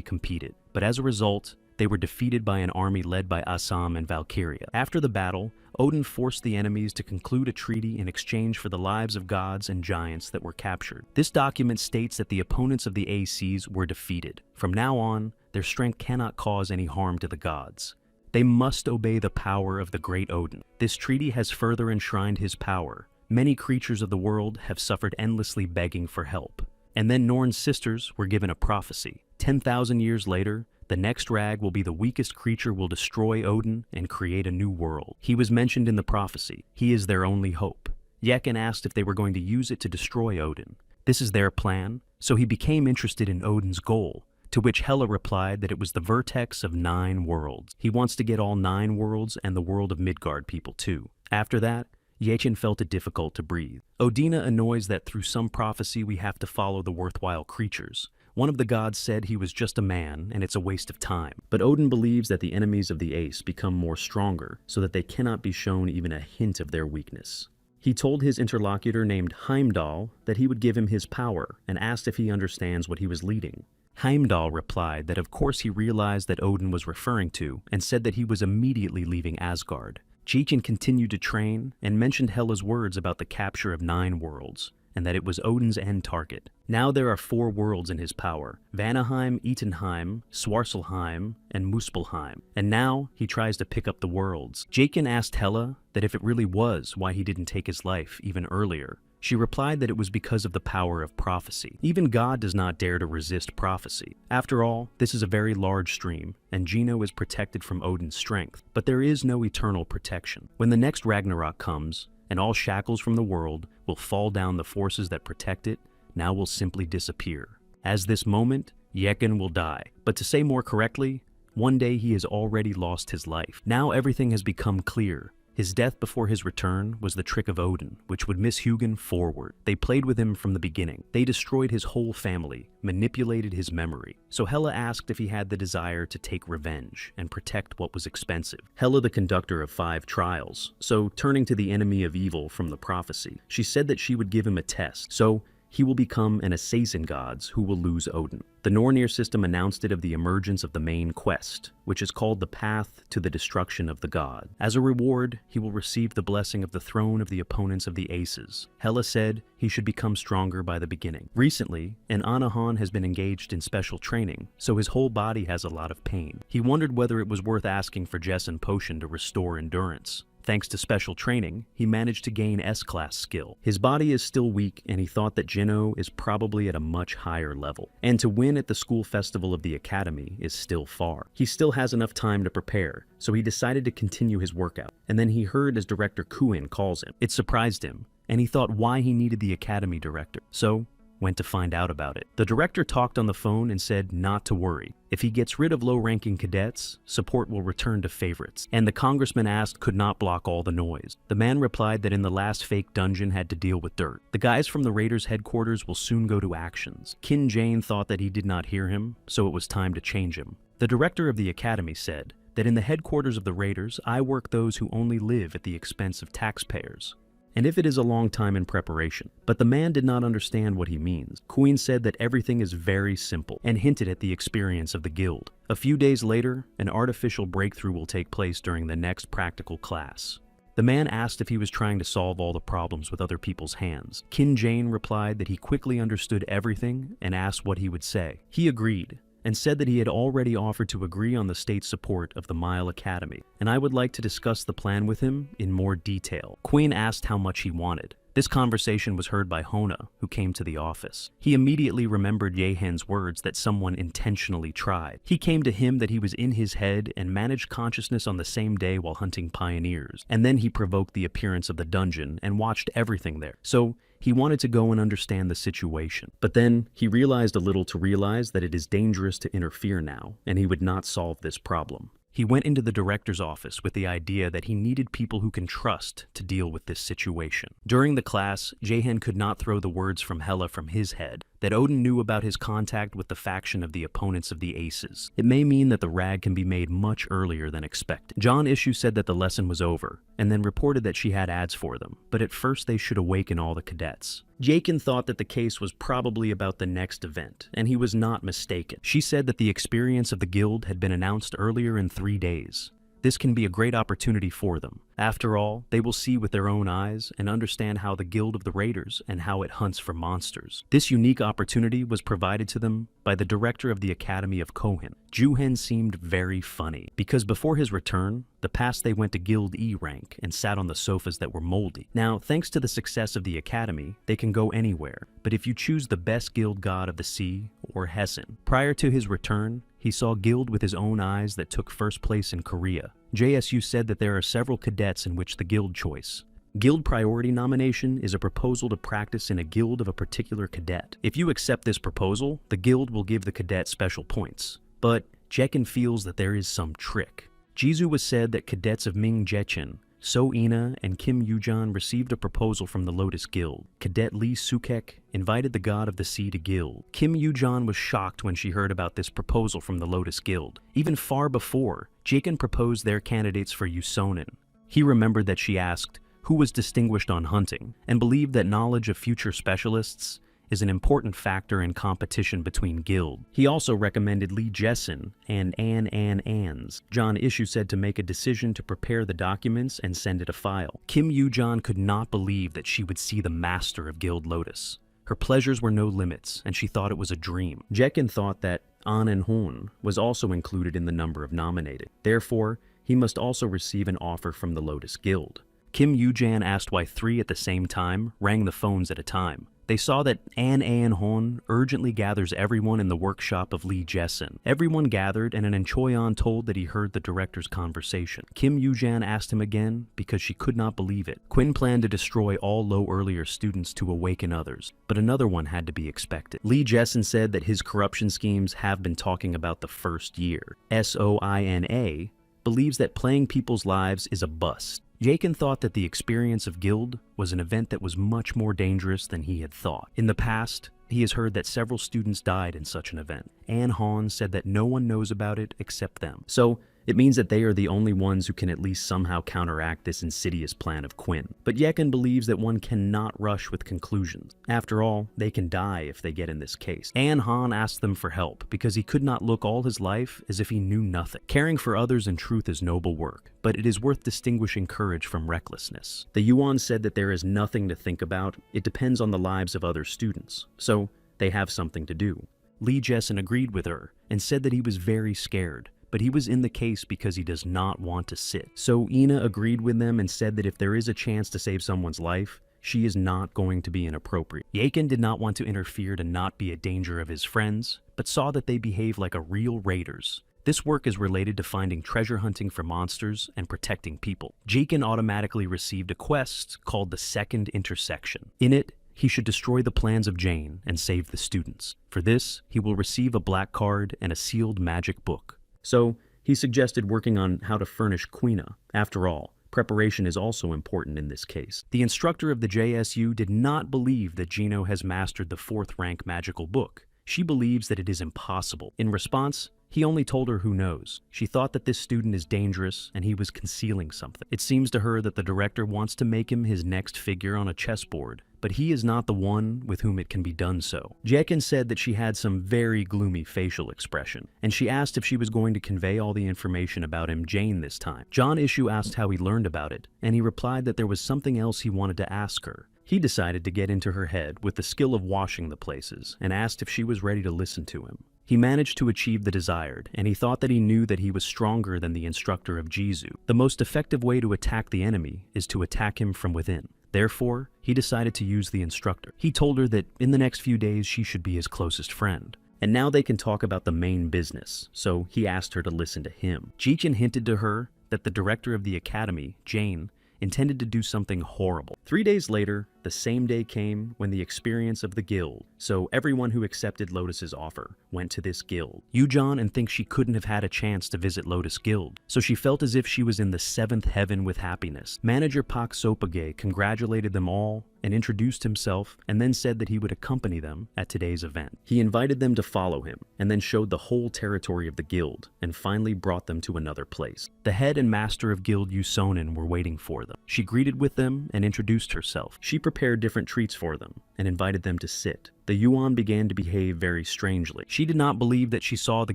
competed, but as a result, they were defeated by an army led by Assam and Valkyria. After the battle, Odin forced the enemies to conclude a treaty in exchange for the lives of gods and giants that were captured. This document states that the opponents of the ACs were defeated. From now on, their strength cannot cause any harm to the gods. They must obey the power of the great Odin. This treaty has further enshrined his power. Many creatures of the world have suffered endlessly begging for help. And then Norn's sisters were given a prophecy. 10,000 years later, the next Rag will be the weakest creature will destroy Odin and create a new world. He was mentioned in the prophecy. He is their only hope. Yekin asked if they were going to use it to destroy Odin. This is their plan, so he became interested in Odin's goal, to which Hela replied that it was the vertex of 9 worlds. He wants to get all 9 worlds and the world of Midgard people too. After that, Yechin felt it difficult to breathe. Odina annoys that through some prophecy we have to follow the worthwhile creatures. One of the gods said he was just a man and it's a waste of time. But Odin believes that the enemies of the ace become more stronger so that they cannot be shown even a hint of their weakness. He told his interlocutor named Heimdall that he would give him his power and asked if he understands what he was leading. Heimdall replied that of course he realized that Odin was referring to and said that he was immediately leaving Asgard. Yechin continued to train and mentioned Hela's words about the capture of 9 worlds and that it was Odin's end target. Now there are 4 worlds in his power: Vanaheim, Etenheim, Svartalfheim, and Muspelheim. And now he tries to pick up the worlds. Yechin asked Hela that if it really was why he didn't take his life even earlier. She replied that it was because of the power of prophecy. Even God does not dare to resist prophecy. After all, this is a very large stream, and Gino is protected from Odin's strength. But there is no eternal protection. When the next Ragnarok comes, and all shackles from the world will fall down, the forces that protect it now will simply disappear. As this moment, Yechin will die. But to say more correctly, one day he has already lost his life. Now everything has become clear. His death before his return was the trick of Odin, which would miss Hugin forward. They played with him from the beginning. They destroyed his whole family, manipulated his memory. So Hela asked if he had the desire to take revenge and protect what was expensive. Hela, the conductor of 5 trials, so turning to the enemy of evil from the prophecy, she said that she would give him a test, so he will become an assassin gods who will lose Odin. The Nornir system announced it of the emergence of the main quest, which is called the Path to the Destruction of the God. As a reward, he will receive the blessing of the throne of the opponents of the Aces. Hela said he should become stronger by the beginning. Recently, an Anahan has been engaged in special training, so his whole body has a lot of pain. He wondered whether it was worth asking for Jessan potion to restore endurance. Thanks to special training, he managed to gain S-class skill. His body is still weak, and he thought that Gino is probably at a much higher level. And to win at the school festival of the academy is still far. He still has enough time to prepare, so he decided to continue his workout. And then he heard his director Kuin calls him. It surprised him, and he thought why he needed the academy director. So went to find out about it. The director talked on the phone and said not to worry. If he gets rid of low-ranking cadets, support will return to favorites. And the congressman asked could not block all the noise. The man replied that in the last fake dungeon had to deal with dirt. The guys from the Raiders headquarters will soon go to actions. Kin Jane thought that he did not hear him, so it was time to change him. The director of the academy said that in the headquarters of the Raiders, I work those who only live at the expense of taxpayers. And if it is a long time in preparation. But the man did not understand what he means. Queen said that everything is very simple and hinted at the experience of the guild. A few days later, an artificial breakthrough will take place during the next practical class. The man asked if he was trying to solve all the problems with other people's hands. Kin Jane replied that he quickly understood everything and asked what he would say. He agreed, and said that he had already offered to agree on the state support of the Mile Academy, and I would like to discuss the plan with him in more detail. Queen asked how much he wanted. This conversation was heard by Hona, who came to the office. He immediately remembered Yehen's words that someone intentionally tried. He came to him that he was in his head and managed consciousness on the same day while hunting pioneers, and then he provoked the appearance of the dungeon and watched everything there. So he wanted to go and understand the situation. But then he realized a little to realize that it is dangerous to interfere now, and he would not solve this problem. He went into the director's office with the idea that he needed people who can trust to deal with this situation. During the class, Jehen could not throw the words from Hela from his head, that Odin knew about his contact with the faction of the opponents of the Aces. It may mean that the rag can be made much earlier than expected. John Issue said that the lesson was over, and then reported that she had ads for them, but at first they should awaken all the cadets. Jakin thought that the case was probably about the next event, and he was not mistaken. She said that the experience of the guild had been announced earlier in 3 days. This can be a great opportunity for them. After all, they will see with their own eyes and understand how the Guild of the Raiders and how it hunts for monsters. This unique opportunity was provided to them by the director of the Academy of Kohen. Juhen seemed very funny, because before his return, the past they went to Guild E rank and sat on the sofas that were moldy. Now, thanks to the success of the Academy, they can go anywhere, but if you choose the best guild god of the sea, or Hessen. Prior to his return, he saw Guild with his own eyes that took first place in Korea. JSU said that there are several cadets in which the guild choice. Guild priority nomination is a proposal to practice in a guild of a particular cadet. If you accept this proposal, the guild will give the cadet special points. But Jekin feels that there is some trick. Jizu was said that cadets of Ming Jechen So Ina and Kim Yujan received a proposal from the Lotus Guild. Cadet Lee Sukek invited the god of the sea to guild. Kim Yujan was shocked when she heard about this proposal from the Lotus Guild. Even far before, Jaken proposed their candidates for Yusonin. He remembered that she asked who was distinguished on hunting, and believed that knowledge of future specialists is an important factor in competition between guild. He also recommended Lee Jessen and Ann Ans. John Ishu said to make a decision to prepare the documents and send it a file. Kim Yujan could not believe that she would see the master of Guild Lotus. Her pleasures were no limits, and she thought it was a dream. Jekin thought that An and Hon was also included in the number of nominated. Therefore, he must also receive an offer from the Lotus Guild. Kim Yujan asked why 3 at the same time rang the phones at a time. They saw that An Hon urgently gathers everyone in the workshop of Lee Jessen. Everyone gathered, and an Choyan told that he heard the director's conversation. Kim Yujan asked him again because she could not believe it. Quinn planned to destroy all low earlier students to awaken others, but another one had to be expected. Lee Jessen said that his corruption schemes have been talking about the first year. Soina believes that playing people's lives is a bust. Jaken thought that the experience of Guild was an event that was much more dangerous than he had thought. In the past, he has heard that several students died in such an event. An Hon said that no one knows about it except them. So, it means that they are the only ones who can at least somehow counteract this insidious plan of Quinn. But Yekin believes that one cannot rush with conclusions. After all, they can die if they get in this case. An Hon asked them for help because he could not look all his life as if he knew nothing. Caring for others in truth is noble work, but it is worth distinguishing courage from recklessness. The Yuan said that there is nothing to think about. It depends on the lives of other students, so they have something to do. Lee Jessen agreed with her and said that he was very scared, but he was in the case because he does not want to sit. So Ina agreed with them and said that if there is a chance to save someone's life, she is not going to be inappropriate. Yakin did not want to interfere to not be a danger of his friends, but saw that they behave like a real raiders. This work is related to finding treasure hunting for monsters and protecting people. Jakin automatically received a quest called the Second Intersection. In it, he should destroy the plans of Jane and save the students. For this, he will receive a black card and a sealed magic book. So, he suggested working on how to furnish Quina. After all, preparation is also important in this case. The instructor of the JSU did not believe that Gino has mastered the 4th rank magical book. She believes that it is impossible. In response, he only told her who knows. She thought that this student is dangerous and he was concealing something. It seems to her that the director wants to make him his next figure on a chessboard, but he is not the one with whom it can be done so. Jekin said that she had some very gloomy facial expression, and she asked if she was going to convey all the information about him Jane this time. John Ishu asked how he learned about it, and he replied that there was something else he wanted to ask her. He decided to get into her head with the skill of washing the places, and asked if she was ready to listen to him. He managed to achieve the desired, and he thought that he knew that he was stronger than the instructor of Jizu. The most effective way to attack the enemy is to attack him from within. Therefore, he decided to use the instructor. He told her that in the next few days she should be his closest friend. And now they can talk about the main business, so he asked her to listen to him. Jichin hinted to her that the director of the academy, Jane, intended to do something horrible. 3 days later, the same day came when the experience of the guild, so everyone who accepted Lotus's offer went to this guild. Yujan and thinks she couldn't have had a chance to visit Lotus Guild, so she felt as if she was in the 7th heaven with happiness. Manager Pak Sopage congratulated them all and introduced himself, and then said that he would accompany them at today's event. He invited them to follow him, and then showed the whole territory of the guild, and finally brought them to another place. The head and master of Guild Yusonin were waiting for them. She greeted with them and introduced herself. She prepared different treats for them, and invited them to sit. The Yuan began to behave very strangely. She did not believe that she saw the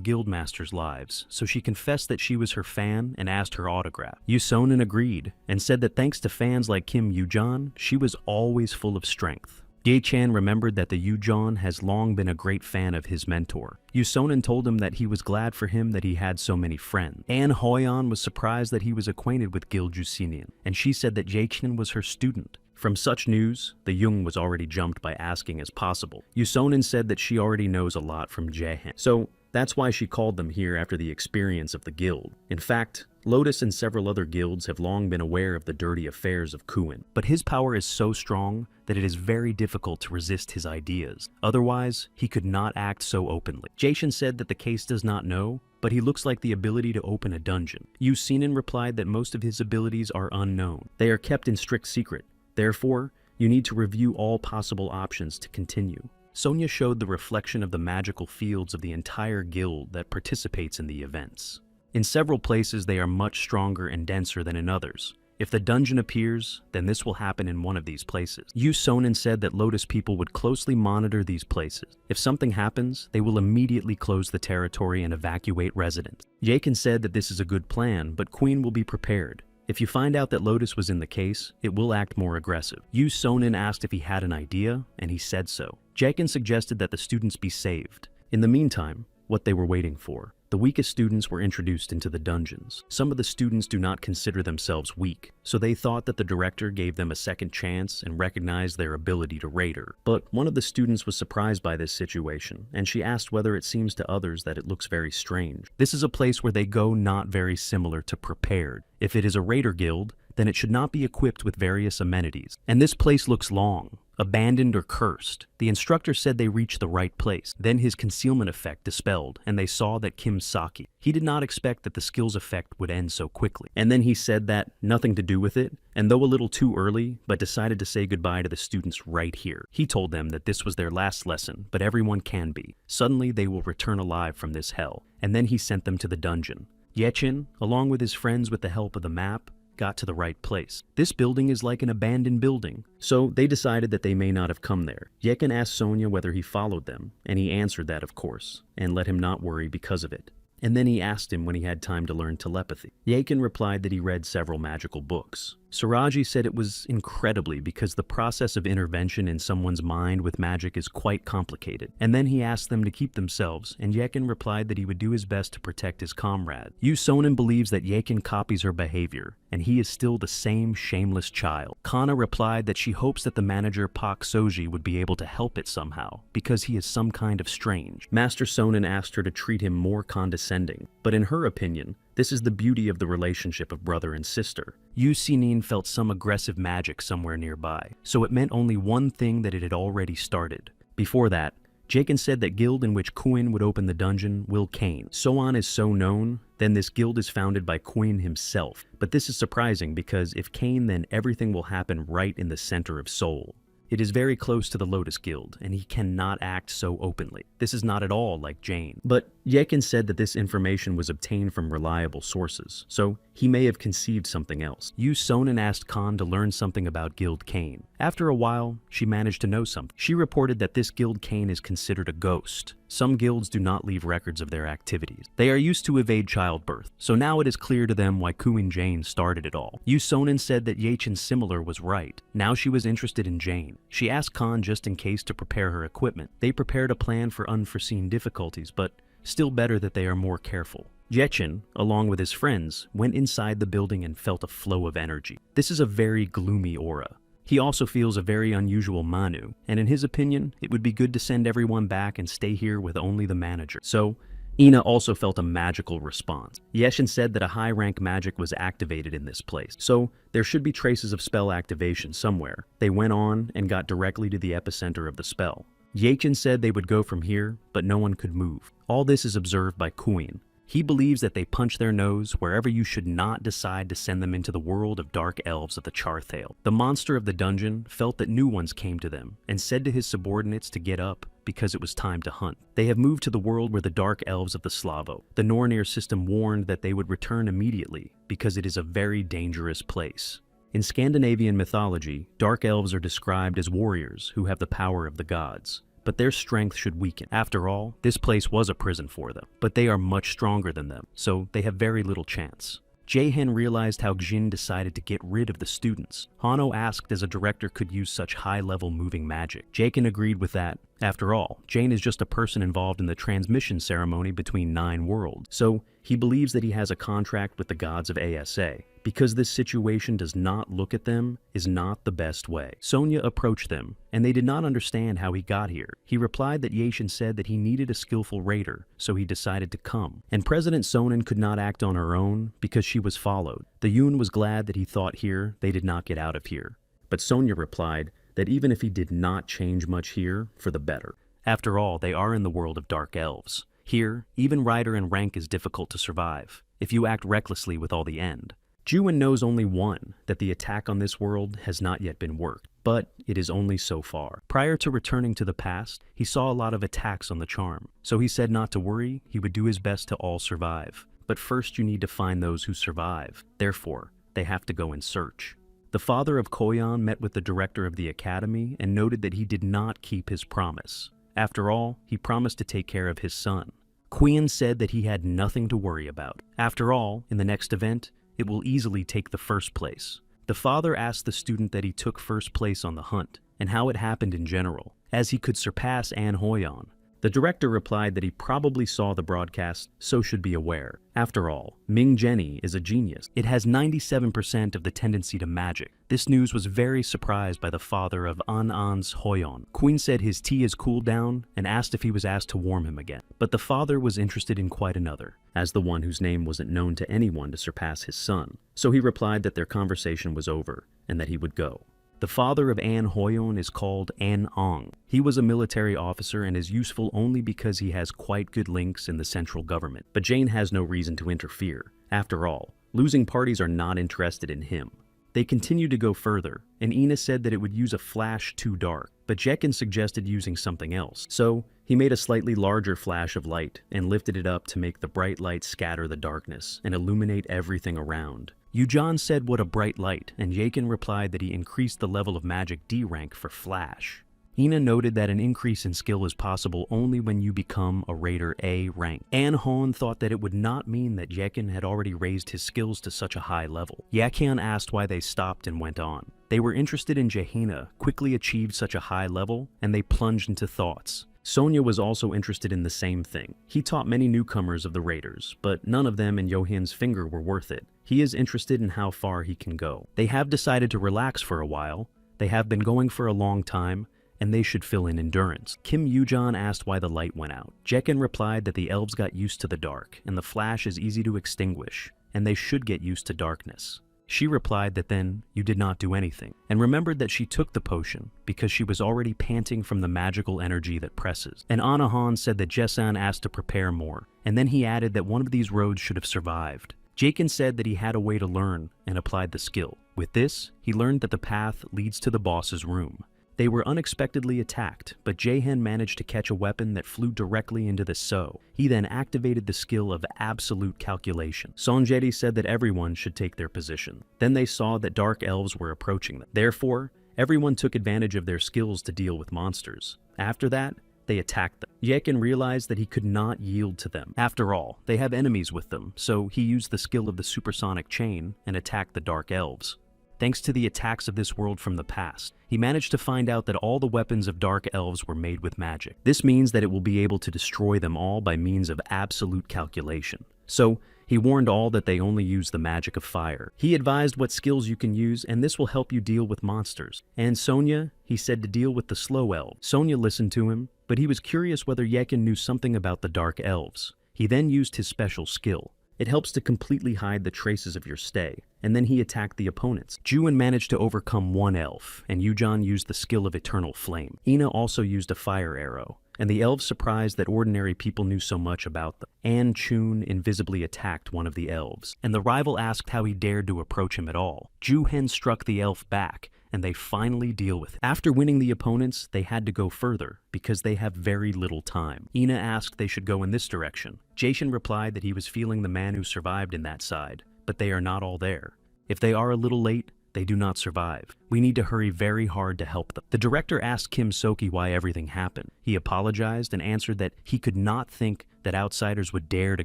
guildmasters' lives, so she confessed that she was her fan and asked her autograph. Yusonin agreed, and said that thanks to fans like Kim Yujan, she was always full of strength. Ye Chan remembered that the Yujan has long been a great fan of his mentor. Yusonin told him that he was glad for him that he had so many friends. An Hoyan was surprised that he was acquainted with Guild Jusinian, and she said that Ye Chan was her student. From such news, the Jung was already jumped by asking as possible. Yusonin said that she already knows a lot from Jaehan. So, That's why she called them here after the experience of the guild. In fact, Lotus and several other guilds have long been aware of the dirty affairs of Kuin, but his power is so strong that it is very difficult to resist his ideas. Otherwise, he could not act so openly. Jason said that the case does not know, but he looks like the ability to open a dungeon. Yu Sinan replied that most of his abilities are unknown. They are kept in strict secret. Therefore, you need to review all possible options to continue. Sonia showed the reflection of the magical fields of the entire guild that participates in the events. In several places, they are much stronger and denser than in others. If the dungeon appears, then this will happen in one of these places. Yu Sonan said that Lotus people would closely monitor these places. If something happens, they will immediately close the territory and evacuate residents. Jakin said that this is a good plan, but Queen will be prepared. If you find out that Lotus was in the case, it will act more aggressive. Yu Sonan asked if he had an idea, and he said so. Jakin suggested that the students be saved. In the meantime, what they were waiting for. The weakest students were introduced into the dungeons. Some of the students do not consider themselves weak, so they thought that the director gave them a second chance and recognized their ability to raid her. But one of the students was surprised by this situation, and she asked whether it seems to others that it looks very strange. This is a place where they go not very similar to prepared. If it is a raider guild, then it should not be equipped with various amenities. And this place looks long, abandoned or cursed. The instructor said they reached the right place. Then his concealment effect dispelled, and they saw that Kim Saki. He did not expect that the skill's effect would end so quickly. And then he said that nothing to do with it, and though a little too early, but decided to say goodbye to the students right here. He told them that this was their last lesson, but everyone can be. Suddenly they will return alive from this hell. And then he sent them to the dungeon. Yechin, along with his friends with the help of the map, got to the right place. This building is like an abandoned building, so they decided that they may not have come there. Yekin asked Sonia whether he followed them, and he answered that of course, and let him not worry because of it. And then he asked him when he had time to learn telepathy. Yekin replied that he read several magical books. Saraji said it was incredibly because the process of intervention in someone's mind with magic is quite complicated. And then he asked them to keep themselves, and Yekin replied that he would do his best to protect his comrade. Yu Sonan believes that Yekin copies her behavior, and he is still the same shameless child. Kana replied that she hopes that the manager Pak Soji would be able to help it somehow, because he is some kind of strange. Master Sonan asked her to treat him more condescending, but in her opinion, this is the beauty of the relationship of brother and sister. Yu Sinin felt some aggressive magic somewhere nearby, so it meant only one thing, that it had already started. Before that, Jakin said that guild in which Quinn would open the dungeon will Kane. Soan is so known, then this guild is founded by Quinn himself. But this is surprising because if Kane, then everything will happen right in the center of Seoul. It is very close to the Lotus Guild, and he cannot act so openly. This is not at all like Jane. But Yekin said that this information was obtained from reliable sources, so he may have conceived something else. Yu Sonan asked Khan to learn something about Guild Kane. After a while, she managed to know something. She reported that this Guild Kane is considered a ghost. Some guilds do not leave records of their activities. They are used to evade childbirth, so now it is clear to them why Kuin Jane started it all. Yu Sonan said that Yachin Similar was right. Now she was interested in Jane. She asked Khan just in case to prepare her equipment. They prepared a plan for unforeseen difficulties, but still better that they are more careful. Yechin, along with his friends, went inside the building and felt a flow of energy. This is a very gloomy aura. He also feels a very unusual Manu, and in his opinion, it would be good to send everyone back and stay here with only the manager. So, Ina also felt a magical response. Yeshin said that a high-rank magic was activated in this place, so there should be traces of spell activation somewhere. They went on and got directly to the epicenter of the spell. Yachin said they would go from here, but no one could move. All this is observed by Queen. He believes that they punch their nose wherever you should not decide to send them into the world of dark elves of the Charthale. The monster of the dungeon felt that new ones came to them and said to his subordinates to get up because it was time to hunt. They have moved to the world where the dark elves of the Slavo. The Nornir system warned that they would return immediately because it is a very dangerous place. In Scandinavian mythology, dark elves are described as warriors who have the power of the gods. But their strength should weaken. After all, this place was a prison for them, but they are much stronger than them, so they have very little chance. Jaehan realized how Xin decided to get rid of the students. Hano asked as a director could use such high-level moving magic. Jakin agreed with that. After all, Jane is just a person involved in the transmission ceremony between 9 worlds, so he believes that he has a contract with the gods of ASA. because this situation does not look at them is not the best way. Sonya approached them, and they did not understand how he got here. He replied that Yaishin said that he needed a skillful raider, so he decided to come. And President Sonnen could not act on her own because she was followed. The Yoon was glad that he thought here they did not get out of here. But Sonya replied that even if he did not change much here, for the better. After all, they are in the world of dark elves. Here, even rider and rank is difficult to survive, if you act recklessly with all the end. Juin knows only one, that the attack on this world has not yet been worked, but it is only so far. Prior to returning to the past, he saw a lot of attacks on the charm, so he said not to worry, he would do his best to all survive. But first you need to find those who survive, therefore, they have to go in search. The father of Koyan met with the director of the academy and noted that he did not keep his promise. After all, he promised to take care of his son. Queen said that he had nothing to worry about. After all, in the next event, it will easily take the first place. The father asked the student that he took first place on the hunt, and how it happened in general, as he could surpass An Hoyon. The director replied that he probably saw the broadcast, so should be aware. After all, Ming Jenny is a genius. It has 97% of the tendency to magic. This news was very surprised by the father of An An's Hoyon. Queen said his tea has cooled down and asked if he was asked to warm him again. But the father was interested in quite another, as the one whose name wasn't known to anyone to surpass his son. So he replied that their conversation was over and that he would go. The father of An Hoyon is called An Ong. He was a military officer and is useful only because he has quite good links in the central government. But Jane has no reason to interfere. After all, losing parties are not interested in him. They continued to go further, and Ina said that it would use a flash too dark, but Jekin suggested using something else. So, he made a slightly larger flash of light and lifted it up to make the bright light scatter the darkness and illuminate everything around. Yujan said what a bright light, and Yakin replied that he increased the level of magic D rank for flash. Ina noted that an increase in skill is possible only when you become a Raider A rank. An Hon thought that it would not mean that Yakin had already raised his skills to such a high level. Yakin asked why they stopped and went on. They were interested in Jehina, quickly achieved such a high level, and they plunged into thoughts. Sonya was also interested in the same thing. He taught many newcomers of the Raiders, but none of them in Yohin's finger were worth it. He is interested in how far he can go. They have decided to relax for a while. They have been going for a long time, and they should fill in endurance. Kim Yujan asked why the light went out. Jekin replied that the elves got used to the dark, and the flash is easy to extinguish, and they should get used to darkness. She replied that then you did not do anything, and remembered that she took the potion because she was already panting from the magical energy that presses. And Anahan said that Jesan asked to prepare more, and then he added that one of these roads should have survived. Jakin said that he had a way to learn and applied the skill. With this, he learned that the path leads to the boss's room. They were unexpectedly attacked, but Jahan managed to catch a weapon that flew directly into the So. He then activated the skill of absolute calculation. Sonjeti said that everyone should take their position. Then they saw that dark elves were approaching them. Therefore, everyone took advantage of their skills to deal with monsters. After that, they attacked them. Yekin realized that he could not yield to them. After all, they have enemies with them, so he used the skill of the supersonic chain and attacked the dark elves. Thanks to the attacks of this world from the past, he managed to find out that all the weapons of dark elves were made with magic. This means that it will be able to destroy them all by means of absolute calculation. So, he warned all that they only use the magic of fire. He advised what skills you can use, and this will help you deal with monsters. And Sonya, he said to deal with the slow elves. Sonya listened to him, but he was curious whether Yekin knew something about the dark elves. He then used his special skill. It helps to completely hide the traces of your stay, and then he attacked the opponents. Juin managed to overcome one elf, and Yujan used the skill of Eternal Flame. Ina also used a fire arrow, and the elves surprised that ordinary people knew so much about them. An Chun invisibly attacked one of the elves, and the rival asked how he dared to approach him at all. Juhen struck the elf back, and they finally deal with it. After winning the opponents, they had to go further, because they have very little time. Ina asked they should go in this direction. Jason replied that he was feeling the man who survived in that side, but they are not all there. If they are a little late, they do not survive. We need to hurry very hard to help them. The director asked Kim Soki why everything happened. He apologized and answered that he could not think that outsiders would dare to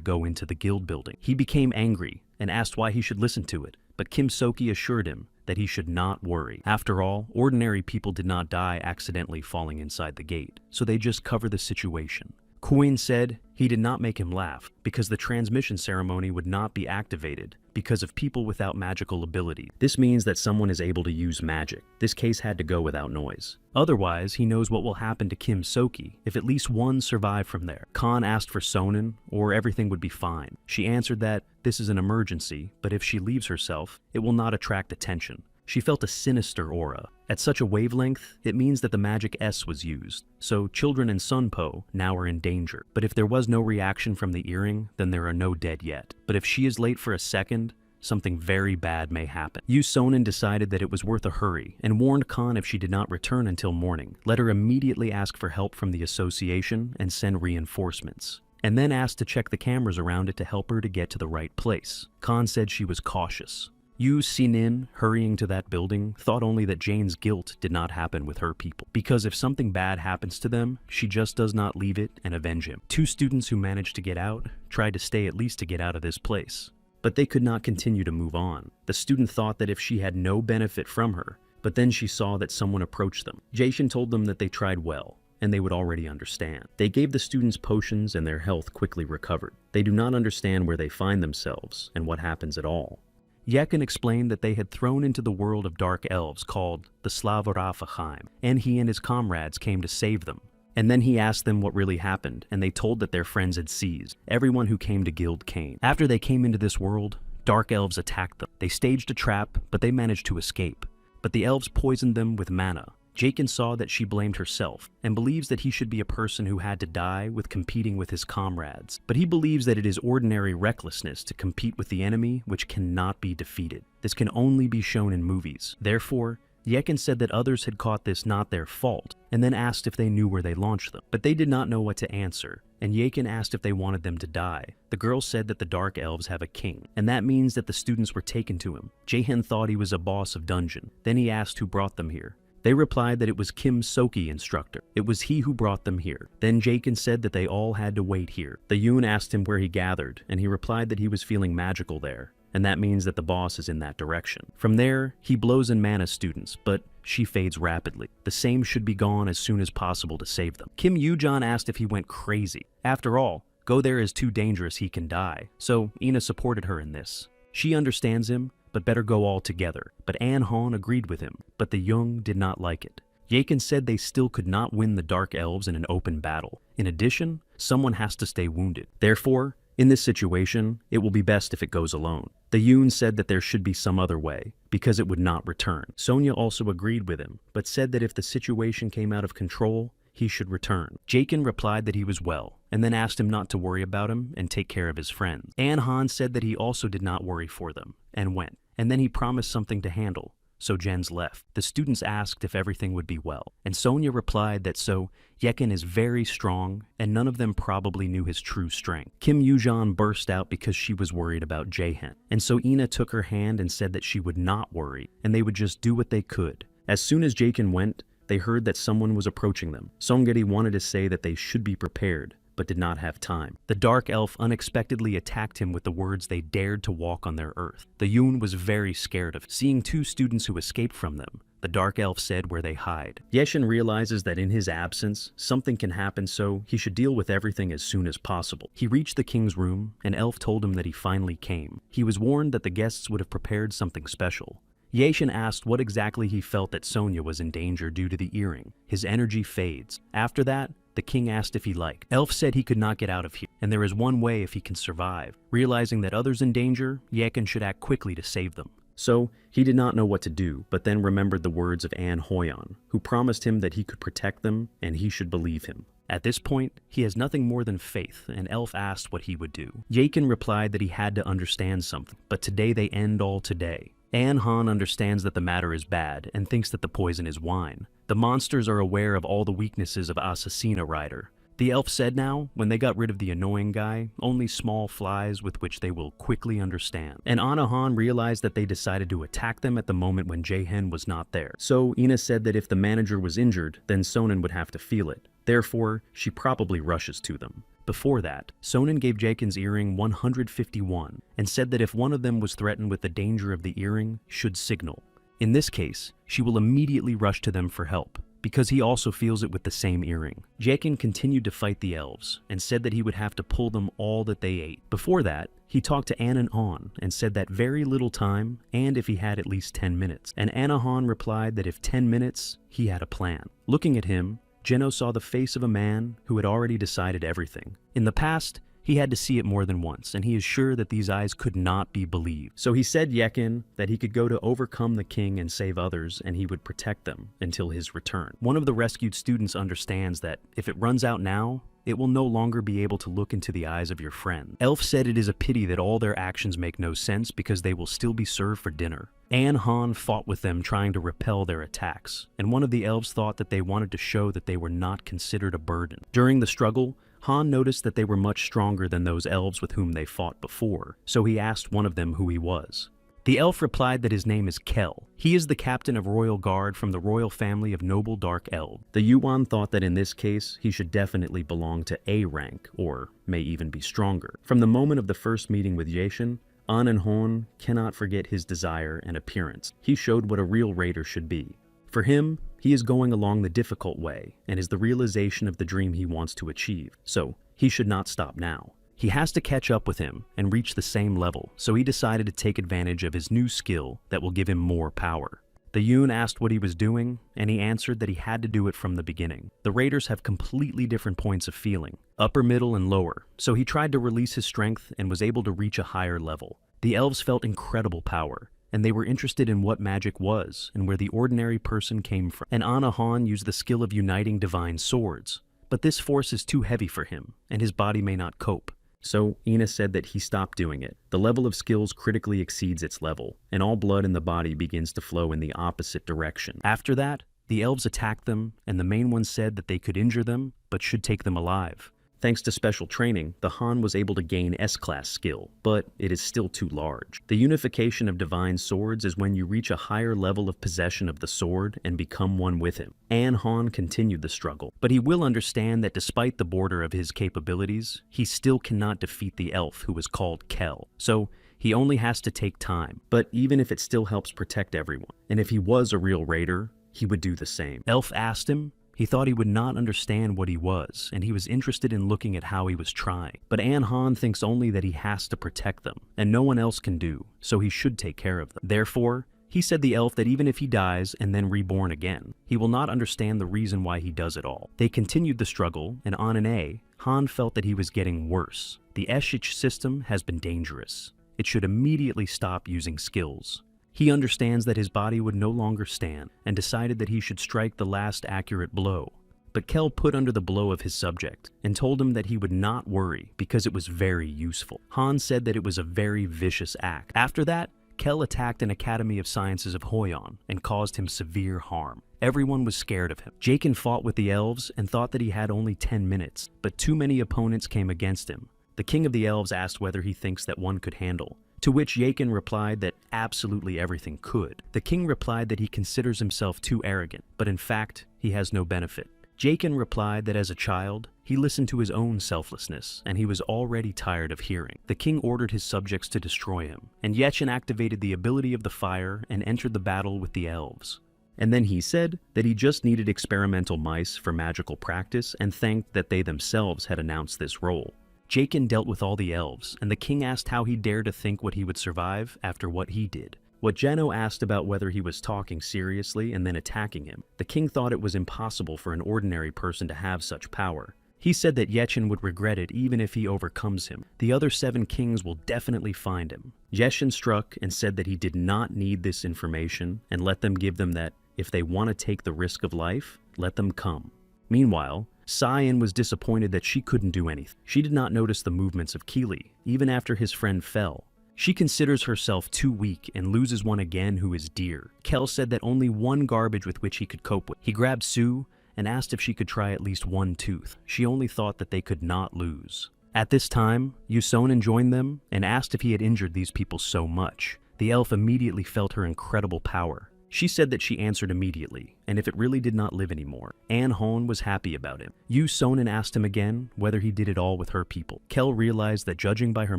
go into the guild building. He became angry and asked why he should listen to it, but Kim Soki assured him that he should not worry. After all, ordinary people did not die accidentally falling inside the gate, so they just cover the situation. Quinn said he did not make him laugh because the transmission ceremony would not be activated because of people without magical ability. This means that someone is able to use magic. This case had to go without noise. Otherwise, he knows what will happen to Kim Soki if at least one survived from there. Khan asked for Sonin, or everything would be fine. She answered that this is an emergency, but if she leaves herself, it will not attract attention. She felt a sinister aura. At such a wavelength, it means that the magic S was used, so children in Sunpo now are in danger. But if there was no reaction from the earring, then there are no dead yet. But if she is late for a second, something very bad may happen. Yu Sonin decided that it was worth a hurry and warned Khan if she did not return until morning, let her immediately ask for help from the association and send reinforcements, and then asked to check the cameras around it to help her to get to the right place. Khan said she was cautious. Yu Sinin, hurrying to that building, thought only that Jane's guilt did not happen with her people, because if something bad happens to them, she just does not leave it and avenge him. Two students who managed to get out tried to stay at least to get out of this place, but they could not continue to move on. The student thought that if she had no benefit from her, but then she saw that someone approached them. Jason told them that they tried well, and they would already understand. They gave the students potions and their health quickly recovered. They do not understand where they find themselves and what happens at all. Yekin explained that they had thrown into the world of dark elves called the Slavarafaheim, and he and his comrades came to save them. And then he asked them what really happened, and they told that their friends had seized everyone who came to Guild Cain. After they came into this world, dark elves attacked them. They staged a trap, but they managed to escape. But the elves poisoned them with mana. Jakin saw that she blamed herself, and believes that he should be a person who had to die with competing with his comrades. But he believes that it is ordinary recklessness to compete with the enemy which cannot be defeated. This can only be shown in movies. Therefore, Yekin said that others had caught this not their fault, and then asked if they knew where they launched them. But they did not know what to answer, and Yekin asked if they wanted them to die. The girl said that the Dark Elves have a king, and that means that the students were taken to him. Jahan thought he was a boss of dungeon. Then he asked who brought them here. They replied that it was Kim Soki, instructor. It was he who brought them here. Then Jakin said that they all had to wait here. The Yoon asked him where he gathered, and he replied that he was feeling magical there, and that means that the boss is in that direction. From there, he blows in Mana students, but she fades rapidly. The same should be gone as soon as possible to save them. Kim Yujan asked if he went crazy. After all, go there is too dangerous, he can die. So Ina supported her in this. She understands him, but better go all together. But An Han agreed with him, but the Jung did not like it. Yakin said they still could not win the Dark Elves in an open battle. In addition, someone has to stay wounded. Therefore, in this situation, it will be best if it goes alone. The Yoon said that there should be some other way, because it would not return. Sonia also agreed with him, but said that if the situation came out of control, he should return. Jakin replied that he was well, and then asked him not to worry about him and take care of his friends. An Han said that he also did not worry for them, and went. And then he promised something to handle, so Jens left. The students asked if everything would be well, and Sonia replied that so Yekin is very strong, and none of them probably knew his true strength. Kim Yujan burst out because she was worried about Jaehan, and so Ina took her hand and said that she would not worry, and they would just do what they could. As soon as Jakin went, they heard that someone was approaching them. Songeri wanted to say that they should be prepared, but did not have time. The Dark Elf unexpectedly attacked him with the words they dared to walk on their earth. The Yoon was very scared of seeing two students who escaped from them. The Dark Elf said where they hide. Yeshin realizes that in his absence, something can happen, so he should deal with everything as soon as possible. He reached the king's room, and Elf told him that he finally came. He was warned that the guests would have prepared something special. Yeshin asked what exactly he felt that Sonia was in danger due to the earring. His energy fades. After that, the king asked if he liked. Elf said he could not get out of here, and there is one way if he can survive. Realizing that others in danger, Yekin should act quickly to save them. So, he did not know what to do, but then remembered the words of An Hoyon, who promised him that he could protect them, and he should believe him. At this point, he has nothing more than faith, and Elf asked what he would do. Yakin replied that he had to understand something, but today they end all today. An Han understands that the matter is bad, and thinks that the poison is wine. The monsters are aware of all the weaknesses of Assassina Rider. The elf said now, when they got rid of the annoying guy, only small flies with which they will quickly understand. And Anahan realized that they decided to attack them at the moment when Jaehan was not there. So Ina said that if the manager was injured, then Sonin would have to feel it. Therefore, she probably rushes to them. Before that, Sonin gave Jakin's earring 151 and said that if one of them was threatened with the danger of the earring, should signal. In this case, she will immediately rush to them for help. because he also feels it with the same earring. Jakin continued to fight the elves and said that he would have to pull them all that they ate. Before that, he talked to Anahan and said that very little time and if he had at least 10 minutes. And Anahan replied that if 10 minutes, he had a plan. Looking at him, Jeno saw the face of a man who had already decided everything. In the past, he had to see it more than once, and he is sure that these eyes could not be believed. So he said Yekin that he could go to overcome the king and save others, and he would protect them until his return. One of the rescued students understands that if it runs out now, it will no longer be able to look into the eyes of your friend. Elf said it is a pity that all their actions make no sense because they will still be served for dinner. Han fought with them trying to repel their attacks, and one of the elves thought that they wanted to show that they were not considered a burden. During the struggle, Han noticed that they were much stronger than those elves with whom they fought before, so he asked one of them who he was. The elf replied that his name is Kel. He is the captain of royal guard from the royal family of noble dark elves. The Yuan thought that in this case, he should definitely belong to A rank, or may even be stronger. From the moment of the first meeting with Jason, An and Hon cannot forget his desire and appearance. He showed what a real raider should be. For him, he is going along the difficult way, and is the realization of the dream he wants to achieve, so he should not stop now. He has to catch up with him and reach the same level, so he decided to take advantage of his new skill that will give him more power. The Yun asked what he was doing, and he answered that he had to do it from the beginning. The raiders have completely different points of feeling, upper, middle, and lower, so he tried to release his strength and was able to reach a higher level. The elves felt incredible power, and they were interested in what magic was and where the ordinary person came from. And Anahan used the skill of uniting divine swords, but this force is too heavy for him, and his body may not cope. So Ina said that he stopped doing it. The level of skills critically exceeds its level, and all blood in the body begins to flow in the opposite direction. After that, the elves attacked them, and the main one said that they could injure them, but should take them alive. Thanks to special training, the Han was able to gain S-class skill, but it is still too large. The unification of divine swords is when you reach a higher level of possession of the sword and become one with him. Han continued the struggle, but he will understand that despite the border of his capabilities, he still cannot defeat the elf who was called Kel. So he only has to take time, but even if it still helps protect everyone, and if he was a real raider, he would do the same. Elf asked him. He thought he would not understand what he was, and he was interested in looking at how he was trying. But Han thinks only that he has to protect them, and no one else can do, so he should take care of them. Therefore, he said the elf that even if he dies and then reborn again, he will not understand the reason why he does it all. They continued the struggle, and on an A, Han felt that he was getting worse. The Eshich system has been dangerous. It should immediately stop using skills. He understands that his body would no longer stand, and decided that he should strike the last accurate blow. But Kel put under the blow of his subject, and told him that he would not worry because it was very useful. Han said that it was a very vicious act. After that, Kel attacked an Academy of Sciences of Hoyon, and caused him severe harm. Everyone was scared of him. Jakin fought with the elves, and thought that he had only 10 minutes, but too many opponents came against him. The king of the elves asked whether he thinks that one could handle, to which Yakin replied that absolutely everything could. The king replied that he considers himself too arrogant, but in fact, he has no benefit. Jakin replied that as a child, he listened to his own selflessness, and he was already tired of hearing. The king ordered his subjects to destroy him, and Yechen activated the ability of the fire and entered the battle with the elves. And then he said that he just needed experimental mice for magical practice and thanked that they themselves had announced this role. Jakin dealt with all the elves, and the king asked how he dared to think what he would survive after what he did. What Jeno asked about whether he was talking seriously and then attacking him, the king thought it was impossible for an ordinary person to have such power. He said that Yechen would regret it even if he overcomes him. The other 7 kings will definitely find him. Yechen struck and said that he did not need this information and let them give them that if they want to take the risk of life, let them come. Meanwhile, Cyan was disappointed that she couldn't do anything. She did not notice the movements of Keely, even after his friend fell. She considers herself too weak and loses one again who is dear. Kel said that only one garbage with which he could cope with. He grabbed Sue and asked if she could try at least one tooth. She only thought that they could not lose. At this time, Yusonin joined them and asked if he had injured these people so much. The elf immediately felt her incredible power. She said that she answered immediately, and if it really did not live anymore. An Hon was happy about him. Yu Sonin asked him again whether he did it all with her people. Kel realized that judging by her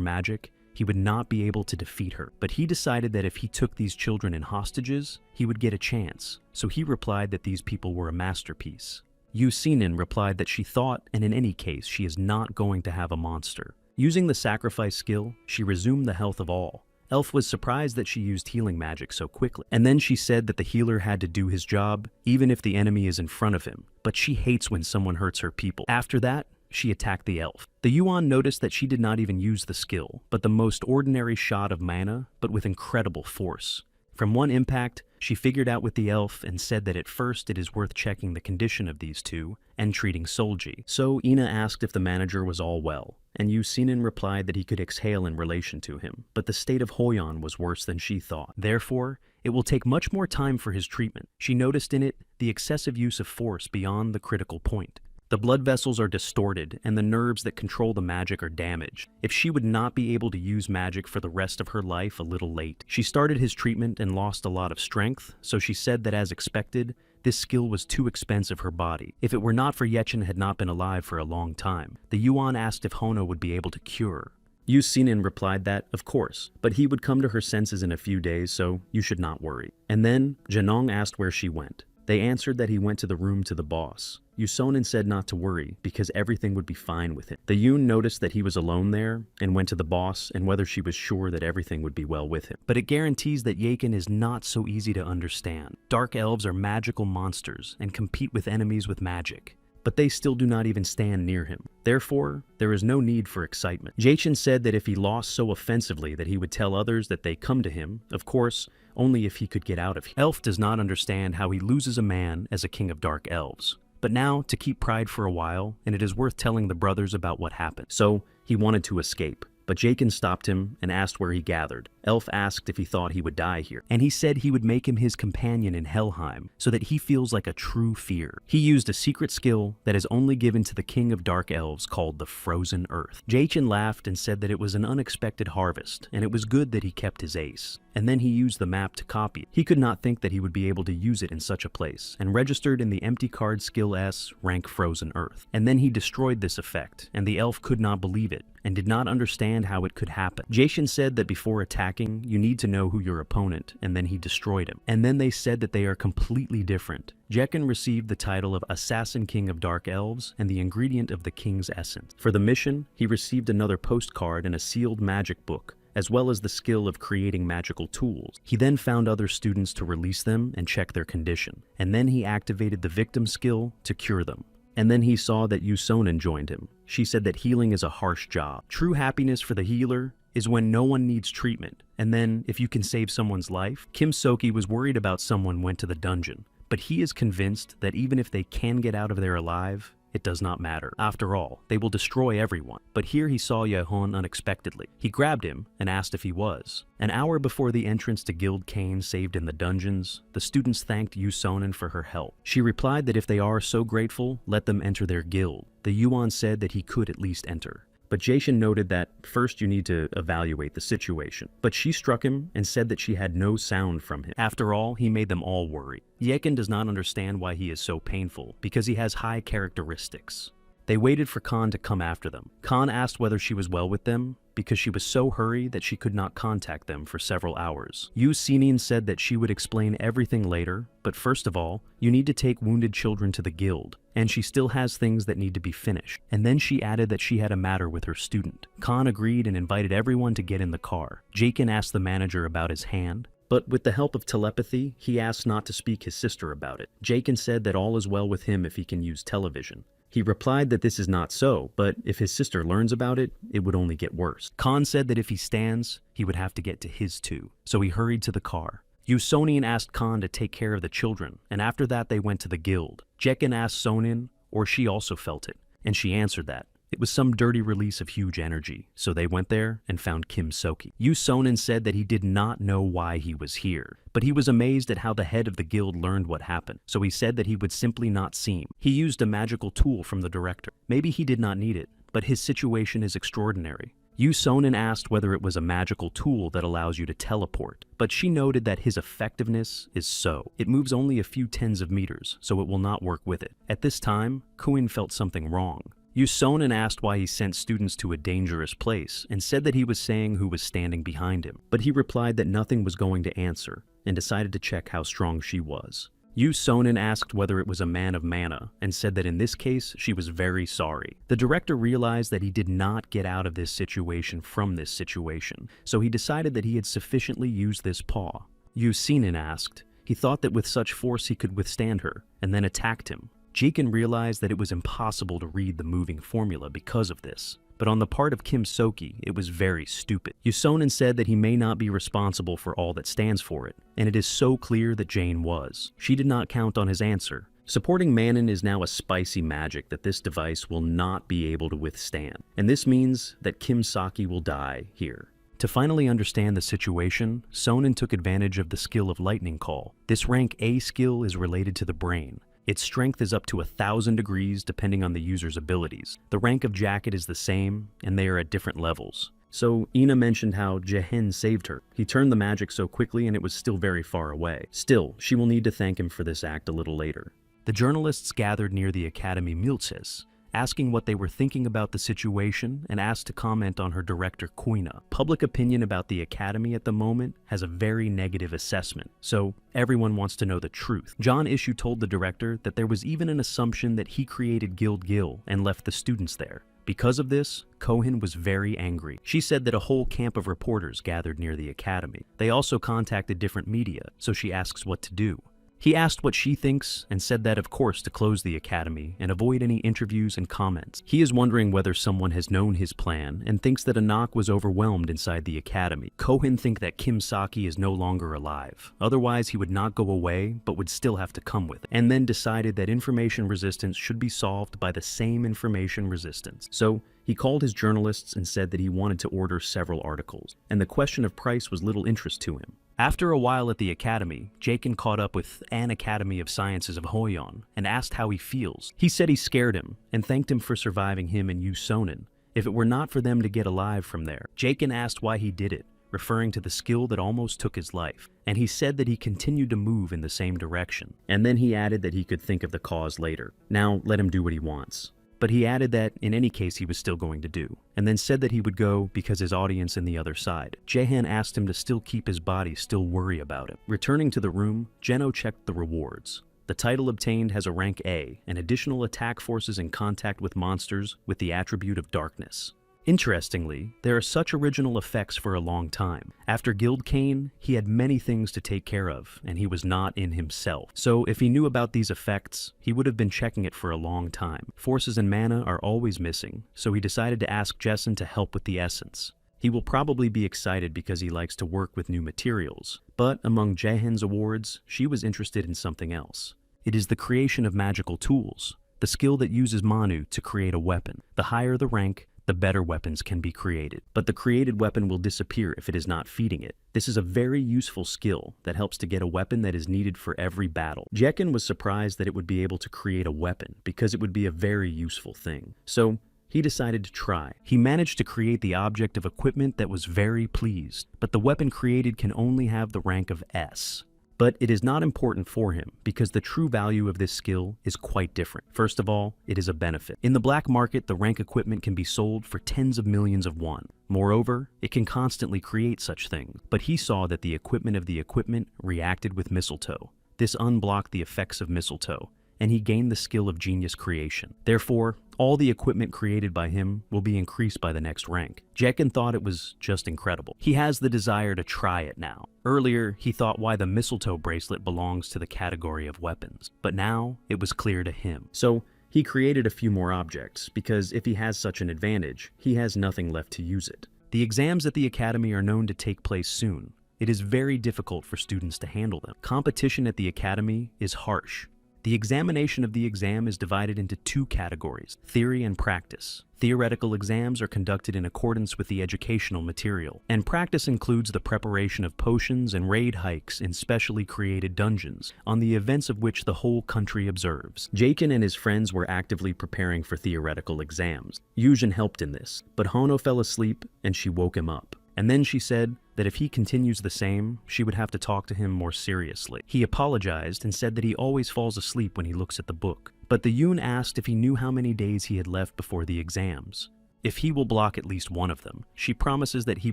magic, he would not be able to defeat her. But he decided that if he took these children in hostages, he would get a chance. So he replied that these people were a masterpiece. Yu Sinin replied that she thought, and in any case, she is not going to have a monster. Using the sacrifice skill, she resumed the health of all. Elf was surprised that she used healing magic so quickly. And then she said that the healer had to do his job, even if the enemy is in front of him. But she hates when someone hurts her people. After that, she attacked the elf. The Yuan noticed that she did not even use the skill, but the most ordinary shot of mana, but with incredible force. From one impact, she figured out with the elf and said that at first it is worth checking the condition of these two and treating Solji. So Ina asked if the manager was all well, and Yu Sinin replied that he could exhale in relation to him, but the state of Hoyon was worse than she thought. Therefore, it will take much more time for his treatment. She noticed in it the excessive use of force beyond the critical point. The blood vessels are distorted, and the nerves that control the magic are damaged. If she would not be able to use magic for the rest of her life, a little late. She started his treatment and lost a lot of strength, so she said that as expected, this skill was too expensive for her body. If it were not for Yechen had not been alive for a long time. The Yuan asked if Hono would be able to cure. Yu Sinin replied that, of course, but he would come to her senses in a few days, so you should not worry. And then, Janong asked where she went. They answered that he went to the room to the boss. Yusonin said not to worry, because everything would be fine with him. The Yun noticed that he was alone there, and went to the boss and whether she was sure that everything would be well with him. But it guarantees that Yakin is not so easy to understand. Dark elves are magical monsters, and compete with enemies with magic. But they still do not even stand near him. Therefore, there is no need for excitement. Jachin said that if he lost so offensively that he would tell others that they come to him, of course, only if he could get out of here. Elf does not understand how he loses a man as a king of dark elves. But now, to keep pride for a while, and it is worth telling the brothers about what happened. So, he wanted to escape. But Jachin stopped him and asked where he gathered. Elf asked if he thought he would die here, and he said he would make him his companion in Helheim, so that he feels like a true fear. He used a secret skill that is only given to the king of dark elves called the Frozen Earth. Jachin laughed and said that it was an unexpected harvest, and it was good that he kept his ace. And then he used the map to copy it. He could not think that he would be able to use it in such a place, and registered in the empty card skill S, rank Frozen Earth. And then he destroyed this effect, and the elf could not believe it, and did not understand how it could happen. Jachin said that before attacking, you need to know who your opponent, and then he destroyed him. And then they said that they are completely different. Jachin received the title of Assassin King of Dark Elves and the ingredient of the King's Essence. For the mission, he received another postcard and a sealed magic book, as well as the skill of creating magical tools. He then found other students to release them and check their condition. And then he activated the victim skill to cure them. And then he saw that Yusonin joined him. She said that healing is a harsh job. True happiness for the healer is when no one needs treatment. And then, if you can save someone's life, Kim Soki was worried about someone went to the dungeon. But he is convinced that even if they can get out of there alive, it does not matter. After all, they will destroy everyone. But here he saw Yehon unexpectedly. He grabbed him and asked if he was. An hour before the entrance to Guild Kane saved in the dungeons, the students thanked Yusonin for her help. She replied that if they are so grateful, let them enter their guild. The Yuan said that he could at least enter. But Jachin noted that first you need to evaluate the situation. But she struck him and said that she had no sound from him. After all, he made them all worry. Yekin does not understand why he is so painful, because he has high characteristics. They waited for Khan to come after them. Khan asked whether she was well with them, because she was so hurried that she could not contact them for several hours. Yu Sinin said that she would explain everything later, but first of all, you need to take wounded children to the guild, and she still has things that need to be finished. And then she added that she had a matter with her student. Khan agreed and invited everyone to get in the car. Jachin asked the manager about his hand, but with the help of telepathy, he asked not to speak his sister about it. Jachin said that all is well with him if he can use television. He replied that this is not so, but if his sister learns about it, it would only get worse. Khan said that if he stands, he would have to get to his too, so he hurried to the car. Yusonian asked Khan to take care of the children, and after that they went to the guild. Jekin asked Sonin, or she also felt it, and she answered that. It was some dirty release of huge energy, so they went there and found Kim Soki. Yu Sonin said that he did not know why he was here, but he was amazed at how the head of the guild learned what happened, so he said that he would simply not seem. He used a magical tool from the director. Maybe he did not need it, but his situation is extraordinary. Yu Sonin asked whether it was a magical tool that allows you to teleport, but she noted that his effectiveness is so. It moves only a few tens of meters, so it will not work with it. At this time, Kuin felt something wrong. Yu Sonin asked why he sent students to a dangerous place and said that he was saying who was standing behind him, but he replied that nothing was going to answer and decided to check how strong she was. Yu Sonin asked whether it was a man of mana and said that in this case she was very sorry. The director realized that he did not get out of this situation from this situation, so he decided that he had sufficiently used this paw. Yu Sinin asked. He thought that with such force he could withstand her, and then attacked him. Jikin realized that it was impossible to read the moving formula because of this, but on the part of Kim Soki, it was very stupid. Yu Sonin said that he may not be responsible for all that stands for it, and it is so clear that Jane was. She did not count on his answer. Supporting Manon is now a spicy magic that this device will not be able to withstand, and this means that Kim Saki will die here. To finally understand the situation, Sonin took advantage of the skill of Lightning Call. This rank A skill is related to the brain. Its strength is up to 1,000 degrees depending on the user's abilities. The rank of Jacket is the same, and they are at different levels. So, Ina mentioned how Jehen saved her. He turned the magic so quickly and it was still very far away. Still, she will need to thank him for this act a little later. The journalists gathered near the Academy Milces, asking what they were thinking about the situation and asked to comment on her director Kuina. Public opinion about the Academy at the moment has a very negative assessment, so everyone wants to know the truth. John Issue told the director that there was even an assumption that he created Guild Gil and left the students there. Because of this, Cohen was very angry. She said that a whole camp of reporters gathered near the Academy. They also contacted different media, so she asks what to do. He asked what she thinks and said that, of course, to close the academy and avoid any interviews and comments. He is wondering whether someone has known his plan and thinks that Anak was overwhelmed inside the academy. Cohen thinks that Kim Saki is no longer alive. Otherwise, he would not go away, but would still have to come with it. And then decided that information resistance should be solved by the same information resistance. So, he called his journalists and said that he wanted to order several articles, and the question of price was little interest to him. After a while at the academy, Jakin caught up with an Academy of Sciences of Hoyon and asked how he feels. He said he scared him and thanked him for surviving him and Yu Sonin. If it were not for them to get alive from there, Jakin asked why he did it, referring to the skill that almost took his life, and he said that he continued to move in the same direction. And then he added that he could think of the cause later. Now let him do what he wants. But he added that, in any case, he was still going to do, and then said that he would go because his audience in the other side. Jahan asked him to still keep his body, still worry about him. Returning to the room, Geno checked the rewards. The title obtained has a rank A, and additional attack forces in contact with monsters with the attribute of darkness. Interestingly, there are such original effects for a long time. After Guild Cain, he had many things to take care of, and he was not in himself. So if he knew about these effects, he would have been checking it for a long time. Forces and mana are always missing, so he decided to ask Jessen to help with the essence. He will probably be excited because he likes to work with new materials, but among Jahan's awards, she was interested in something else. It is the creation of magical tools, the skill that uses Manu to create a weapon. The higher the rank, the better weapons can be created. But the created weapon will disappear if it is not feeding it. This is a very useful skill that helps to get a weapon that is needed for every battle. Jekin was surprised that it would be able to create a weapon because it would be a very useful thing. So he decided to try. He managed to create the object of equipment that was very pleased, but the weapon created can only have the rank of S. But it is not important for him because the true value of this skill is quite different. First of all, it is a benefit. In the black market, the rank equipment can be sold for tens of millions of won. Moreover, it can constantly create such things. But he saw that the equipment of the equipment reacted with mistletoe. This unblocked the effects of mistletoe, and he gained the skill of genius creation. Therefore, all the equipment created by him will be increased by the next rank. Jekin thought it was just incredible. He has the desire to try it now. Earlier, he thought why the mistletoe bracelet belongs to the category of weapons, but now it was clear to him. So he created a few more objects, because if he has such an advantage, he has nothing left to use it. The exams at the academy are known to take place soon. It is very difficult for students to handle them. Competition at the academy is harsh. The examination of the exam is divided into two categories, theory and practice. Theoretical exams are conducted in accordance with the educational material, and practice includes the preparation of potions and raid hikes in specially created dungeons, on the events of which the whole country observes. Jakin and his friends were actively preparing for theoretical exams. Yujin helped in this, but Hono fell asleep and she woke him up. And then she said that if he continues the same, she would have to talk to him more seriously. He apologized and said that he always falls asleep when he looks at the book, But the Yoon asked if he knew how many days he had left before the exams. If he will block at least one of them, she promises that he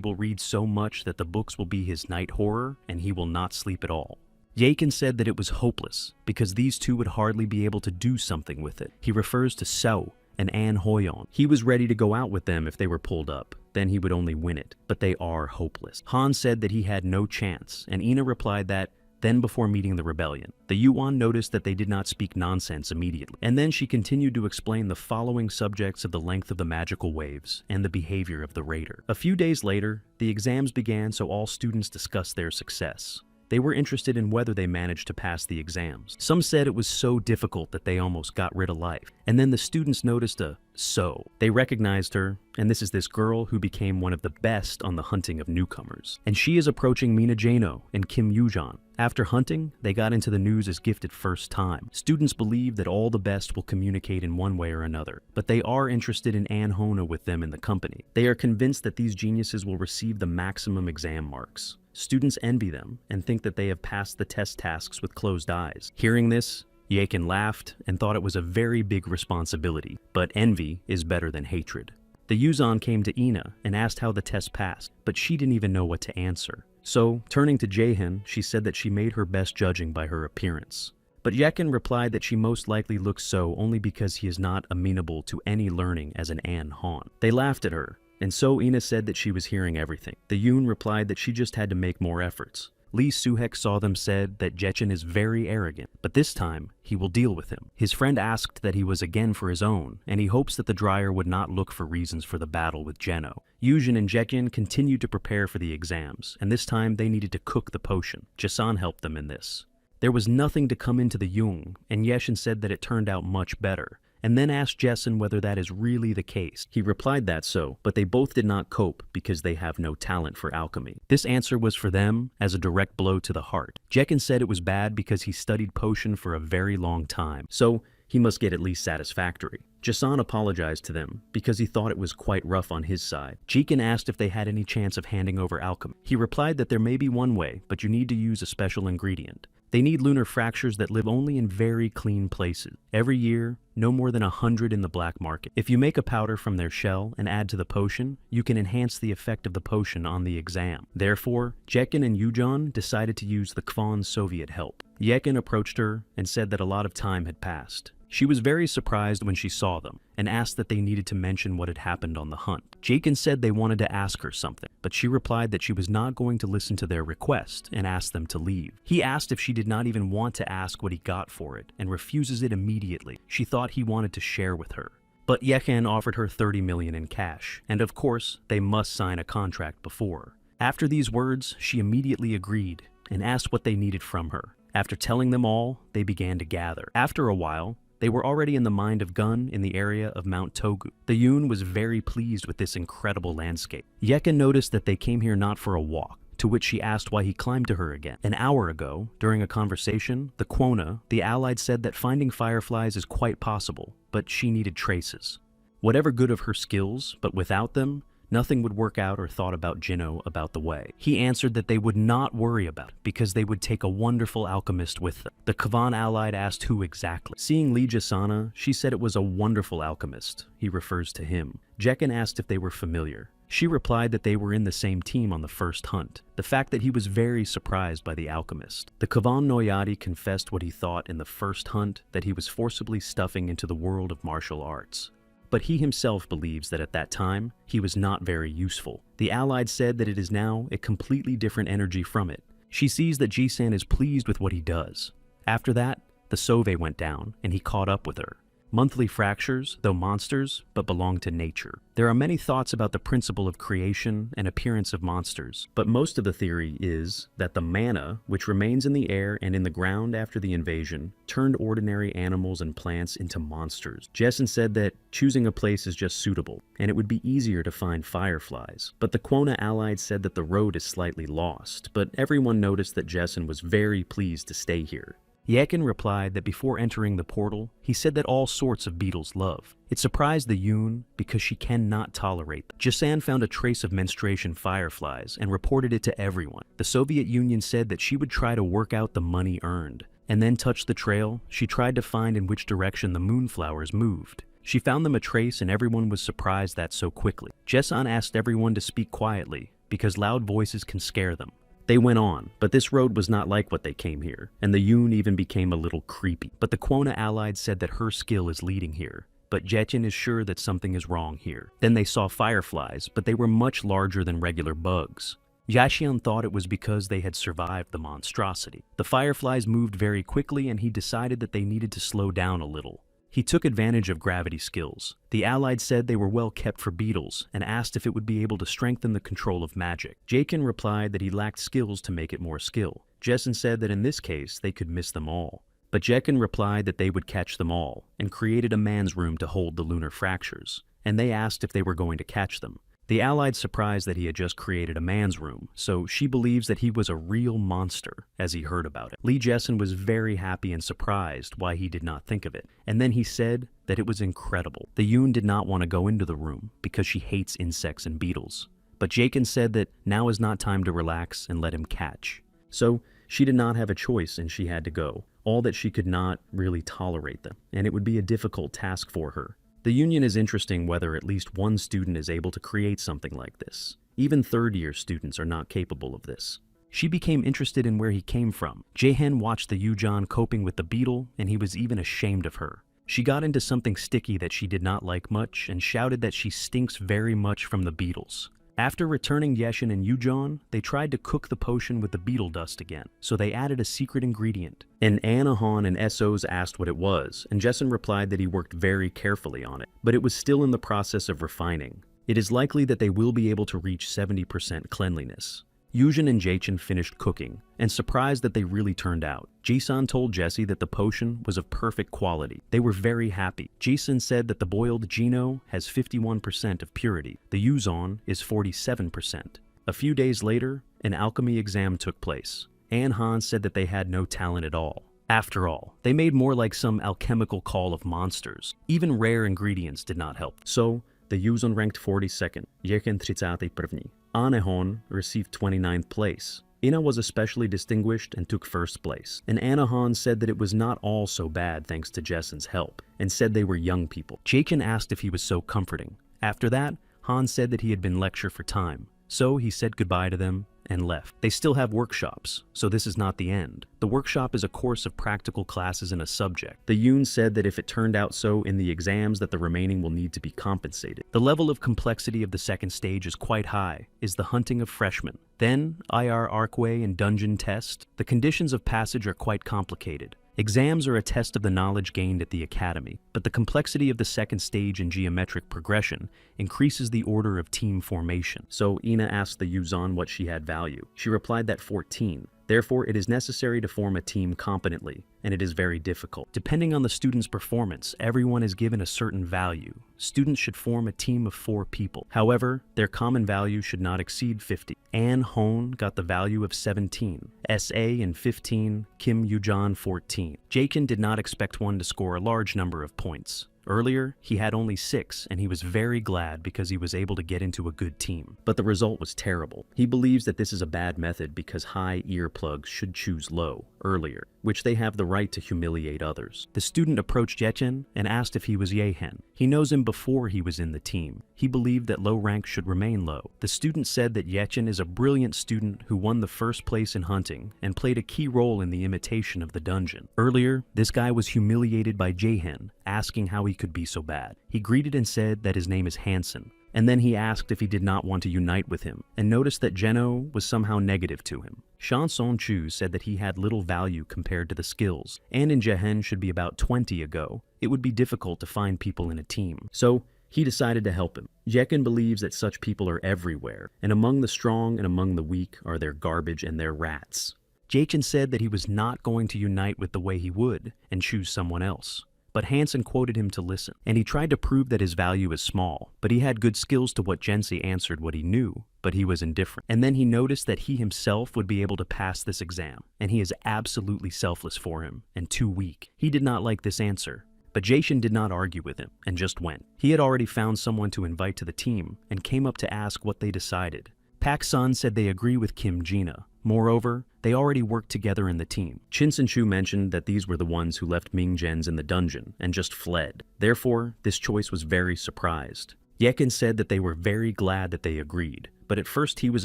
will read so much that the books will be his night horror and he will not sleep at all. Yakin said that it was hopeless because these two would hardly be able to do something with it. He refers to Seo and An Hoyeon. He was ready to go out with them if they were pulled up. Then he would only win it, but they are hopeless. Han said that he had no chance, and Ina replied that then before meeting the rebellion. The Yuan noticed that they did not speak nonsense immediately, and then she continued to explain the following subjects of the length of the magical waves and the behavior of the raider. A few days later, the exams began, so all students discussed their success. They were interested in whether they managed to pass the exams. Some said it was so difficult that they almost got rid of life. And then the students noticed a Seo. They recognized her, and this is this girl who became one of the best on the hunting of newcomers. And she is approaching Mina Jano and Kim Yujan. After hunting, they got into the news as gifted first time. Students believe that all the best will communicate in one way or another, but they are interested in An Hona with them in the company. They are convinced that these geniuses will receive the maximum exam marks. Students envy them and think that they have passed the test tasks with closed eyes. Hearing this, Yakin laughed and thought it was a very big responsibility, but envy is better than hatred. The Yuzan came to Ina and asked how the test passed, but she didn't even know what to answer. So, turning to Jaehyun, she said that she made her best judging by her appearance. But Yakin replied that she most likely looks so only because he is not amenable to any learning as an An Han. They laughed at her, and so Ina said that she was hearing everything. The Yoon replied that she just had to make more efforts. Lee Suhek saw them said that Jechin is very arrogant, but this time he will deal with him. His friend asked that he was again for his own, and he hopes that the dryer would not look for reasons for the battle with Jeno. Yujin and Jechin continued to prepare for the exams, and this time they needed to cook the potion. Jason helped them in this. There was nothing to come into the Jung, and Yeshin said that it turned out much better, and then asked Jessen whether that is really the case. He replied that so, but they both did not cope because they have no talent for alchemy. This answer was for them as a direct blow to the heart. Jekken said it was bad because he studied potion for a very long time, so he must get at least satisfactory. Jason apologized to them because he thought it was quite rough on his side. Jikin asked if they had any chance of handing over alchemy. He replied that there may be one way, but you need to use a special ingredient. They need lunar fractures that live only in very clean places. Every year, no more than 100 in the black market. If you make a powder from their shell and add to the potion, you can enhance the effect of the potion on the exam. Therefore, Jekken and Yujon decided to use the Kvon Soviet help. Yekin approached her and said that a lot of time had passed. She was very surprised when she saw them and asked that they needed to mention what had happened on the hunt. Jakin said they wanted to ask her something, but she replied that she was not going to listen to their request and asked them to leave. He asked if she did not even want to ask what he got for it and refuses it immediately. She thought he wanted to share with her. But Yekan offered her 30 million in cash, and of course, they must sign a contract before. After these words, she immediately agreed and asked what they needed from her. After telling them all, they began to gather. After a while, they were already in the mind of Gun in the area of Mount Togu. The Yoon was very pleased with this incredible landscape. Yekin noticed that they came here not for a walk, to which she asked why he climbed to her again. An hour ago, during a conversation, the Quona, the Allied, said that finding fireflies is quite possible, but she needed traces. Whatever good of her skills, but without them, nothing would work out or thought about Jinno about the way. He answered that they would not worry about it because they would take a wonderful alchemist with them. The Kavan Allied asked who exactly. Seeing Lee Jasana, she said it was a wonderful alchemist. He refers to him. Jekken asked if they were familiar. She replied that they were in the same team on the first hunt. The fact that he was very surprised by the alchemist. The Kavan Noyadi confessed what he thought in the first hunt that he was forcibly stuffing into the world of martial arts. But he himself believes that at that time, he was not very useful. The Allied said that it is now a completely different energy from it. She sees that Jisan is pleased with what he does. After that, the Sove went down, and he caught up with her. Monthly fractures, though monsters, but belong to nature. There are many thoughts about the principle of creation and appearance of monsters, but most of the theory is that the mana, which remains in the air and in the ground after the invasion, turned ordinary animals and plants into monsters. Jessen said that choosing a place is just suitable, and it would be easier to find fireflies. But the Quona Allied said that the road is slightly lost, but everyone noticed that Jessen was very pleased to stay here. Yekin replied that before entering the portal, he said that all sorts of beetles love. It surprised the Yoon because she cannot tolerate them. Jasan found a trace of menstruation fireflies and reported it to everyone. The Soviet Union said that she would try to work out the money earned. and then touched the trail, she tried to find in which direction the moonflowers moved. She found them a trace and everyone was surprised that so quickly. Jaesun asked everyone to speak quietly, because loud voices can scare them. They went on, but this road was not like what they came here, and the Yoon even became a little creepy. But the Kwona allied said that her skill is leading here, but Jaesun is sure that something is wrong here. Then they saw fireflies, but they were much larger than regular bugs. Jaesun thought it was because they had survived the monstrosity. The fireflies moved very quickly and he decided that they needed to slow down a little. He took advantage of gravity skills. The allied said they were well kept for beetles and asked if it would be able to strengthen the control of magic. Jaesun replied that he lacked skills to make it more skill. Jaesun said that in this case they could miss them all. But Jaesun replied that they would catch them all and created a man's room to hold the lunar fractures, and they asked if they were going to catch them. The allied surprised that he had just created a man's room, so she believes that he was a real monster as he heard about it. Lee Jaesun was very happy and surprised why he did not think of it, and then he said that it was incredible. The Yoon did not want to go into the room because she hates insects and beetles, but Jaesun said that now is not time to relax and let him catch. So she did not have a choice and she had to go. All that she could not really tolerate them, and it would be a difficult task for her. The union is interesting whether at least one student is able to create something like this. Even third-year students are not capable of this. She became interested in where he came from. Jaehan watched the Yujeon coping with the beetle, and he was even ashamed of her. She got into something sticky that she did not like much and shouted that she stinks very much from the beetles. After returning Yeshin and Yujeon, they tried to cook the potion with the beetle dust again, so they added a secret ingredient. And Anahan and Essos asked what it was, and Jaesun replied that he worked very carefully on it, but it was still in the process of refining. It is likely that they will be able to reach 70% cleanliness. Yujin and Jaechen finished cooking, and surprised that they really turned out. Jisun told Jesse that the potion was of perfect quality. They were very happy. Jisun said that the boiled Gino has 51% of purity. The Yuzon is 47%. A few days later, an alchemy exam took place. An Han said that they had no talent at all. After all, they made more like some alchemical call of monsters. Even rare ingredients did not help. So, the Yuzon ranked 42nd, Jaechen 31. Anehon received 29th place. Ina was especially distinguished and took first place. And Anahan said that it was not all so bad thanks to Jessen's help, and said they were young people. Jaechen asked if he was so comforting. After that, Han said that he had been lecture for time, so he said goodbye to them and left. They still have workshops, so this is not the end. The workshop is a course of practical classes in a subject. The Yoon said that if it turned out so in the exams that the remaining will need to be compensated. The level of complexity of the second stage is quite high, is the hunting of freshmen. Then, IR Arcway and dungeon test. The conditions of passage are quite complicated. Exams are a test of the knowledge gained at the academy, but the complexity of the second stage in geometric progression increases the order of team formation. So Ina asked the Yuzon what she had value. She replied that 14. Therefore, it is necessary to form a team competently, and it is very difficult. Depending on the student's performance, everyone is given a certain value. Students should form a team of 4 people. However, their common value should not exceed 50. An Hon got the value of 17, SA in 15, Kim Yujeon 14. Jaechen did not expect one to score a large number of points. Earlier, he had only 6, and he was very glad because he was able to get into a good team. But the result was terrible. He believes that this is a bad method because high earplugs should choose low, earlier, which they have the right to humiliate others. The student approached Jaechen and asked if he was Yehen. He knows him before he was in the team. He believed that low rank should remain low. The student said that Jaechen is a brilliant student who won the first place in hunting and played a key role in the imitation of the dungeon. Earlier, this guy was humiliated by Jaehen, asking how he could be so bad. He greeted and said that his name is Hansen, and then he asked if he did not want to unite with him, and noticed that Jeno was somehow negative to him. Shanson Chu said that he had little value compared to the skills, and in Jehen should be about 20 ago. It would be difficult to find people in a team, so he decided to help him. Jaechen believes that such people are everywhere, and among the strong and among the weak are their garbage and their rats. Jaechen said that he was not going to unite with the way he would, and choose someone else. But Hansen quoted him to listen, and he tried to prove that his value is small, but he had good skills to what Jensi answered what he knew, but he was indifferent. And then he noticed that he himself would be able to pass this exam, and he is absolutely selfless for him, and too weak. He did not like this answer, but Jason did not argue with him, and just went. He had already found someone to invite to the team, and came up to ask what they decided. Pak Sun said they agree with Kim Jina. Moreover, they already worked together in the team. Chin and Chu mentioned that these were the ones who left Ming-gens in the dungeon and just fled. Therefore, this choice was very surprised. Yekin said that they were very glad that they agreed, but at first he was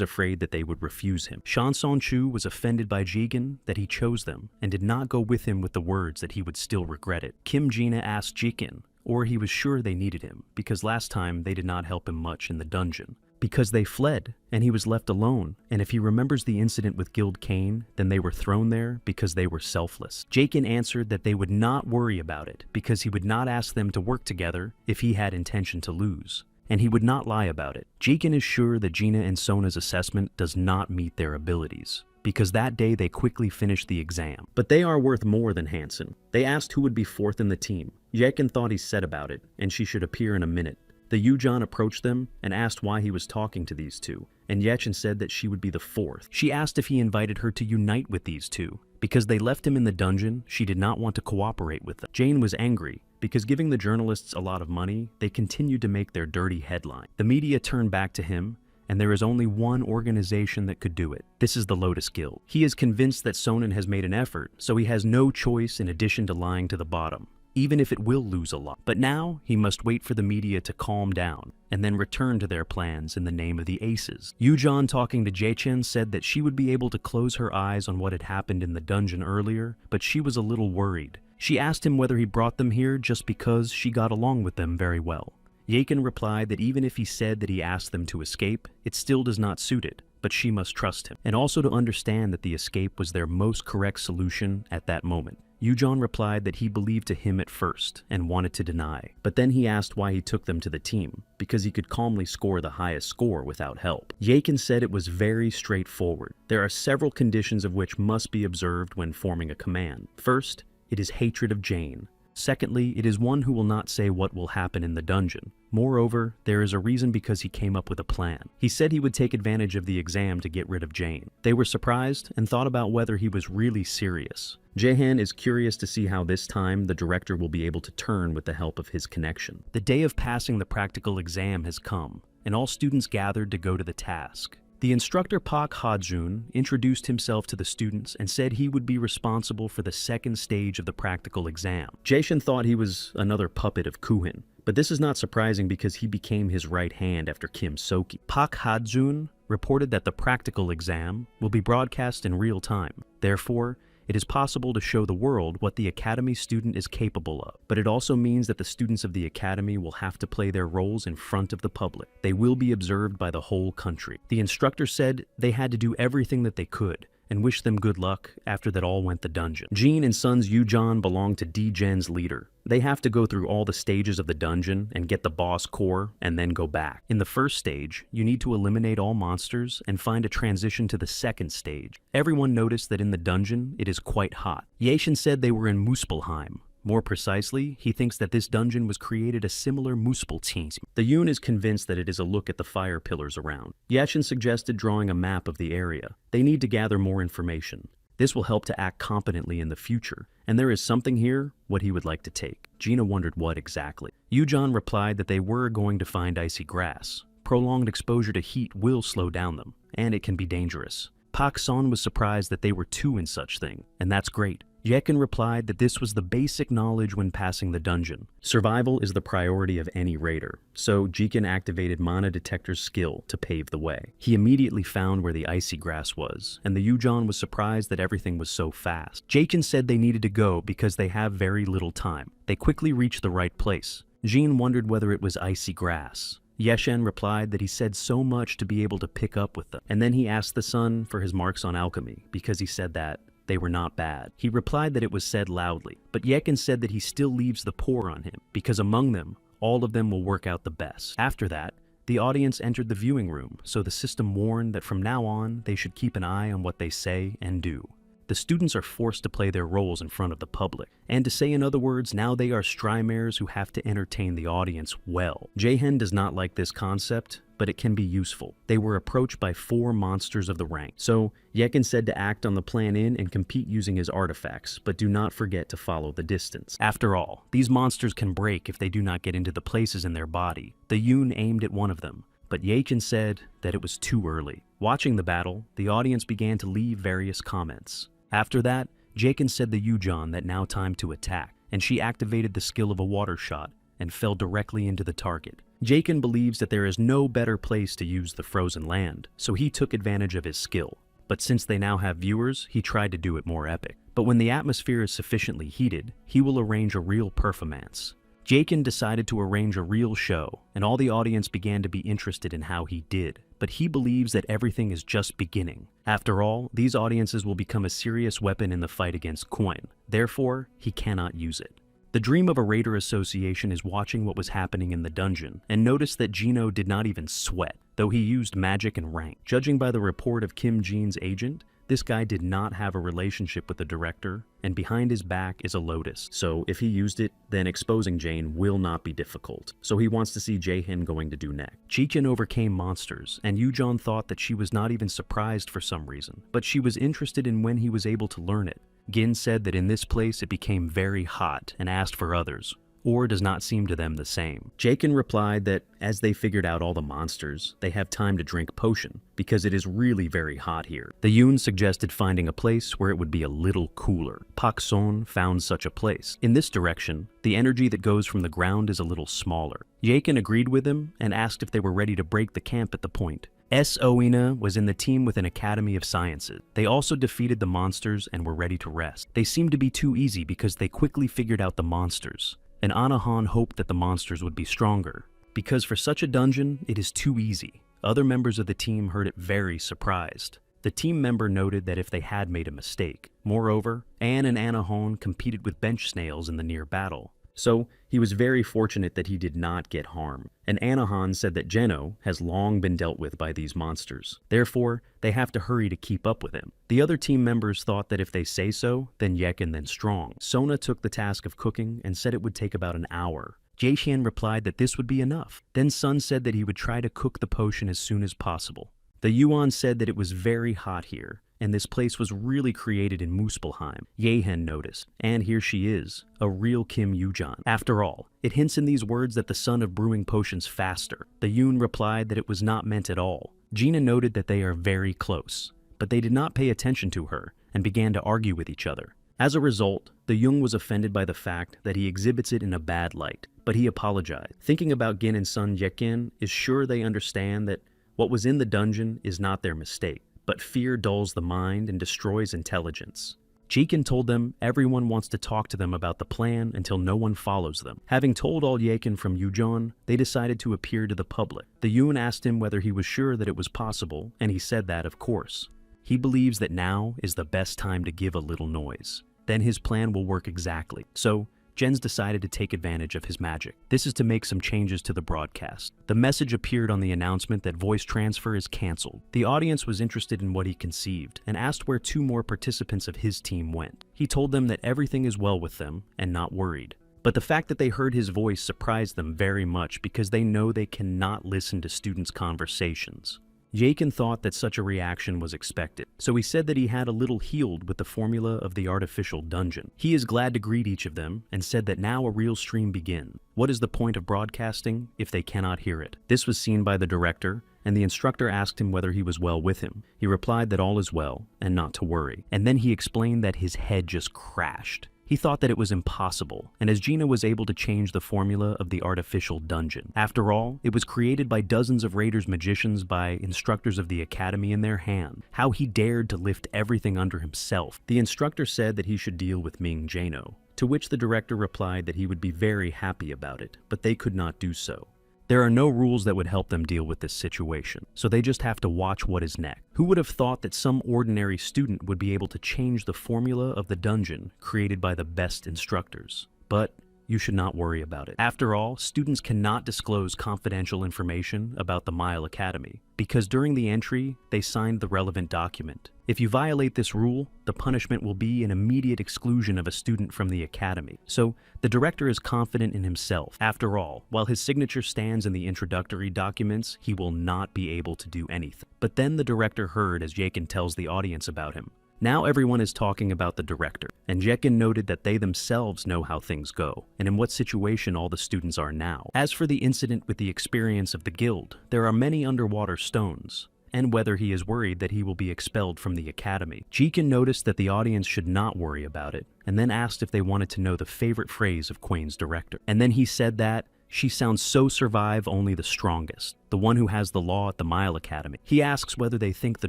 afraid that they would refuse him. Shanson Chu was offended by Jigen that he chose them and did not go with him with the words that he would still regret it. Kim Jina asked Jigen, or he was sure they needed him, because last time they did not help him much in the dungeon. Because they fled, and he was left alone, and if he remembers the incident with Guild Cain, then they were thrown there because they were selfless. Jakin answered that they would not worry about it, because he would not ask them to work together if he had intention to lose, and he would not lie about it. Jakin is sure that Gina and Sona's assessment does not meet their abilities, because that day they quickly finished the exam. But they are worth more than Hansen. They asked who would be fourth in the team. Jakin thought he said about it, and she should appear in a minute. The Yujan approached them and asked why he was talking to these two, and Yechen said that she would be the fourth. She asked if he invited her to unite with these two. Because they left him in the dungeon, she did not want to cooperate with them. Jane was angry, because giving the journalists a lot of money, they continued to make their dirty headline. The media turned back to him, and there is only one organization that could do it. This is the Lotus Guild. He is convinced that Sonnen has made an effort, so he has no choice in addition to lying to the bottom, even if it will lose a lot. But now, he must wait for the media to calm down, and then return to their plans in the name of the Aces. Yujan, talking to Jaichen, said that she would be able to close her eyes on what had happened in the dungeon earlier, but she was a little worried. She asked him whether he brought them here just because she got along with them very well. Yakin replied that even if he said that he asked them to escape, it still does not suit it, but she must trust him, and also to understand that the escape was their most correct solution at that moment. Yujan replied that he believed to him at first and wanted to deny, but then he asked why he took them to the team, because he could calmly score the highest score without help. Yakin said it was very straightforward. There are several conditions of which must be observed when forming a command. First, it is hatred of Jane. Secondly, it is one who will not say what will happen in the dungeon. Moreover, there is a reason because he came up with a plan. He said he would take advantage of the exam to get rid of Jane. They were surprised and thought about whether he was really serious. Jahan is curious to see how this time the director will be able to turn with the help of his connection. The day of passing the practical exam has come, and all students gathered to go to the task. The instructor Pak Hajun introduced himself to the students and said he would be responsible for the second stage of the practical exam. Jason thought he was another puppet of Kuhin, but this is not surprising because he became his right hand after Kim Soki. Pak Hajun reported that the practical exam will be broadcast in real time. Therefore, it is possible to show the world what the academy student is capable of, but it also means that the students of the academy will have to play their roles in front of the public. They will be observed by the whole country. The instructor said they had to do everything that they could, and wished them good luck after that all went the dungeon. Jean and Sons Yujan belong to D-Gen's leader. They have to go through all the stages of the dungeon and get the boss core and then go back. In the first stage, you need to eliminate all monsters and find a transition to the second stage. Everyone noticed that in the dungeon, it is quite hot. Yashin said they were in Muspelheim. More precisely, he thinks that this dungeon was created a similar Muspelteam. The Yoon is convinced that it is a look at the fire pillars around. Yashin suggested drawing a map of the area. They need to gather more information. This will help to act competently in the future, and there is something here, what he would like to take. Gina wondered what exactly. Yujan replied that they were going to find icy grass. Prolonged exposure to heat will slow down them, and it can be dangerous. Pak Son was surprised that they were two in such thing, and that's great. Yekin replied that this was the basic knowledge when passing the dungeon. Survival is the priority of any raider, so Jikin activated Mana Detector's skill to pave the way. He immediately found where the icy grass was, and the Yujan was surprised that everything was so fast. Jakin said they needed to go because they have very little time. They quickly reached the right place. Jean wondered whether it was icy grass. Yeshen replied that he said so much to be able to pick up with them, and then he asked the son for his marks on alchemy because he said that they were not bad. He replied that it was said loudly, but Yekin said that he still leaves the poor on him, because among them, all of them will work out the best. After that, the audience entered the viewing room, so the system warned that from now on, they should keep an eye on what they say and do. The students are forced to play their roles in front of the public, and to say in other words, now they are Strymares who have to entertain the audience well. Jahen does not like this concept, but it can be useful. They were approached by 4 monsters of the rank, so Yekin said to act on the plan in and compete using his artifacts, but do not forget to follow the distance. After all, these monsters can break if they do not get into the places in their body. The Yoon aimed at one of them, but but Yakin said that it was too early. Watching the battle, the audience began to leave various comments. After that, Jakin said to Yujon that now time to attack, and she activated the skill of a water shot and fell directly into the target. Jakin believes that there is no better place to use the frozen land, so he took advantage of his skill. But since they now have viewers, he tried to do it more epic. But when the atmosphere is sufficiently heated, he will arrange a real performance. Jakin decided to arrange a real show, and all the audience began to be interested in how he did. But he believes that everything is just beginning. After all, these audiences will become a serious weapon in the fight against Coin. Therefore, he cannot use it. The dream of a Raider Association is watching what was happening in the dungeon, and noticed that Gino did not even sweat, though he used magic and rank. Judging by the report of Kim Jin's agent, this guy did not have a relationship with the director, and behind his back is a lotus. So if he used it, then exposing Jane will not be difficult. So he wants to see Jae-hin going to do next. Chikin overcame monsters, and Yujon thought that she was not even surprised for some reason, but she was interested in when he was able to learn it. Gin said that in this place it became very hot and asked for others, or does not seem to them the same. Jakin replied that as they figured out all the monsters, they have time to drink potion, because it is really very hot here. The Yoon suggested finding a place where it would be a little cooler. Pak Son found such a place. In this direction, the energy that goes from the ground is a little smaller. Jakin agreed with him and asked if they were ready to break the camp at the point. Oina was in the team with an Academy of Sciences. They also defeated the monsters and were ready to rest. They seemed to be too easy because they quickly figured out the monsters. And Anahan hoped that the monsters would be stronger, because for such a dungeon, it is too easy. Other members of the team heard it very surprised. The team member noted that if they had made a mistake. Moreover, Anne and Anahon competed with bench snails in the near battle. So he was very fortunate that he did not get harmed. And Anahan said that Geno has long been dealt with by these monsters. Therefore, they have to hurry to keep up with him. The other team members thought that if they say so, then Yek and then Strong. Sona took the task of cooking and said it would take about an hour. Jae-hyun replied that this would be enough. Then Sun said that he would try to cook the potion as soon as possible. The Yuan said that it was very hot here, and this place was really created in Muspelheim. Yehen noticed, and here she is, a real Kim Yujan. After all, it hints in these words that the son of brewing potions faster. The Yoon replied that it was not meant at all. Gina noted that they are very close, but they did not pay attention to her and began to argue with each other. As a result, the Jung was offended by the fact that he exhibits it in a bad light, but he apologized. Thinking about Gin and Sun Yekin is sure they understand that what was in the dungeon is not their mistake, but fear dulls the mind and destroys intelligence. Jikin told them everyone wants to talk to them about the plan until no one follows them. Having told all Yakin from Yujon, they decided to appear to the public. The Yoon asked him whether he was sure that it was possible, and he said that, of course. He believes that now is the best time to give a little noise. Then his plan will work exactly. So, Jens decided to take advantage of his magic. This is to make some changes to the broadcast. The message appeared on the announcement that voice transfer is cancelled. The audience was interested in what he conceived and asked where 2 more participants of his team went. He told them that everything is well with them and not worried. But the fact that they heard his voice surprised them very much because they know they cannot listen to students' conversations. Jakin thought that such a reaction was expected, so he said that he had a little healed with the formula of the artificial dungeon. He is glad to greet each of them and said that now a real stream begins. What is the point of broadcasting if they cannot hear it? This was seen by the director, and the instructor asked him whether he was well with him. He replied that all is well and not to worry, and then he explained that his head just crashed. He thought that it was impossible, and as Gina was able to change the formula of the artificial dungeon. After all, it was created by dozens of Raiders magicians by instructors of the academy in their hand. How he dared to lift everything under himself. The instructor said that he should deal with Ming Jano, to which the director replied that he would be very happy about it, but they could not do so. There are no rules that would help them deal with this situation, so they just have to watch what is next. Who would have thought that some ordinary student would be able to change the formula of the dungeon created by the best instructors? But you should not worry about it. After all, students cannot disclose confidential information about the Mile Academy, because during the entry, they signed the relevant document. If you violate this rule, the punishment will be an immediate exclusion of a student from the academy. So, the director is confident in himself. After all, while his signature stands in the introductory documents, he will not be able to do anything. But then the director heard as Jakin tells the audience about him. Now everyone is talking about the director, and Jekin noted that they themselves know how things go, and in what situation all the students are now. As for the incident with the experience of the guild, there are many underwater stones, and whether he is worried that he will be expelled from the academy. Jekin noticed that the audience should not worry about it, and then asked if they wanted to know the favorite phrase of Quain's director. And then he said that, "She sounds so survive only the strongest, the one who has the law at the Mile Academy." He asks whether they think the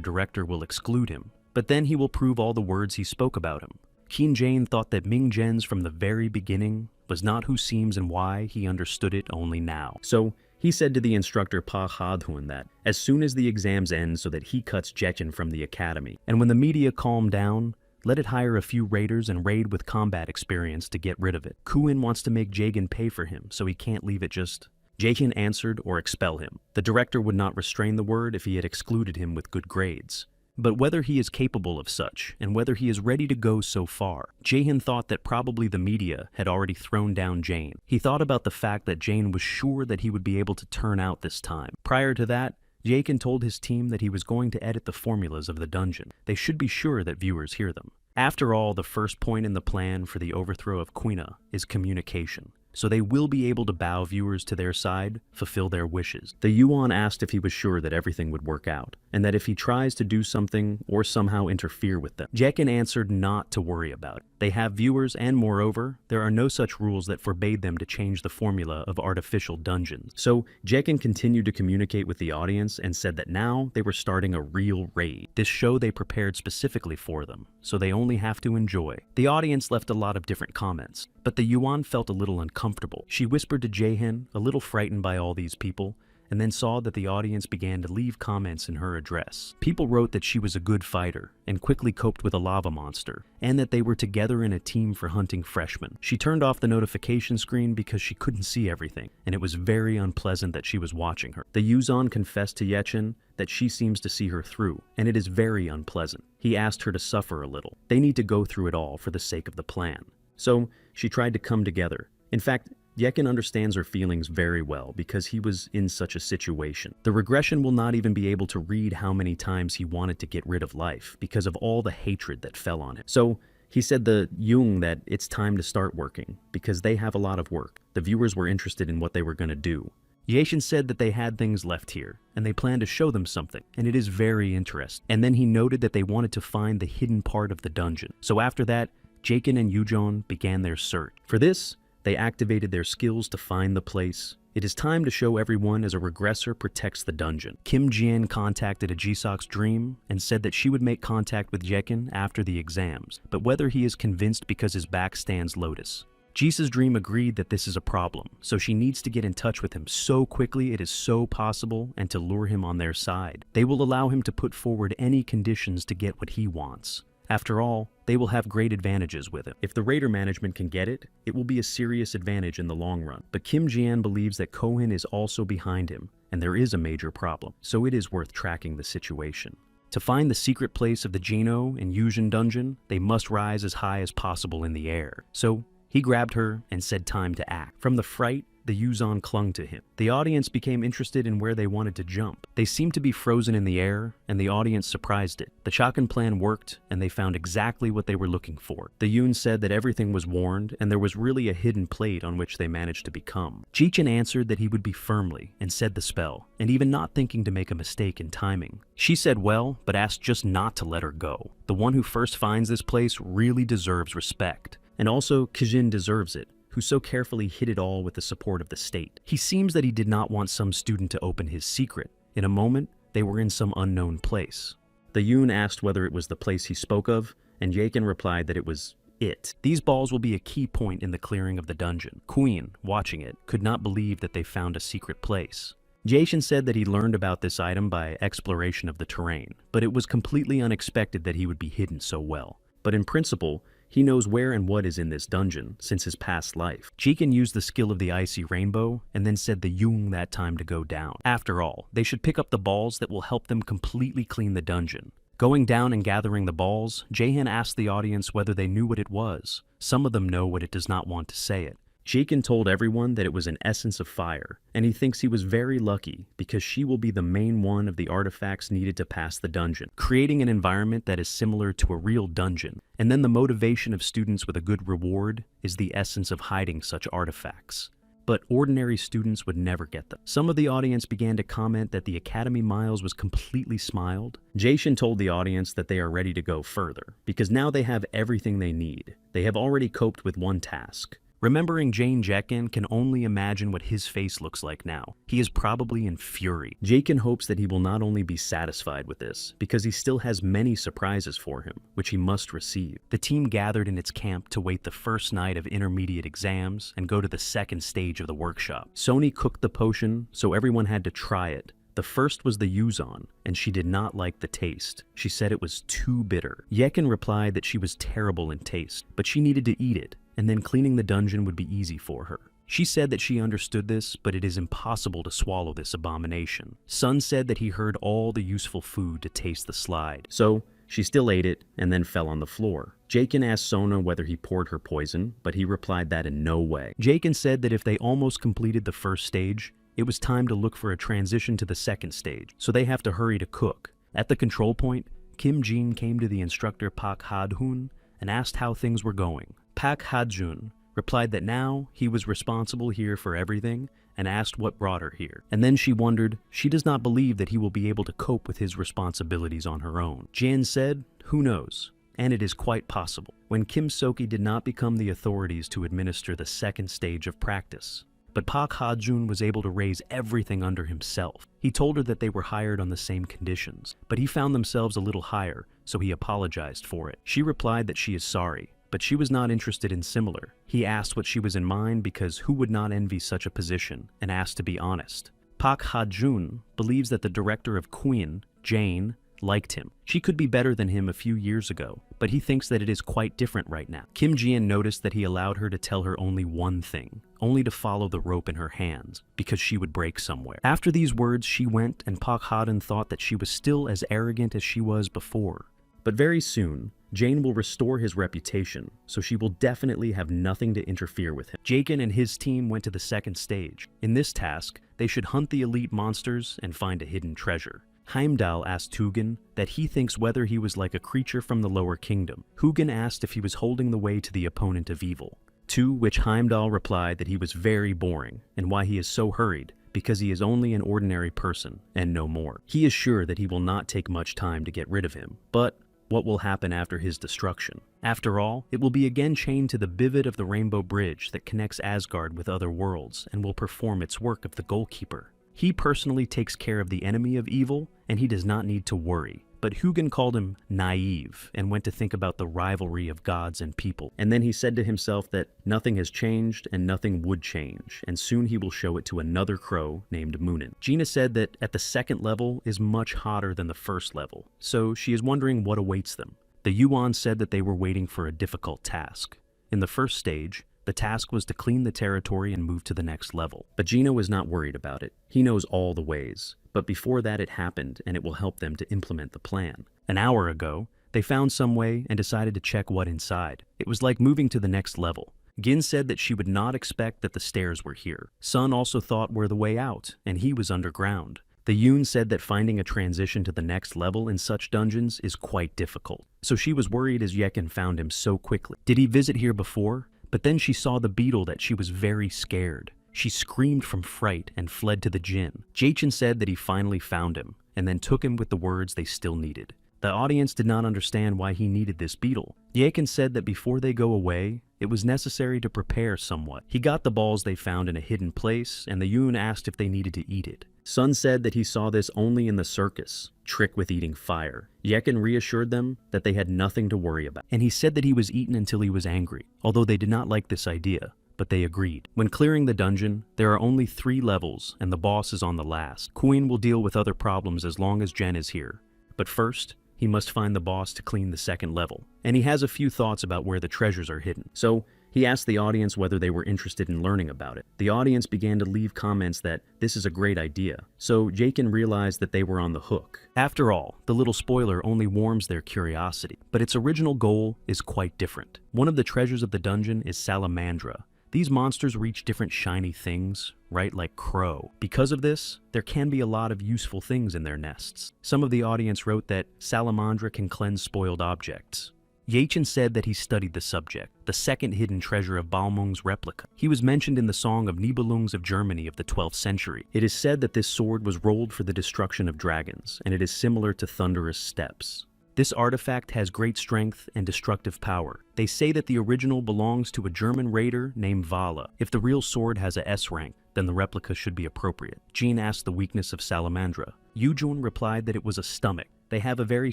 director will exclude him, but then he will prove all the words he spoke about him. Keen Jane thought that Ming Jen's from the very beginning was not who seems, and why he understood it only now. So he said to the instructor Pa Hadhun that as soon as the exams end so that he cuts Jekin from the academy, and when the media calm down, let it hire a few raiders and raid with combat experience to get rid of it. Kuin wants to make Jagan pay for him, so he can't leave it just. Jakin answered or expel him. The director would not restrain the word if he had excluded him with good grades. But whether he is capable of such, and whether he is ready to go so far, Jahan thought that probably the media had already thrown down Jane. He thought about the fact that Jane was sure that he would be able to turn out this time. Prior to that, Jakin told his team that he was going to edit the formulas of the dungeon. They should be sure that viewers hear them. After all, the first point in the plan for the overthrow of Quina is communication. So they will be able to bow viewers to their side, fulfill their wishes. The Yuan asked if he was sure that everything would work out, and that if he tries to do something or somehow interfere with them. Jekin answered not to worry about it. They have viewers, and moreover, there are no such rules that forbade them to change the formula of artificial dungeons. So Jekin continued to communicate with the audience and said that now they were starting a real raid. This show they prepared specifically for them, so they only have to enjoy. The audience left a lot of different comments, but the Yuan felt a little uncomfortable. She whispered to Jahan, a little frightened by all these people, and then saw that the audience began to leave comments in her address. People wrote that she was a good fighter and quickly coped with a lava monster, and that they were together in a team for hunting freshmen. She turned off the notification screen because she couldn't see everything, and it was very unpleasant that she was watching her. The Yuzan confessed to Yechin that she seems to see her through, and it is very unpleasant. He asked her to suffer a little. They need to go through it all for the sake of the plan. So she tried to come together. In fact, Yekin understands her feelings very well because he was in such a situation. The regression will not even be able to read how many times he wanted to get rid of life because of all the hatred that fell on him. So he said the Jung that it's time to start working because they have a lot of work. The viewers were interested in what they were going to do. Yashin said that they had things left here, and they planned to show them something, and it is very interesting. And then he noted that they wanted to find the hidden part of the dungeon. So after that, Jakin and Yujon began their search. For this, they activated their skills to find the place. It is time to show everyone as a regressor protects the dungeon. Kim Jian contacted a Jisok's dream and said that she would make contact with Jekin after the exams, but whether he is convinced because his back stands Lotus. Jisa's dream agreed that this is a problem, so she needs to get in touch with him so quickly it is so possible and to lure him on their side. They will allow him to put forward any conditions to get what he wants. After all, they will have great advantages with him. If the raider management can get it, it will be a serious advantage in the long run. But Kim Jian believes that Kohen is also behind him, and there is a major problem, so it is worth tracking the situation. To find the secret place of the Geno and Yuzhen dungeon, they must rise as high as possible in the air. So he grabbed her and said time to act. From the fright, the Yuzon clung to him. The audience became interested in where they wanted to jump. They seemed to be frozen in the air, and the audience surprised it. The Chakan plan worked, and they found exactly what they were looking for. The Yun said that everything was warned, and there was really a hidden plate on which they managed to become. Jichin answered that he would be firmly, and said the spell, and even not thinking to make a mistake in timing. She said well, but asked just not to let her go. The one who first finds this place really deserves respect. And also, Kijin deserves it, who so carefully hid it all with the support of the state. He seems that he did not want some student to open his secret. In a moment, they were in some unknown place. The Yun asked whether it was the place he spoke of, and Yakin replied that it was it. These balls will be a key point in the clearing of the dungeon. Queen, watching it, could not believe that they found a secret place. Jason said that he learned about this item by exploration of the terrain, but it was completely unexpected that he would be hidden so well. But in principle, he knows where and what is in this dungeon since his past life. Jikin used the skill of the icy rainbow and then said the Jung that time to go down. After all, they should pick up the balls that will help them completely clean the dungeon. Going down and gathering the balls, Jahan asked the audience whether they knew what it was. Some of them know what it does not want to say it. Jaken told everyone that it was an essence of fire, and he thinks he was very lucky because she will be the main one of the artifacts needed to pass the dungeon, creating an environment that is similar to a real dungeon. And then the motivation of students with a good reward is the essence of hiding such artifacts. But ordinary students would never get them. Some of the audience began to comment that the Academy Miles was completely smiled. Jason told the audience that they are ready to go further, because now they have everything they need. They have already coped with one task. Remembering Jane Jekin can only imagine what his face looks like now. He is probably in fury. Jakin hopes that he will not only be satisfied with this, because he still has many surprises for him, which he must receive. The team gathered in its camp to wait the first night of intermediate exams and go to the second stage of the workshop. Sony cooked the potion, so everyone had to try it. The first was the Yuzon, and she did not like the taste. She said it was too bitter. Yekin replied that she was terrible in taste, but she needed to eat it, and then cleaning the dungeon would be easy for her. She said that she understood this, but it is impossible to swallow this abomination. Sun said that he heard all the useful food to taste the slide, so she still ate it and then fell on the floor. Jakin asked Sona whether he poured her poison, but he replied that in no way. Jakin said that if they almost completed the first stage, it was time to look for a transition to the second stage, so they have to hurry to cook. At the control point, Kim Jin came to the instructor Pak Hadhun and asked how things were going. Pak Hadjun replied that now he was responsible here for everything and asked what brought her here. And then she wondered, she does not believe that he will be able to cope with his responsibilities on her own. Jan said, who knows? And it is quite possible. When Kim Soki did not become the authorities to administer the second stage of practice. But Pak Ha-jun was able to raise everything under himself. He told her that they were hired on the same conditions, but he found themselves a little higher, so he apologized for it. She replied that she is sorry, but she was not interested in similar. He asked what she was in mind because who would not envy such a position, and asked to be honest. Pak Ha-jun believes that the director of Queen, Jane, liked him. She could be better than him a few years ago, but he thinks that it is quite different right now. Kim Jian noticed that he allowed her to tell her only one thing, only to follow the rope in her hands, because she would break somewhere. After these words, she went, and Pak Haden thought that she was still as arrogant as she was before. But very soon, Jane will restore his reputation, so she will definitely have nothing to interfere with him. Jakin and his team went to the second stage. In this task, they should hunt the elite monsters and find a hidden treasure. Heimdall asked Hugin that he thinks whether he was like a creature from the lower kingdom. Hugin asked if he was holding the way to the opponent of evil. To which Heimdall replied that he was very boring, and why he is so hurried, because he is only an ordinary person, and no more. He is sure that he will not take much time to get rid of him, but what will happen after his destruction? After all, it will be again chained to the Bivid of the Rainbow Bridge that connects Asgard with other worlds, and will perform its work of the goalkeeper. He personally takes care of the enemy of evil, and he does not need to worry. But Hugin called him naive and went to think about the rivalry of gods and people. And then he said to himself that nothing has changed and nothing would change, and soon he will show it to another crow named Moonin. Gina said that at the second level is much hotter than the first level, so she is wondering what awaits them. The Yuan said that they were waiting for a difficult task. In the first stage, the task was to clean the territory and move to the next level. But Gino was not worried about it. He knows all the ways. But before that it happened, and it will help them to implement the plan. An hour ago, they found some way and decided to check what inside. It was like moving to the next level. Gin said that she would not expect that the stairs were here. Sun also thought were the way out, and he was underground. The Yoon said that finding a transition to the next level in such dungeons is quite difficult. So she was worried as Yekin found him so quickly. Did he visit here before? But then she saw the beetle that she was very scared. She screamed from fright and fled to the Jinn. Jachin said that he finally found him, and then took him with the words they still needed. The audience did not understand why he needed this beetle. Yakin said that before they go away, it was necessary to prepare somewhat. He got the balls they found in a hidden place, and the Yoon asked if they needed to eat it. Sun said that he saw this only in the circus, trick with eating fire. Yekin reassured them that they had nothing to worry about, and he said that he was eaten until he was angry, although they did not like this idea, but they agreed. When clearing the dungeon, there are only 3 levels, and the boss is on the last. Queen will deal with other problems as long as Jen is here, but first, he must find the boss to clean the second level, and he has a few thoughts about where the treasures are hidden. So, he asked the audience whether they were interested in learning about it. The audience began to leave comments that this is a great idea, so Jakin realized that they were on the hook. After all, the little spoiler only warms their curiosity, but its original goal is quite different. One of the treasures of the dungeon is Salamandra, These monsters reach different shiny things, right, like crow. Because of this, there can be a lot of useful things in their nests. Some of the audience wrote that Salamandra can cleanse spoiled objects. Yachin said that he studied the subject, the second hidden treasure of Balmung's replica. He was mentioned in the Song of Nibelungs of Germany of the 12th century. It is said that this sword was rolled for the destruction of dragons, and it is similar to thunderous steps. This artifact has great strength and destructive power. They say that the original belongs to a German raider named Vala. If the real sword has a S rank, then the replica should be appropriate. Jean asked the weakness of Salamandra. Yujun replied that it was a stomach. They have a very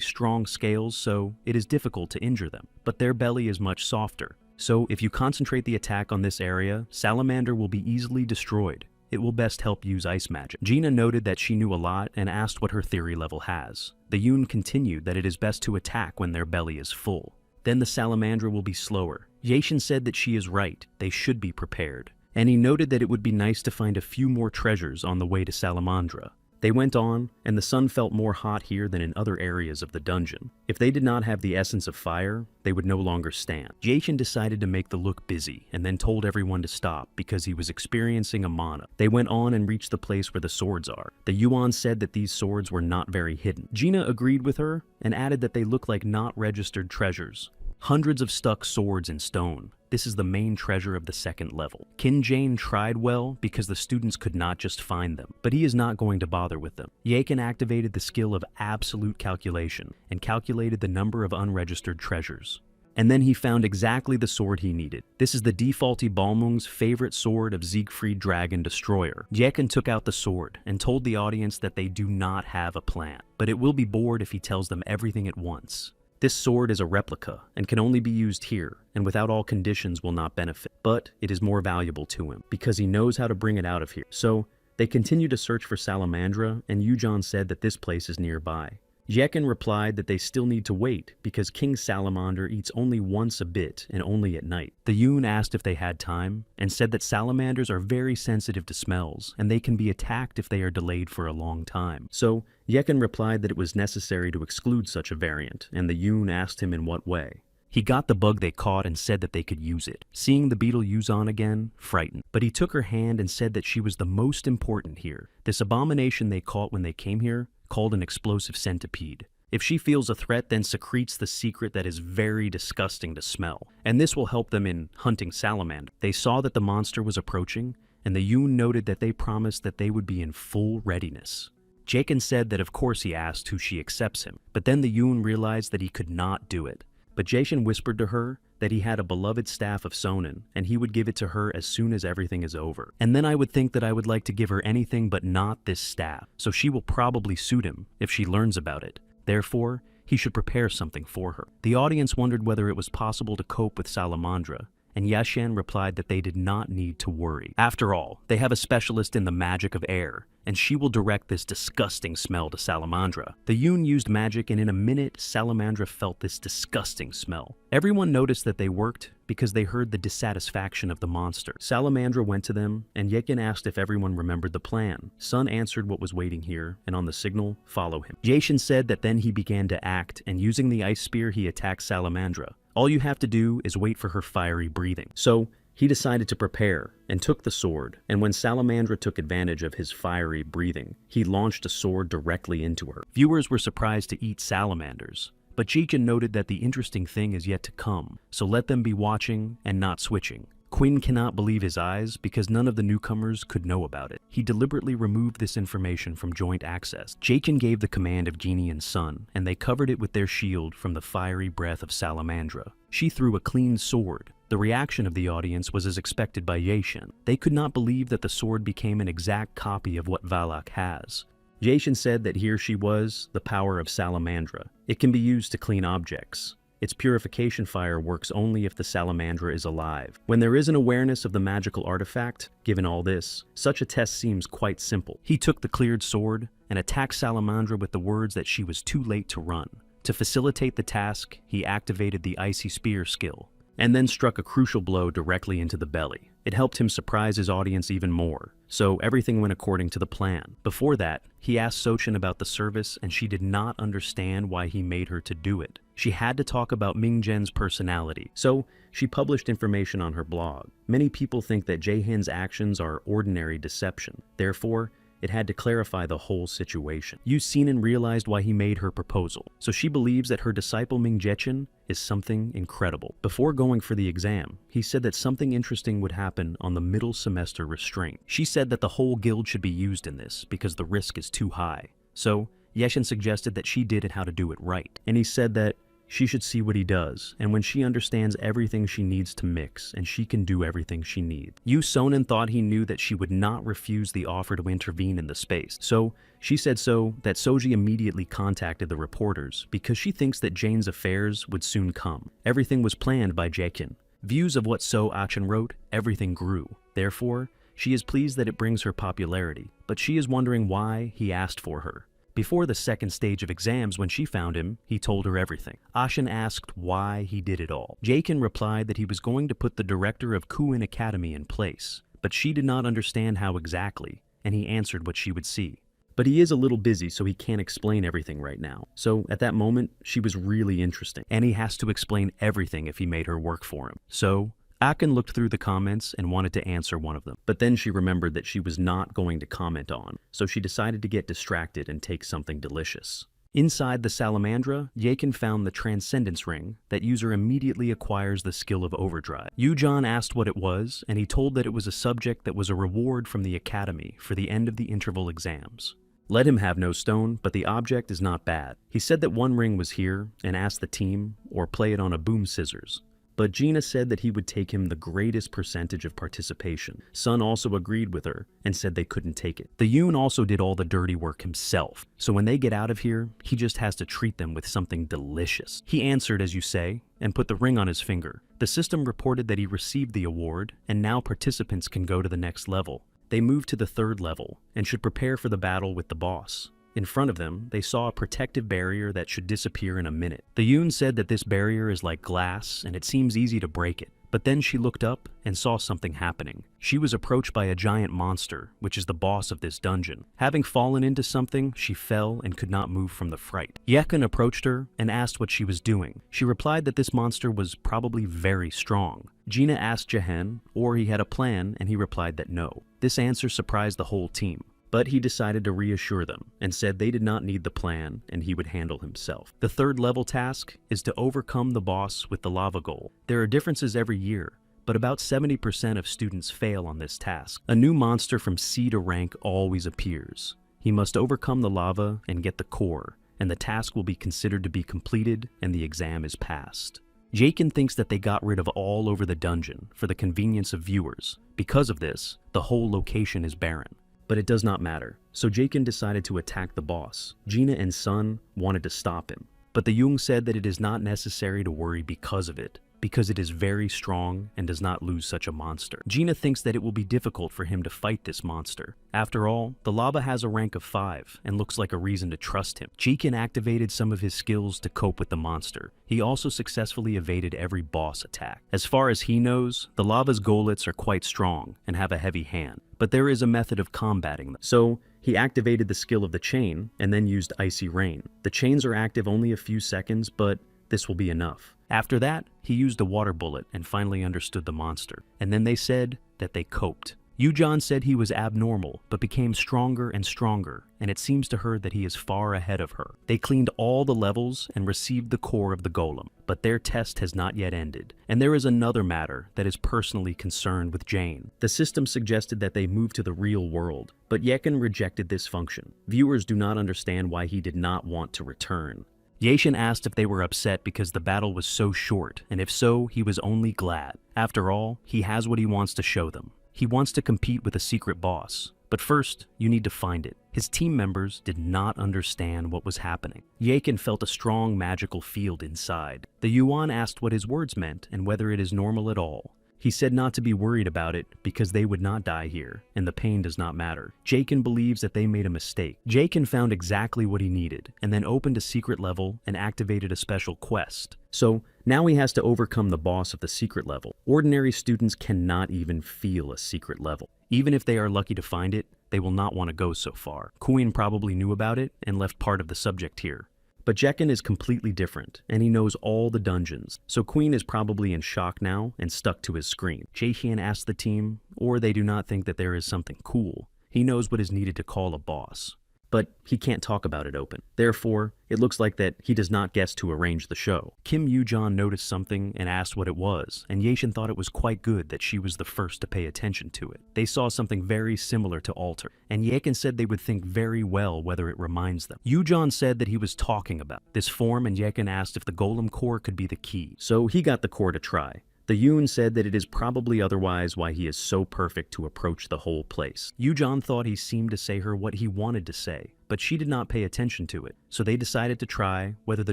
strong scales, so it is difficult to injure them, but their belly is much softer. So if you concentrate the attack on this area, Salamander will be easily destroyed. It will best help use ice magic. Gina noted that she knew a lot and asked what her theory level has. The Yoon continued that it is best to attack when their belly is full. Then the Salamandra will be slower. Yachin said that she is right, they should be prepared. And he noted that it would be nice to find a few more treasures on the way to Salamandra. They went on, and the sun felt more hot here than in other areas of the dungeon. If they did not have the essence of fire, they would no longer stand. Yachin decided to make the look busy, and then told everyone to stop because he was experiencing a mana. They went on and reached the place where the swords are. The Yuan said that these swords were not very hidden. Gina agreed with her, and added that they look like not registered treasures. Hundreds of stuck swords in stone. This is the main treasure of the second level. Qin Jane tried well because the students could not just find them, but he is not going to bother with them. Yakin activated the skill of absolute calculation and calculated the number of unregistered treasures. And then he found exactly the sword he needed. This is the defaulty Balmung's favorite sword of Siegfried Dragon Destroyer. Yakin took out the sword and told the audience that they do not have a plan, but it will be bored if he tells them everything at once. This sword is a replica and can only be used here, and without all conditions will not benefit. But it is more valuable to him, because he knows how to bring it out of here. So, they continue to search for Salamandra, and Yujan said that this place is nearby. Yekin replied that they still need to wait, because King Salamander eats only once a bit, and only at night. The Yoon asked if they had time, and said that salamanders are very sensitive to smells, and they can be attacked if they are delayed for a long time. So, Yekin replied that it was necessary to exclude such a variant, and the Yoon asked him in what way. He got the bug they caught and said that they could use it. Seeing the beetle Yuzan again, frightened. But he took her hand and said that she was the most important here. This abomination they caught when they came here, called an explosive centipede. If she feels a threat, then secretes the secret that is very disgusting to smell. And this will help them in hunting salamander. They saw that the monster was approaching, and the Yoon noted that they promised that they would be in full readiness. Jakin said that of course he asked who she accepts him, but then the Yoon realized that he could not do it. But Jason whispered to her that he had a beloved staff of Sonin, and he would give it to her as soon as everything is over. And then I would think that I would like to give her anything but not this staff, so she will probably suit him if she learns about it. Therefore, he should prepare something for her. The audience wondered whether it was possible to cope with Salamandra, and Yashan replied that they did not need to worry. After all, they have a specialist in the magic of air, and she will direct this disgusting smell to Salamandra. The Yoon used magic, and in a minute, Salamandra felt this disgusting smell. Everyone noticed that they worked because they heard the dissatisfaction of the monster. Salamandra went to them, and Yekin asked if everyone remembered the plan. Sun answered what was waiting here, and on the signal, follow him. Jason said that then he began to act, and using the ice spear, he attacked Salamandra. All you have to do is wait for her fiery breathing. So, he decided to prepare, and took the sword, and when Salamandra took advantage of his fiery breathing, he launched a sword directly into her. Viewers were surprised to eat salamanders, but Jichin noted that the interesting thing is yet to come, so let them be watching and not switching. Quinn cannot believe his eyes because none of the newcomers could know about it. He deliberately removed this information from joint access. Jachin gave the command of Genie and Sun, and they covered it with their shield from the fiery breath of Salamandra. She threw a clean sword. The reaction of the audience was as expected by Yashin. They could not believe that the sword became an exact copy of what Valak has. Yashin said that here she was, the power of Salamandra. It can be used to clean objects. Its purification fire works only if the Salamandra is alive. When there is an awareness of the magical artifact, given all this, such a test seems quite simple. He took the cleared sword and attacked Salamandra with the words that she was too late to run. To facilitate the task, he activated the icy spear skill, and then struck a crucial blow directly into the belly. It helped him surprise his audience even more, so everything went according to the plan. Before that, he asked Sochin about the service and she did not understand why he made her to do it. She had to talk about Mingzhen's personality, so she published information on her blog. Many people think that Jaehin's actions are ordinary deception. Therefore, it had to clarify the whole situation. Yu Xinin realized why he made her proposal, so she believes that her disciple Mingzhen is something incredible. Before going for the exam, he said that something interesting would happen on the middle semester restraint. She said that the whole guild should be used in this because the risk is too high. So, Yeshin suggested that she did it how to do it right, and he said that she should see what he does, and when she understands everything she needs to mix, and she can do everything she needs. Yu Sonin thought he knew that she would not refuse the offer to intervene in the space, so she said so that Soji immediately contacted the reporters because she thinks that Jane's affairs would soon come. Everything was planned by Jaekin. Views of what So Achin wrote, everything grew. Therefore, she is pleased that it brings her popularity, but she is wondering why he asked for her. Before the second stage of exams, when she found him, he told her everything. Ashin asked why he did it all. Jaekin replied that he was going to put the director of Kuin Academy in place, but she did not understand how exactly, and he answered what she would see. But he is a little busy, so he can't explain everything right now. So at that moment, she was really interesting, and he has to explain everything if he made her work for him. So Akin looked through the comments and wanted to answer one of them, but then she remembered that she was not going to comment on, so she decided to get distracted and take something delicious. Inside the Salamandra, Yakin found the Transcendence Ring that user immediately acquires the skill of Overdrive. Yujan asked what it was, and he told that it was a subject that was a reward from the Academy for the end of the interval exams. Let him have no stone, but the object is not bad. He said that one ring was here and asked the team, or play it on a boom scissors. But Gina said that he would take him the greatest percentage of participation. Sun also agreed with her and said they couldn't take it. The Yoon also did all the dirty work himself, so when they get out of here, he just has to treat them with something delicious. He answered as you say, and put the ring on his finger. The system reported that he received the award, and now participants can go to the next level. They moved to the third level, and should prepare for the battle with the boss. In front of them, they saw a protective barrier that should disappear in a minute. The Yoon said that this barrier is like glass, and it seems easy to break it. But then she looked up and saw something happening. She was approached by a giant monster, which is the boss of this dungeon. Having fallen into something, she fell and could not move from the fright. Yekin approached her and asked what she was doing. She replied that this monster was probably very strong. Gina asked Jahen, or he had a plan, and he replied that no. This answer surprised the whole team. But he decided to reassure them and said they did not need the plan and he would handle himself. The third level task is to overcome the boss with the lava goal. There are differences every year, but about 70% of students fail on this task. A new monster from C to rank always appears. He must overcome the lava and get the core, and the task will be considered to be completed and the exam is passed. Jakin thinks that they got rid of all over the dungeon for the convenience of viewers. Because of this, the whole location is barren. But it does not matter, so Jakin decided to attack the boss. Gina and Sun wanted to stop him, but the Jung said that it is not necessary to worry because of it, because it is very strong and does not lose such a monster. Gina thinks that it will be difficult for him to fight this monster. After all, the lava has a rank of 5 and looks like a reason to trust him. Jakin activated some of his skills to cope with the monster. He also successfully evaded every boss attack. As far as he knows, the lava's golets are quite strong and have a heavy hand, but there is a method of combating them. So, he activated the skill of the chain and then used Icy Rain. The chains are active only a few seconds, but this will be enough. After that, he used a water bullet and finally understood the monster. And then they said that they coped. Yujan said he was abnormal, but became stronger and stronger, and it seems to her that he is far ahead of her. They cleaned all the levels and received the core of the golem, but their test has not yet ended. And there is another matter that is personally concerned with Jane. The system suggested that they move to the real world, but Yekin rejected this function. Viewers do not understand why he did not want to return. Yashin asked if they were upset because the battle was so short, and if so, he was only glad. After all, he has what he wants to show them. He wants to compete with a secret boss, but first, you need to find it. His team members did not understand what was happening. Yakin felt a strong magical field inside. The Yuan asked what his words meant and whether it is normal at all. He said not to be worried about it because they would not die here, and the pain does not matter. Jaken believes that they made a mistake. Jaken found exactly what he needed, and then opened a secret level and activated a special quest. So now he has to overcome the boss of the secret level. Ordinary students cannot even feel a secret level. Even if they are lucky to find it, they will not want to go so far. Queen probably knew about it and left part of the subject here. But Jaken is completely different, and he knows all the dungeons, so Queen is probably in shock now and stuck to his screen. Jae-hyun asks the team, or they do not think that there is something cool. He knows what is needed to call a boss, but he can't talk about it open. Therefore, it looks like that he does not guess to arrange the show. Kim Yoo-jeon noticed something and asked what it was, and Jae-hyun thought it was quite good that she was the first to pay attention to it. They saw something very similar to altar, and Jae-hyun said they would think very well whether it reminds them. Yoo-jeon said that he was talking about this form, and Jae-hyun asked if the golem core could be the key, so he got the core to try. The Yoon said that it is probably otherwise why he is so perfect to approach the whole place. Yoo-jeon thought he seemed to say her what he wanted to say, but she did not pay attention to it, so they decided to try whether the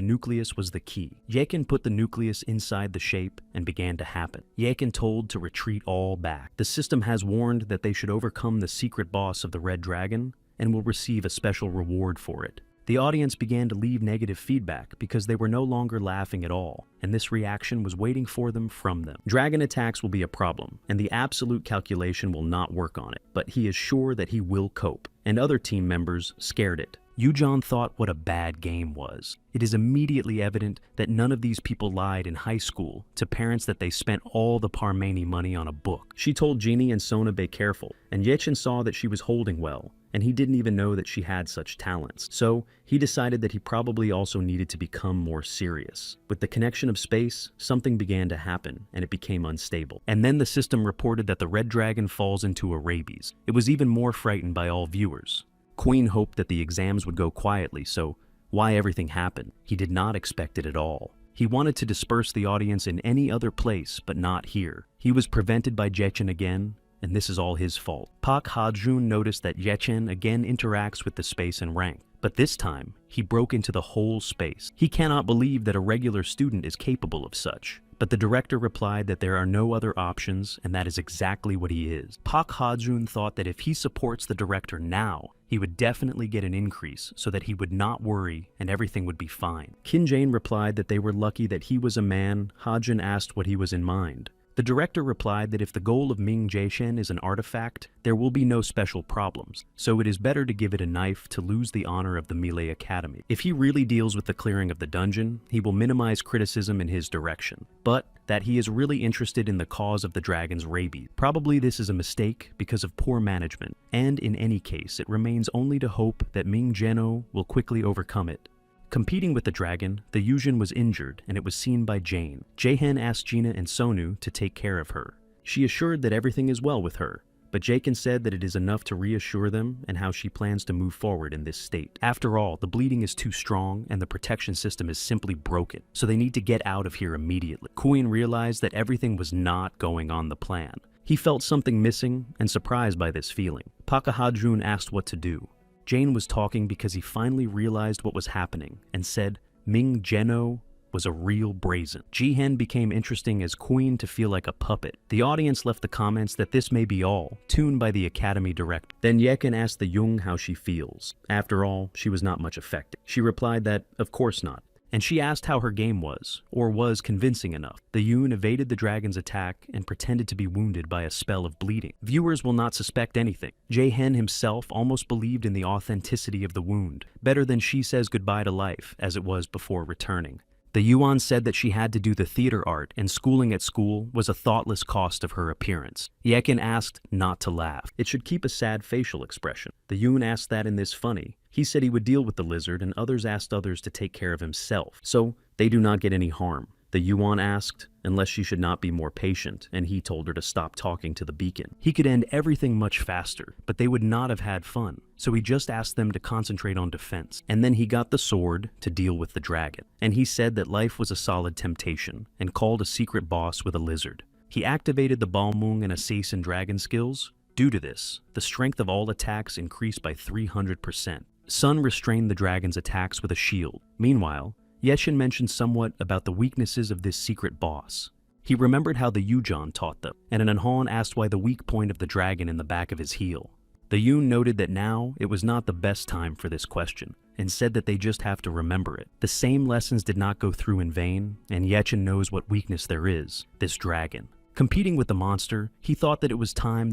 nucleus was the key. Jaken put the nucleus inside the shape and began to happen. Jaken told to retreat all back. The system has warned that they should overcome the secret boss of the Red Dragon and will receive a special reward for it. The audience began to leave negative feedback because they were no longer laughing at all, and this reaction was waiting for them from them. Dragon attacks will be a problem, and the absolute calculation will not work on it, but he is sure that he will cope, and other team members scared it. Yoo-jeon thought what a bad game was. It is immediately evident that none of these people lied in high school to parents that they spent all the Parmeni money on a book. She told Jeannie and Sona be careful, and Yechin saw that she was holding well, and he didn't even know that she had such talents. So he decided that he probably also needed to become more serious. With the connection of space, something began to happen, and it became unstable. And then the system reported that the Red Dragon falls into a rabies. It was even more frightened by all viewers. Queen hoped that the exams would go quietly, so why everything happened? He did not expect it at all. He wanted to disperse the audience in any other place, but not here. He was prevented by Jechin again, and this is all his fault. Park Ha-jun noticed that Jechin again interacts with the space and rank, but this time, he broke into the whole space. He cannot believe that a regular student is capable of such. But the director replied that there are no other options, and that is exactly what he is. Park Ha-jun thought that if he supports the director now, he would definitely get an increase so that he would not worry and everything would be fine. Kim Jane replied that they were lucky that he was a man. Ha-jun asked what he was in mind. The director replied that if the goal of Ming Jae-shen is an artifact, there will be no special problems, so it is better to give it a knife to lose the honor of the Melee Academy. If he really deals with the clearing of the dungeon, he will minimize criticism in his direction, but that he is really interested in the cause of the dragon's rabies. Probably this is a mistake because of poor management, and in any case, it remains only to hope that Ming Jeno will quickly overcome it. Competing with the dragon, the Yujin was injured and it was seen by Jane. Jae-hyun asked Gina and Sonu to take care of her. She assured that everything is well with her, but Jaken said that it is enough to reassure them and how she plans to move forward in this state. After all, the bleeding is too strong and the protection system is simply broken, so they need to get out of here immediately. Queen realized that everything was not going on the plan. He felt something missing and surprised by this feeling. Park Ha-jun asked what to do. Jane was talking because he finally realized what was happening and said Ming Jeno was a real brazen. Ji-hen became interesting as Queen to feel like a puppet. The audience left the comments that this may be all, tuned by the Academy director. Then Yekin asked the Jung how she feels. After all, she was not much affected. She replied that, of course not. And she asked how her game was, or was convincing enough. The Yoon evaded the dragon's attack and pretended to be wounded by a spell of bleeding. Viewers will not suspect anything. Jae-hen himself almost believed in the authenticity of the wound, better than she says goodbye to life as it was before returning. The Yuan said that she had to do the theater art and schooling at school was a thoughtless cost of her appearance. Yekin asked not to laugh. It should keep a sad facial expression. The Yoon asked that in this funny. He said he would deal with the lizard and others asked others to take care of himself, so they do not get any harm. The Yuan asked unless she should not be more patient, and he told her to stop talking to the beacon. He could end everything much faster, but they would not have had fun, so he just asked them to concentrate on defense. And then he got the sword to deal with the dragon, and he said that life was a solid temptation, and called a secret boss with a lizard. He activated the Balmung and Assassin dragon skills. Due to this, the strength of all attacks increased by 300%. Sun restrained the dragon's attacks with a shield. Meanwhile, Yeshin mentioned somewhat about the weaknesses of this secret boss. He remembered how the Yuuzhan taught them, and an Anhan asked why the weak point of the dragon in the back of his heel. The Yoon noted that now it was not the best time for this question, and said that they just have to remember it. The same lessons did not go through in vain, and Yechen knows what weakness there is, this dragon. Competing with the monster, he thought that it was time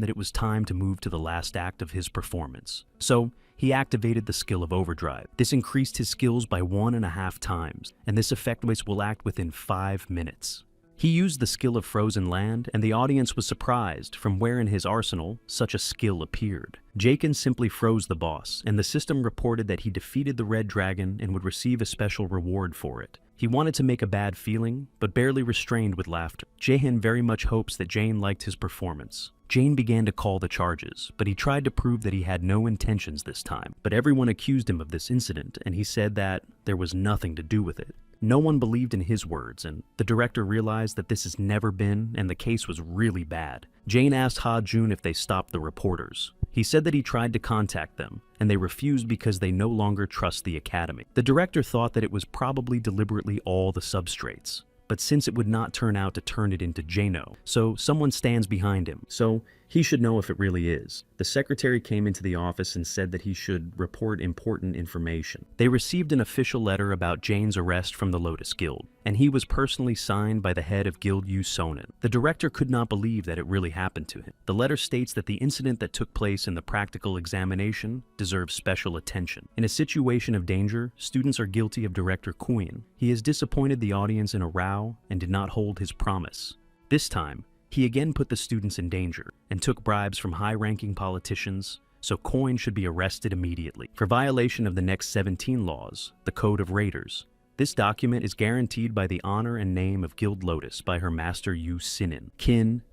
to move to the last act of his performance. So, he activated the skill of overdrive. This increased his skills by 1.5 times, and this effect will act within 5 minutes. He used the skill of frozen land, and the audience was surprised from where in his arsenal such a skill appeared. Jaken simply froze the boss, and the system reported that he defeated the red dragon and would receive a special reward for it. He wanted to make a bad feeling, but barely restrained with laughter. Jaehin very much hopes that Jane liked his performance. Jane began to call the charges, but he tried to prove that he had no intentions this time. But everyone accused him of this incident, and he said that there was nothing to do with it. No one believed in his words, and the director realized that this has never been, and the case was really bad. Jane asked Ha Jun if they stopped the reporters. He said that he tried to contact them, and they refused because they no longer trust the academy. The director thought that it was probably deliberately all the substrates, but since it would not turn out to turn it into Jano, so someone stands behind him. So he should know if it really is. The secretary came into the office and said that he should report important information. They received an official letter about Jane's arrest from the Lotus Guild, and he was personally signed by the head of Guild Yu Sonin. The director could not believe that it really happened to him. The letter states that the incident that took place in the practical examination deserves special attention. In a situation of danger, students are guilty of Director Quinn. He has disappointed the audience in a row and did not hold his promise. This time, he again put the students in danger and took bribes from high-ranking politicians, so Coin should be arrested immediately for violation of the next 17 laws, the Code of Raiders. This document is guaranteed by the honor and name of Guild Lotus by her master Yu Sinin.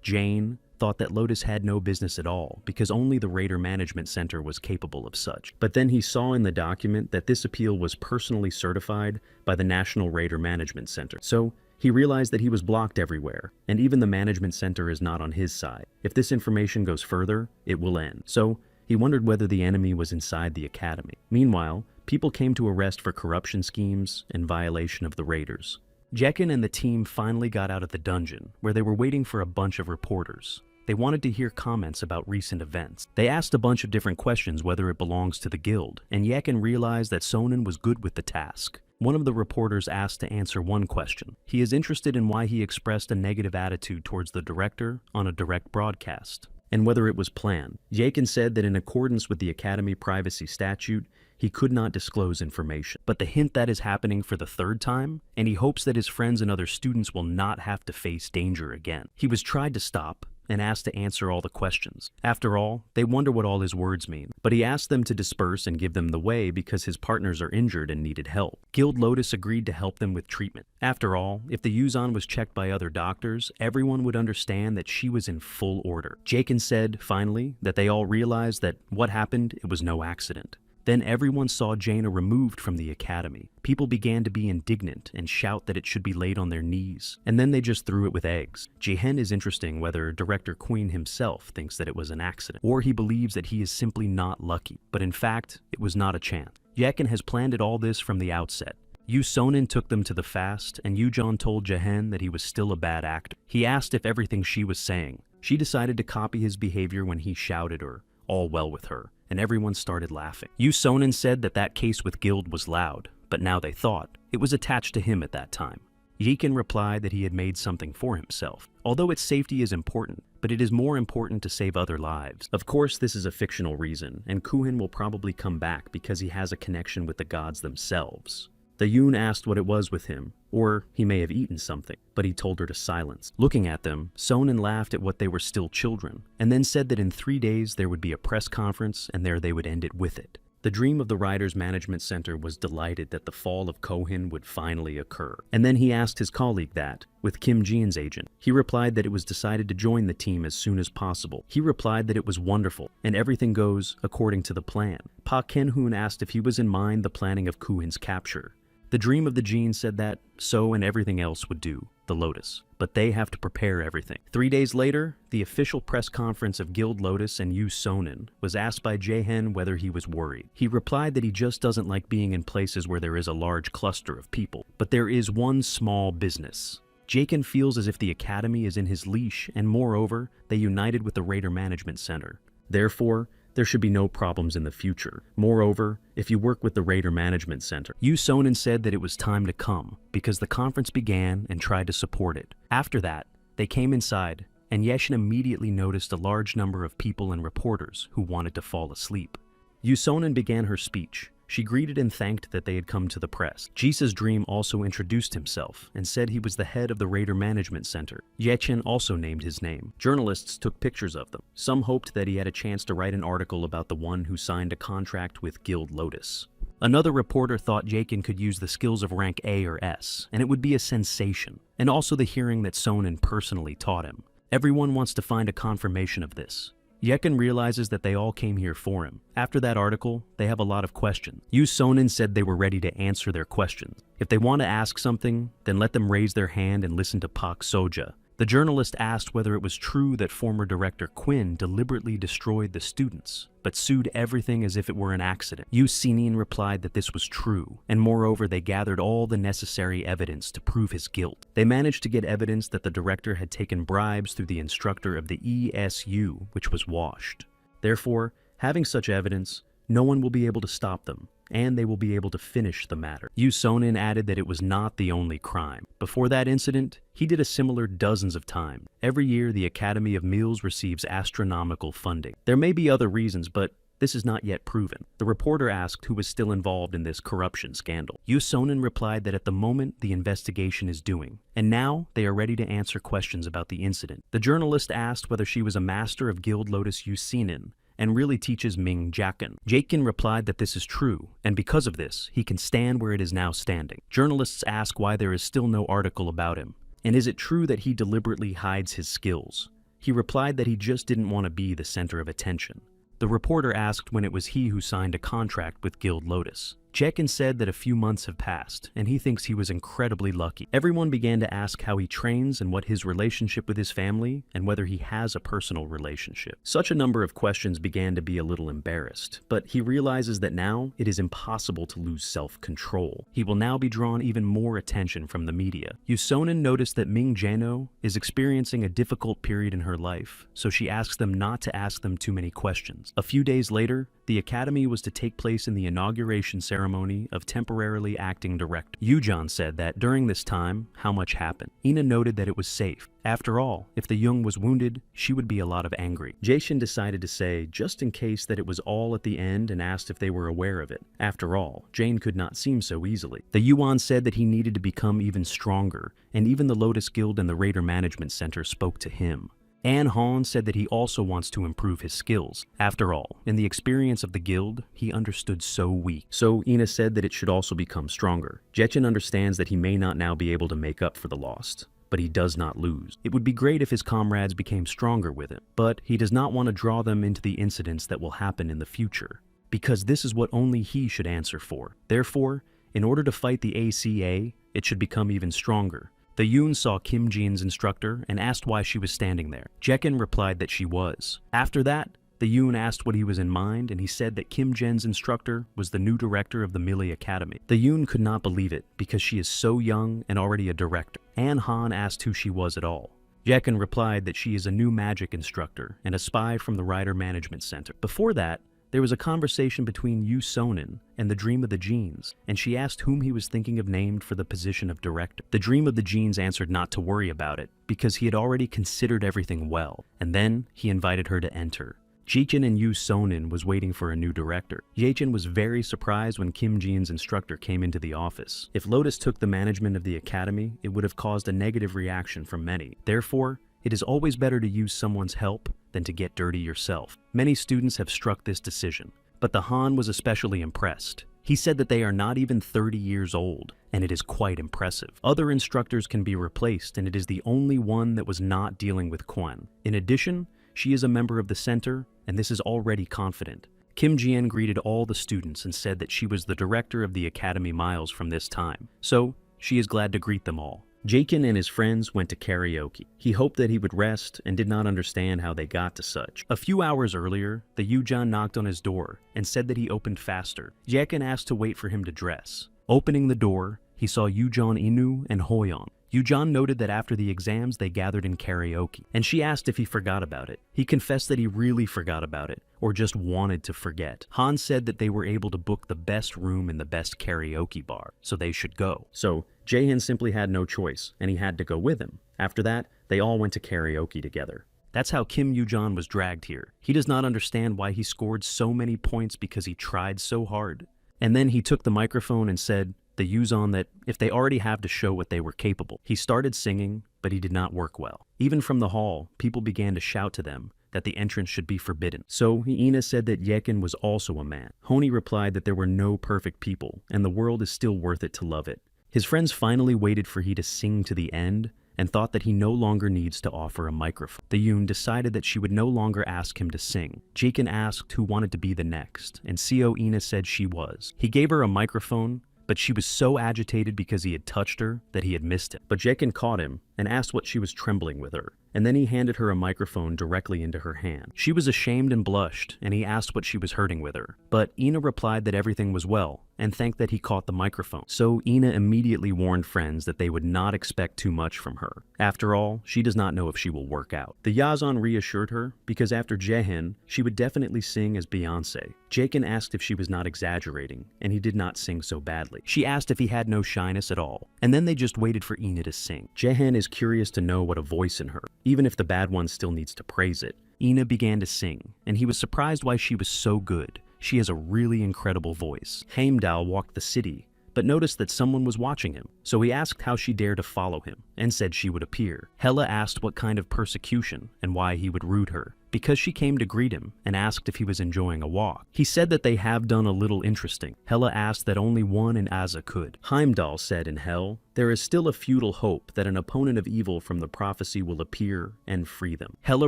Jane, thought that Lotus had no business at all because only the Raider Management Center was capable of such. But then he saw in the document that this appeal was personally certified by the National Raider Management Center. So he realized that he was blocked everywhere, and even the management center is not on his side. If this information goes further, it will end. So he wondered whether the enemy was inside the academy. Meanwhile, people came to arrest for corruption schemes and violation of the Raiders. Jekin and the team finally got out of the dungeon, where they were waiting for a bunch of reporters. They wanted to hear comments about recent events. They asked a bunch of different questions whether it belongs to the guild, and Yekin realized that Sonin was good with the task. One of the reporters asked to answer one question. He is interested in why he expressed a negative attitude towards the director on a direct broadcast, and whether it was planned. Yekin said that in accordance with the Academy Privacy Statute, he could not disclose information. But the hint that is happening for the third time, and he hopes that his friends and other students will not have to face danger again. He was tried to stop and asked to answer all the questions. After all, they wonder what all his words mean. But he asked them to disperse and give them the way because his partners are injured and needed help. Guild Lotus agreed to help them with treatment. After all, if the Yuuzhan was checked by other doctors, everyone would understand that she was in full order. Jakin said, finally, that they all realized that what happened, it was no accident. Then everyone saw Jaina removed from the academy. People began to be indignant and shout that it should be laid on their knees. And then they just threw it with eggs. Jihen is interesting whether Director Queen himself thinks that it was an accident, or he believes that he is simply not lucky. But in fact, it was not a chance. Yekin has planned all this from the outset. Yu Sonin took them to the fast, and Yuuzhan told Jihen that he was still a bad actor. He asked if everything she was saying. She decided to copy his behavior when he shouted her, "All well with her," and everyone started laughing. Yu Sonin said that that case with Guild was loud, but now they thought it was attached to him at that time. Yekin replied that he had made something for himself. Although its safety is important, but it is more important to save other lives. Of course, this is a fictional reason, and Kuhin will probably come back because he has a connection with the gods themselves. The Yoon asked what it was with him, or he may have eaten something, but he told her to silence. Looking at them, Sonin laughed at what they were still children, and then said that in 3 days there would be a press conference and there they would end it with it. The dream of the Riders Management Center was delighted that the fall of Kohin would finally occur. And then he asked his colleague that, with Kim Jian's agent. He replied that it was decided to join the team as soon as possible. He replied that it was wonderful, and everything goes according to the plan. Pa Ken-hoon asked if he was in mind the planning of Kuhin's capture. The dream of the Jin said that so and everything else would do, the Lotus. But they have to prepare everything. 3 days later, the official press conference of Guild Lotus and Yu Sonin was asked by Jaehen whether he was worried. He replied that he just doesn't like being in places where there is a large cluster of people. But there is one small business. Jakin feels as if the academy is in his leash, and moreover, they united with the Raider Management Center. Therefore, there should be no problems in the future. Moreover, if you work with the Raider Management Center. Yu Sonin said that it was time to come, because the conference began and tried to support it. After that, they came inside, and Yeshin immediately noticed a large number of people and reporters who wanted to fall asleep. Yu Sonin began her speech. She greeted and thanked that they had come to the press. Jisa's dream also introduced himself and said he was the head of the Raider Management Center. Yechen also named his name. Journalists took pictures of them. Some hoped that he had a chance to write an article about the one who signed a contract with Guild Lotus. Another reporter thought Jakin could use the skills of rank A or S, and it would be a sensation, and also the hearing that Sonin personally taught him. Everyone wants to find a confirmation of this. Yekin realizes that they all came here for him. After that article, they have a lot of questions. Yu Sonin said they were ready to answer their questions. If they want to ask something, then let them raise their hand and listen to Pak Soja. The journalist asked whether it was true that former director Quinn deliberately destroyed the students, but sued everything as if it were an accident. Yu Sinin replied that this was true, and moreover they gathered all the necessary evidence to prove his guilt. They managed to get evidence that the director had taken bribes through the instructor of the ESU, which was washed. Therefore, having such evidence, no one will be able to stop them, and they will be able to finish the matter. Yu Sonin added that it was not the only crime. Before that incident, he did a similar dozens of times. Every year, the Academy of Mills receives astronomical funding. There may be other reasons, but this is not yet proven. The reporter asked who was still involved in this corruption scandal. Yu Sonin replied that at the moment, the investigation is doing, and now they are ready to answer questions about the incident. The journalist asked whether she was a master of Guild Lotus Yu Sinin, and really teaches Ming Jakin. Jakin replied that this is true, and because of this, he can stand where it is now standing. Journalists ask why there is still no article about him, and is it true that he deliberately hides his skills? He replied that he just didn't want to be the center of attention. The reporter asked when it was he who signed a contract with Guild Lotus. Jakin said that a few months have passed, and he thinks he was incredibly lucky. Everyone began to ask how he trains and what his relationship with his family, and whether he has a personal relationship. Such a number of questions began to be a little embarrassed, but he realizes that now it is impossible to lose self-control. He will now be drawn even more attention from the media. Yu Sonin noticed that Ming Jano is experiencing a difficult period in her life, so she asks them not to ask them too many questions. A few days later, the academy was to take place in the inauguration ceremony of temporarily acting director. Yujan said that during this time, how much happened. Ina noted that it was safe. After all, if the Young was wounded, she would be a lot of angry. Jason decided to say, just in case, that it was all at the end and asked if they were aware of it. After all, Jane could not seem so easily. The Yuan said that he needed to become even stronger, and even the Lotus Guild and the Raider Management Center spoke to him. An Han said that he also wants to improve his skills. After all, in the experience of the guild, he understood so weak. So Ina said that it should also become stronger. Jetchin understands that he may not now be able to make up for the lost, but he does not lose. It would be great if his comrades became stronger with him, but he does not want to draw them into the incidents that will happen in the future, because this is what only he should answer for. Therefore, in order to fight the ACA, it should become even stronger. The Yoon saw Kim Jin's instructor and asked why she was standing there. Jekin replied that she was. After that, the Yoon asked what he was in mind, and he said that Kim Jin's instructor was the new director of the Millie Academy. The Yoon could not believe it, because she is so young and already a director. An Han asked who she was at all. Jekin replied that she is a new magic instructor and a spy from the Rider Management Center. Before that, there was a conversation between Yu Sonin and the Dream of the Genes, and she asked whom he was thinking of named for the position of director. The Dream of the Genes answered not to worry about it, because he had already considered everything well, and then he invited her to enter. Jichin and Yu Sonin was waiting for a new director. Jichin was very surprised when Kim Jin's instructor came into the office. If Lotus took the management of the academy, it would have caused a negative reaction from many. Therefore, it is always better to use someone's help than to get dirty yourself. Many students have struck this decision, but the Han was especially impressed. He said that they are not even 30 years old, and it is quite impressive. Other instructors can be replaced, and it is the only one that was not dealing with Quan. In addition, she is a member of the center, and this is already confident. Kim Jian greeted all the students and said that she was the director of the Academy miles from this time, so she is glad to greet them all. Jakin and his friends went to karaoke. He hoped that he would rest and did not understand how they got to such. A few hours earlier, the Yujan knocked on his door and said that he opened faster. Jakin asked to wait for him to dress. Opening the door, he saw Yujan Inu and Hoyon. Yujan noted that after the exams they gathered in karaoke, and she asked if he forgot about it. He confessed that he really forgot about it, or just wanted to forget. Han said that they were able to book the best room in the best karaoke bar, so they should go. So Jaehin simply had no choice, and he had to go with him. After that, they all went to karaoke together. That's how Kim Yujan was dragged here. He does not understand why he scored so many points because he tried so hard. And then he took the microphone and said, the Yuzon, that if they already have to show what they were capable. He started singing, but he did not work well. Even from the hall, people began to shout to them that the entrance should be forbidden. So Ina said that Yekin was also a man. Honi replied that there were no perfect people, and the world is still worth it to love it. His friends finally waited for he to sing to the end, and thought that he no longer needs to offer a microphone. The Yoon decided that she would no longer ask him to sing. Jakin asked who wanted to be the next, and Co Ina said she was. He gave her a microphone, but she was so agitated because he had touched her that he had missed him. But Jakin caught him and asked what she was trembling with her, and then he handed her a microphone directly into her hand. She was ashamed and blushed, and he asked what she was hurting with her. But Ina replied that everything was well, and thanked that he caught the microphone. So Ina immediately warned friends that they would not expect too much from her. After all, she does not know if she will work out. The Yazan reassured her, because after Jaehin, she would definitely sing as Beyonce. Jakin asked if she was not exaggerating, and he did not sing so badly. She asked if he had no shyness at all, and then they just waited for Ina to sing. Jaehin is curious to know what a voice in her, even if the bad one still needs to praise it. Ina began to sing, and he was surprised why she was so good. She has a really incredible voice. Heimdall walked the city, but noticed that someone was watching him, so he asked how she dared to follow him, and said she would appear. Hela asked what kind of persecution, and why he would rude her, because she came to greet him, and asked if he was enjoying a walk. He said that they have done a little interesting. Hela asked that only one in Aza could. Heimdall said in Hell, there is still a futile hope that an opponent of evil from the prophecy will appear and free them. Hela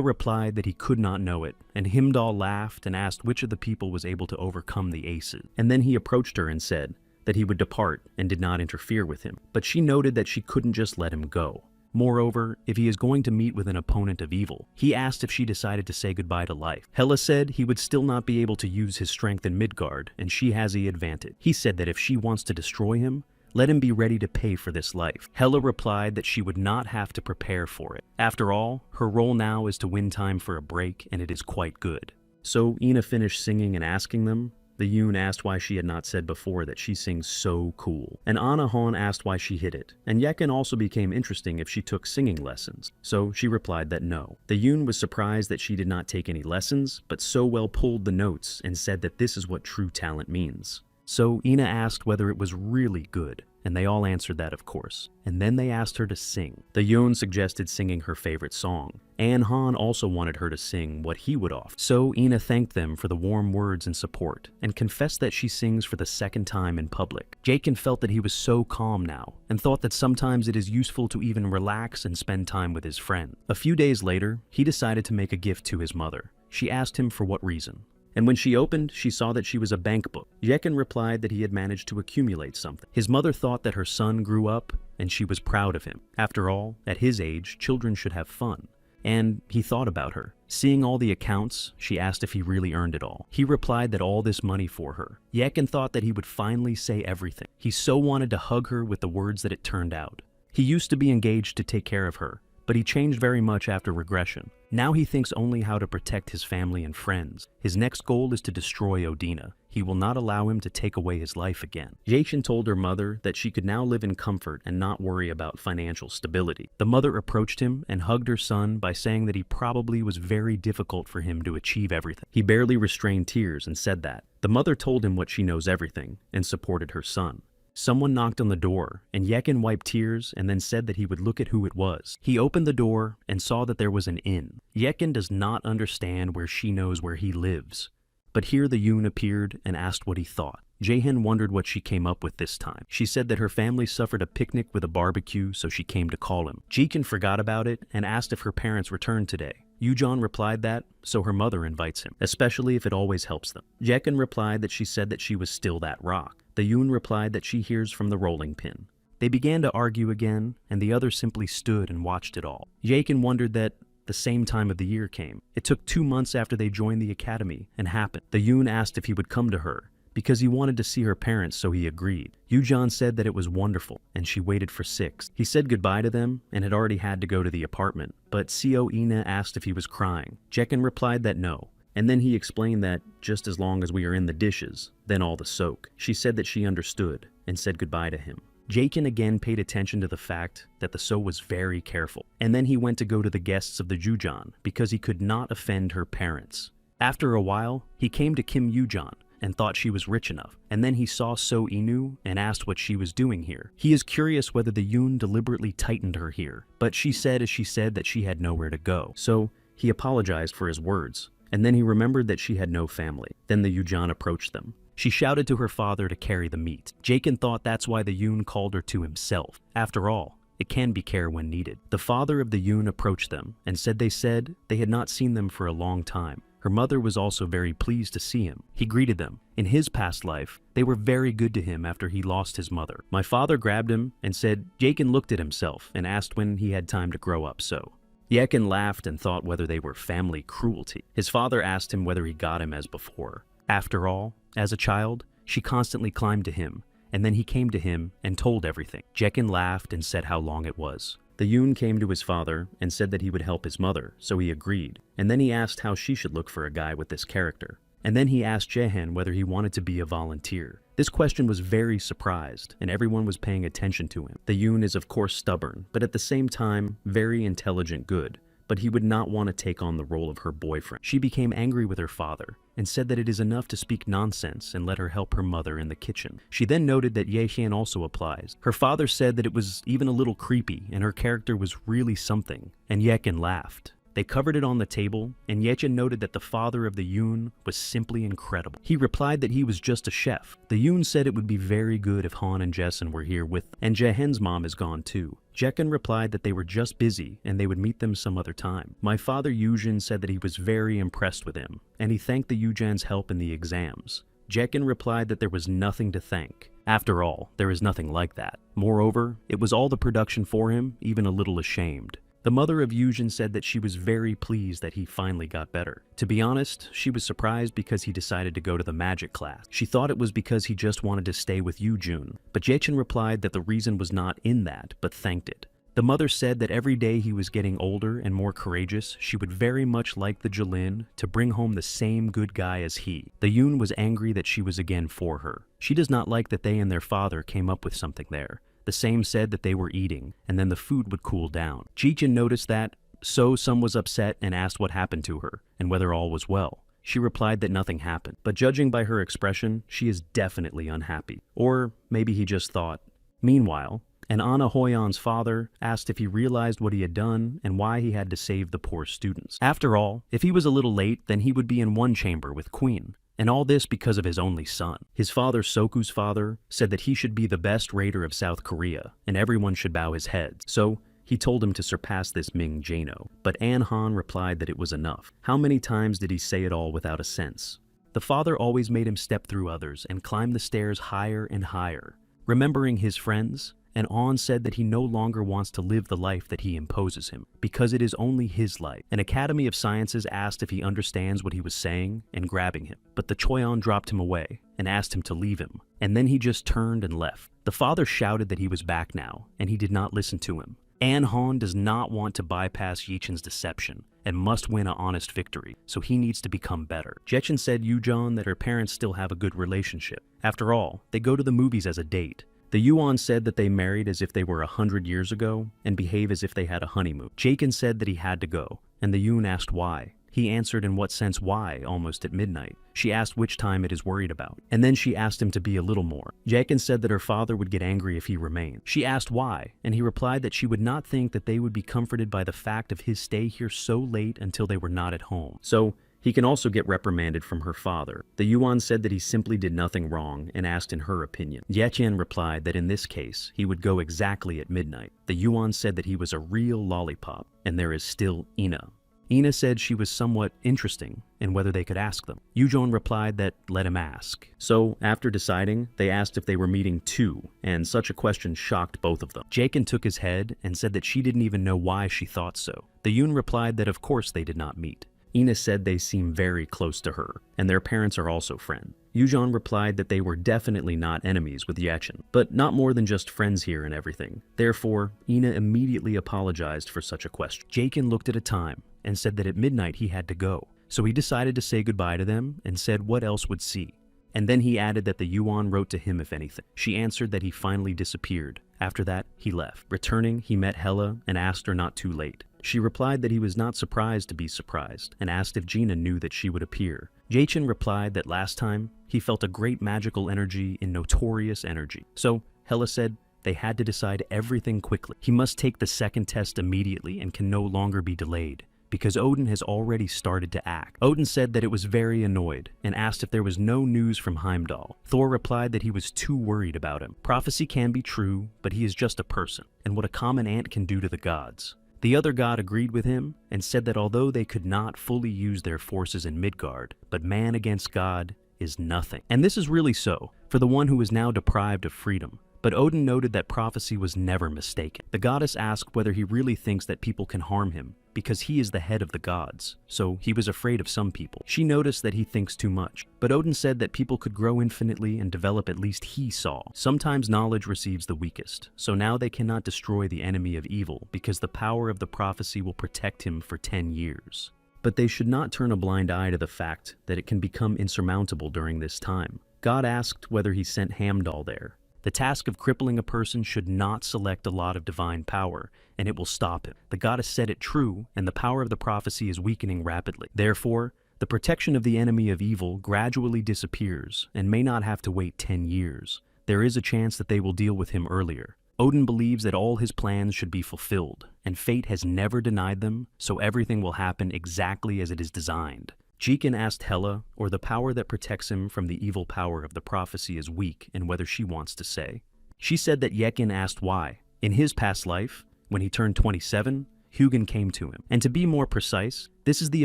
replied that he could not know it, and Heimdall laughed and asked which of the people was able to overcome the aces. And then he approached her and said that he would depart and did not interfere with him. But she noted that she couldn't just let him go. Moreover, if he is going to meet with an opponent of evil, he asked if she decided to say goodbye to life. Hela said he would still not be able to use his strength in Midgard, and she has the advantage. He said that if she wants to destroy him, let him be ready to pay for this life. Hela replied that she would not have to prepare for it. After all, her role now is to win time for a break, and it is quite good. So Ina finished singing and asking them. The Yoon asked why she had not said before that she sings so cool. And Anna Han asked why she hid it. And Yekin also became interesting if she took singing lessons. So she replied that no. The Yoon was surprised that she did not take any lessons, but so well pulled the notes and said that this is what true talent means. So Ina asked whether it was really good, and they all answered that, of course. And then they asked her to sing. The Yoon suggested singing her favorite song. And Han also wanted her to sing what he would offer. So Ina thanked them for the warm words and support, and confessed that she sings for the second time in public. Jakin felt that he was so calm now, and thought that sometimes it is useful to even relax and spend time with his friend. A few days later, he decided to make a gift to his mother. She asked him for what reason. And when she opened, she saw that she was a bank book. Yekin replied that he had managed to accumulate something. His mother thought that her son grew up, and she was proud of him. After all, at his age, children should have fun. And he thought about her. Seeing all the accounts, she asked if he really earned it all. He replied that all this money for her. Yekin thought that he would finally say everything. He so wanted to hug her with the words that it turned out. He used to be engaged to take care of her, but he changed very much after regression. Now he thinks only how to protect his family and friends. His next goal is to destroy Odina. He will not allow him to take away his life again. Jason told her mother that she could now live in comfort and not worry about financial stability. The mother approached him and hugged her son by saying that he probably was very difficult for him to achieve everything. He barely restrained tears and said that. The mother told him what she knows everything and supported her son. Someone knocked on the door, and Yekin wiped tears and then said that he would look at who it was. He opened the door and saw that there was an inn. Yekin does not understand where she knows where he lives. But here the Yoon appeared and asked what he thought. Jaehin wondered what she came up with this time. She said that her family suffered a picnic with a barbecue, so she came to call him. Jikin forgot about it and asked if her parents returned today. Yujon replied that, so her mother invites him, especially if it always helps them. Jekin replied that she said that she was still that rock. The Yoon replied that she hears from the rolling pin. They began to argue again, and the other simply stood and watched it all. Jakin wondered that the same time of the year came. It took 2 months after they joined the academy and happened. The Yoon asked if he would come to her, because he wanted to see her parents, so he agreed. Yujan said that it was wonderful, and she waited for 6. He said goodbye to them and had already had to go to the apartment, but Seo Ina asked if he was crying. Jekin replied that no. And then he explained that just as long as we are in the dishes, then all the soak. She said that she understood and said goodbye to him. Jakin again paid attention to the fact that the So was very careful, and then he went to go to the guests of the Jujan because he could not offend her parents. After a while, he came to Kim Yujan and thought she was rich enough, and then he saw So Inu and asked what she was doing here. He is curious whether the Yoon deliberately tightened her here, but she said as she said that she had nowhere to go, so he apologized for his words, and then he remembered that she had no family. Then the Yujan approached them. She shouted to her father to carry the meat. Jakin thought that's why the Yoon called her to himself. After all, it can be care when needed. The father of the Yoon approached them and said they had not seen them for a long time. Her mother was also very pleased to see him. He greeted them. In his past life, they were very good to him after he lost his mother. My father grabbed him and said Jakin looked at himself and asked when he had time to grow up so. Yekin laughed and thought whether they were family cruelty. His father asked him whether he got him as before. After all, as a child, she constantly climbed to him, and then he came to him and told everything. Jekin laughed and said how long it was. The Yoon came to his father and said that he would help his mother, so he agreed, and then he asked how she should look for a guy with this character. And then he asked Jaehan whether he wanted to be a volunteer. This question was very surprised, and everyone was paying attention to him. The Yoon is of course stubborn, but at the same time, very intelligent good. But he would not want to take on the role of her boyfriend. She became angry with her father and said that it is enough to speak nonsense and let her help her mother in the kitchen. She then noted that Yehian also applies. Her father said that it was even a little creepy and her character was really something, and Yekin laughed. They covered it on the table, and Yechen noted that the father of the Yoon was simply incredible. He replied that he was just a chef. The Yoon said it would be very good if Han and Jessen were here with them, and Jaehen's mom is gone too. Jekin replied that they were just busy and they would meet them some other time. My father Yujin said that he was very impressed with him, and he thanked the Yujan's help in the exams. Jekin replied that there was nothing to thank. After all, there is nothing like that. Moreover, it was all the production for him, even a little ashamed. The mother of Yujin said that she was very pleased that he finally got better. To be honest, she was surprised because he decided to go to the magic class. She thought it was because he just wanted to stay with Yujun, but Jaechin replied that the reason was not in that, but thanked it. The mother said that every day he was getting older and more courageous, she would very much like the Jolin to bring home the same good guy as he. The Yoon was angry that she was again for her. She does not like that they and their father came up with something there. The same said that they were eating, and then the food would cool down. Jichin noticed that, so some was upset and asked what happened to her, and whether all was well. She replied that nothing happened, but judging by her expression, she is definitely unhappy. Or maybe he just thought. Meanwhile, and Anna Hoyan's father asked if he realized what he had done and why he had to save the poor students. After all, if he was a little late, then he would be in one chamber with Queen. And all this because of his only son. His father, Soku's father, said that he should be the best raider of South Korea, and everyone should bow his heads. So, he told him to surpass this Ming Jano. But An Han replied that it was enough. How many times did he say it all without a sense? The father always made him step through others and climb the stairs higher and higher. Remembering his friends, and An said that he no longer wants to live the life that he imposes him, because it is only his life. An Academy of Sciences asked if he understands what he was saying and grabbing him, but the Choyon dropped him away and asked him to leave him, and then he just turned and left. The father shouted that he was back now, and he did not listen to him. An Han does not want to bypass Yichin's deception and must win an honest victory, so he needs to become better. Jechin said Yujon that her parents still have a good relationship. After all, they go to the movies as a date. The Yuan said that they married as if they were 100 years ago and behave as if they had a honeymoon. Jakin said that he had to go, and the Yoon asked why. He answered in what sense why, almost at midnight. She asked which time it is worried about, and then she asked him to be a little more. Jakin said that her father would get angry if he remained. She asked why, and he replied that she would not think that they would be comforted by the fact of his stay here so late until they were not at home. So, he can also get reprimanded from her father. The Yuan said that he simply did nothing wrong and asked in her opinion. Yechen replied that in this case, he would go exactly at midnight. The Yuan said that he was a real lollipop, and there is still Ina. Ina said she was somewhat interesting and whether they could ask them. Yujon replied that let him ask. So, after deciding, they asked if they were meeting too, and such a question shocked both of them. Jakin took his head and said that she didn't even know why she thought so. The Yoon replied that of course they did not meet. Ina said they seem very close to her, and their parents are also friends. Yuuzhan replied that they were definitely not enemies with Yachen, but not more than just friends here and everything. Therefore, Ina immediately apologized for such a question. Jakin looked at a time and said that at midnight he had to go, so he decided to say goodbye to them and said what else would see. And then he added that the Yuan wrote to him if anything. She answered that he finally disappeared. After that, he left. Returning, he met Hela and asked her not too late. She replied that he was not surprised to be surprised and asked if Gina knew that she would appear. Jachen replied that last time, he felt a great magical energy in notorious energy. So, Hela said they had to decide everything quickly. He must take the second test immediately and can no longer be delayed, because Odin has already started to act. Odin said that it was very annoyed and asked if there was no news from Heimdall. Thor replied that he was too worried about him. Prophecy can be true, but he is just a person, and what a common ant can do to the gods. The other god agreed with him and said that although they could not fully use their forces in Midgard, but man against god is nothing. And this is really so, for the one who is now deprived of freedom. But Odin noted that prophecy was never mistaken. The goddess asked whether he really thinks that people can harm him, because he is the head of the gods, so he was afraid of some people. She noticed that he thinks too much, but Odin said that people could grow infinitely and develop at least he saw. Sometimes knowledge receives the weakest, so now they cannot destroy the enemy of evil, because the power of the prophecy will protect him for 10 years. But they should not turn a blind eye to the fact that it can become insurmountable during this time. God asked whether he sent Heimdall there. The task of crippling a person should not select a lot of divine power, and it will stop him. The goddess said it true, and the power of the prophecy is weakening rapidly. Therefore, the protection of the enemy of evil gradually disappears, and may not have to wait 10 years. There is a chance that they will deal with him earlier. Odin believes that all his plans should be fulfilled, and fate has never denied them, so everything will happen exactly as it is designed. Jiken asked Hela, or the power that protects him from the evil power of the prophecy is weak, and whether she wants to say. She said that Yekin asked why. In his past life, when he turned 27, Hugin came to him. And to be more precise, this is the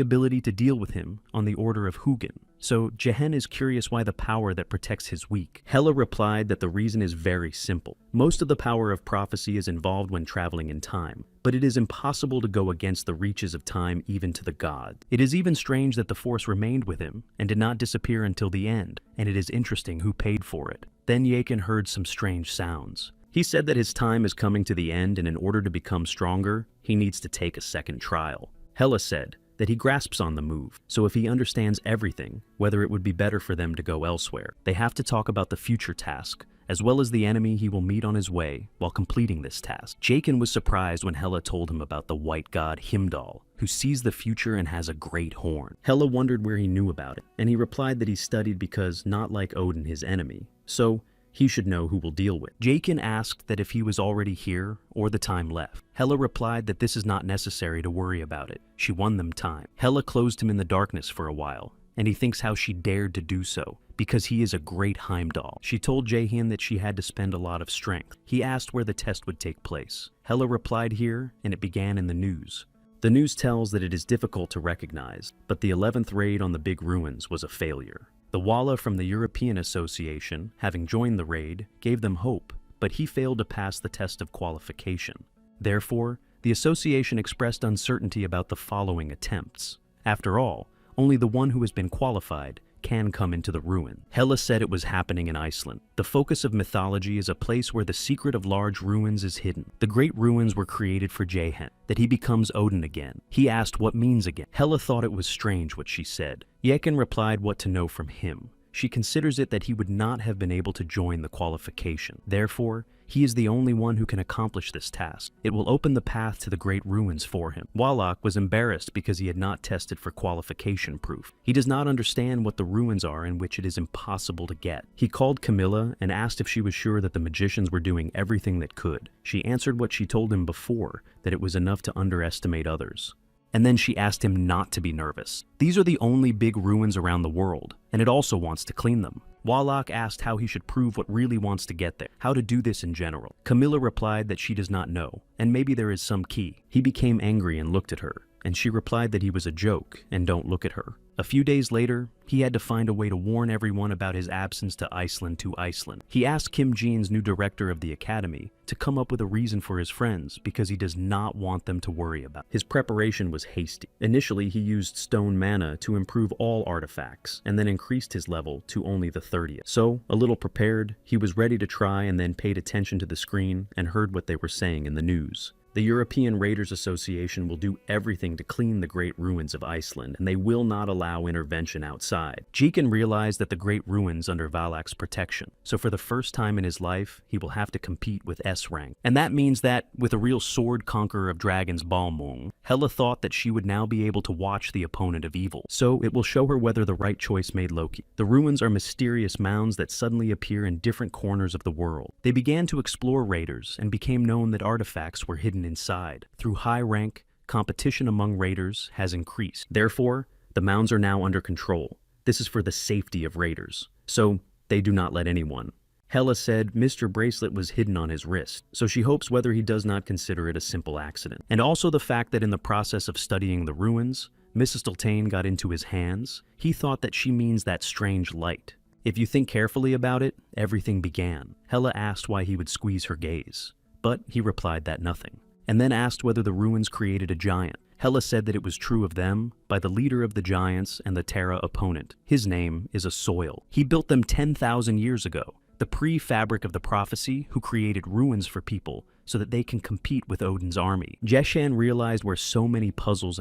ability to deal with him on the order of Hugin. So Jehen is curious why the power that protects his weak. Hela replied that the reason is very simple. Most of the power of prophecy is involved when traveling in time, but it is impossible to go against the reaches of time even to the god. It is even strange that the force remained with him and did not disappear until the end, and it is interesting who paid for it. Then Yakin heard some strange sounds. He said that his time is coming to the end, and in order to become stronger, he needs to take a second trial. Hela said that he grasps on the move, so if he understands everything, whether it would be better for them to go elsewhere. They have to talk about the future task, as well as the enemy he will meet on his way while completing this task. Jakin was surprised when Hela told him about the white god Heimdall, who sees the future and has a great horn. Hela wondered where he knew about it, and he replied that he studied because, not like Odin, his enemy, so he should know who will deal with. Jakin asked that if he was already here or the time left. Hela replied that this is not necessary to worry about it. She won them time. Hela closed him in the darkness for a while, and he thinks how she dared to do so, because he is a great Heimdall. She told Jahin that she had to spend a lot of strength. He asked where the test would take place. Hela replied here, and it began in the news. The news tells that it is difficult to recognize, but the 11th raid on the big ruins was a failure. The Walla from the European Association, having joined the raid, gave them hope, but he failed to pass the test of qualification. Therefore, the association expressed uncertainty about the following attempts. After all, only the one who has been qualified can come into the ruin. Hela said it was happening in Iceland. The focus of mythology is a place where the secret of large ruins is hidden. The great ruins were created for Jahen, that he becomes Odin again. He asked what means again. Hela thought it was strange what she said. Yekin replied what to know from him. She considers it that he would not have been able to join the qualification. Therefore, he is the only one who can accomplish this task. It will open the path to the great ruins for him. Wallach was embarrassed because he had not tested for qualification proof. He does not understand what the ruins are in which it is impossible to get. He called Camilla and asked if she was sure that the magicians were doing everything that could. She answered what she told him before, that it was enough to underestimate others. And then she asked him not to be nervous. These are the only big ruins around the world, and it also wants to clean them. Wallach asked how he should prove what really wants to get there, how to do this in general. Camilla replied that she does not know, and maybe there is some key. He became angry and looked at her, and she replied that he was a joke and don't look at her. A few days later, he had to find a way to warn everyone about his absence to Iceland. He asked Kim Ji-in's new director of the academy to come up with a reason for his friends because he does not want them to worry about it. His preparation was hasty. Initially, he used stone mana to improve all artifacts and then increased his level to only the 30th. So, a little prepared, he was ready to try and then paid attention to the screen and heard what they were saying in the news. The European Raiders Association will do everything to clean the Great Ruins of Iceland, and they will not allow intervention outside. Jiken realized that the Great Ruins under Valak's protection, so for the first time in his life, he will have to compete with S rank. And that means that, with a real sword conqueror of dragons Balmung, Hela thought that she would now be able to watch the opponent of evil, so it will show her whether the right choice made Loki. The ruins are mysterious mounds that suddenly appear in different corners of the world. They began to explore raiders, and became known that artifacts were hidden inside. Through high rank, competition among raiders has increased. Therefore, the mounds are now under control. This is for the safety of raiders, so they do not let anyone. Hela said Mr. Bracelet was hidden on his wrist, so she hopes whether he does not consider it a simple accident. And also the fact that in the process of studying the ruins, Mrs. Stiltane got into his hands. He thought that she means that strange light. If you think carefully about it, everything began. Hela asked why he would squeeze her gaze, but he replied that nothing, and then asked whether the ruins created a giant. Hela said that it was true of them by the leader of the giants and the Terra opponent. His name is a soil. He built them 10,000 years ago, the pre-fabric of the prophecy who created ruins for people so that they can compete with Odin's army. Jeshan realized where so many puzzles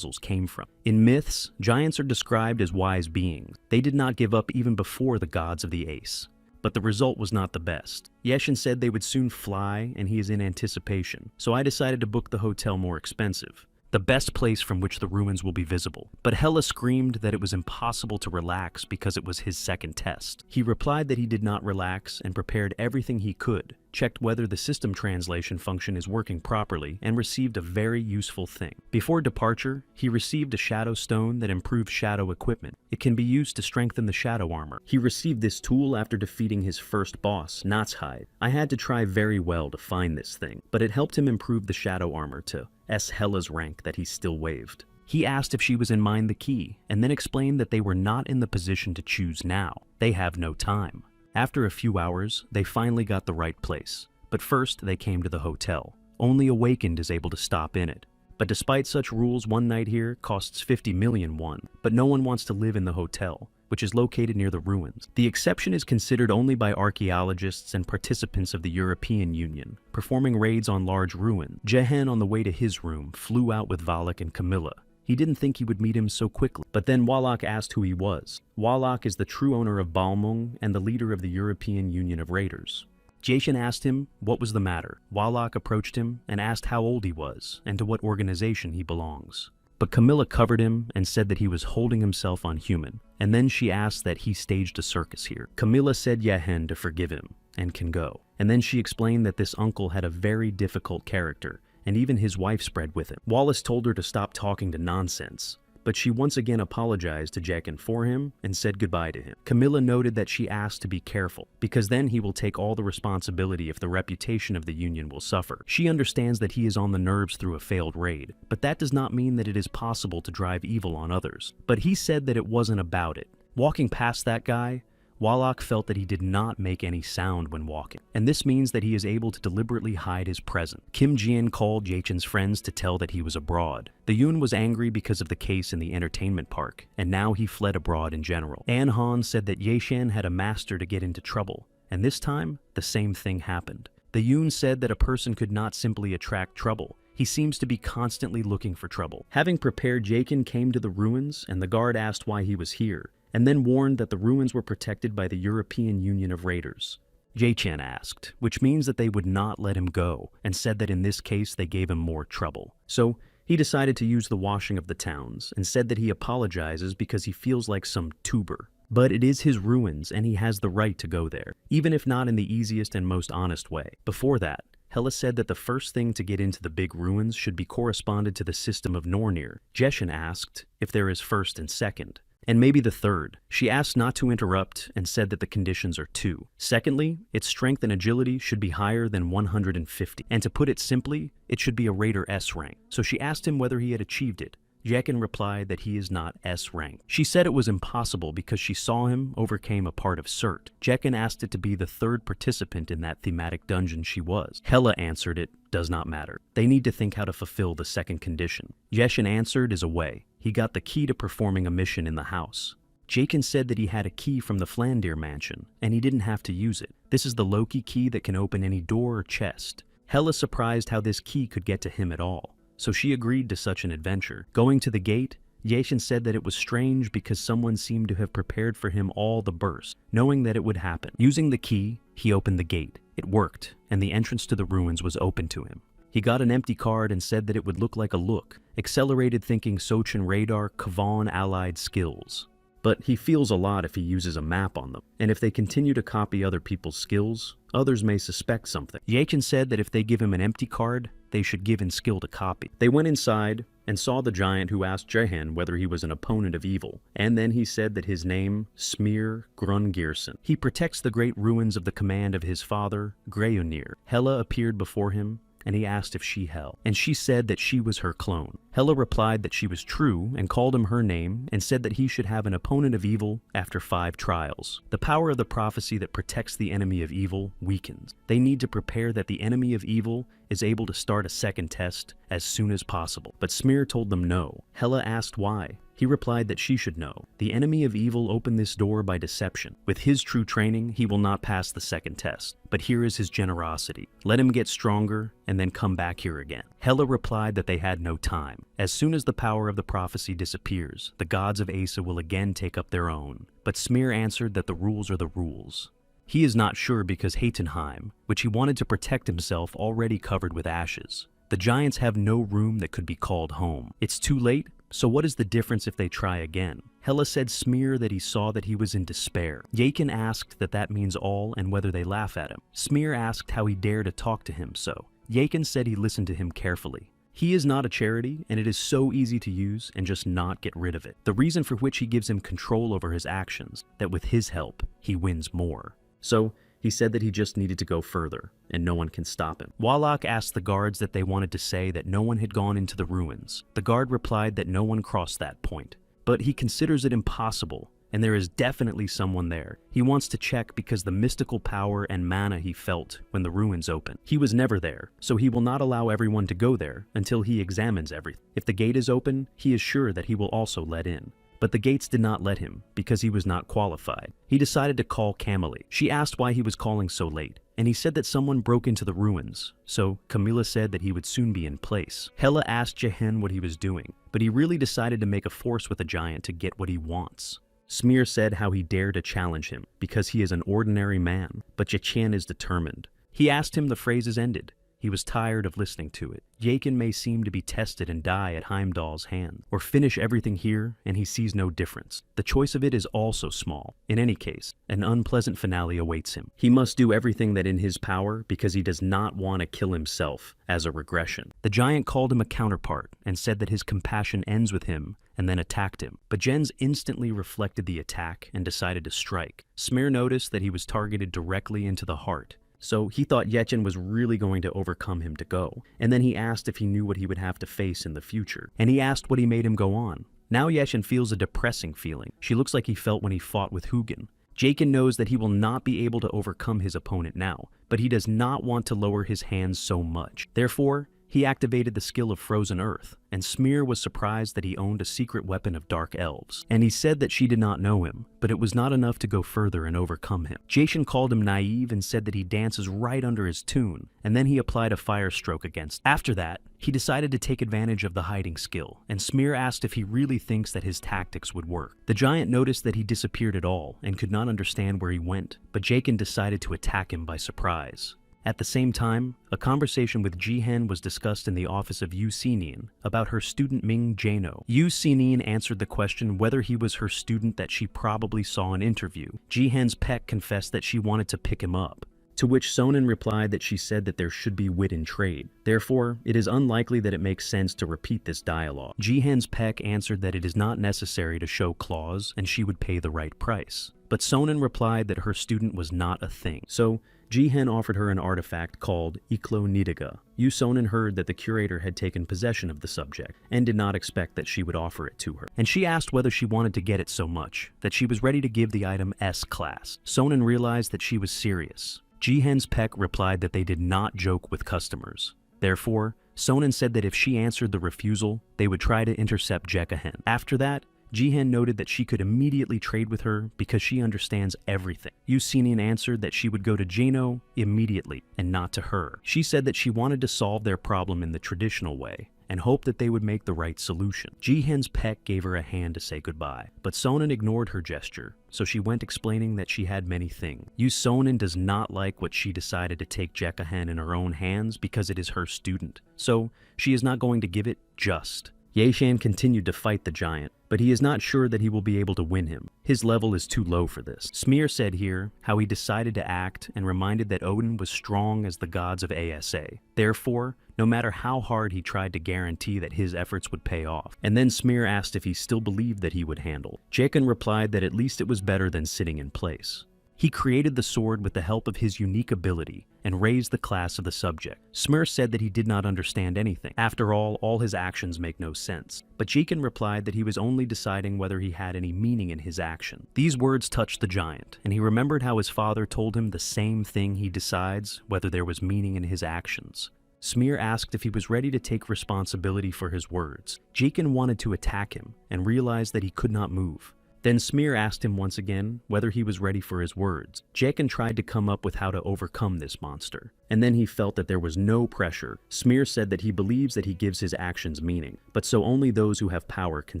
came from. In myths, giants are described as wise beings. They did not give up even before the gods of the Ace. But the result was not the best. Yeshin said they would soon fly, and he is in anticipation, so I decided to book the hotel more expensive, the best place from which the ruins will be visible. But Hela screamed that it was impossible to relax because it was his second test. He replied that he did not relax and prepared everything he could, checked whether the system translation function is working properly, and received a very useful thing. Before departure, he received a shadow stone that improves shadow equipment. It can be used to strengthen the shadow armor. He received this tool after defeating his first boss, Natshide. I had to try very well to find this thing, but it helped him improve the shadow armor to S. Hela's rank that he still waved. He asked if she was in mind the key, and then explained that they were not in the position to choose now. They have no time. After a few hours, they finally got the right place. But first, they came to the hotel. Only Awakened is able to stop in it. But despite such rules, one night here costs 50 million won. But no one wants to live in the hotel, which is located near the ruins. The exception is considered only by archaeologists and participants of the European Union, performing raids on large ruins. Jehen, on the way to his room, flew out with Valak and Camilla. He didn't think he would meet him so quickly. But then Wallach asked who he was. Wallach is the true owner of Balmung and the leader of the European Union of Raiders. Jason asked him what was the matter. Wallach approached him and asked how old he was and to what organization he belongs. But Camilla covered him and said that he was holding himself unhuman. And then she asked that he staged a circus here. Camilla said Yehen to forgive him and can go. And then she explained that this uncle had a very difficult character, and even his wife spread with him. Wallace told her to stop talking to nonsense, but she once again apologized to Jekken for him and said goodbye to him. Camilla noted that she asked to be careful, because then he will take all the responsibility if the reputation of the Union will suffer. She understands that he is on the nerves through a failed raid, but that does not mean that it is possible to drive evil on others. But he said that it wasn't about it. Walking past that guy, Wallach felt that he did not make any sound when walking, and this means that he is able to deliberately hide his presence. Kim Ji-in called Yachen's friends to tell that he was abroad. The Yoon was angry because of the case in the entertainment park, and now he fled abroad in general. An Han said that Yachen had a master to get into trouble, and this time, the same thing happened. The Yoon said that a person could not simply attract trouble. He seems to be constantly looking for trouble. Having prepared, Jaken came to the ruins, and the guard asked why he was here, and then warned that the ruins were protected by the European Union of Raiders. Jachen asked, which means that they would not let him go, and said that in this case they gave him more trouble. So he decided to use the washing of the towns, and said that he apologizes because he feels like some tuber. But it is his ruins, and he has the right to go there, even if not in the easiest and most honest way. Before that, Hela said that the first thing to get into the big ruins should be corresponded to the system of Nornir. Jeshen asked if there is first and second, and maybe the third. She asked not to interrupt and said that the conditions are 2. Secondly, its strength and agility should be higher than 150. And to put it simply, it should be a Raider S rank. So she asked him whether he had achieved it, Jekin replied that he is not S rank. She said it was impossible because she saw him overcame a part of Cert. Jekin asked it to be the third participant in that thematic dungeon she was. Hela answered it does not matter. They need to think how to fulfill the second condition. Jeshin answered is a way. He got the key to performing a mission in the house. Jakin said that he had a key from the Flandir mansion, and he didn't have to use it. This is the Loki key that can open any door or chest. Hela surprised how this key could get to him at all, so she agreed to such an adventure. Going to the gate, Jason said that it was strange because someone seemed to have prepared for him all the bursts, knowing that it would happen. Using the key, he opened the gate. It worked, and the entrance to the ruins was open to him. He got an empty card and said that it would look like a look. Accelerated thinking Sochin radar Kavan allied skills. But he feels a lot if he uses a map on them, and if they continue to copy other people's skills, others may suspect something. Yachin said that if they give him an empty card, they should give in skill to copy. They went inside and saw the giant who asked Jehan whether he was an opponent of evil, and then he said that his name, Smear Grungirson. He protects the great ruins of the command of his father, Greyunir. Hela appeared before him, and he asked if she Hel, and she said that she was her clone. Hela replied that she was true and called him her name and said that he should have an opponent of evil after 5 trials. The power of the prophecy that protects the enemy of evil weakens. They need to prepare that the enemy of evil is able to start a second test as soon as possible. But Smear told them no. Hela asked why. He replied that she should know. The enemy of evil opened this door by deception. With his true training, he will not pass the second test. But here is his generosity. Let him get stronger and then come back here again. Hela replied that they had no time. As soon as the power of the prophecy disappears, the gods of Asa will again take up their own. But Smear answered that the rules are the rules. He is not sure because Hatenheim, which he wanted to protect himself, already covered with ashes. The giants have no room that could be called home. It's too late. So what is the difference if they try again? Hela said Smear that he saw that he was in despair. Yakin asked that that means all and whether they laugh at him. Smear asked how he dared to talk to him so. Yakin said he listened to him carefully. He is not a charity, and it is so easy to use and just not get rid of it. The reason for which he gives him control over his actions, that with his help, he wins more. So, he said that he just needed to go further, and no one can stop him. Wallach asked the guards that they wanted to say that no one had gone into the ruins. The guard replied that no one crossed that point. But he considers it impossible, and there is definitely someone there. He wants to check because the mystical power and mana he felt when the ruins opened. He was never there, so he will not allow everyone to go there until he examines everything. If the gate is open, he is sure that he will also let in. But the gates did not let him, because he was not qualified. He decided to call Camille. She asked why he was calling so late, and he said that someone broke into the ruins, so Camilla said that he would soon be in place. Hela asked Jehen what he was doing, but he really decided to make a force with the giant to get what he wants. Smear said how he dared to challenge him, because he is an ordinary man, but Jachin is determined. He asked him the phrases ended. He was tired of listening to it. Yakin may seem to be tested and die at Heimdall's hand, or finish everything here and he sees no difference. The choice of it is also small. In any case, an unpleasant finale awaits him. He must do everything that in his power because he does not want to kill himself as a regression. The giant called him a counterpart and said that his compassion ends with him and then attacked him. But Jens instantly reflected the attack and decided to strike. Smear noticed that he was targeted directly into the heart. So he thought Yetchen was really going to overcome him to go, and then he asked if he knew what he would have to face in the future, and he asked what he made him go on. Now Yetchen feels a depressing feeling. She looks like he felt when he fought with Hugin. Jakin knows that he will not be able to overcome his opponent now, but he does not want to lower his hands so much. Therefore, he activated the skill of Frozen Earth, and Smear was surprised that he owned a secret weapon of dark elves. And he said that she did not know him, but it was not enough to go further and overcome him. Jason called him naive and said that he dances right under his tune, and then he applied a fire stroke against. After that, he decided to take advantage of the hiding skill, and Smear asked if he really thinks that his tactics would work. The giant noticed that he disappeared at all and could not understand where he went, but Jakin decided to attack him by surprise. At the same time, a conversation with Jihen was discussed in the office of Yu Xinin about her student Ming Jano. Yu Xinin answered the question whether he was her student that she probably saw in interview. Jihen's pet confessed that she wanted to pick him up, To which Sonin replied that she said that there should be wit in trade. Therefore, it is unlikely that it makes sense to repeat this dialogue. Jihen's Peck answered that it is not necessary to show claws and she would pay the right price. But Sonin replied that her student was not a thing. So, Jihen offered her an artifact called Iklo Nidaga. Yu Sonin heard that the curator had taken possession of the subject and did not expect that she would offer it to her. And she asked whether she wanted to get it so much that she was ready to give the item S-class. Sonin realized that she was serious. Jihen's Peck replied that they did not joke with customers. Therefore, Sonin said that if she answered the refusal, they would try to intercept Jekahen. After that, Jihen noted that she could immediately trade with her because she understands everything. Yu Sinin answered that she would go to Jano immediately and not to her. She said that she wanted to solve their problem in the traditional way and hoped that they would make the right solution. Jihen's Peck gave her a hand to say goodbye, but Sonin ignored her gesture, so she went explaining that she had many things. Yu Sonin does not like what she decided to take Jekahen in her own hands because it is her student, so she is not going to give it just. Yeishan continued to fight the giant, but he is not sure that he will be able to win him. His level is too low for this. Smear said here how he decided to act and reminded that Odin was strong as the gods of ASA. Therefore, no matter how hard he tried to guarantee that his efforts would pay off. And then Smear asked if he still believed that he would handle. Jaken replied that at least it was better than sitting in place. He created the sword with the help of his unique ability and raised the class of the subject. Smear said that he did not understand anything. After all his actions make no sense. But Jiken replied that he was only deciding whether he had any meaning in his action. These words touched the giant, and he remembered how his father told him the same thing: he decides whether there was meaning in his actions. Smear asked if he was ready to take responsibility for his words. Jiken wanted to attack him and realized that he could not move. Then Smear asked him once again whether he was ready for his words. Jaken tried to come up with how to overcome this monster, and then he felt that there was no pressure. Smear said that he believes that he gives his actions meaning, but so only those who have power can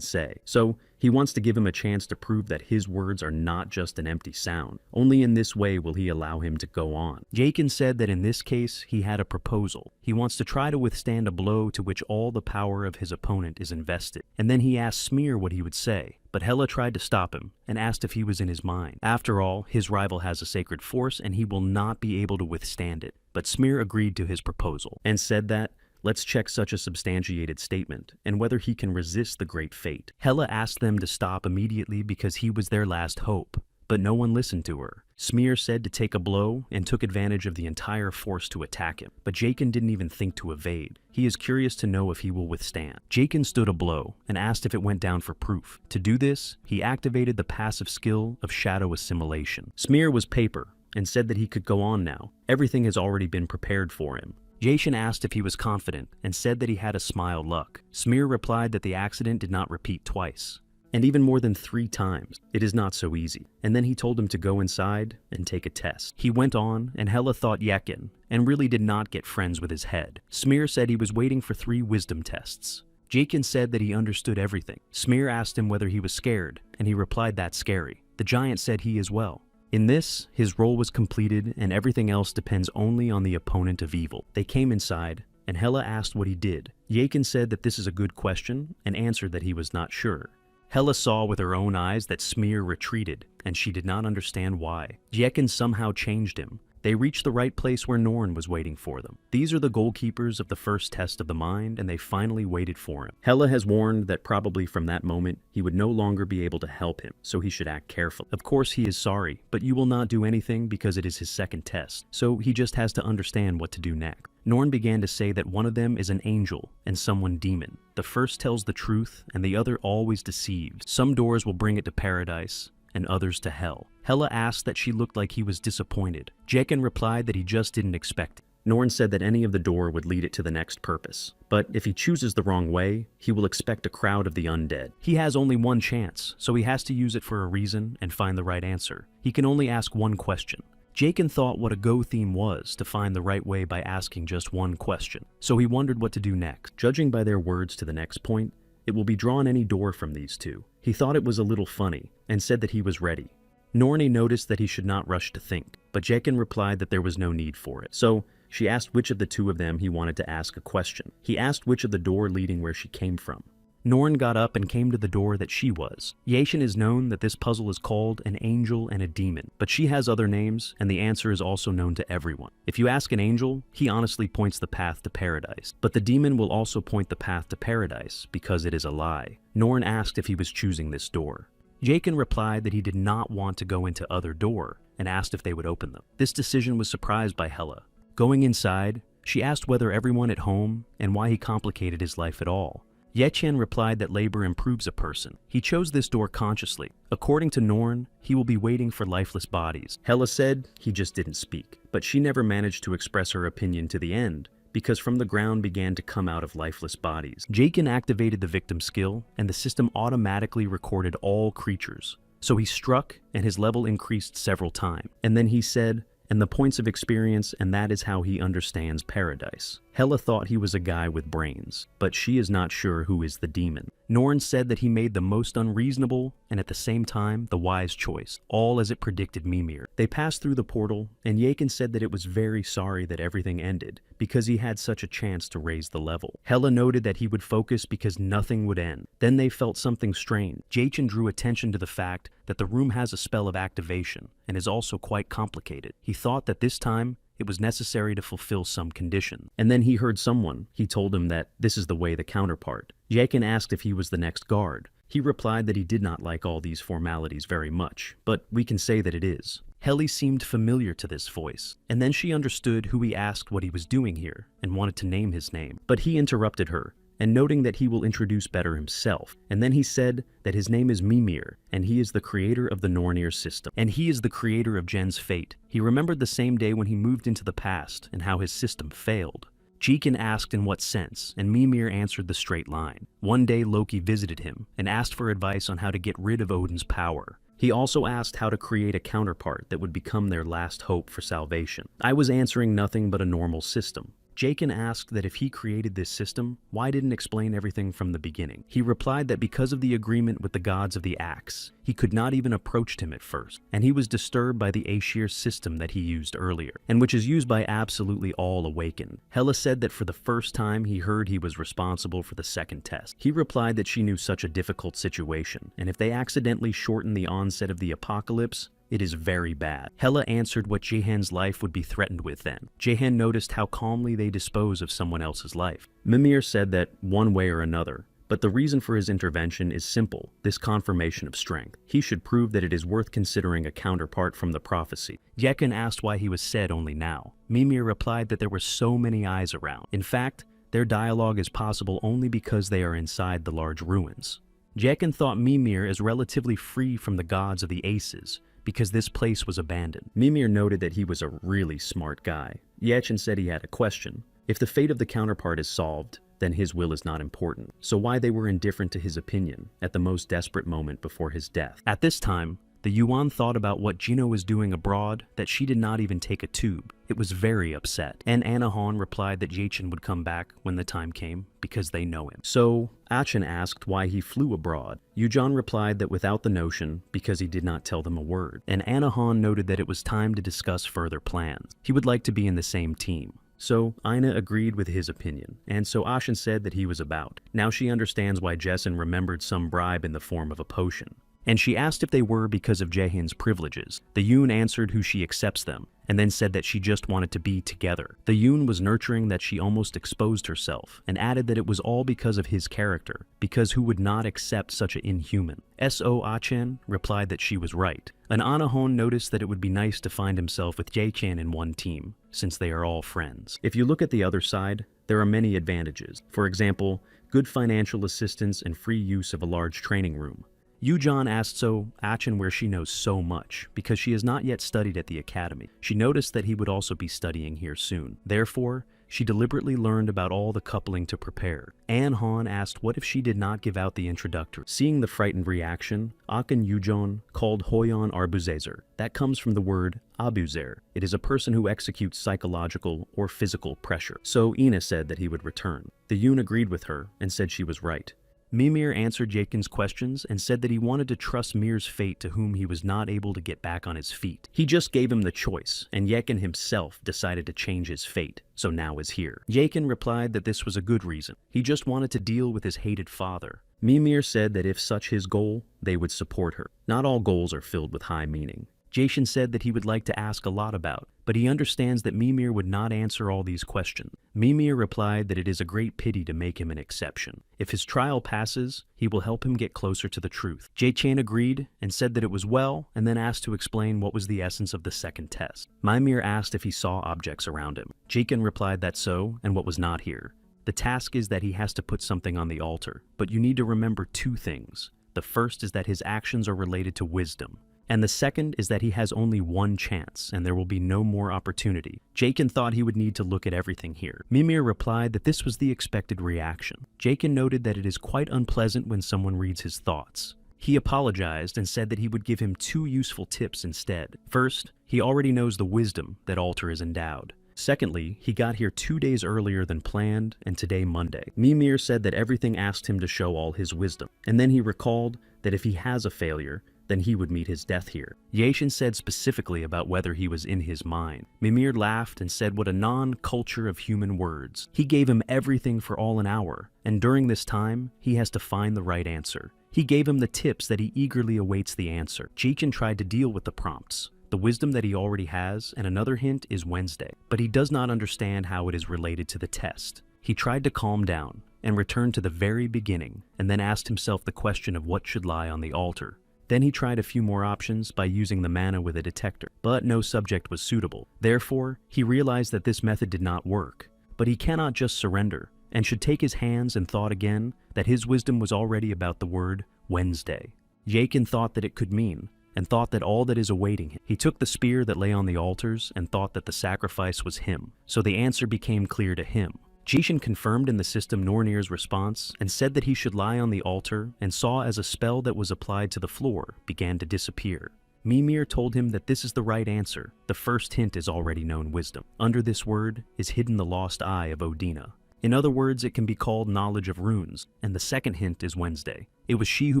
say. So he wants to give him a chance to prove that his words are not just an empty sound. Only in this way will he allow him to go on. Jaken said that in this case, he had a proposal. He wants to try to withstand a blow to which all the power of his opponent is invested. And then he asked Smear what he would say, but Hela tried to stop him and asked if he was in his mind. After all, his rival has a sacred force and he will not be able to withstand it. But Smear agreed to his proposal and said that, let's check such a substantiated statement and whether he can resist the great fate. Hela asked them to stop immediately because he was their last hope, but no one listened to her. Smear said to take a blow and took advantage of the entire force to attack him, but Jaken didn't even think to evade. He is curious to know if he will withstand. Jaken stood a blow and asked if it went down for proof. To do this, he activated the passive skill of shadow assimilation. Smear was paper and said that he could go on now. Everything has already been prepared for him. Jason asked if he was confident and said that he had a smile luck. Smear replied that the accident did not repeat twice, and even more than 3 times. It is not so easy. And then he told him to go inside and take a test. He went on, and Hela thought Yekin, and really did not get friends with his head. Smear said he was waiting for 3 wisdom tests. Jaken said that he understood everything. Smear asked him whether he was scared, and he replied that's scary. The giant said he as well. In this, his role was completed and everything else depends only on the opponent of evil. They came inside, and Hela asked what he did. Yakin said that this is a good question and answered that he was not sure. Hela saw with her own eyes that Smear retreated, and she did not understand why. Yakin somehow changed him. They reached the right place where Norn was waiting for them. These are the goalkeepers of the first test of the mind, and they finally waited for him. Hela has warned that probably from that moment, he would no longer be able to help him, so he should act carefully. Of course he is sorry, but you will not do anything because it is his second test, so he just has to understand what to do next. Norn began to say that one of them is an angel and someone demon. The first tells the truth, and the other always deceives. Some doors will bring it to paradise, and others to hell. Hela asked that she looked like he was disappointed. Jaken replied that he just didn't expect it. Norn said that any of the door would lead it to the next purpose. But if he chooses the wrong way, he will expect a crowd of the undead. He has only one chance, so he has to use it for a reason and find the right answer. He can only ask one question. Jaken thought what a go theme was to find the right way by asking just one question. So he wondered what to do next. Judging by their words to the next point, it will be drawn any door from these two. He thought it was a little funny, and said that he was ready. Nornie noticed that he should not rush to think, but Jaken replied that there was no need for it. So, she asked which of the two of them he wanted to ask a question. He asked which of the door leading where she came from. Norn got up and came to the door that she was. Yachen is known that this puzzle is called an angel and a demon, but she has other names, and the answer is also known to everyone. If you ask an angel, he honestly points the path to paradise, but the demon will also point the path to paradise because it is a lie. Norn asked if he was choosing this door. Jaken replied that he did not want to go into other door and asked if they would open them. This decision was surprised by Hela. Going inside, she asked whether everyone at home and why he complicated his life at all. Yechen replied that labor improves a person. He chose this door consciously. According to Norn, he will be waiting for lifeless bodies. Hela said he just didn't speak, but she never managed to express her opinion to the end, because from the ground began to come out of lifeless bodies. Jaken activated the victim skill, and the system automatically recorded all creatures. So he struck, and his level increased several times. And then he said, and the points of experience, and that is how he understands paradise. Hela thought he was a guy with brains, but she is not sure who is the demon. Norn said that he made the most unreasonable and at the same time the wise choice, all as it predicted Mimir. They passed through the portal, and Yaken said that it was very sorry that everything ended because he had such a chance to raise the level. Hela noted that he would focus because nothing would end. Then they felt something strange. Jachen drew attention to the fact that the room has a spell of activation and is also quite complicated. He thought that this time it was necessary to fulfill some condition. And then he heard someone. He told him that this is the way the counterpart. Jaken asked if he was the next guard. He replied that he did not like all these formalities very much, but we can say that it is. Heli seemed familiar to this voice, and then she understood who he asked what he was doing here, and wanted to name his name. But he interrupted her, and noting that he will introduce better himself. And then he said that his name is Mimir, and he is the creator of the Nornir system. And he is the creator of Jen's fate. He remembered the same day when he moved into the past, and how his system failed. Jiken asked in what sense, and Mimir answered the straight line. One day Loki visited him, and asked for advice on how to get rid of Odin's power. He also asked how to create a counterpart that would become their last hope for salvation. I was answering nothing but a normal system. Jaken asked that if he created this system, why didn't explain everything from the beginning? He replied that because of the agreement with the gods of the axe, he could not even approach him at first, and he was disturbed by the Aeshir system that he used earlier, and which is used by absolutely all awakened. Hela said that for the first time he heard he was responsible for the second test. He replied that she knew such a difficult situation, and if they accidentally shorten the onset of the apocalypse, it is very bad. Hela answered what Jehan's life would be threatened with then. Jehan noticed how calmly they dispose of someone else's life. Mimir said that one way or another, but the reason for his intervention is simple, this confirmation of strength. He should prove that it is worth considering a counterpart from the prophecy. Yekin asked why he was said only now. Mimir replied that there were so many eyes around. In fact, their dialogue is possible only because they are inside the large ruins. Jekin thought Mimir is relatively free from the gods of the Aces, because this place was abandoned. Mimir noted that he was a really smart guy. Yechen said he had a question. If the fate of the counterpart is solved, then his will is not important. So why they were indifferent to his opinion at the most desperate moment before his death. At this time, the Yuan thought about what Jino was doing abroad, that she did not even take a tube. It was very upset. And Anahan replied that Jachen would come back when the time came, because they know him. So, Achen asked why he flew abroad. Yujan replied that without the notion, because he did not tell them a word. And Anahan noted that it was time to discuss further plans. He would like to be in the same team. So, Aina agreed with his opinion, and so Ashen said that he was about. Now she understands why Jessen remembered some bribe in the form of a potion. And she asked if they were because of Jahan's privileges. The Yoon answered who she accepts them, and then said that she just wanted to be together. The Yoon was nurturing that she almost exposed herself, and added that it was all because of his character, because who would not accept such an inhuman? S.O. Achen replied that she was right. And Anahon noticed that it would be nice to find himself with Jae-chan in one team, since they are all friends. If you look at the other side, there are many advantages. For example, good financial assistance and free use of a large training room. Yujan asked Achen where she knows so much, because she has not yet studied at the academy. She noticed that he would also be studying here soon. Therefore, she deliberately learned about all the coupling to prepare. An Han asked what if she did not give out the introductory. Seeing the frightened reaction, Aken Yujon called Hoyon Arbuzezer. That comes from the word abuzer. It is a person who executes psychological or physical pressure. So Ina said that he would return. The Yoon agreed with her and said she was right. Mimir answered Jakin's questions and said that he wanted to trust Mir's fate to whom he was not able to get back on his feet. He just gave him the choice, and Yakin himself decided to change his fate, so now is here. Yakin replied that this was a good reason. He just wanted to deal with his hated father. Mimir said that if such his goal, they would support her. Not all goals are filled with high meaning. Jason said that he would like to ask a lot about, but he understands that Mimir would not answer all these questions. Mimir replied that it is a great pity to make him an exception. If his trial passes, he will help him get closer to the truth. Jason agreed and said that it was well, and then asked to explain what was the essence of the second test. Mimir asked if he saw objects around him. Jason replied that so, and what was not here. The task is that he has to put something on the altar, but you need to remember two things. The first is that his actions are related to wisdom. And the second is that he has only one chance, and there will be no more opportunity. Jakin thought he would need to look at everything here. Mimir replied that this was the expected reaction. Jakin noted that it is quite unpleasant when someone reads his thoughts. He apologized and said that he would give him two useful tips instead. First, he already knows the wisdom that altar is endowed. Secondly, he got here 2 days earlier than planned, and today Monday. Mimir said that everything asked him to show all his wisdom, and then he recalled that if he has a failure, then he would meet his death here. Yashin said specifically about whether he was in his mind. Mimir laughed and said what a non-culture of human words. He gave him everything for all an hour, and during this time, he has to find the right answer. He gave him the tips that he eagerly awaits the answer. Jichin tried to deal with the prompts, the wisdom that he already has, and another hint is Wednesday. But he does not understand how it is related to the test. He tried to calm down and return to the very beginning, and then asked himself the question of what should lie on the altar. Then he tried a few more options by using the mana with a detector, but no subject was suitable. Therefore, he realized that this method did not work. But he cannot just surrender, and should take his hands and thought again that his wisdom was already about the word Wednesday. Jakin thought that it could mean, and thought that all that is awaiting him. He took the spear that lay on the altars and thought that the sacrifice was him, so the answer became clear to him. Jishin confirmed in the system Nornir's response and said that he should lie on the altar and saw as a spell that was applied to the floor began to disappear. Mimir told him that this is the right answer. The first hint is already known wisdom. Under this word is hidden the lost eye of Odina. In other words, it can be called knowledge of runes, and the second hint is Wednesday. It was she who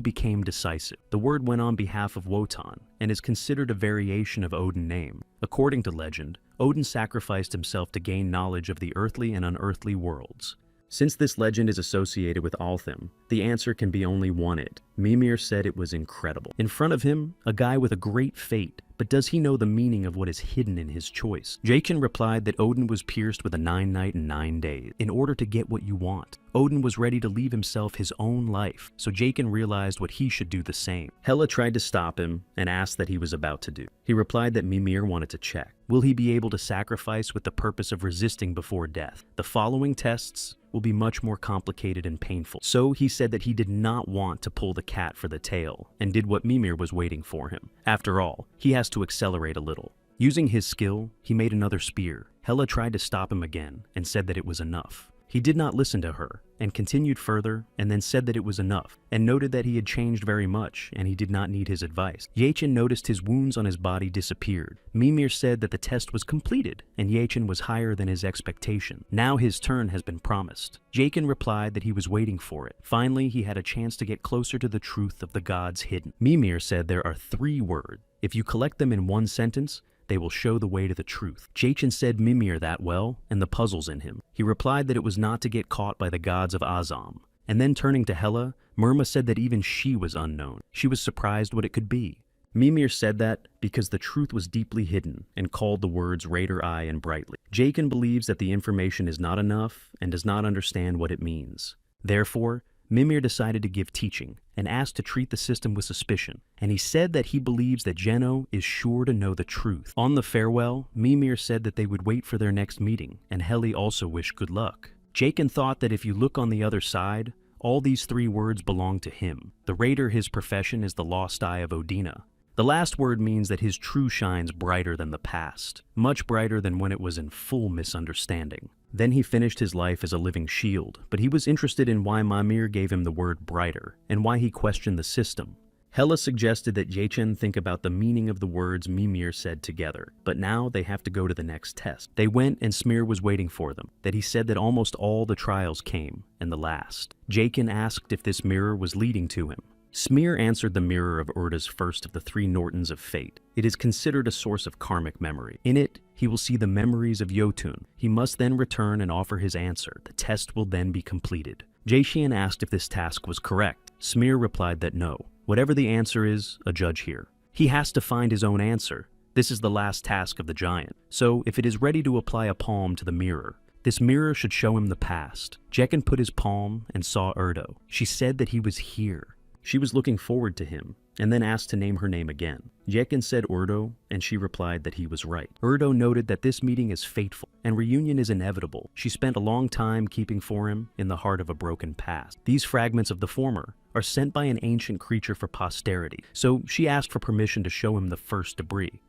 became decisive. The word went on behalf of Wotan, and is considered a variation of Odin's name. According to legend, Odin sacrificed himself to gain knowledge of the earthly and unearthly worlds. Since this legend is associated with Althim, the answer can be only one it. Mimir said it was incredible. In front of him, a guy with a great fate, but does he know the meaning of what is hidden in his choice? Jakin replied that Odin was pierced with a 9-night and 9 days in order to get what you want. Odin was ready to leave himself his own life, so Jakin realized what he should do the same. Hela tried to stop him and asked that he was about to do. He replied that Mimir wanted to check. Will he be able to sacrifice with the purpose of resisting before death? The following tests will be much more complicated and painful. So he said that he did not want to pull the cat for the tail, and did what Mimir was waiting for him. After all, he has to accelerate a little. Using his skill, he made another spear. Hela tried to stop him again, and said that it was enough. He did not listen to her, and continued further, and then said that it was enough, and noted that he had changed very much, and he did not need his advice. Yachin noticed his wounds on his body disappeared. Mimir said that the test was completed, and Yachin was higher than his expectation. Now his turn has been promised. Jakin replied that he was waiting for it. Finally, he had a chance to get closer to the truth of the gods hidden. Mimir said there are 3 words. If you collect them in one sentence, they will show the way to the truth. Jachin said Mimir that well, and the puzzles in him. He replied that it was not to get caught by the gods of Azam. And then turning to Hela, Myrma said that even she was unknown. She was surprised what it could be. Mimir said that because the truth was deeply hidden, and called the words Raider Eye and Brightly. Jakin believes that the information is not enough, and does not understand what it means. Therefore, Mimir decided to give teaching, and asked to treat the system with suspicion, and he said that he believes that Geno is sure to know the truth. On the farewell, Mimir said that they would wait for their next meeting, and Heli also wished good luck. Jakin thought that if you look on the other side, all these 3 words belong to him. The Raider, his profession, is the lost eye of Odina. The last word means that his true shines brighter than the past, much brighter than when it was in full misunderstanding. Then he finished his life as a living shield, but he was interested in why Mimir gave him the word brighter, and why he questioned the system. Hela suggested that Jachin think about the meaning of the words Mimir said together, but now they have to go to the next test. They went and Smear was waiting for them, that he said that almost all the trials came, and the last. Jachin asked if this mirror was leading to him. Smear answered the mirror of Urda's first of the 3 Nortons of fate. It is considered a source of karmic memory. In it, he will see the memories of Jotun. He must then return and offer his answer. The test will then be completed. Jachin asked if this task was correct. Smear replied that no. Whatever the answer is, a judge here. He has to find his own answer. This is the last task of the giant. So, if it is ready to apply a palm to the mirror, this mirror should show him the past. Jachin put his palm and saw Urdo. She said that he was here. She was looking forward to him, and then asked to name her name again. Jachin said Urdo, and she replied that he was right. Urdo noted that this meeting is fateful, and reunion is inevitable. She spent a long time keeping for him in the heart of a broken past. These fragments of the former are sent by an ancient creature for posterity, so she asked for permission to show him the first debris.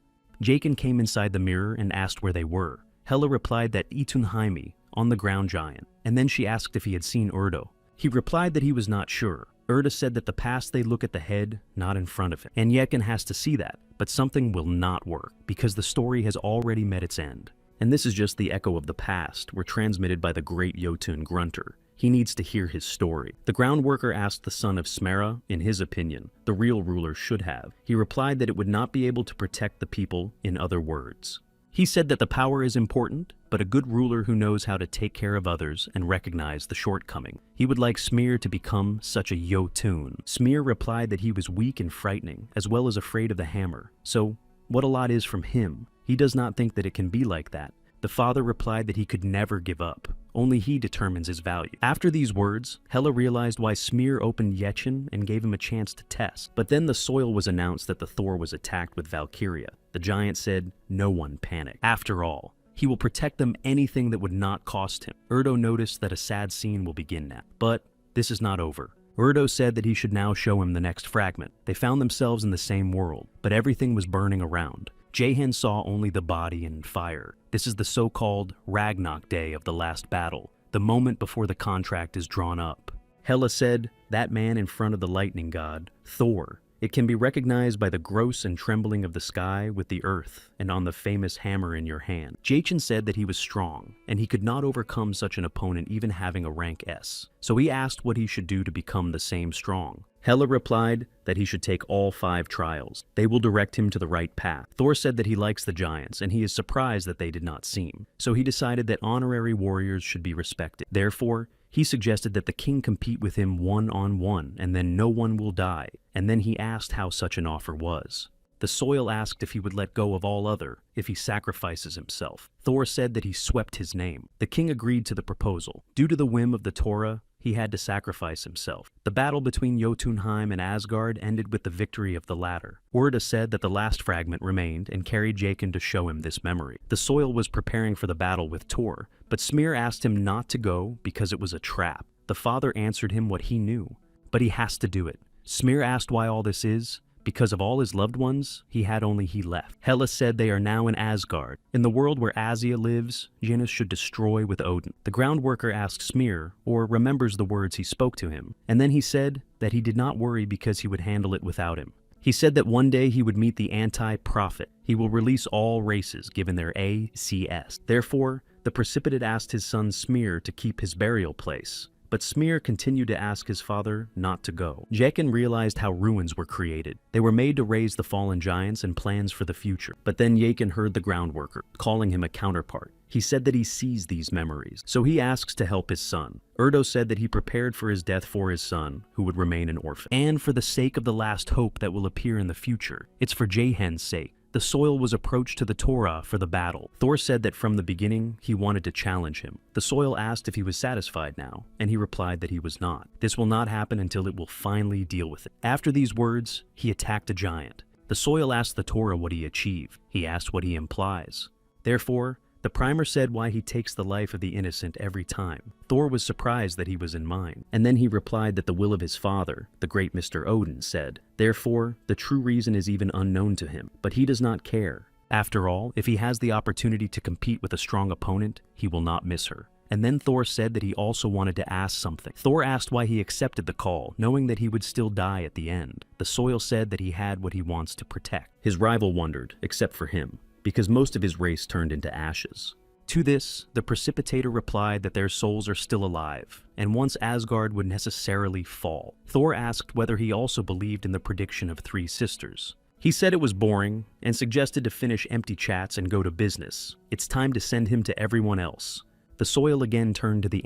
Jachin came inside the mirror and asked where they were. Hela replied that Itunheimi, on the ground giant, and then she asked if he had seen Urdo. He replied that he was not sure. Urda said that the past they look at the head, not in front of him. And Jachin has to see that, but something will not work, because the story has already met its end. And this is just the echo of the past, were transmitted by the great Jotun grunter. He needs to hear his story. The ground worker asked the son of Smera, in his opinion, the real ruler should have. He replied that it would not be able to protect the people, in other words. He said that the power is important, but a good ruler who knows how to take care of others and recognize the shortcoming. He would like Smear to become such a Jotun. Smear replied that he was weak and frightening, as well as afraid of the hammer. So, what a lot is from him. He does not think that it can be like that. The father replied that he could never give up. Only he determines his value. After these words, Hela realized why Smear opened Jachin and gave him a chance to test. But then the soil was announced that the Thor was attacked with Valkyria. The giant said, "No one panic. After all, he will protect them anything that would not cost him." Urdo noticed that a sad scene will begin now. But this is not over. Urdo said that he should now show him the next fragment. They found themselves in the same world, but everything was burning around. Jahan saw only the body and fire. This is the so-called Ragnarok day of the last battle, the moment before the contract is drawn up. Hela said, "That man in front of the lightning god, Thor. It can be recognized by the gross and trembling of the sky with the earth and on the famous hammer in your hand." Jachin said that he was strong, and he could not overcome such an opponent even having a rank S. So he asked what he should do to become the same strong. Hela replied that he should take all 5 trials. They will direct him to the right path. Thor said that he likes the giants, and he is surprised that they did not see him. So he decided that honorary warriors should be respected. Therefore, he suggested that the king compete with him one-on-one, and then no one will die. And then he asked how such an offer was. The soil asked if he would let go of all other, if he sacrifices himself. Thor said that he swept his name. The king agreed to the proposal. Due to the whim of the Torah, he had to sacrifice himself. The battle between Jotunheim and Asgard ended with the victory of the latter. Urda said that the last fragment remained and carried Jachin to show him this memory. The soil was preparing for the battle with Tor, but Smear asked him not to go because it was a trap. The father answered him what he knew, but he has to do it. Smear asked why all this is. Because of all his loved ones, he had only he left. Hela said they are now in Asgard. In the world where Asia lives, Janus should destroy with Odin. The ground worker asks Smear, or remembers the words he spoke to him, and then he said that he did not worry because he would handle it without him. He said that one day he would meet the anti-prophet. He will release all races given their ACS. Therefore, the precipitate asked his son Smear to keep his burial place. But Smear continued to ask his father not to go. Jachin realized how ruins were created. They were made to raise the fallen giants and plans for the future. But then Jachin heard the groundworker, calling him a counterpart. He said that he sees these memories, so he asks to help his son. Urdo said that he prepared for his death for his son, who would remain an orphan. And for the sake of the last hope that will appear in the future. It's for Jahan's sake. The soil was approached to the Torah for the battle. Thor said that from the beginning, he wanted to challenge him. The soil asked if he was satisfied now, and he replied that he was not. This will not happen until it will finally deal with it. After these words, he attacked a giant. The soil asked the Torah what he achieved. He asked what he implies. Therefore, the primer said why he takes the life of the innocent every time. Thor was surprised that he was in mind, and then he replied that the will of his father, the great Mr. Odin, said. Therefore, the true reason is even unknown to him, but he does not care. After all, if he has the opportunity to compete with a strong opponent, he will not miss her. And then Thor said that he also wanted to ask something. Thor asked why he accepted the call, knowing that he would still die at the end. The soil said that he had what he wants to protect. His rival wondered, except for him, because most of his race turned into ashes. To this, the Precipitator replied that their souls are still alive, and once Asgard would necessarily fall. Thor asked whether he also believed in the prediction of 3 sisters. He said it was boring, and suggested to finish empty chats and go to business. It's time to send him to everyone else. The soil again turned to the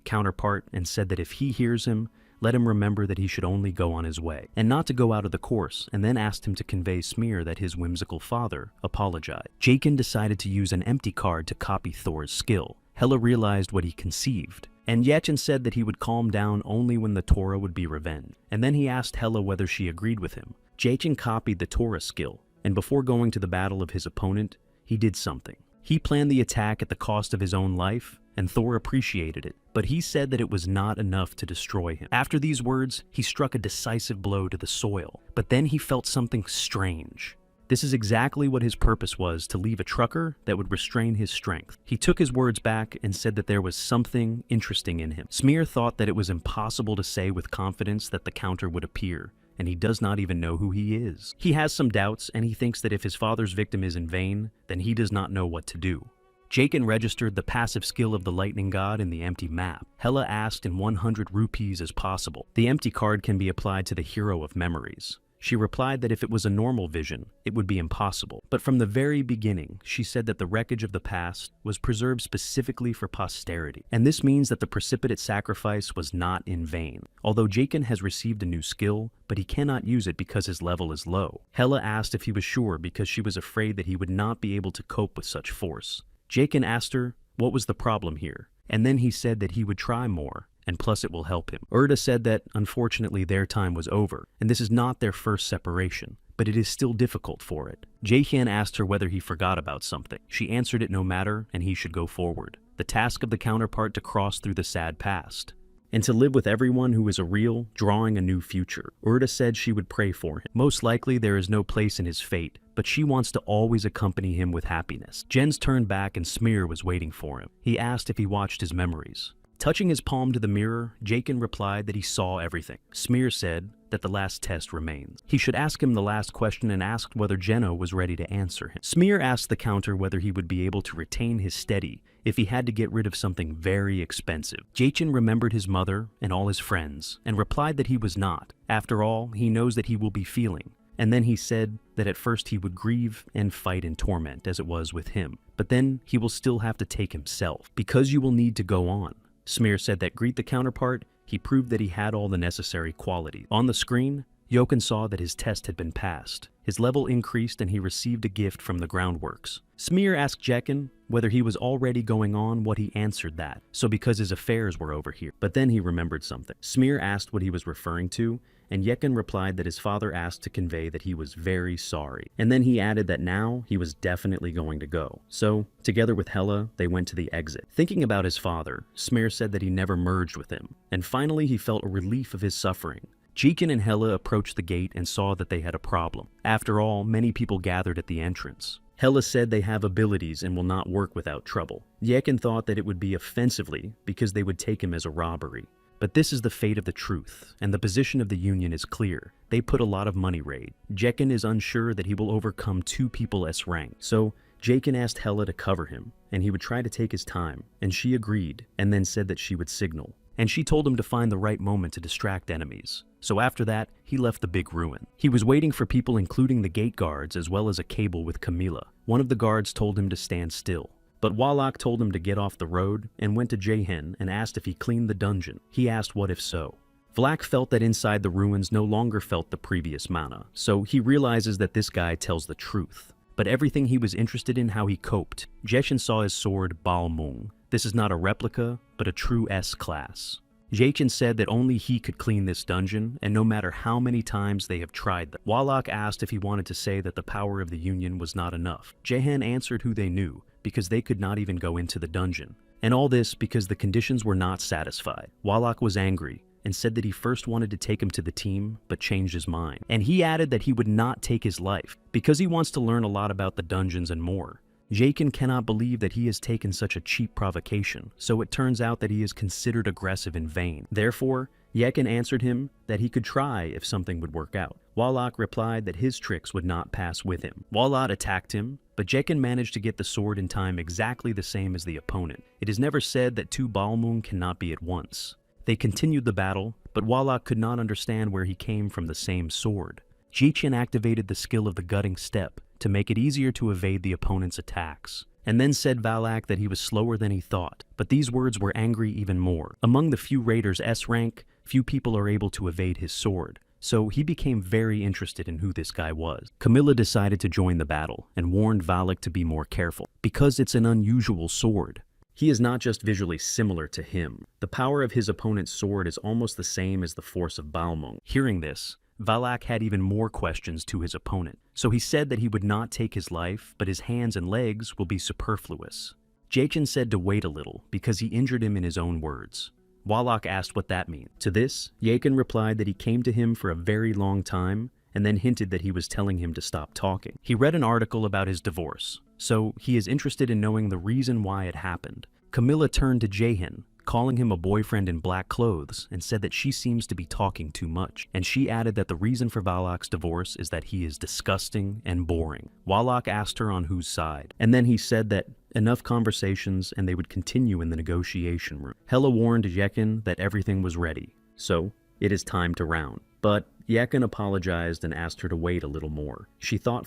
counterpart and said that if he hears him, let him remember that he should only go on his way, and not to go out of the course, and then asked him to convey Smear that his whimsical father apologized. Jakin decided to use an empty card to copy Thor's skill. Hela realized what he conceived, and Jechin said that he would calm down only when the Torah would be revenged. And then he asked Hela whether she agreed with him. Jachin copied the Torah skill, and before going to the battle of his opponent, he did something. He planned the attack at the cost of his own life, and Thor appreciated it, but he said that it was not enough to destroy him. After these words, he struck a decisive blow to the soil, but then he felt something strange. This is exactly what his purpose was, to leave a trucker that would restrain his strength. He took his words back and said that there was something interesting in him. Smear thought that it was impossible to say with confidence that the counter would appear, and he does not even know who he is. He has some doubts, and he thinks that if his father's victim is in vain, then he does not know what to do. Jakin registered the passive skill of the lightning god in the empty map. Hela asked in 100 rupees as possible. The empty card can be applied to the hero of memories. She replied that if it was a normal vision, it would be impossible. But from the very beginning, she said that the wreckage of the past was preserved specifically for posterity. And this means that the precipitate sacrifice was not in vain. Although Jakin has received a new skill, but he cannot use it because his level is low. Hela asked if he was sure because she was afraid that he would not be able to cope with such force. Jakin asked her what was the problem here, and then he said that he would try more, and plus it will help him. Urda said that, unfortunately, their time was over, and this is not their first separation, but it is still difficult for it. Jaehyun asked her whether he forgot about something. She answered it no matter, and he should go forward. The task of the counterpart to cross through the sad past, and to live with everyone who is a real, drawing a new future. Urda said she would pray for him. Most likely there is no place in his fate, but she wants to always accompany him with happiness. Jens turned back and Smear was waiting for him. He asked if he watched his memories. Touching his palm to the mirror, Jakin replied that he saw everything. Smear said that the last test remains. He should ask him the last question and asked whether Jenno was ready to answer him. Smear asked the counter whether he would be able to retain his steady if he had to get rid of something very expensive. Jachin remembered his mother and all his friends and replied that he was not. After all, he knows that he will be feeling. And then he said that at first he would grieve and fight in torment as it was with him. But then he will still have to take himself, because you will need to go on. Smear said that greet the counterpart, he proved that he had all the necessary qualities. On the screen, Jokin saw that his test had been passed. His level increased and he received a gift from the groundworks. Smear asked Jekin whether he was already going on what he answered that, so because his affairs were over here. But then he remembered something. Smear asked what he was referring to, and Yekin replied that his father asked to convey that he was very sorry. And then he added that now he was definitely going to go. So, together with Hela, they went to the exit. Thinking about his father, Smear said that he never merged with him, and finally he felt a relief of his suffering. Jekin and Hela approached the gate and saw that they had a problem. After all, many people gathered at the entrance. Hela said they have abilities and will not work without trouble. Yekin thought that it would be offensively because they would take him as a robbery. But this is the fate of the truth, and the position of the Union is clear. They put a lot of money raid. Jekin is unsure that he will overcome 2 people S rank. So, Jakin asked Hela to cover him, and he would try to take his time, and she agreed, and then said that she would signal. And she told him to find the right moment to distract enemies. So after that, he left the big ruin. He was waiting for people including the gate guards as well as a cable with Camilla. One of the guards told him to stand still. But Wallach told him to get off the road and went to Jehen and asked if he cleaned the dungeon. He asked what if so. Vlak felt that inside the ruins no longer felt the previous mana, so he realizes that this guy tells the truth. But everything he was interested in how he coped. Jeshin saw his sword Balmung. This is not a replica, but a true S-class. Jachin said that only he could clean this dungeon, and no matter how many times they have tried them. Wallach asked if he wanted to say that the power of the Union was not enough. Jehan answered who they knew, because they could not even go into the dungeon. And all this because the conditions were not satisfied. Wallach was angry, and said that he first wanted to take him to the team, but changed his mind. And he added that he would not take his life, because he wants to learn a lot about the dungeons and more. Jakin cannot believe that he has taken such a cheap provocation, so it turns out that he is considered aggressive in vain. Therefore, Yekin answered him that he could try if something would work out. Wallach replied that his tricks would not pass with him. Wallach attacked him, but Jekin managed to get the sword in time exactly the same as the opponent. It is never said that two Balmung cannot be at once. They continued the battle, but Wallach could not understand where he came from the same sword. Jichin activated the skill of the gutting step to make it easier to evade the opponent's attacks, and then said Valak that he was slower than he thought, but these words were angry even more. Among the few raiders S rank, few people are able to evade his sword, so he became very interested in who this guy was. Camilla decided to join the battle and warned Valak to be more careful, because it's an unusual sword. He is not just visually similar to him. The power of his opponent's sword is almost the same as the force of Balmung. Hearing this, Valak had even more questions to his opponent, so he said that he would not take his life, but his hands and legs will be superfluous. Jachin said to wait a little because he injured him in his own words. Wallach asked what that means. To this, Yakin replied that he came to him for a very long time and then hinted that he was telling him to stop talking. He read an article about his divorce, so he is interested in knowing the reason why it happened. Camilla turned to Jahin, calling him a boyfriend in black clothes, and said that she seems to be talking too much. And she added that the reason for Wallach's divorce is that he is disgusting and boring. Wallach asked her on whose side, and then he said that enough conversations and they would continue in the negotiation room. Hela warned Yekin that everything was ready, so it is time to round. But Yekin apologized and asked her to wait a little more. She thought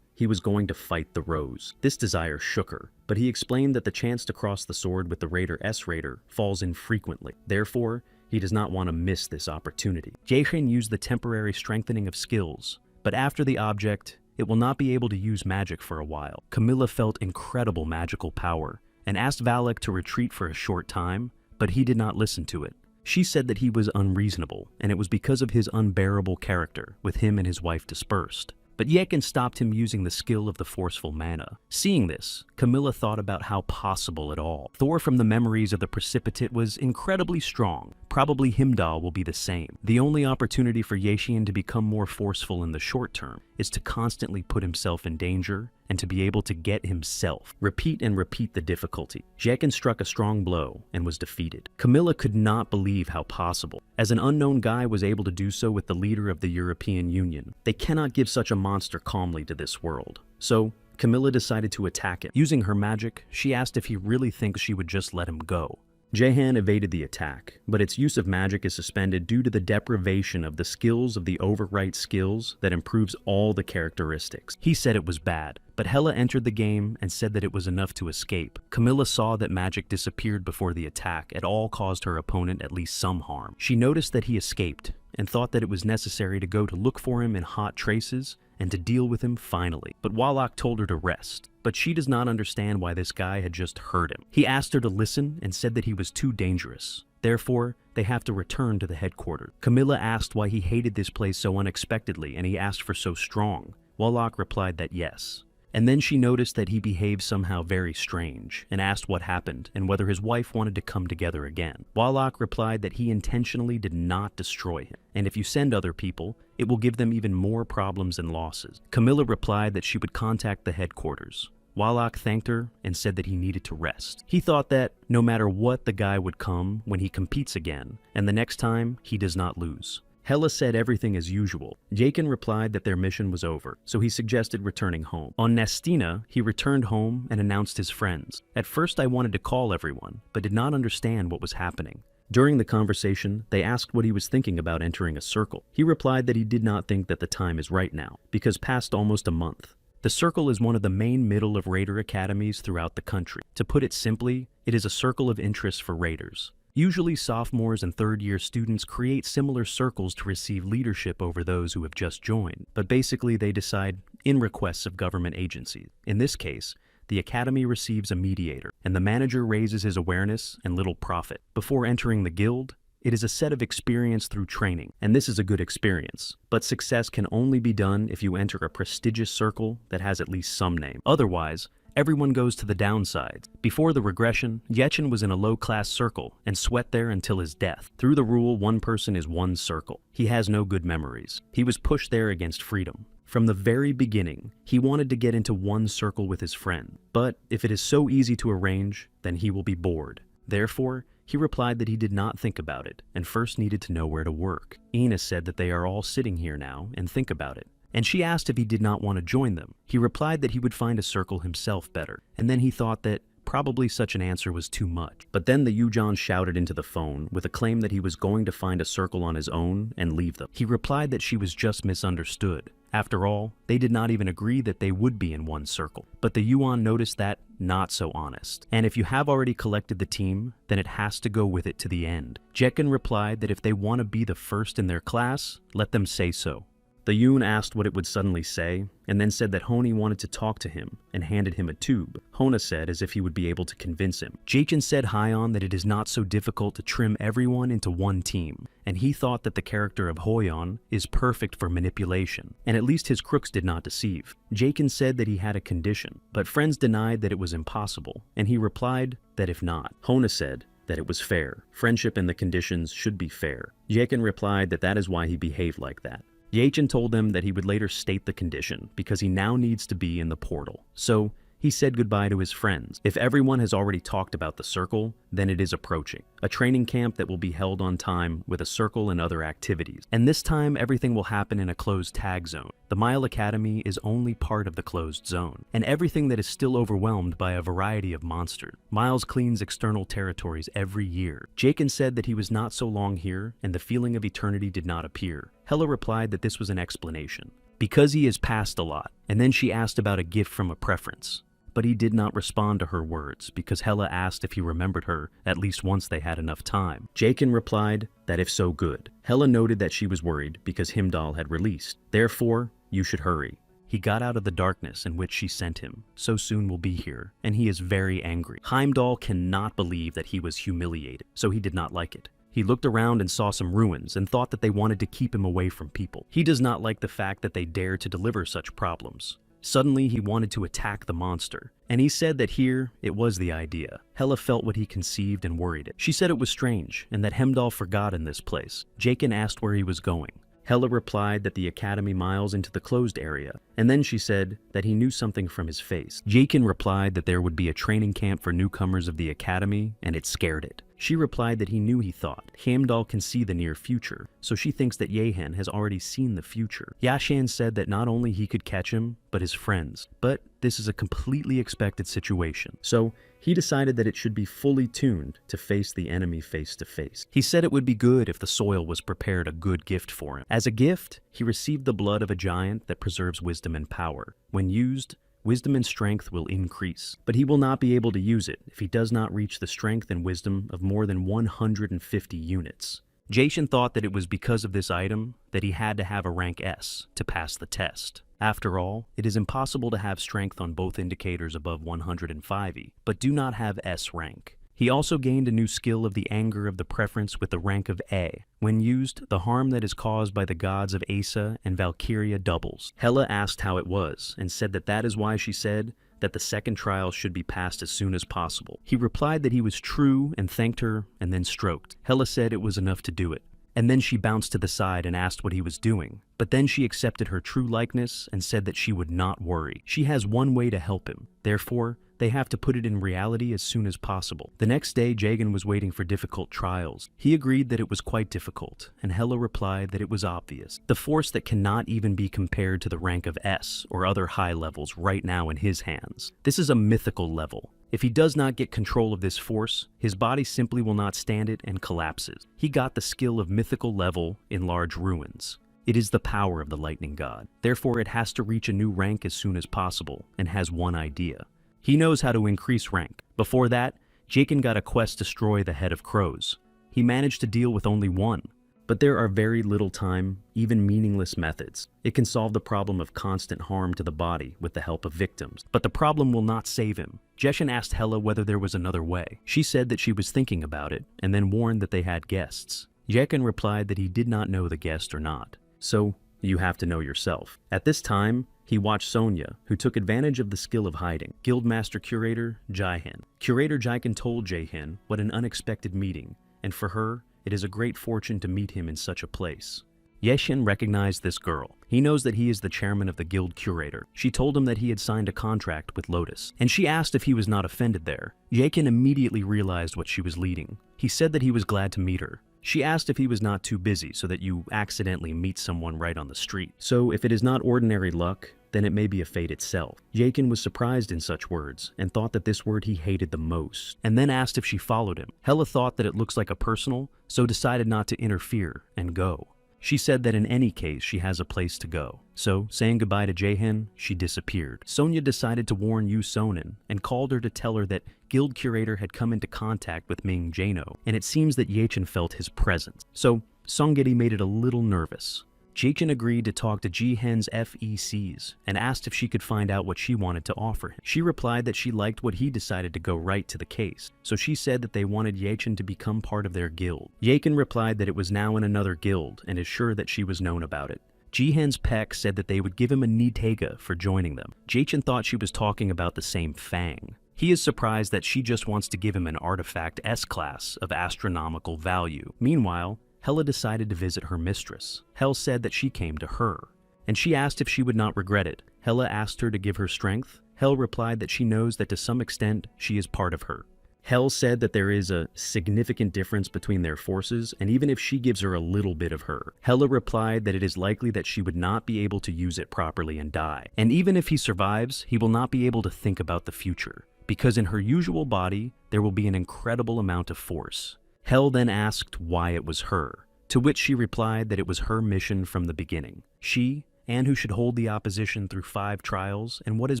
he was going to fight the Rose. This desire shook her, but he explained that the chance to cross the sword with the Raider S-Raider falls infrequently. Therefore, he does not want to miss this opportunity. Jaehin used the temporary strengthening of skills, but after the object, it will not be able to use magic for a while. Camilla felt incredible magical power and asked Valak to retreat for a short time, but he did not listen to it. She said that he was unreasonable, and it was because of his unbearable character, with him and his wife dispersed. But Yekin stopped him using the skill of the forceful mana. Seeing this, Camilla thought about how possible it all. Thor from the memories of the precipitate was incredibly strong. Probably Heimdall will be the same. The only opportunity for Yechian to become more forceful in the short term is to constantly put himself in danger and to be able to get himself. Repeat and repeat the difficulty. Jekin struck a strong blow and was defeated. Camilla could not believe how possible, as an unknown guy was able to do so with the leader of the European Union. They cannot give such a monster calmly to this world. So, Camilla decided to attack him. Using her magic, she asked if he really thinks she would just let him go. Jehan evaded the attack, but its use of magic is suspended due to the deprivation of the skills of the overwrite skills that improves all the characteristics. He said it was bad, but Hela entered the game and said that it was enough to escape. Camilla saw that magic disappeared before the attack at all caused her opponent at least some harm. She noticed that he escaped and thought that it was necessary to go to look for him in hot traces and to deal with him finally. But Wallach told her to rest. But she does not understand why this guy had just hurt him. He asked her to listen and said that he was too dangerous. Therefore, they have to return to the headquarters. Camilla asked why he hated this place so unexpectedly and he asked for so strong. Wallach replied that yes. And then she noticed that he behaved somehow very strange and asked what happened and whether his wife wanted to come together again. Wallach replied that he intentionally did not destroy him, and if you send other people, it will give them even more problems and losses. Camilla replied that she would contact the headquarters. Wallach thanked her and said that he needed to rest. He thought that no matter what, the guy would come when he competes again, and the next time, he does not lose. Hela said everything as usual. Jakin replied that their mission was over, so he suggested returning home. On Nestina, he returned home and announced his friends. At first I wanted to call everyone, but did not understand what was happening. During the conversation, they asked what he was thinking about entering a circle. He replied that he did not think that the time is right now, because past almost a month. The circle is one of the main middle of raider academies throughout the country. To put it simply, it is a circle of interest for raiders. Usually sophomores and third-year students create similar circles to receive leadership over those who have just joined, but basically they decide in requests of government agencies. In this case, the academy receives a mediator, and the manager raises his awareness and little profit. Before entering the guild, it is a set of experience through training, and this is a good experience. But success can only be done if you enter a prestigious circle that has at least some name. Otherwise, everyone goes to the downsides. Before the regression, Yechen was in a low-class circle and sweat there until his death. Through the rule, one person is one circle. He has no good memories. He was pushed there against freedom. From the very beginning, he wanted to get into one circle with his friend, but if it is so easy to arrange, then he will be bored. Therefore, he replied that he did not think about it and first needed to know where to work. Ina said that they are all sitting here now and think about it, and she asked if he did not want to join them. He replied that he would find a circle himself better, and then he thought that probably such an answer was too much. But then the Yujon shouted into the phone with a claim that he was going to find a circle on his own and leave them. He replied that she was just misunderstood. After all, they did not even agree that they would be in one circle. But the Yuan noticed that not so honest. And if you have already collected the team, then it has to go with it to the end. Jekin replied that if they want to be the first in their class, let them say so. The Yoon asked what it would suddenly say, and then said that Honi wanted to talk to him, and handed him a tube. Hona said as if he would be able to convince him. Jachin said Hyon that it is not so difficult to trim everyone into one team, and he thought that the character of Hoyon is perfect for manipulation, and at least his crooks did not deceive. Jachin said that he had a condition, but friends denied that it was impossible, and he replied that if not. Hona said that it was fair. Friendship and the conditions should be fair. Jachin replied that that is why he behaved like that. Jachin told them that he would later state the condition because he now needs to be in the portal. So he said goodbye to his friends. If everyone has already talked about the circle, then it is approaching. A training camp that will be held on time with a circle and other activities. And this time, everything will happen in a closed tag zone. The Mile Academy is only part of the closed zone, and everything that is still overwhelmed by a variety of monsters. Miles cleans external territories every year. Jachin said that he was not so long here, and the feeling of eternity did not appear. Hella replied that this was an explanation. Because he has passed a lot, and then she asked about a gift from a preference. But he did not respond to her words because Hella asked if he remembered her at least once they had enough time. Jachin replied that if so good. Hella noted that she was worried because Himdall had released. Therefore, you should hurry. He got out of the darkness in which she sent him. So soon will be here, and he is very angry. Heimdall cannot believe that he was humiliated, so he did not like it. He looked around and saw some ruins and thought that they wanted to keep him away from people. He does not like the fact that they dare to deliver such problems. Suddenly, he wanted to attack the monster, and he said that here, it was the idea. Hella felt what he conceived and worried it. She said it was strange, and that Hemdall forgot in this place. Jachin asked where he was going. Hella replied that the academy miles into the closed area, and then she said that he knew something from his face. Jachin replied that there would be a training camp for newcomers of the academy, and it scared it. She replied that he knew he thought. Heimdall can see the near future, so she thinks that Yehen has already seen the future. Yashan said that not only he could catch him, but his friends. But this is a completely expected situation, so he decided that it should be fully tuned to face the enemy face to face. He said it would be good if the soil was prepared a good gift for him. As a gift, he received the blood of a giant that preserves wisdom and power. When used, wisdom and strength will increase, but he will not be able to use it if he does not reach the strength and wisdom of more than 150 units. Jachin thought that it was because of this item that he had to have a rank S to pass the test. After all, it is impossible to have strength on both indicators above 150, but do not have S rank. He also gained a new skill of the anger of the preference with the rank of A. When used, the harm that is caused by the gods of Asa and Valkyria doubles. Hela asked how it was, and said that that is why she said that the second trial should be passed as soon as possible. He replied that he was true and thanked her, and then stroked. Hela said it was enough to do it. And then she bounced to the side and asked what he was doing. But then she accepted her true likeness and said that she would not worry. She has one way to help him. Therefore, they have to put it in reality as soon as possible. The next day, Jagan was waiting for difficult trials. He agreed that it was quite difficult, and Hela replied that it was obvious. The force that cannot even be compared to the rank of S or other high levels right now in his hands. This is a mythical level. If he does not get control of this force, his body simply will not stand it and collapses. He got the skill of mythical level in large ruins. It is the power of the lightning god. Therefore, it has to reach a new rank as soon as possible and has one idea. He knows how to increase rank. Before that, Jakin got a quest to destroy the head of crows. He managed to deal with only one. But there are very little time, even meaningless methods. It can solve the problem of constant harm to the body with the help of victims. But the problem will not save him. Jeshin asked Hela whether there was another way. She said that she was thinking about it, and then warned that they had guests. Jekin replied that he did not know the guest or not. So, you have to know yourself. At this time, he watched Sonya, who took advantage of the skill of hiding. Guildmaster Curator Jaihin. Curator Jaikin told Jaihin what an unexpected meeting, and for her, it is a great fortune to meet him in such a place. Yeshin recognized this girl. He knows that he is the chairman of the guild curator. She told him that he had signed a contract with Lotus, and she asked if he was not offended there. Yakin immediately realized what she was leading. He said that he was glad to meet her. She asked if he was not too busy so that you accidentally meet someone right on the street. So if it is not ordinary luck, then it may be a fate itself. Yakin was surprised in such words and thought that this word he hated the most, and then asked if she followed him. Hella thought that it looks like a personal, so decided not to interfere and go. She said that in any case she has a place to go. So, saying goodbye to Jaehin, she disappeared. Sonya decided to warn Yu Sonin and called her to tell her that Guild Curator had come into contact with Ming Jano, and it seems that Yachin felt his presence. So, Songgedi made it a little nervous. Jachin agreed to talk to Jihen's FECs and asked if she could find out what she wanted to offer him. She replied that she liked what he decided to go right to the case, so she said that they wanted Yachin to become part of their guild. Yachin replied that it was now in another guild and is sure that she was known about it. Jihen's Peck said that they would give him a Nitega for joining them. Jachin thought she was talking about the same Fang. He is surprised that she just wants to give him an artifact S-class of astronomical value. Meanwhile, Hella decided to visit her mistress. Hel said that she came to her, and she asked if she would not regret it. Hella asked her to give her strength. Hel replied that she knows that to some extent she is part of her. Hel said that there is a significant difference between their forces, and even if she gives her a little bit of her. Hella replied that it is likely that she would not be able to use it properly and die. And even if he survives, he will not be able to think about the future, because in her usual body, there will be an incredible amount of force. Hel then asked why it was her, to which she replied that it was her mission from the beginning. She, and who should hold the opposition through 5 trials and what has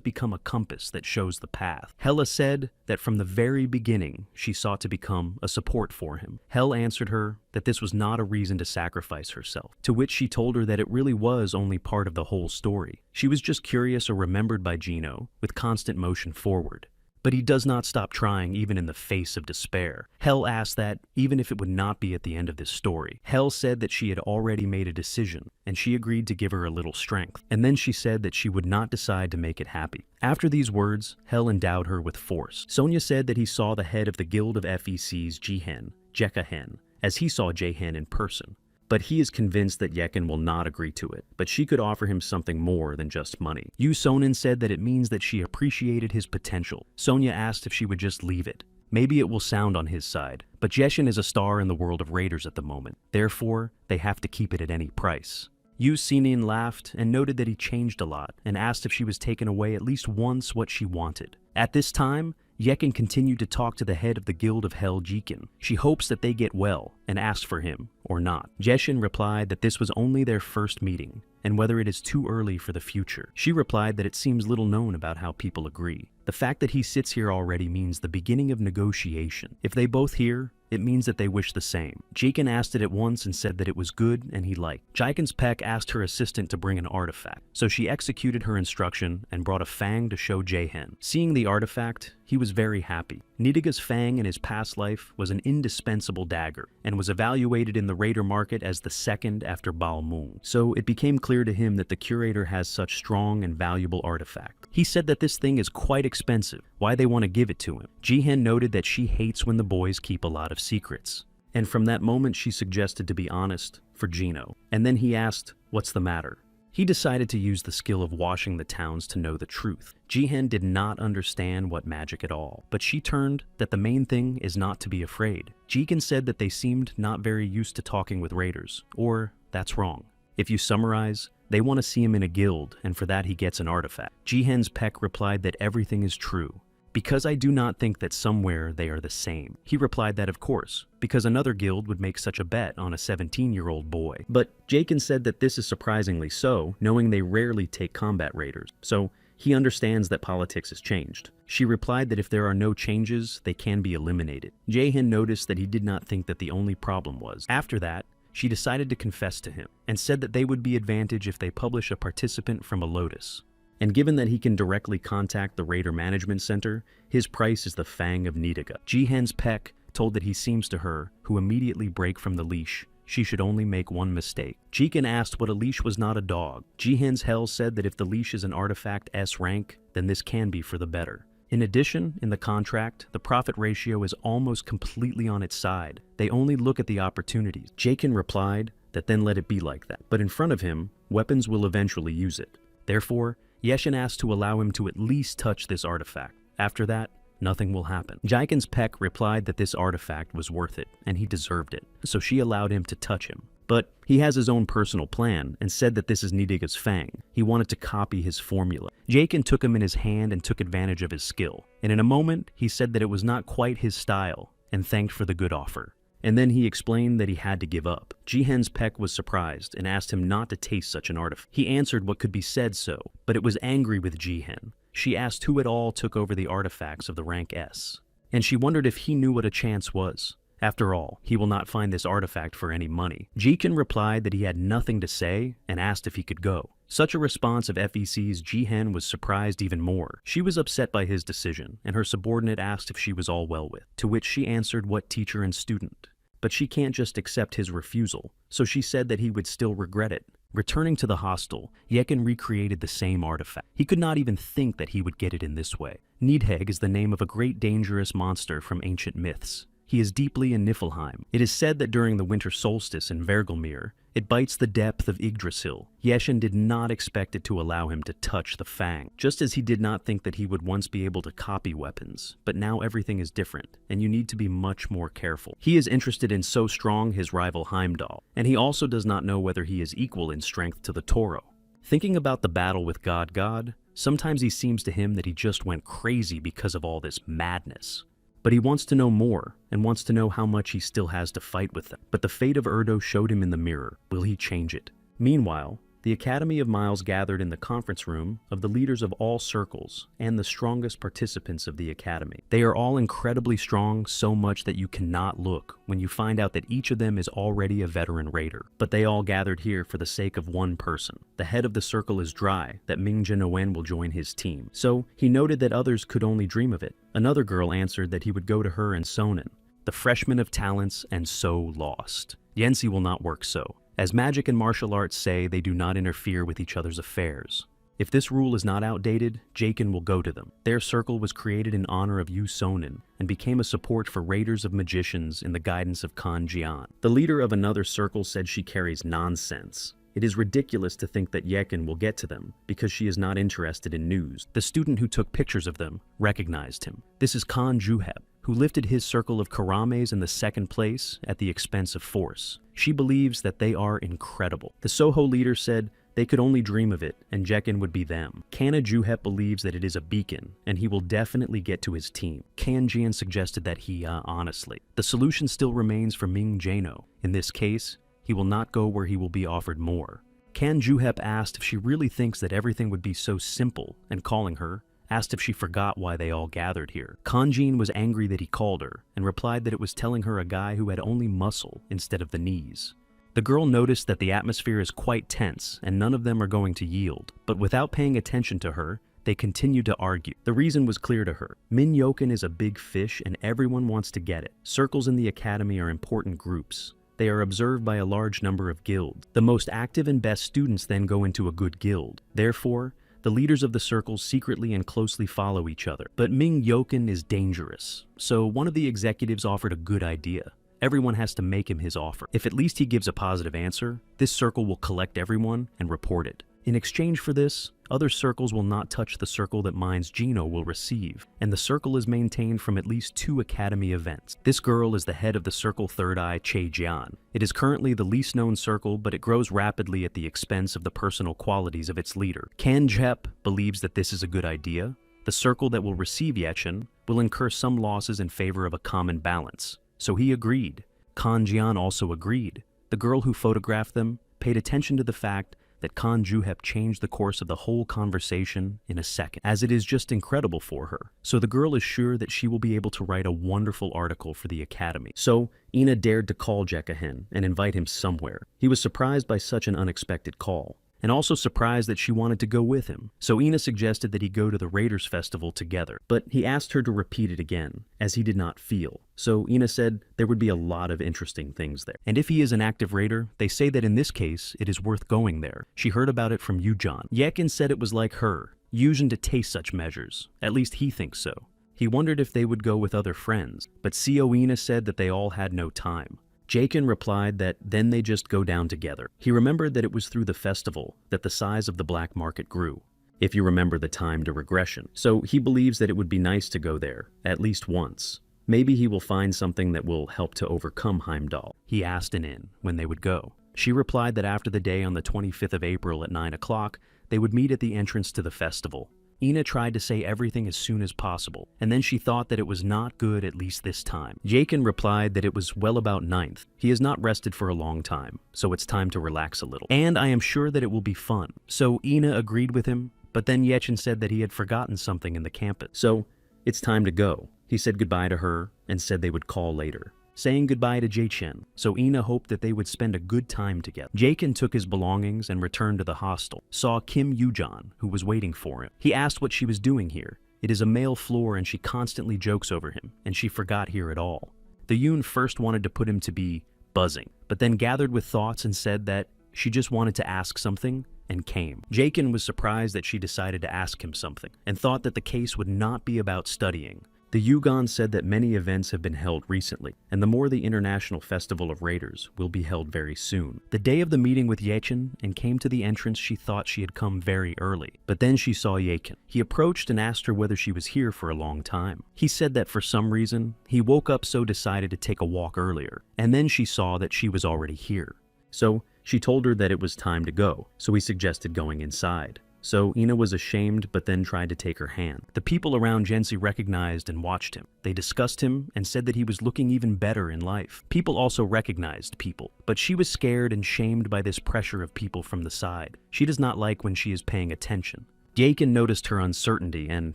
become a compass that shows the path. Hella said that from the very beginning she sought to become a support for him. Hel answered her that this was not a reason to sacrifice herself, to which she told her that it really was only part of the whole story. She was just curious or remembered by Gino, with constant motion forward. But he does not stop trying even in the face of despair. Hel asked that, even if it would not be at the end of this story. Hel said that she had already made a decision, and she agreed to give her a little strength. And then she said that she would not decide to make it happy. After these words, Hel endowed her with force. Sonya said that he saw the head of the Guild of FECs, Jihen, Jekahen, as he saw Jaehin in person. But he is convinced that Yekin will not agree to it, but she could offer him something more than just money. Yu Sonin said that it means that she appreciated his potential. Sonya asked if she would just leave it. Maybe it will sound on his side, but Jeshin is a star in the world of raiders at the moment. Therefore, they have to keep it at any price. Yu Sinin laughed and noted that he changed a lot and asked if she was taken away at least once what she wanted. At this time, Yekin continued to talk to the head of the Guild of Hell Jikin. She hopes that they get well and asked for him, or not. Jeshin replied that this was only their first meeting, and whether it is too early for the future. She replied that it seems little known about how people agree. The fact that he sits here already means the beginning of negotiation. If they both hear, it means that they wish the same. Jakin asked it at once and said that it was good and he liked. Jikin's Peck asked her assistant to bring an artifact, so she executed her instruction and brought a fang to show Jaehin. Seeing the artifact, he was very happy. Nidaga's fang in his past life was an indispensable dagger, and was evaluated in the raider market as the second after Balmung. So it became clear to him that the curator has such strong and valuable artifact. He said that this thing is quite expensive, why they want to give it to him. Jihen noted that she hates when the boys keep a lot of secrets. And from that moment she suggested to be honest for Gino. And then he asked, what's the matter? He decided to use the skill of washing the towns to know the truth. Jihen did not understand what magic at all, but she turned that the main thing is not to be afraid. Jikin said that they seemed not very used to talking with raiders, or that's wrong. If you summarize, they want to see him in a guild, and for that he gets an artifact. Jihen's Peck replied that everything is true, because I do not think that somewhere they are the same. He replied that of course, because another guild would make such a bet on a 17-year-old boy. But Jakin said that this is surprisingly so, knowing they rarely take combat raiders, so he understands that politics has changed. She replied that if there are no changes, they can be eliminated. Jaehin noticed that he did not think that the only problem was. After that, she decided to confess to him, and said that they would be advantage if they publish a participant from a Lotus. And given that he can directly contact the Raider Management Center, his price is the Fang of Nidaga. Jihen's Peck told that he seems to her, who immediately break from the leash, she should only make one mistake. Jikin asked what a leash was not a dog. Jihen's Hell said that if the leash is an artifact S rank, then this can be for the better. In addition, in the contract, the profit ratio is almost completely on its side. They only look at the opportunities. Jakin replied that then let it be like that. But in front of him, weapons will eventually use it. Therefore, Yeshin asked to allow him to at least touch this artifact. After that, nothing will happen. Jaikin's Peck replied that this artifact was worth it, and he deserved it, so she allowed him to touch him. But he has his own personal plan and said that this is Nidiga's Fang. He wanted to copy his formula. Jaikin took him in his hand and took advantage of his skill. And in a moment, he said that it was not quite his style and thanked for the good offer. And then he explained that he had to give up. Jihen's Peck was surprised and asked him not to taste such an artifact. He answered what could be said so, but it was angry with Jihen. She asked who at all took over the artifacts of the rank S. And she wondered if he knew what a chance was. After all, he will not find this artifact for any money. Jiken replied that he had nothing to say and asked if he could go. Such a response of FEC's Jihen was surprised even more. She was upset by his decision, and her subordinate asked if she was all well with, to which she answered what teacher and student. But she can't just accept his refusal, so she said that he would still regret it. Returning to the hostel, Yekin recreated the same artifact. He could not even think that he would get it in this way. Nidhegg is the name of a great dangerous monster from ancient myths. He is deeply in Niflheim. It is said that during the winter solstice in Vergelmir, it bites the depth of Yggdrasil. Yeshin did not expect it to allow him to touch the Fang, just as he did not think that he would once be able to copy weapons. But now everything is different, and you need to be much more careful. He is interested in So Strong, his rival Heimdall, and he also does not know whether he is equal in strength to the Toro. Thinking about the battle with God, sometimes he seems to him that he just went crazy because of all this madness. But he wants to know more, and wants to know how much he still has to fight with them. But the fate of Erdo showed him in the mirror. Will he change it? Meanwhile, the Academy of Miles gathered in the conference room of the leaders of all circles and the strongest participants of the Academy. They are all incredibly strong, so much that you cannot look when you find out that each of them is already a veteran raider. But they all gathered here for the sake of one person. The head of the circle is dry that Ming-Jin Owen will join his team. So he noted that others could only dream of it. Another girl answered that he would go to her and Sonen, the freshman of talents and so lost. Yensi will not work so. As magic and martial arts say, they do not interfere with each other's affairs. If this rule is not outdated, Jaikin will go to them. Their circle was created in honor of Yu Sonen and became a support for raiders of magicians in the guidance of Kan Jian. The leader of another circle said she carries nonsense. It is ridiculous to think that Yekin will get to them because she is not interested in news. The student who took pictures of them recognized him. This is Kan Juheb, who lifted his circle of Karames in the second place at the expense of force. She believes that they are incredible. The Soho leader said they could only dream of it, and Jekin would be them. Kana Juhep believes that it is a beacon, and he will definitely get to his team. Kan Jian suggested that he, honestly. The solution still remains for Ming Jano. In this case, he will not go where he will be offered more. Kan Juhep asked if she really thinks that everything would be so simple, and calling her, asked if she forgot why they all gathered here. Kanjin was angry that he called her, and replied that it was telling her a guy who had only muscle instead of the knees. The girl noticed that the atmosphere is quite tense, and none of them are going to yield, but without paying attention to her, they continued to argue. The reason was clear to her. Min Yoken is a big fish, and everyone wants to get it. Circles in the academy are important groups. They are observed by a large number of guilds. The most active and best students then go into a good guild. Therefore, the leaders of the circles secretly and closely follow each other. But Ming Yoken is dangerous, so one of the executives offered a good idea. Everyone has to make him his offer. If at least he gives a positive answer, this circle will collect everyone and report it. In exchange for this, other circles will not touch the circle that Mines Gino will receive, and the circle is maintained from at least 2 academy events. This girl is the head of the circle Third Eye Che Jian. It is currently the least known circle, but it grows rapidly at the expense of the personal qualities of its leader. Kan Jep believes that this is a good idea. The circle that will receive Yechen will incur some losses in favor of a common balance. So he agreed. Kan Jian also agreed. The girl who photographed them paid attention to the fact that Kan Juhep changed the course of the whole conversation in a second, as it is just incredible for her. So the girl is sure that she will be able to write a wonderful article for the academy. So Ina dared to call Jekahen and invite him somewhere. He was surprised by such an unexpected call, and also surprised that she wanted to go with him. So Ina suggested that he go to the Raiders Festival together, but he asked her to repeat it again, as he did not feel. So Ina said there would be a lot of interesting things there. And if he is an active raider, they say that in this case, it is worth going there. She heard about it from Yujan. Yekin said it was like her, Yujin to taste such measures. At least he thinks so. He wondered if they would go with other friends, but Seo Ina said that they all had no time. Jakin replied that then they just go down together. He remembered that it was through the festival that the size of the black market grew, if you remember the time to regression. So he believes that it would be nice to go there, at least once. Maybe he will find something that will help to overcome Heimdall. He asked In when they would go. She replied that after the day on the 25th of April at 9 o'clock, they would meet at the entrance to the festival. Ina tried to say everything as soon as possible, and then she thought that it was not good at least this time. Jakin replied that it was well about 9th. He has not rested for a long time, so it's time to relax a little. And I am sure that it will be fun. So Ina agreed with him, but then Yechin said that he had forgotten something in the campus. So it's time to go. He said goodbye to her and said they would call later, saying goodbye to Jachen, so Ina hoped that they would spend a good time together. Jakin took his belongings and returned to the hostel, saw Kim Yujan, who was waiting for him. He asked what she was doing here. It is a male floor and she constantly jokes over him, and she forgot here at all. The Yoon first wanted to put him to be buzzing, but then gathered with thoughts and said that she just wanted to ask something and came. Jakin was surprised that she decided to ask him something, and thought that the case would not be about studying. The Yugon said that many events have been held recently, and the more the International Festival of Raiders will be held very soon. The day of the meeting with Yechin and came to the entrance, she thought she had come very early, but then she saw Yechin. He approached and asked her whether she was here for a long time. He said that for some reason, he woke up so decided to take a walk earlier, and then she saw that she was already here. So she told her that it was time to go, so he suggested going inside. So Ina was ashamed but then tried to take her hand. The people around Jensi recognized and watched him. They discussed him and said that he was looking even better in life. People also recognized people, but she was scared and shamed by this pressure of people from the side. She does not like when she is paying attention. Jakin noticed her uncertainty and,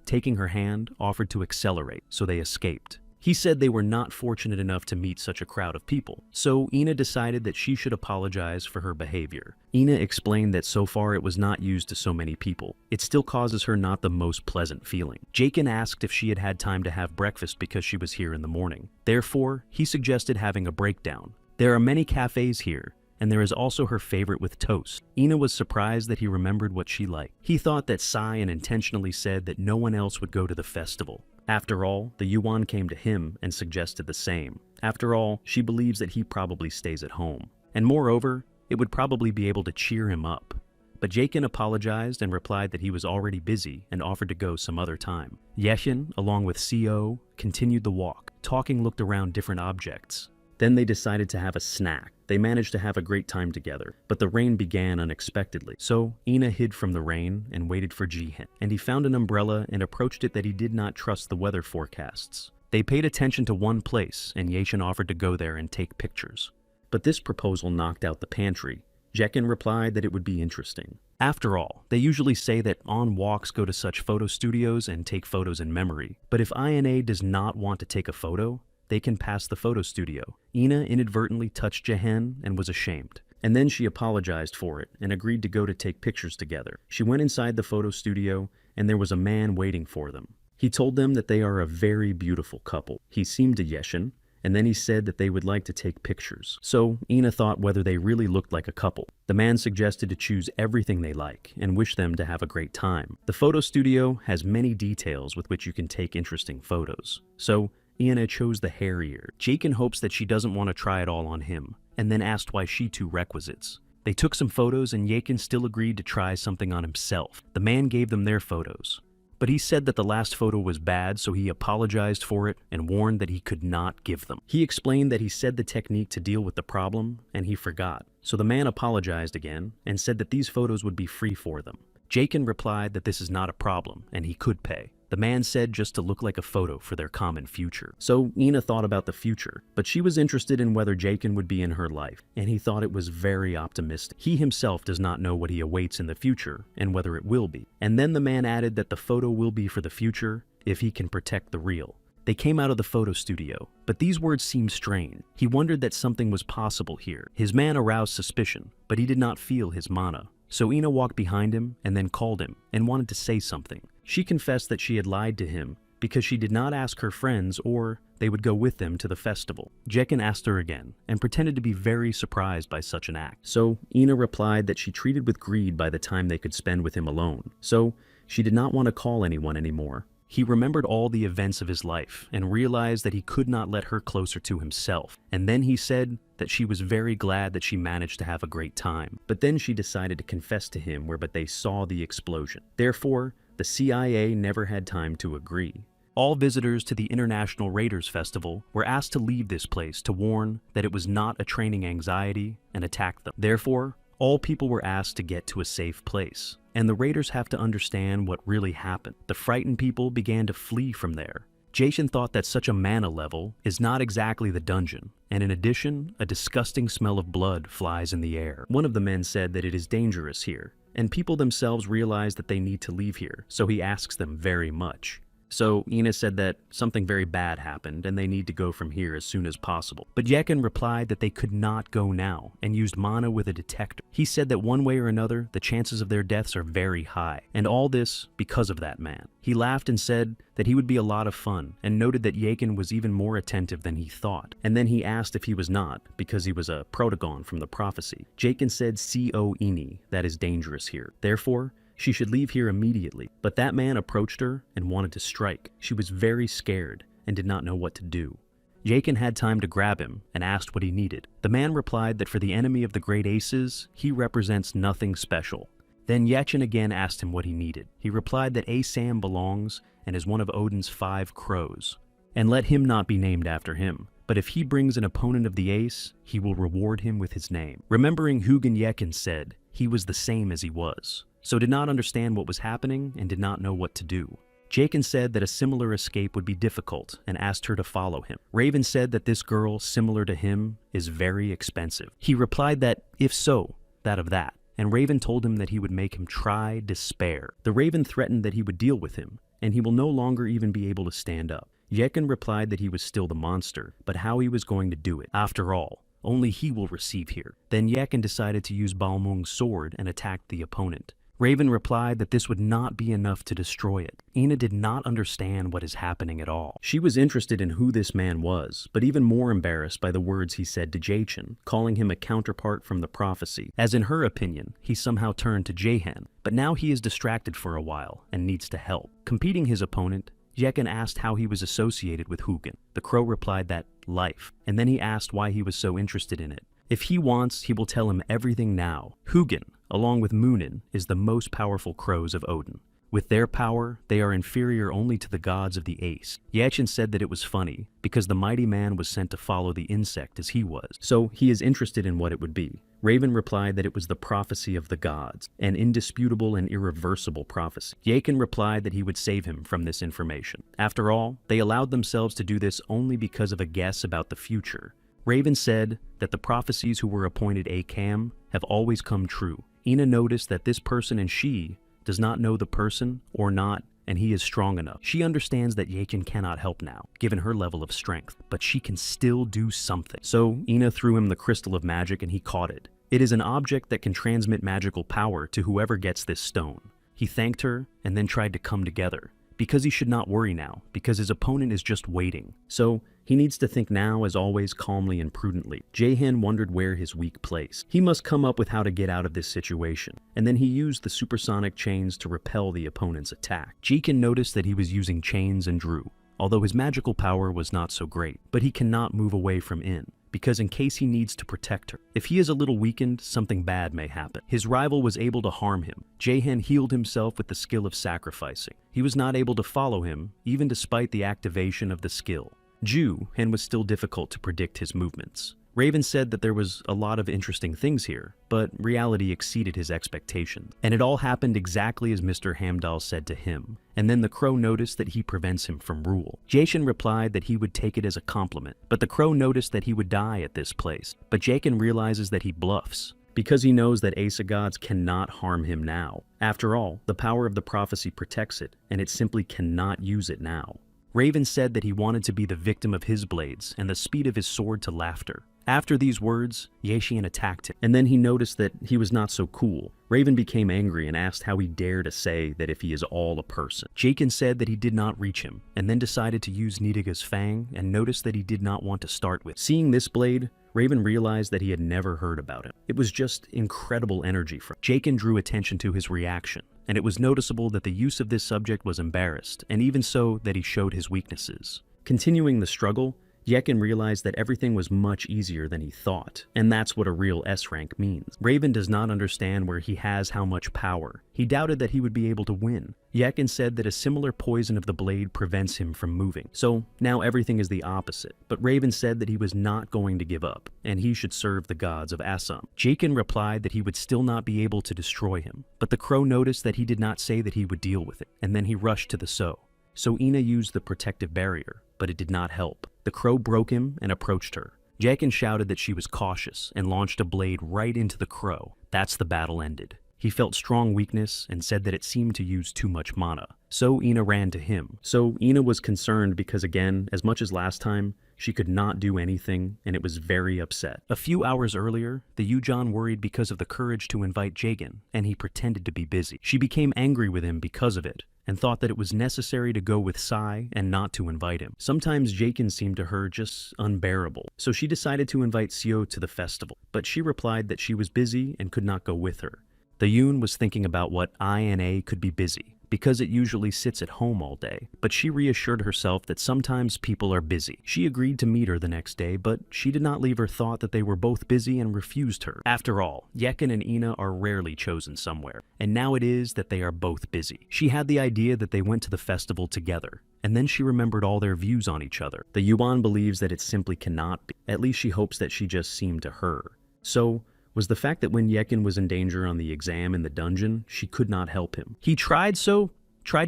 taking her hand, offered to accelerate, so they escaped. He said they were not fortunate enough to meet such a crowd of people, so Ina decided that she should apologize for her behavior. Ina explained that so far it was not used to so many people. It still causes her not the most pleasant feeling. Jakin asked if she had had time to have breakfast because she was here in the morning. Therefore, he suggested having a breakdown. There are many cafes here, and there is also her favorite with toast. Ina was surprised that he remembered what she liked. He thought that Sai intentionally said that no one else would go to the festival. After all, the Yuan came to him and suggested the same. After all, she believes that he probably stays at home. And moreover, it would probably be able to cheer him up. But Jakin apologized and replied that he was already busy and offered to go some other time. Yechin, along with CO, continued the walk. Talking looked around different objects. Then they decided to have a snack. They managed to have a great time together, but the rain began unexpectedly. So Ina hid from the rain and waited for Jihin, and he found an umbrella and approached it that he did not trust the weather forecasts. They paid attention to one place, and Yechin offered to go there and take pictures. But this proposal knocked out the pantry. Jekin replied that it would be interesting. After all, they usually say that on walks go to such photo studios and take photos in memory. But if INA does not want to take a photo, they can pass the photo studio. Ina inadvertently touched Jehen and was ashamed. And then she apologized for it and agreed to go to take pictures together. She went inside the photo studio and there was a man waiting for them. He told them that they are a very beautiful couple. He seemed to Yeshin, and then he said that they would like to take pictures. So Ina thought whether they really looked like a couple. The man suggested to choose everything they like and wished them to have a great time. The photo studio has many details with which you can take interesting photos. So Ina chose the hairier. Jakin hopes that she doesn't want to try it all on him, and then asked why she two requisites. They took some photos and Yakin still agreed to try something on himself. The man gave them their photos. But he said that the last photo was bad, so he apologized for it and warned that he could not give them. He explained that he said the technique to deal with the problem, and he forgot. So the man apologized again and said that these photos would be free for them. Jakin replied that this is not a problem and he could pay. The man said just to look like a photo for their common future. So Ina thought about the future, but she was interested in whether Jakin would be in her life, and he thought it was very optimistic. He himself does not know what he awaits in the future and whether it will be. And then the man added that the photo will be for the future if he can protect the real. They came out of the photo studio, but these words seemed strange. He wondered that something was possible here. His man aroused suspicion, but he did not feel his mana. So Ina walked behind him and then called him and wanted to say something. She confessed that she had lied to him because she did not ask her friends or they would go with them to the festival. Jekin asked her again and pretended to be very surprised by such an act. So Ina replied that she treated with greed by the time they could spend with him alone. So she did not want to call anyone anymore. He remembered all the events of his life and realized that he could not let her closer to himself. And then he said that she was very glad that she managed to have a great time. But then she decided to confess to him but they saw the explosion. Therefore, the CIA never had time to agree. All visitors to the International Raiders Festival were asked to leave this place to warn that it was not a training anxiety and attack them. Therefore, all people were asked to get to a safe place. And the raiders have to understand what really happened. The frightened people began to flee from there. Jason thought that such a mana level is not exactly the dungeon, and in addition, a disgusting smell of blood flies in the air. One of the men said that it is dangerous here, and people themselves realize that they need to leave here, so he asks them very much. So Ina said that something very bad happened and they need to go from here as soon as possible. But Yekin replied that they could not go now and used mana with a detector. He said that one way or another, the chances of their deaths are very high, and all this because of that man. He laughed and said that he would be a lot of fun and noted that Yekin was even more attentive than he thought. And then he asked if he was not, because he was a protagon from the prophecy. Jakin said, "Co Ini, that is dangerous here. Therefore, she should leave here immediately." But that man approached her and wanted to strike. She was very scared and did not know what to do. Jakin had time to grab him and asked what he needed. The man replied that for the enemy of the great aces, he represents nothing special. Then Yechin again asked him what he needed. He replied that Asam belongs and is one of Odin's 5 crows, and let him not be named after him. But if he brings an opponent of the ace, he will reward him with his name. Remembering Hugin Yekin said he was the same as he was, so did not understand what was happening and did not know what to do. Jakin said that a similar escape would be difficult and asked her to follow him. Raven said that this girl, similar to him, is very expensive. He replied that, if so, that of that, and Raven told him that he would make him try despair. The Raven threatened that he would deal with him, and he will no longer even be able to stand up. Yekin replied that he was still the monster, but how he was going to do it. After all, only he will receive here. Then Yekin decided to use Balmung's sword and attacked the opponent. Raven replied that this would not be enough to destroy it. Ina did not understand what is happening at all. She was interested in who this man was, but even more embarrassed by the words he said to Jachin, calling him a counterpart from the prophecy, as in her opinion, he somehow turned to Jahan, but now he is distracted for a while and needs to help. Competing his opponent, Yekin asked how he was associated with Hugin. The crow replied that life, and then he asked why he was so interested in it. If he wants, he will tell him everything now. Hugin, along with Munin, is the most powerful crows of Odin. With their power, they are inferior only to the gods of the Ace. Yachin said that it was funny, because the mighty man was sent to follow the insect as he was, so he is interested in what it would be. Raven replied that it was the prophecy of the gods, an indisputable and irreversible prophecy. Yakin replied that he would save him from this information. After all, they allowed themselves to do this only because of a guess about the future. Raven said that the prophecies who were appointed Akam have always come true. Ina noticed that this person and she does not know the person or not, and he is strong enough. She understands that Yakin cannot help now, given her level of strength, but she can still do something. So Ina threw him the crystal of magic and he caught it. It is an object that can transmit magical power to whoever gets this stone. He thanked her and then tried to come together, because he should not worry now, because his opponent is just waiting. So he needs to think now, as always, calmly and prudently. Jahan wondered where his weak place. He must come up with how to get out of this situation, and then he used the supersonic chains to repel the opponent's attack. Jeekin noticed that he was using chains and drew, although his magical power was not so great, but he cannot move away from In, because in case he needs to protect her. If he is a little weakened, something bad may happen. His rival was able to harm him. Jahan healed himself with the skill of sacrificing. He was not able to follow him, even despite the activation of the skill. Ju, and was still difficult to predict his movements. Raven said that there was a lot of interesting things here, but reality exceeded his expectations. And it all happened exactly as Mr. Hamdall said to him. And then the crow noticed that he prevents him from rule. Jason replied that he would take it as a compliment, but the crow noticed that he would die at this place. But Jakin realizes that he bluffs, because he knows that Asa gods cannot harm him now. After all, the power of the prophecy protects it, and it simply cannot use it now. Raven said that he wanted to be the victim of his blades and the speed of his sword to laughter. After these words, Yeshian attacked him, and then he noticed that he was not so cool. Raven became angry and asked how he dared to say that if he is all a person. Jakin said that he did not reach him, and then decided to use Nidaga's fang and noticed that he did not want to start with. Seeing this blade, Raven realized that he had never heard about him. It was just incredible energy from him. Jakin drew attention to his reaction, and it was noticeable that the use of this subject was embarrassed, and even so that he showed his weaknesses. Continuing the struggle, Yekin realized that everything was much easier than he thought, and that's what a real S rank means. Raven does not understand where he has how much power. He doubted that he would be able to win. Yekin said that a similar poison of the blade prevents him from moving. So now everything is the opposite, but Raven said that he was not going to give up, and he should serve the gods of Assam. Jakin replied that he would still not be able to destroy him, but the crow noticed that he did not say that he would deal with it, and then he rushed to the So. So Ina used the protective barrier, but it did not help. The crow broke him and approached her. Jakin shouted that she was cautious and launched a blade right into the crow. That's the battle ended. He felt strong weakness and said that it seemed to use too much mana. So Ina ran to him. So Ina was concerned because again, as much as last time, she could not do anything and it was very upset. A few hours earlier, the Yujan worried because of the courage to invite Jagan, and he pretended to be busy. She became angry with him because of it, and thought that it was necessary to go with Sai and not to invite him. Sometimes Jakin seemed to her just unbearable, so she decided to invite Seo to the festival, but she replied that she was busy and could not go with her. The Yoon was thinking about what INA could be busy, because it usually sits at home all day, but she reassured herself that sometimes people are busy. She agreed to meet her the next day, but she did not leave her thought that they were both busy and refused her. After all, Yekin and Ina are rarely chosen somewhere, and now it is that they are both busy. She had the idea that they went to the festival together, and then she remembered all their views on each other. The Yuan believes that it simply cannot be. At least she hopes that she just seemed to her. So, was the fact that when Yekin was in danger on the exam in the dungeon, she could not help him. He tried to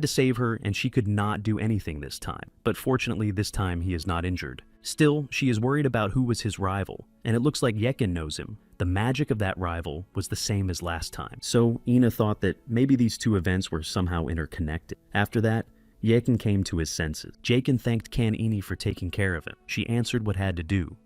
save her, and she could not do anything this time. But fortunately, this time he is not injured. Still, she is worried about who was his rival, and it looks like Yekin knows him. The magic of that rival was the same as last time. So Ina thought that maybe these two events were somehow interconnected. After that, Yekin came to his senses. Jakin thanked Kan Ini for taking care of him. She answered what had to do,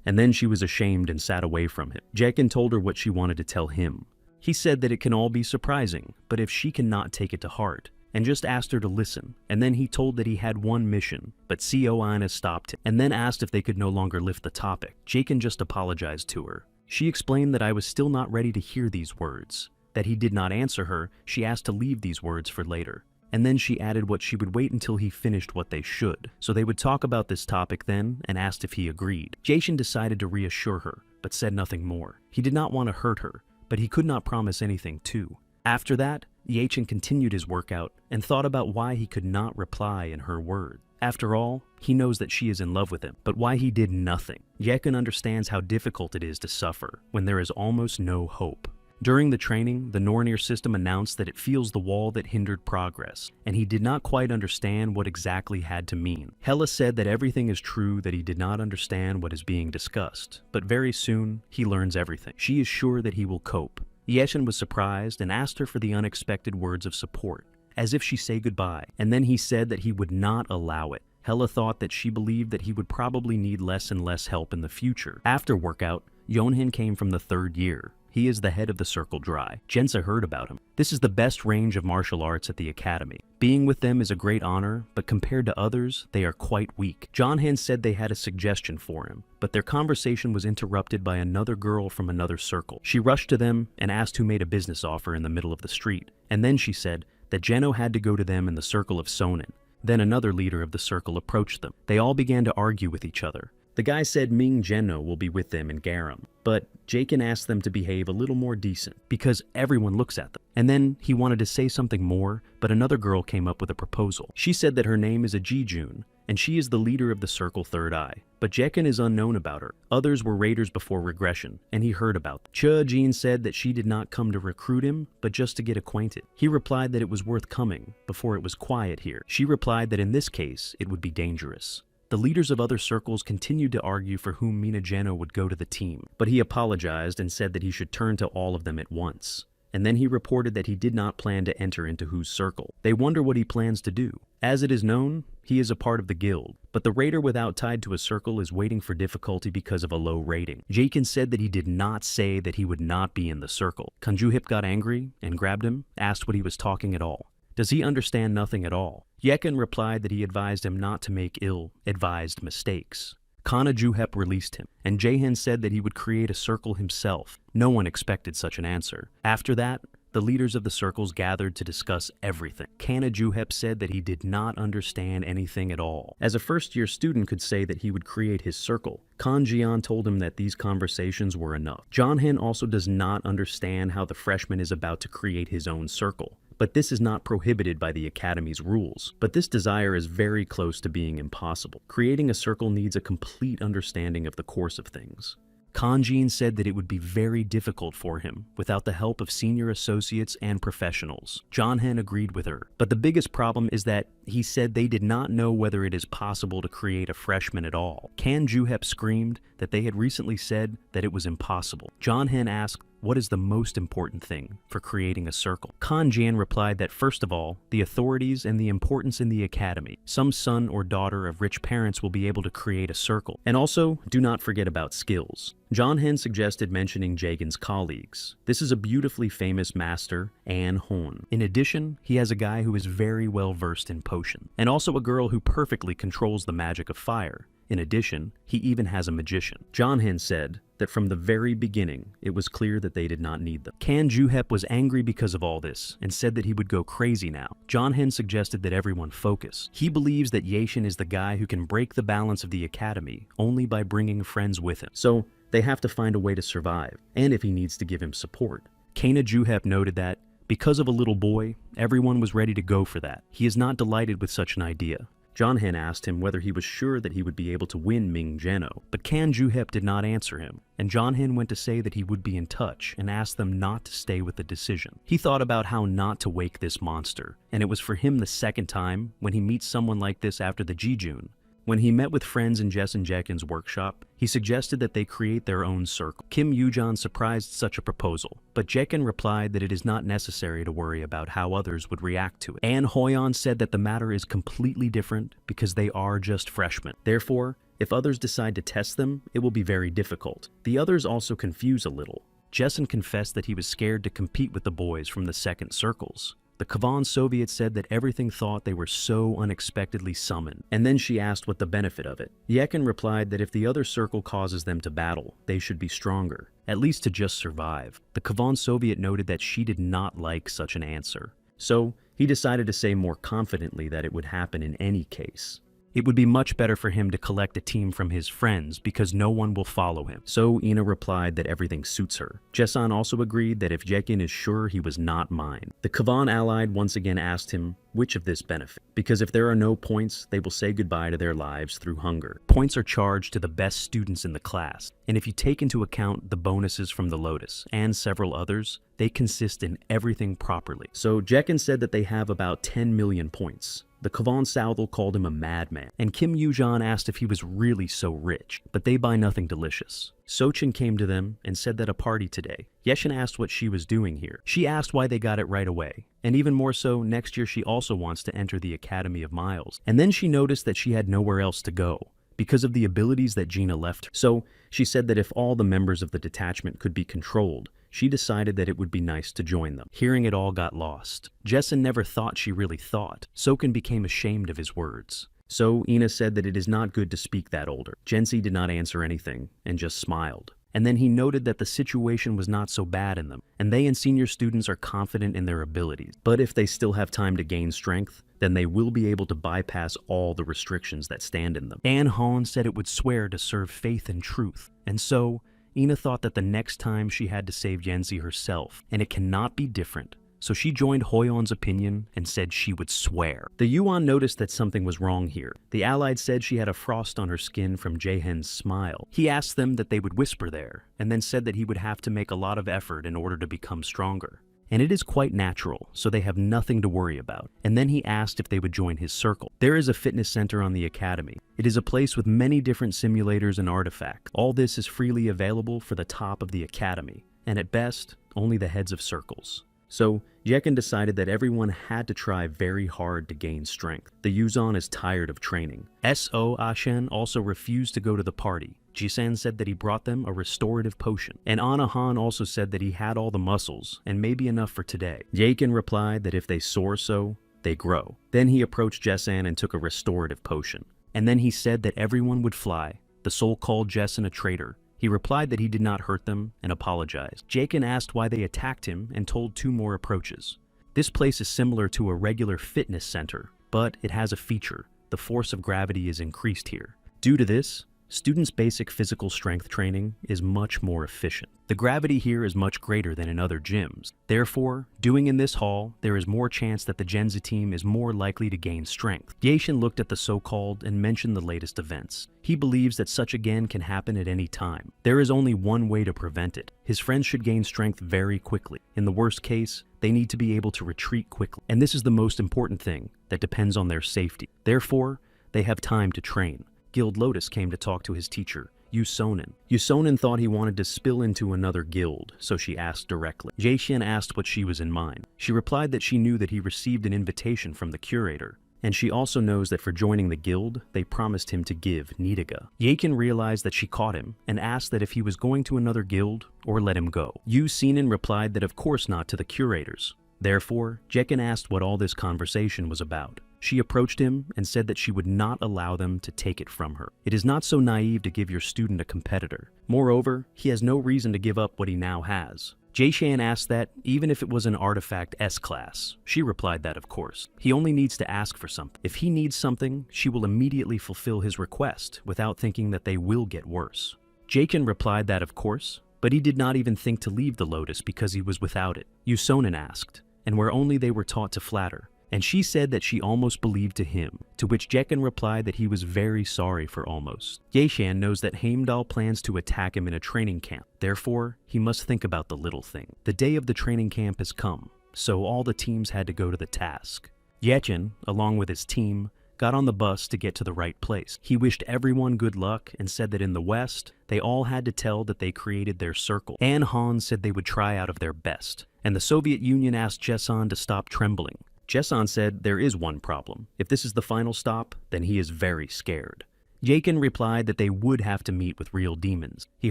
and then she was ashamed and sat away from him. Jakin told her what she wanted to tell him. He said that it can all be surprising, but if she cannot take it to heart, and just asked her to listen. And then he told that he had one mission, but CEO Ina stopped him, and then asked if they could no longer lift the topic. Jakin just apologized to her. She explained that I was still not ready to hear these words. That he did not answer her, she asked to leave these words for later. And then she added what she would wait until he finished what they should. So they would talk about this topic then, and asked if he agreed. Jason decided to reassure her, but said nothing more. He did not want to hurt her, but he could not promise anything too. After that, Yachin continued his workout and thought about why he could not reply in her words. After all, he knows that she is in love with him, but why he did nothing. Yekin understands how difficult it is to suffer when there is almost no hope. During the training, the Nornir system announced that it feels the wall that hindered progress, and he did not quite understand what exactly had to mean. Hela said that everything is true, that he did not understand what is being discussed, but very soon, he learns everything. She is sure that he will cope. Yeshin was surprised and asked her for the unexpected words of support, as if she say goodbye, and then he said that he would not allow it. Hela thought that she believed that he would probably need less and less help in the future. After workout, Yonhin came from the 3rd year. He is the head of the Circle Dry. Jensa heard about him. This is the best range of martial arts at the academy. Being with them is a great honor, but compared to others, they are quite weak. Jonhan said they had a suggestion for him, but their conversation was interrupted by another girl from another circle. She rushed to them and asked who made a business offer in the middle of the street, and then she said that Jeno had to go to them in the circle of Sonin. Then another leader of the circle approached them. They all began to argue with each other. The guy said Ming Jeno will be with them in Garam, but Jakin asked them to behave a little more decent, because everyone looks at them. And then he wanted to say something more, but another girl came up with a proposal. She said that her name is Ajijun, and she is the leader of the Circle Third Eye. But Jakin is unknown about her. Others were raiders before regression, and he heard about them. Chujin said that she did not come to recruit him, but just to get acquainted. He replied that it was worth coming, before it was quiet here. She replied that in this case, it would be dangerous. The leaders of other circles continued to argue for whom Mina Jeno would go to the team, but he apologized and said that he should turn to all of them at once. And then he reported that he did not plan to enter into whose circle. They wonder what he plans to do. As it is known, he is a part of the guild, but the raider without tied to a circle is waiting for difficulty because of a low rating. Jakin said that he did not say that he would not be in the circle. Kanjuhip got angry and grabbed him, asked what he was talking at all. Does he understand nothing at all? Yekin replied that he advised him not to make ill-advised mistakes. Kana Juhep released him, and Jahan said that he would create a circle himself. No one expected such an answer. After that, the leaders of the circles gathered to discuss everything. Kana Juhep said that he did not understand anything at all. As a first-year student could say that he would create his circle, Kan Jian told him that these conversations were enough. John-hin also does not understand how the freshman is about to create his own circle. But this is not prohibited by the Academy's rules. But this desire is very close to being impossible. Creating a circle needs a complete understanding of the course of things. Kanjin said that it would be very difficult for him without the help of senior associates and professionals. John-hen agreed with her, but the biggest problem is that he said they did not know whether it is possible to create a freshman at all. Kan Juhep screamed that they had recently said that it was impossible. John-hen asked, "What is the most important thing for creating a circle?" Kan Jian replied that first of all, the authorities and the importance in the academy. Some son or daughter of rich parents will be able to create a circle. And also, do not forget about skills. John-hen suggested mentioning Jagan's colleagues. This is a beautifully famous master, An Hon. In addition, he has a guy who is very well versed in potion, and also a girl who perfectly controls the magic of fire. In addition, he even has a magician. John-hen said that from the very beginning, it was clear that they did not need them. Kan Juhep was angry because of all this and said that he would go crazy now. John-hen suggested that everyone focus. He believes that Yashin is the guy who can break the balance of the academy only by bringing friends with him. So they have to find a way to survive, and if he needs to give him support. Kana Juhep noted that because of a little boy, everyone was ready to go for that. He is not delighted with such an idea. John-hen asked him whether he was sure that he would be able to win Ming Jeno, but Kan Juhep did not answer him, and John-hen went to say that he would be in touch and asked them not to stay with the decision. He thought about how not to wake this monster, and it was for him the second time when he meets someone like this after the Jijun. When he met with friends in Jess and Jekin's workshop, he suggested that they create their own circle. Kim Yujan surprised such a proposal, but Jekin replied that it is not necessary to worry about how others would react to it. An Hoyon said that the matter is completely different because they are just freshmen. Therefore, if others decide to test them, it will be very difficult. The others also confuse a little. Jessen confessed that he was scared to compete with the boys from the second circles. The Kavan Soviet said that everything thought they were so unexpectedly summoned, and then she asked what the benefit of it. Yekin replied that if the other circle causes them to battle, they should be stronger, at least to just survive. The Kavan Soviet noted that she did not like such an answer, so he decided to say more confidently that it would happen in any case. It would be much better for him to collect a team from his friends because no one will follow him. So Ina replied that everything suits her. Jesan also agreed that if Jekin is sure he was not mine. The Kavan allied once again asked him which of this benefit, because if there are no points, they will say goodbye to their lives through hunger. Points are charged to the best students in the class, and if you take into account the bonuses from the Lotus and several others, they consist in everything properly. So Jekin said that they have about 10 million points. The Kavan Southel called him a madman, and Kim Yujan asked if he was really so rich, but they buy nothing delicious. Sochin came to them and said that a party today. Yeshin asked what she was doing here. She asked why they got it right away, and even more so, next year she also wants to enter the Academy of Miles. And then she noticed that she had nowhere else to go, because of the abilities that Gina left her. So she said that if all the members of the detachment could be controlled, she decided that it would be nice to join them. Hearing it all got lost. Jessen never thought she really thought. Soken became ashamed of his words. So Ina said that it is not good to speak that older. Jensi did not answer anything and just smiled. And then he noted that the situation was not so bad in them, and they and senior students are confident in their abilities. But if they still have time to gain strength, then they will be able to bypass all the restrictions that stand in them. An Hon said it would swear to serve faith and truth, and so Ina thought that the next time she had to save Yenzi herself, and it cannot be different. So she joined Hoyon's opinion and said she would swear. The Yuan noticed that something was wrong here. The allied said she had a frost on her skin from Jaehen's smile. He asked them that they would whisper there, and then said that he would have to make a lot of effort in order to become stronger. And it is quite natural, so they have nothing to worry about. And then he asked if they would join his circle. There is a fitness center on the academy. It is a place with many different simulators and artifacts. All this is freely available for the top of the academy, and at best, only the heads of circles. So, Jekin decided that everyone had to try very hard to gain strength. The Yuzon is tired of training. S.O. Ashen also refused to go to the party. Jisan said that he brought them a restorative potion. And Anahan also said that he had all the muscles, and maybe enough for today. Jekin replied that if they soar so, they grow. Then he approached Jesan and took a restorative potion. And then he said that everyone would fly. The soul called Jesan a traitor. He replied that he did not hurt them and apologized. Jakin asked why they attacked him and told two more approaches. This place is similar to a regular fitness center, but it has a feature. The force of gravity is increased here. Due to this, students' basic physical strength training is much more efficient. The gravity here is much greater than in other gyms. Therefore, doing in this hall, there is more chance that the Genza team is more likely to gain strength. Yaishin looked at the so-called and mentioned the latest events. He believes that such again can happen at any time. There is only one way to prevent it. His friends should gain strength very quickly. In the worst case, they need to be able to retreat quickly. And this is the most important thing that depends on their safety. Therefore, they have time to train. Guild Lotus came to talk to his teacher, Yusonin. Yusonin thought he wanted to spill into another guild, so she asked directly. Jaishin asked what she was in mind. She replied that she knew that he received an invitation from the curator, and she also knows that for joining the guild, they promised him to give Nidaga. Yakin realized that she caught him and asked that if he was going to another guild or let him go. Yusonin replied that of course not to the curators. Therefore, Jekin asked what all this conversation was about. She approached him and said that she would not allow them to take it from her. It is not so naive to give your student a competitor. Moreover, he has no reason to give up what he now has. Jaishan asked that, even if it was an artifact S-class. She replied that of course. He only needs to ask for something. If he needs something, she will immediately fulfill his request without thinking that they will get worse. Jakin replied that of course, but he did not even think to leave the Lotus because he was without it. Yusonin asked, and where only they were taught to flatter. And she said that she almost believed to him, to which Jekin replied that he was very sorry for almost. Yaishan knows that Heimdall plans to attack him in a training camp. Therefore, he must think about the little thing. The day of the training camp has come, so all the teams had to go to the task. Yechen, along with his team, got on the bus to get to the right place. He wished everyone good luck and said that in the West, they all had to tell that they created their circle. An Han said they would try out of their best, and the Soviet Union asked Jesan to stop trembling. Jesan said there is one problem. If this is the final stop, then he is very scared. Jakin replied that they would have to meet with real demons. He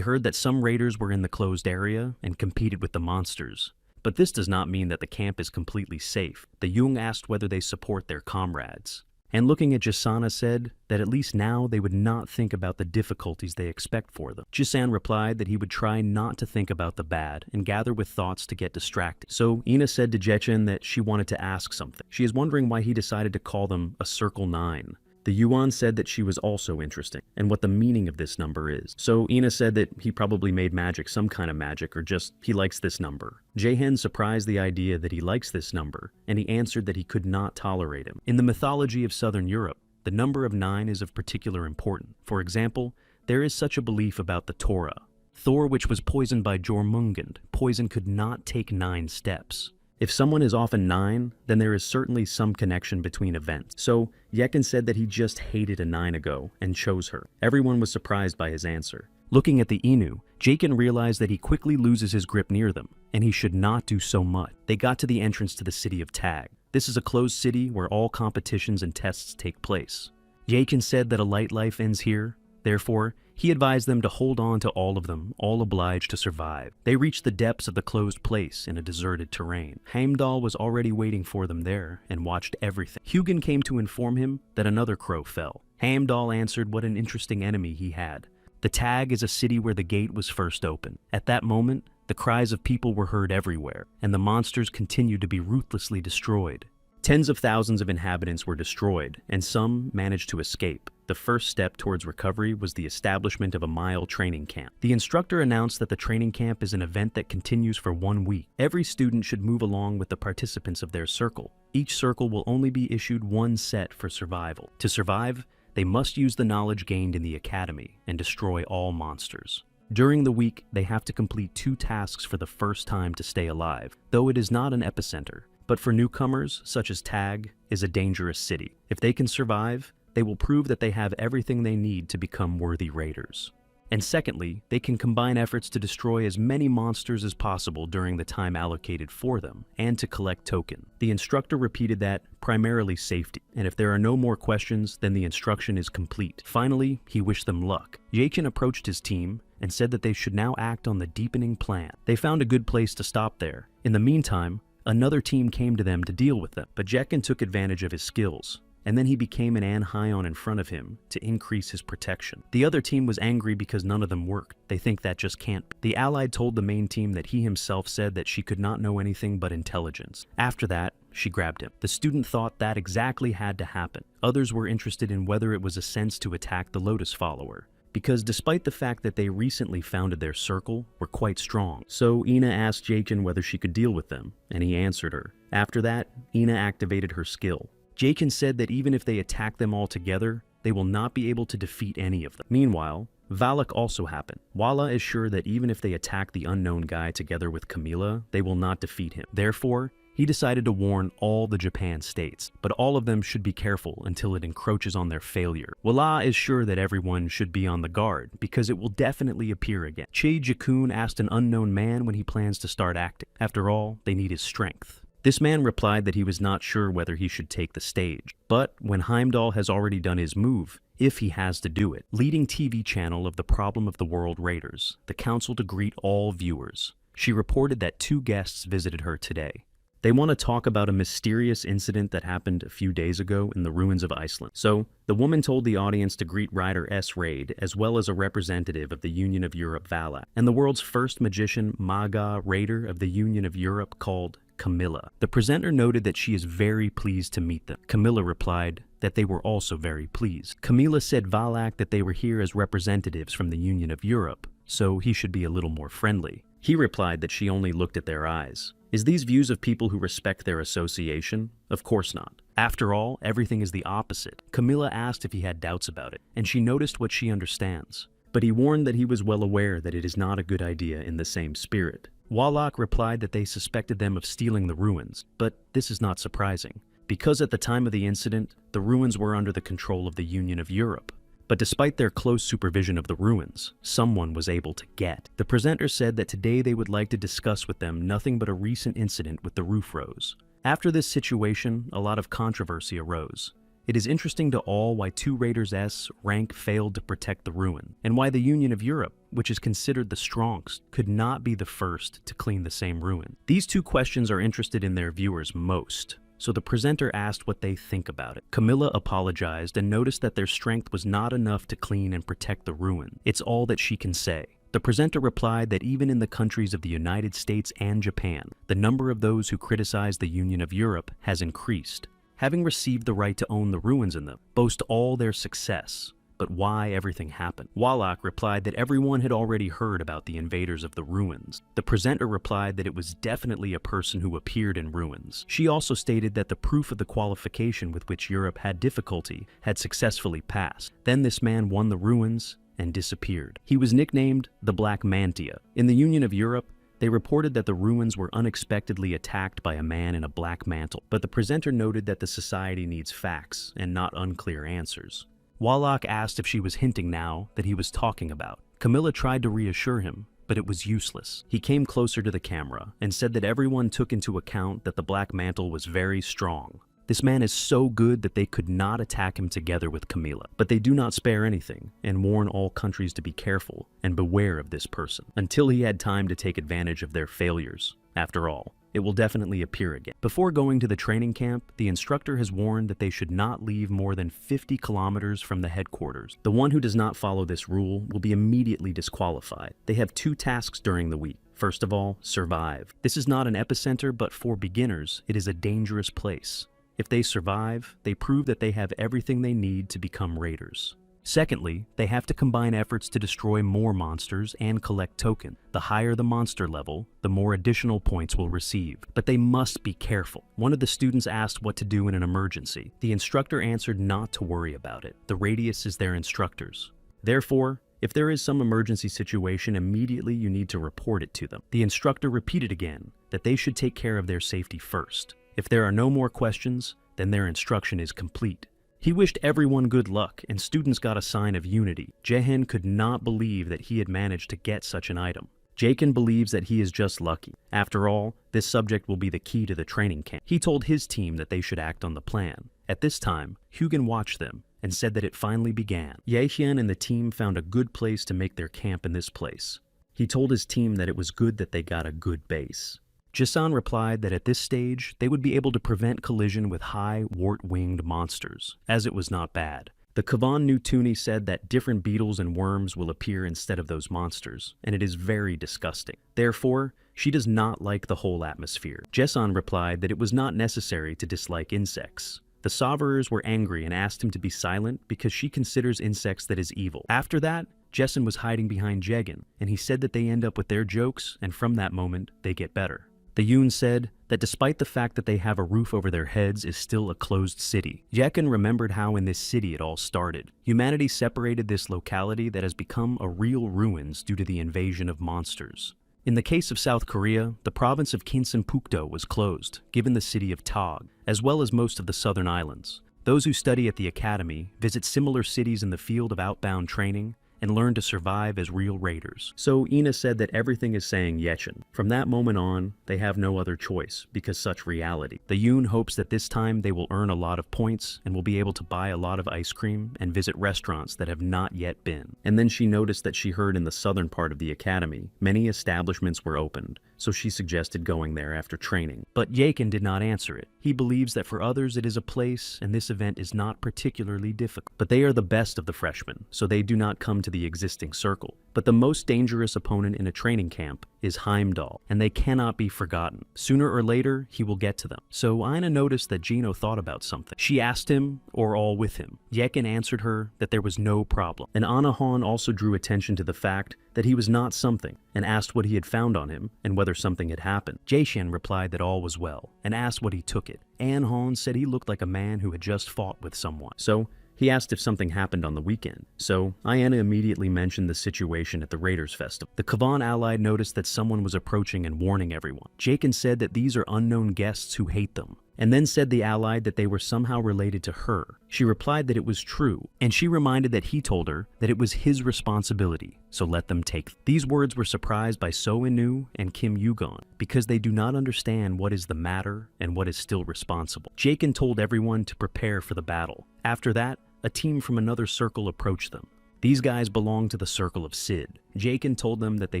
heard that some raiders were in the closed area and competed with the monsters. But this does not mean that the camp is completely safe. The Jung asked whether they support their comrades. And looking at Jasana said that at least now they would not think about the difficulties they expect for them. Jisan replied that he would try not to think about the bad and gather with thoughts to get distracted. So Ina said to Jechen that she wanted to ask something. She is wondering why he decided to call them a Circle 9. The Yuan said that she was also interesting, and what the meaning of this number is. So Ina said that he probably made magic some kind of magic, or just he likes this number. Jaehan surprised the idea that he likes this number, and he answered that he could not tolerate him. In the mythology of Southern Europe, the number of 9 is of particular importance. For example, there is such a belief about the Torah. Thor, which was poisoned by Jormungand, poison could not take 9 steps. If someone is often 9, then there is certainly some connection between events. So, Yekin said that he just hated a 9 ago and chose her. Everyone was surprised by his answer. Looking at the Inu, Jakin realized that he quickly loses his grip near them, and he should not do so much. They got to the entrance to the city of Tag. This is a closed city where all competitions and tests take place. Jakin said that a light life ends here. Therefore, he advised them to hold on to all of them, all obliged to survive. They reached the depths of the closed place in a deserted terrain. Heimdall was already waiting for them there and watched everything. Hugin came to inform him that another crow fell. Heimdall answered what an interesting enemy he had. The Tag is a city where the gate was first opened. At that moment, the cries of people were heard everywhere, and the monsters continued to be ruthlessly destroyed. Tens of thousands of inhabitants were destroyed, and some managed to escape. The first step towards recovery was the establishment of a mile training camp. The instructor announced that the training camp is an event that continues for 1 week. Every student should move along with the participants of their circle. Each circle will only be issued 1 set for survival. To survive, they must use the knowledge gained in the academy and destroy all monsters. During the week, they have to complete 2 tasks for the first time to stay alive, though it is not an epicenter. But for newcomers, such as Tag, is a dangerous city. If they can survive, they will prove that they have everything they need to become worthy raiders. And secondly, they can combine efforts to destroy as many monsters as possible during the time allocated for them, and to collect token. The instructor repeated that, primarily safety, and if there are no more questions, then the instruction is complete. Finally, he wished them luck. Jakin approached his team and said that they should now act on the deepening plan. They found a good place to stop there. In the meantime, another team came to them to deal with them, but Jekin took advantage of his skills. and then he became an Anhyon in front of him to increase his protection. The other team was angry because none of them worked. They think that just can't be. The Allied told the main team that he himself said that she could not know anything but intelligence. After that, she grabbed him. The student thought that exactly had to happen. Others were interested in whether it was a sense to attack the Lotus follower, because despite the fact that they recently founded their circle, were quite strong. So Ina asked Jakin whether she could deal with them, and he answered her. After that, Ina activated her skill. Jakin said that even if they attack them all together, they will not be able to defeat any of them. Meanwhile, Valak also happened. Walla is sure that even if they attack the unknown guy together with Camilla, they will not defeat him. Therefore, he decided to warn all the Japan states, but all of them should be careful until it encroaches on their failure. Walla is sure that everyone should be on the guard, because it will definitely appear again. Che Jakun asked an unknown man when he plans to start acting. After all, they need his strength. This man replied that he was not sure whether he should take the stage, but when Heimdall has already done his move, if he has to do it. Leading TV channel of the Problem of the World Raiders, the council to greet all viewers. She reported that 2 guests visited her today. They want to talk about a mysterious incident that happened a few days ago in the ruins of Iceland. So, the woman told the audience to greet Rider S. Raid, as well as a representative of the Union of Europe Valak, and the world's first magician Maga Raider of the Union of Europe called Camilla. The presenter noted that she is very pleased to meet them. Camilla replied that they were also very pleased. Camilla said Valak that they were here as representatives from the Union of Europe, so he should be a little more friendly. He replied that she only looked at their eyes. Is these views of people who respect their association? Of course not. After all, everything is the opposite. Camilla asked if he had doubts about it, and she noticed what she understands. But he warned that he was well aware that it is not a good idea in the same spirit. Wallach replied that they suspected them of stealing the ruins, but this is not surprising, because at the time of the incident, the ruins were under the control of the Union of Europe. But despite their close supervision of the ruins, someone was able to get. The presenter said that today they would like to discuss with them nothing but a recent incident with the roof rose. After this situation, a lot of controversy arose. It is interesting to all why 2 Raiders S rank failed to protect the ruin, and why the Union of Europe, which is considered the strongest, could not be the first to clean the same ruin. These 2 questions are interested in their viewers most. So the presenter asked what they think about it. Camilla apologized and noticed that their strength was not enough to clean and protect the ruin. It's all that she can say. The presenter replied that even in the countries of the United States and Japan, the number of those who criticize the Union of Europe has increased. Having received the right to own the ruins in them, boast all their success. But why everything happened? Wallach replied that everyone had already heard about the invaders of the ruins. The presenter replied that it was definitely a person who appeared in ruins. She also stated that the proof of the qualification with which Europe had difficulty had successfully passed. Then this man won the ruins and disappeared. He was nicknamed the Black Mantia. In the Union of Europe, they reported that the ruins were unexpectedly attacked by a man in a black mantle, but the presenter noted that the society needs facts and not unclear answers. Wallach asked if she was hinting now that he was talking about. Camilla tried to reassure him, but it was useless. He came closer to the camera and said that everyone took into account that the Black Mantle was very strong. This man is so good that they could not attack him together with Camilla, but they do not spare anything and warn all countries to be careful and beware of this person until he had time to take advantage of their failures. After all, it will definitely appear again. Before going to the training camp, the instructor has warned that they should not leave more than 50 kilometers from the headquarters. The one who does not follow this rule will be immediately disqualified. They have 2 tasks during the week. First of all, survive. This is not an epicenter, but for beginners, it is a dangerous place. If they survive, they prove that they have everything they need to become raiders. Secondly, they have to combine efforts to destroy more monsters and collect tokens. The higher the monster level, the more additional points will receive. But they must be careful. One of the students asked what to do in an emergency. The instructor answered not to worry about it. The radius is their instructors. Therefore, if there is some emergency situation, immediately you need to report it to them. The instructor repeated again that they should take care of their safety first. If there are no more questions, then their instruction is complete. He wished everyone good luck, and students got a sign of unity. Jehen could not believe that he had managed to get such an item. Jakin believes that he is just lucky. After all, this subject will be the key to the training camp. He told his team that they should act on the plan. At this time, Hugin watched them and said that it finally began. Yehian and the team found a good place to make their camp in this place. He told his team that it was good that they got a good base. Jisan replied that at this stage, they would be able to prevent collision with high, wart-winged monsters, as it was not bad. The Kavan Nutuni said that different beetles and worms will appear instead of those monsters, and it is very disgusting. Therefore, she does not like the whole atmosphere. Jesan replied that it was not necessary to dislike insects. The Soverers were angry and asked him to be silent because she considers insects that is evil. After that, Jesan was hiding behind Jegan, and he said that they end up with their jokes, and from that moment, they get better. The Yoon said that despite the fact that they have a roof over their heads is still a closed city. Jekan remembered how in this city it all started. Humanity separated this locality that has become a real ruins due to the invasion of monsters. In the case of South Korea, the province of Kinsenpukdo was closed, given the city of Tog, as well as most of the southern islands. Those who study at the academy visit similar cities in the field of outbound training and learn to survive as real raiders. So Ina said that everything is saying Yechen. From that moment on, they have no other choice because such reality. The Yoon hopes that this time they will earn a lot of points and will be able to buy a lot of ice cream and visit restaurants that have not yet been. And then she noticed that she heard in the southern part of the academy, many establishments were opened, so she suggested going there after training. But Yakin did not answer it. He believes that for others it is a place and this event is not particularly difficult. But they are the best of the freshmen, so they do not come to the existing circle. But the most dangerous opponent in a training camp is Heimdall, and they cannot be forgotten. Sooner or later, he will get to them. So Ina noticed that Gino thought about something. She asked him, or all with him. Yekin answered her that there was no problem. And Anahan also drew attention to the fact that he was not something, and asked what he had found on him, and whether something had happened. Jaeshan replied that all was well, and asked what he took it. Anhan said he looked like a man who had just fought with someone. So he asked if something happened on the weekend. So Iana immediately mentioned the situation at the Raiders Festival. The Kavan allied noticed that someone was approaching and warning everyone. Jakin said that these are unknown guests who hate them, and then said the allied that they were somehow related to her. She replied that it was true, and she reminded that he told her that it was his responsibility, so let them take them. These words were surprised by So Inu and Kim Yugon, because they do not understand what is the matter and what is still responsible. Jakin told everyone to prepare for the battle. After that, a team from another circle approached them. These guys belonged to the circle of Sid. Jakin told them that they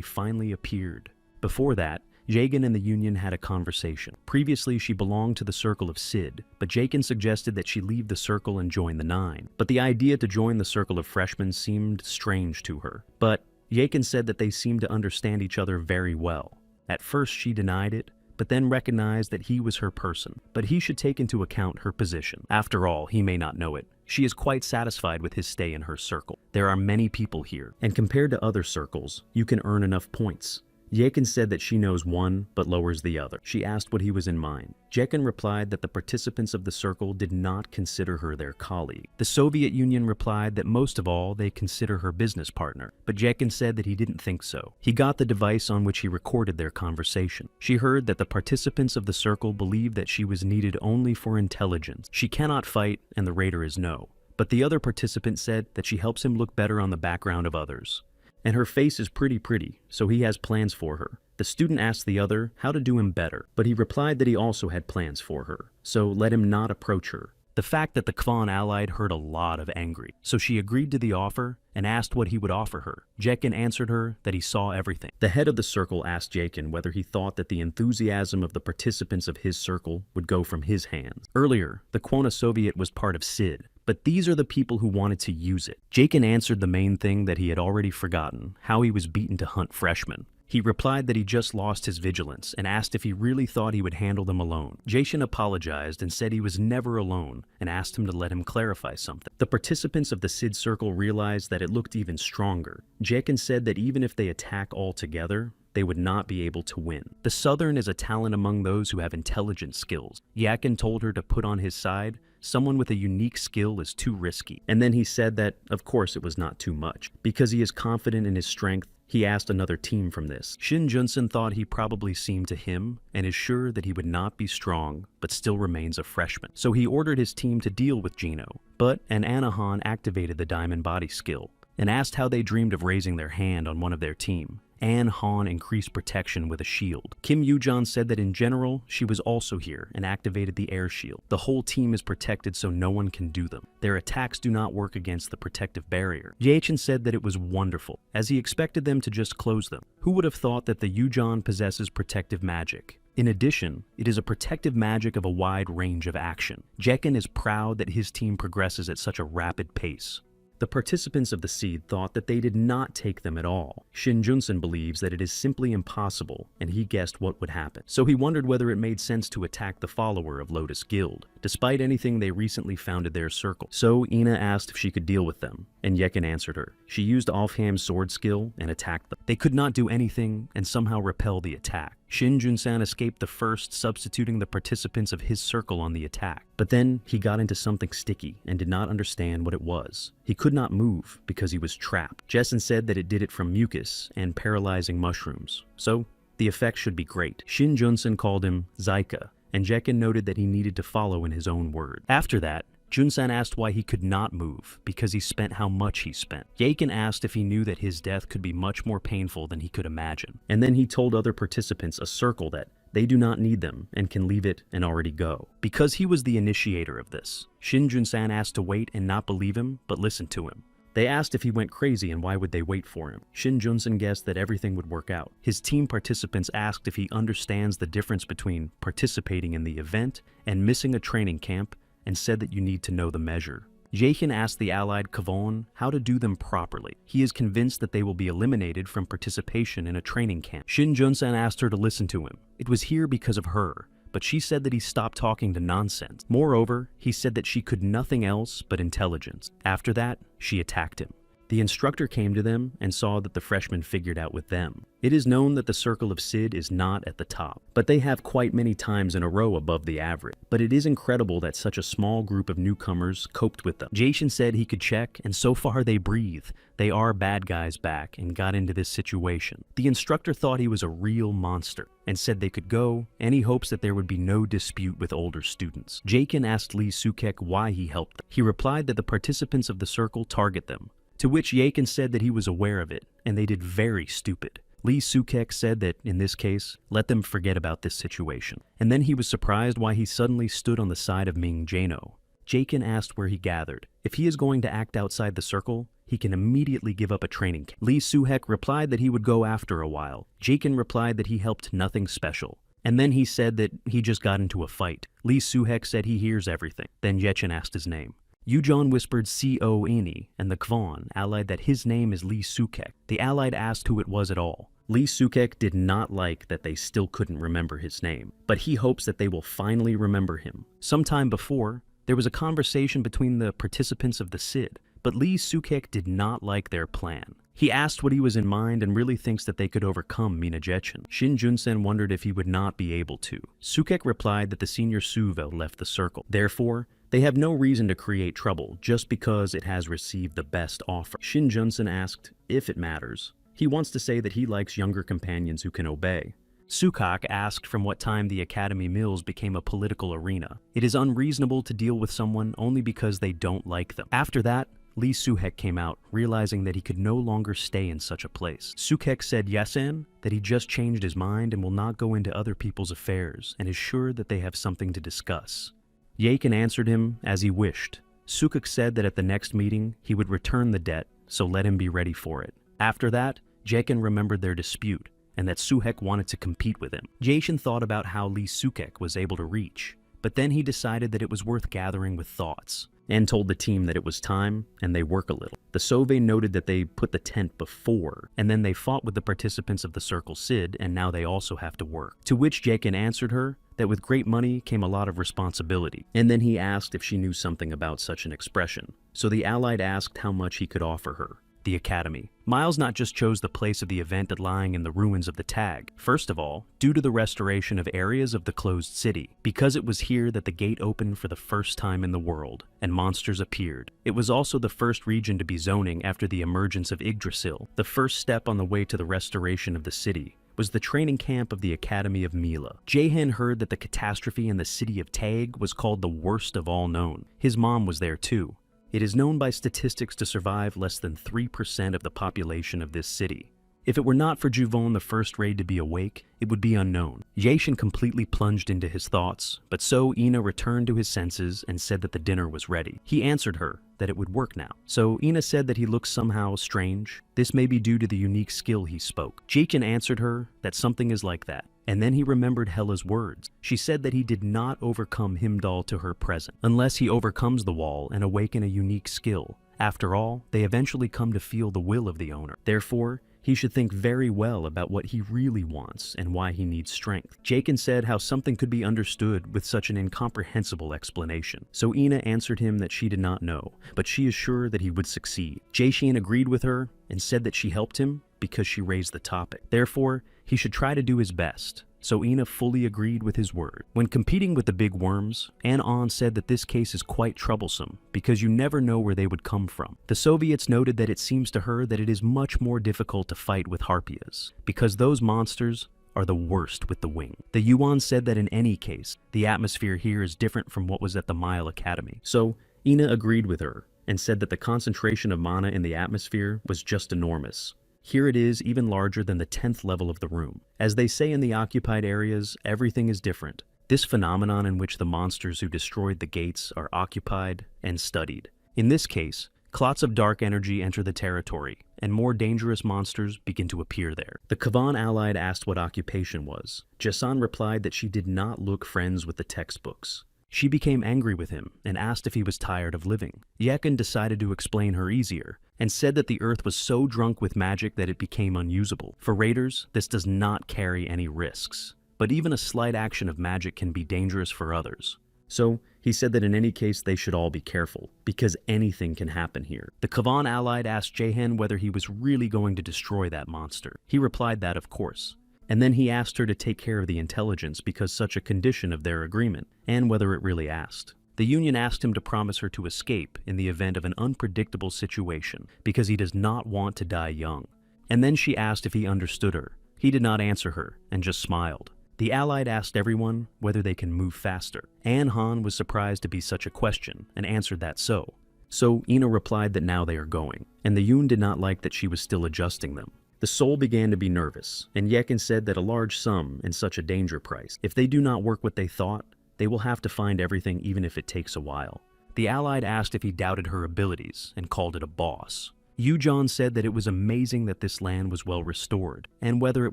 finally appeared. Before that, Jagan and the Union had a conversation. Previously, she belonged to the circle of Sid, but Jakin suggested that she leave the circle and join the Nine. But the idea to join the circle of freshmen seemed strange to her. But Jakin said that they seemed to understand each other very well. At first, she denied it, but then recognized that he was her person. But he should take into account her position. After all, he may not know it. She is quite satisfied with his stay in her circle. There are many people here, and compared to other circles, you can earn enough points. Yekin said that she knows one, but lowers the other. She asked what he was in mind. Jekin replied that the participants of the circle did not consider her their colleague. The Soviet Union replied that most of all, they consider her business partner. But Jekin said that he didn't think so. He got the device on which he recorded their conversation. She heard that the participants of the circle believed that she was needed only for intelligence. She cannot fight, and the raider is no. But the other participant said that she helps him look better on the background of others. And her face is pretty, so he has plans for her. The student asked the other how to do him better, but he replied that he also had plans for her, so let him not approach her. The fact that the Kvan allied heard a lot of angry, so she agreed to the offer and asked what he would offer her. Jekin answered her that he saw everything. The head of the circle asked Jekin whether he thought that the enthusiasm of the participants of his circle would go from his hands. Earlier, the Kwona Soviet was part of Sid, but these are the people who wanted to use it. Jakin answered the main thing that he had already forgotten, how he was beaten to hunt freshmen. He replied that he just lost his vigilance and asked if he really thought he would handle them alone. Jason apologized and said he was never alone and asked him to let him clarify something. The participants of the Sid circle realized that it looked even stronger. Jakin said that even if they attack all together, they would not be able to win. The Southern is a talent among those who have intelligence skills. Yakin told her to put on his side. Someone with a unique skill is too risky. And then he said that, of course, it was not too much. Because he is confident in his strength, he asked another team from this. Shin Junsen thought he probably seemed to him and is sure that he would not be strong, but still remains a freshman. So he ordered his team to deal with Gino. But an Anahan activated the diamond body skill and asked how they dreamed of raising their hand on one of their team. Ann Han increased protection with a shield. Kim Yujon said that in general, she was also here and activated the air shield. The whole team is protected so no one can do them. Their attacks do not work against the protective barrier. Yachen said that it was wonderful, as he expected them to just close them. Who would have thought that the Yujon possesses protective magic? In addition, it is a protective magic of a wide range of action. Jekin is proud that his team progresses at such a rapid pace. The participants of the seed thought that they did not take them at all. Shin Junsen believes that it is simply impossible, and he guessed what would happen. So he wondered whether it made sense to attack the follower of Lotus Guild. Despite anything, they recently founded their circle. So Ina asked if she could deal with them, and Jekin answered her. She used offhand sword skill and attacked them. They could not do anything and somehow repel the attack. Shin Junsan escaped the first, substituting the participants of his circle on the attack. But then he got into something sticky and did not understand what it was. He could not move because he was trapped. Jessen said that it did it from mucus and paralyzing mushrooms. So the effect should be great. Shin Junsen called him Zaika, and Jekin noted that he needed to follow in his own word. After that, Junsan asked why he could not move, because he spent how much he spent. Yakin asked if he knew that his death could be much more painful than he could imagine. And then he told other participants a circle that they do not need them and can leave it and already go. Because he was the initiator of this, Shin Junsan asked to wait and not believe him, but listen to him. They asked if he went crazy and why would they wait for him. Shin Junsen guessed that everything would work out. His team participants asked if he understands the difference between participating in the event and missing a training camp, and said that you need to know the measure. Jaehyun asked the allied Kavon how to do them properly. He is convinced that they will be eliminated from participation in a training camp. Shin Junsan asked her to listen to him. It was here because of her, but she said that he stopped talking to nonsense. Moreover, he said that she could nothing else but intelligence. After that, she attacked him. The instructor came to them and saw that the freshmen figured out with them. It is known that the circle of Sid is not at the top, but they have quite many times in a row above the average. But it is incredible that such a small group of newcomers coped with them. Jason said he could check, and so far they breathe. They are bad guys back and got into this situation. The instructor thought he was a real monster and said they could go, and he hopes that there would be no dispute with older students. Jakin asked Lee Sukek why he helped them. He replied that the participants of the circle target them, to which Yakin said that he was aware of it, and they did very stupid. Lee Sukek said that, in this case, let them forget about this situation. And then he was surprised why he suddenly stood on the side of Ming Jano. Jakin asked where he gathered. If he is going to act outside the circle, he can immediately give up a training camp. Lee Suhek replied that he would go after a while. Jakin replied that he helped nothing special. And then he said that he just got into a fight. Lee Suhek said he hears everything. Then Yechen asked his name. Yujon whispered C.O. Ini, and the Kvon allied that his name is Lee Sukek. The allied asked who it was at all. Lee Sukek did not like that they still couldn't remember his name, but he hopes that they will finally remember him. Sometime before, there was a conversation between the participants of the Sid, but Lee Sukek did not like their plan. He asked what he was in mind and really thinks that they could overcome Mina Jechen. Shin Junsen wondered if he would not be able to. Sukek replied that the senior Suvel left the circle. Therefore, they have no reason to create trouble just because it has received the best offer. Shin Junsen asked if it matters. He wants to say that he likes younger companions who can obey. Sukak asked from what time the Academy Mills became a political arena. It is unreasonable to deal with someone only because they don't like them. After that, Lee Suhek came out, realizing that he could no longer stay in such a place. Sukek said Yasan that he just changed his mind and will not go into other people's affairs and is sure that they have something to discuss. Yakin answered him as he wished. Sukek said that at the next meeting, he would return the debt, so let him be ready for it. After that, Jekin remembered their dispute, and that Suhek wanted to compete with him. Jason thought about how Lee Sukek was able to reach, but then he decided that it was worth gathering with thoughts, and told the team that it was time, and they work a little. The Sauve noted that they put the tent before, and then they fought with the participants of the Circle Sid, and now they also have to work. To which Jekin answered her that with great money came a lot of responsibility, and then he asked if she knew something about such an expression. So the allied asked how much he could offer her. The Academy. Miles not just chose the place of the event lying in the ruins of the Tag. First of all, due to the restoration of areas of the closed city, because it was here that the gate opened for the first time in the world, and monsters appeared. It was also the first region to be zoning after the emergence of Yggdrasil. The first step on the way to the restoration of the city was the training camp of the Academy of Mila. Jahan heard that the catastrophe in the city of Tag was called the worst of all known. His mom was there too. It is known by statistics to survive less than 3% of the population of this city. If it were not for Juvon the first raid to be awake, it would be unknown. Yashin completely plunged into his thoughts, but so Ina returned to his senses and said that the dinner was ready. He answered her that it would work now. So Ina said that he looked somehow strange. This may be due to the unique skill he spoke. Jakin answered her that something is like that. And then he remembered Hela's words. She said that he did not overcome Himdall to her present, unless he overcomes the wall and awaken a unique skill. After all, they eventually come to feel the will of the owner. Therefore, he should think very well about what he really wants and why he needs strength. Jaken said how something could be understood with such an incomprehensible explanation. So Ina answered him that she did not know, but she is sure that he would succeed. Jaeshin agreed with her and said that she helped him because she raised the topic. Therefore, he should try to do his best. So Ina fully agreed with his word. When competing with the big worms, An said that this case is quite troublesome because you never know where they would come from. The Soviets noted that it seems to her that it is much more difficult to fight with Harpias because those monsters are the worst with the wing. The Yuan said that in any case, the atmosphere here is different from what was at the Mile Academy. So Ina agreed with her and said that the concentration of mana in the atmosphere was just enormous. Here it is even larger than the 10th level of the room. As they say in the occupied areas, everything is different. This phenomenon in which the monsters who destroyed the gates are occupied and studied. In this case, clots of dark energy enter the territory, and more dangerous monsters begin to appear there. The Kavan allied asked what occupation was. Jason replied that she did not look friends with the textbooks. She became angry with him and asked if he was tired of living. Yekin decided to explain her easier and said that the earth was so drunk with magic that it became unusable. For raiders, this does not carry any risks, but even a slight action of magic can be dangerous for others. So he said that in any case they should all be careful, because anything can happen here. The Kavan allied asked Jahan whether he was really going to destroy that monster. He replied that of course. And then he asked her to take care of the intelligence because such a condition of their agreement, and whether it really asked. The Union asked him to promise her to escape in the event of an unpredictable situation, because he does not want to die young. And then she asked if he understood her. He did not answer her, and just smiled. The Allied asked everyone whether they can move faster. An Han was surprised to be such a question, and answered that so. So Ina replied that now they are going, and the Yun did not like that she was still adjusting them. The Soul began to be nervous, and Yekin said that a large sum and such a danger price. If they do not work what they thought, they will have to find everything even if it takes a while. The Allied asked if he doubted her abilities and called it a boss. Yujon said that it was amazing that this land was well restored, and whether it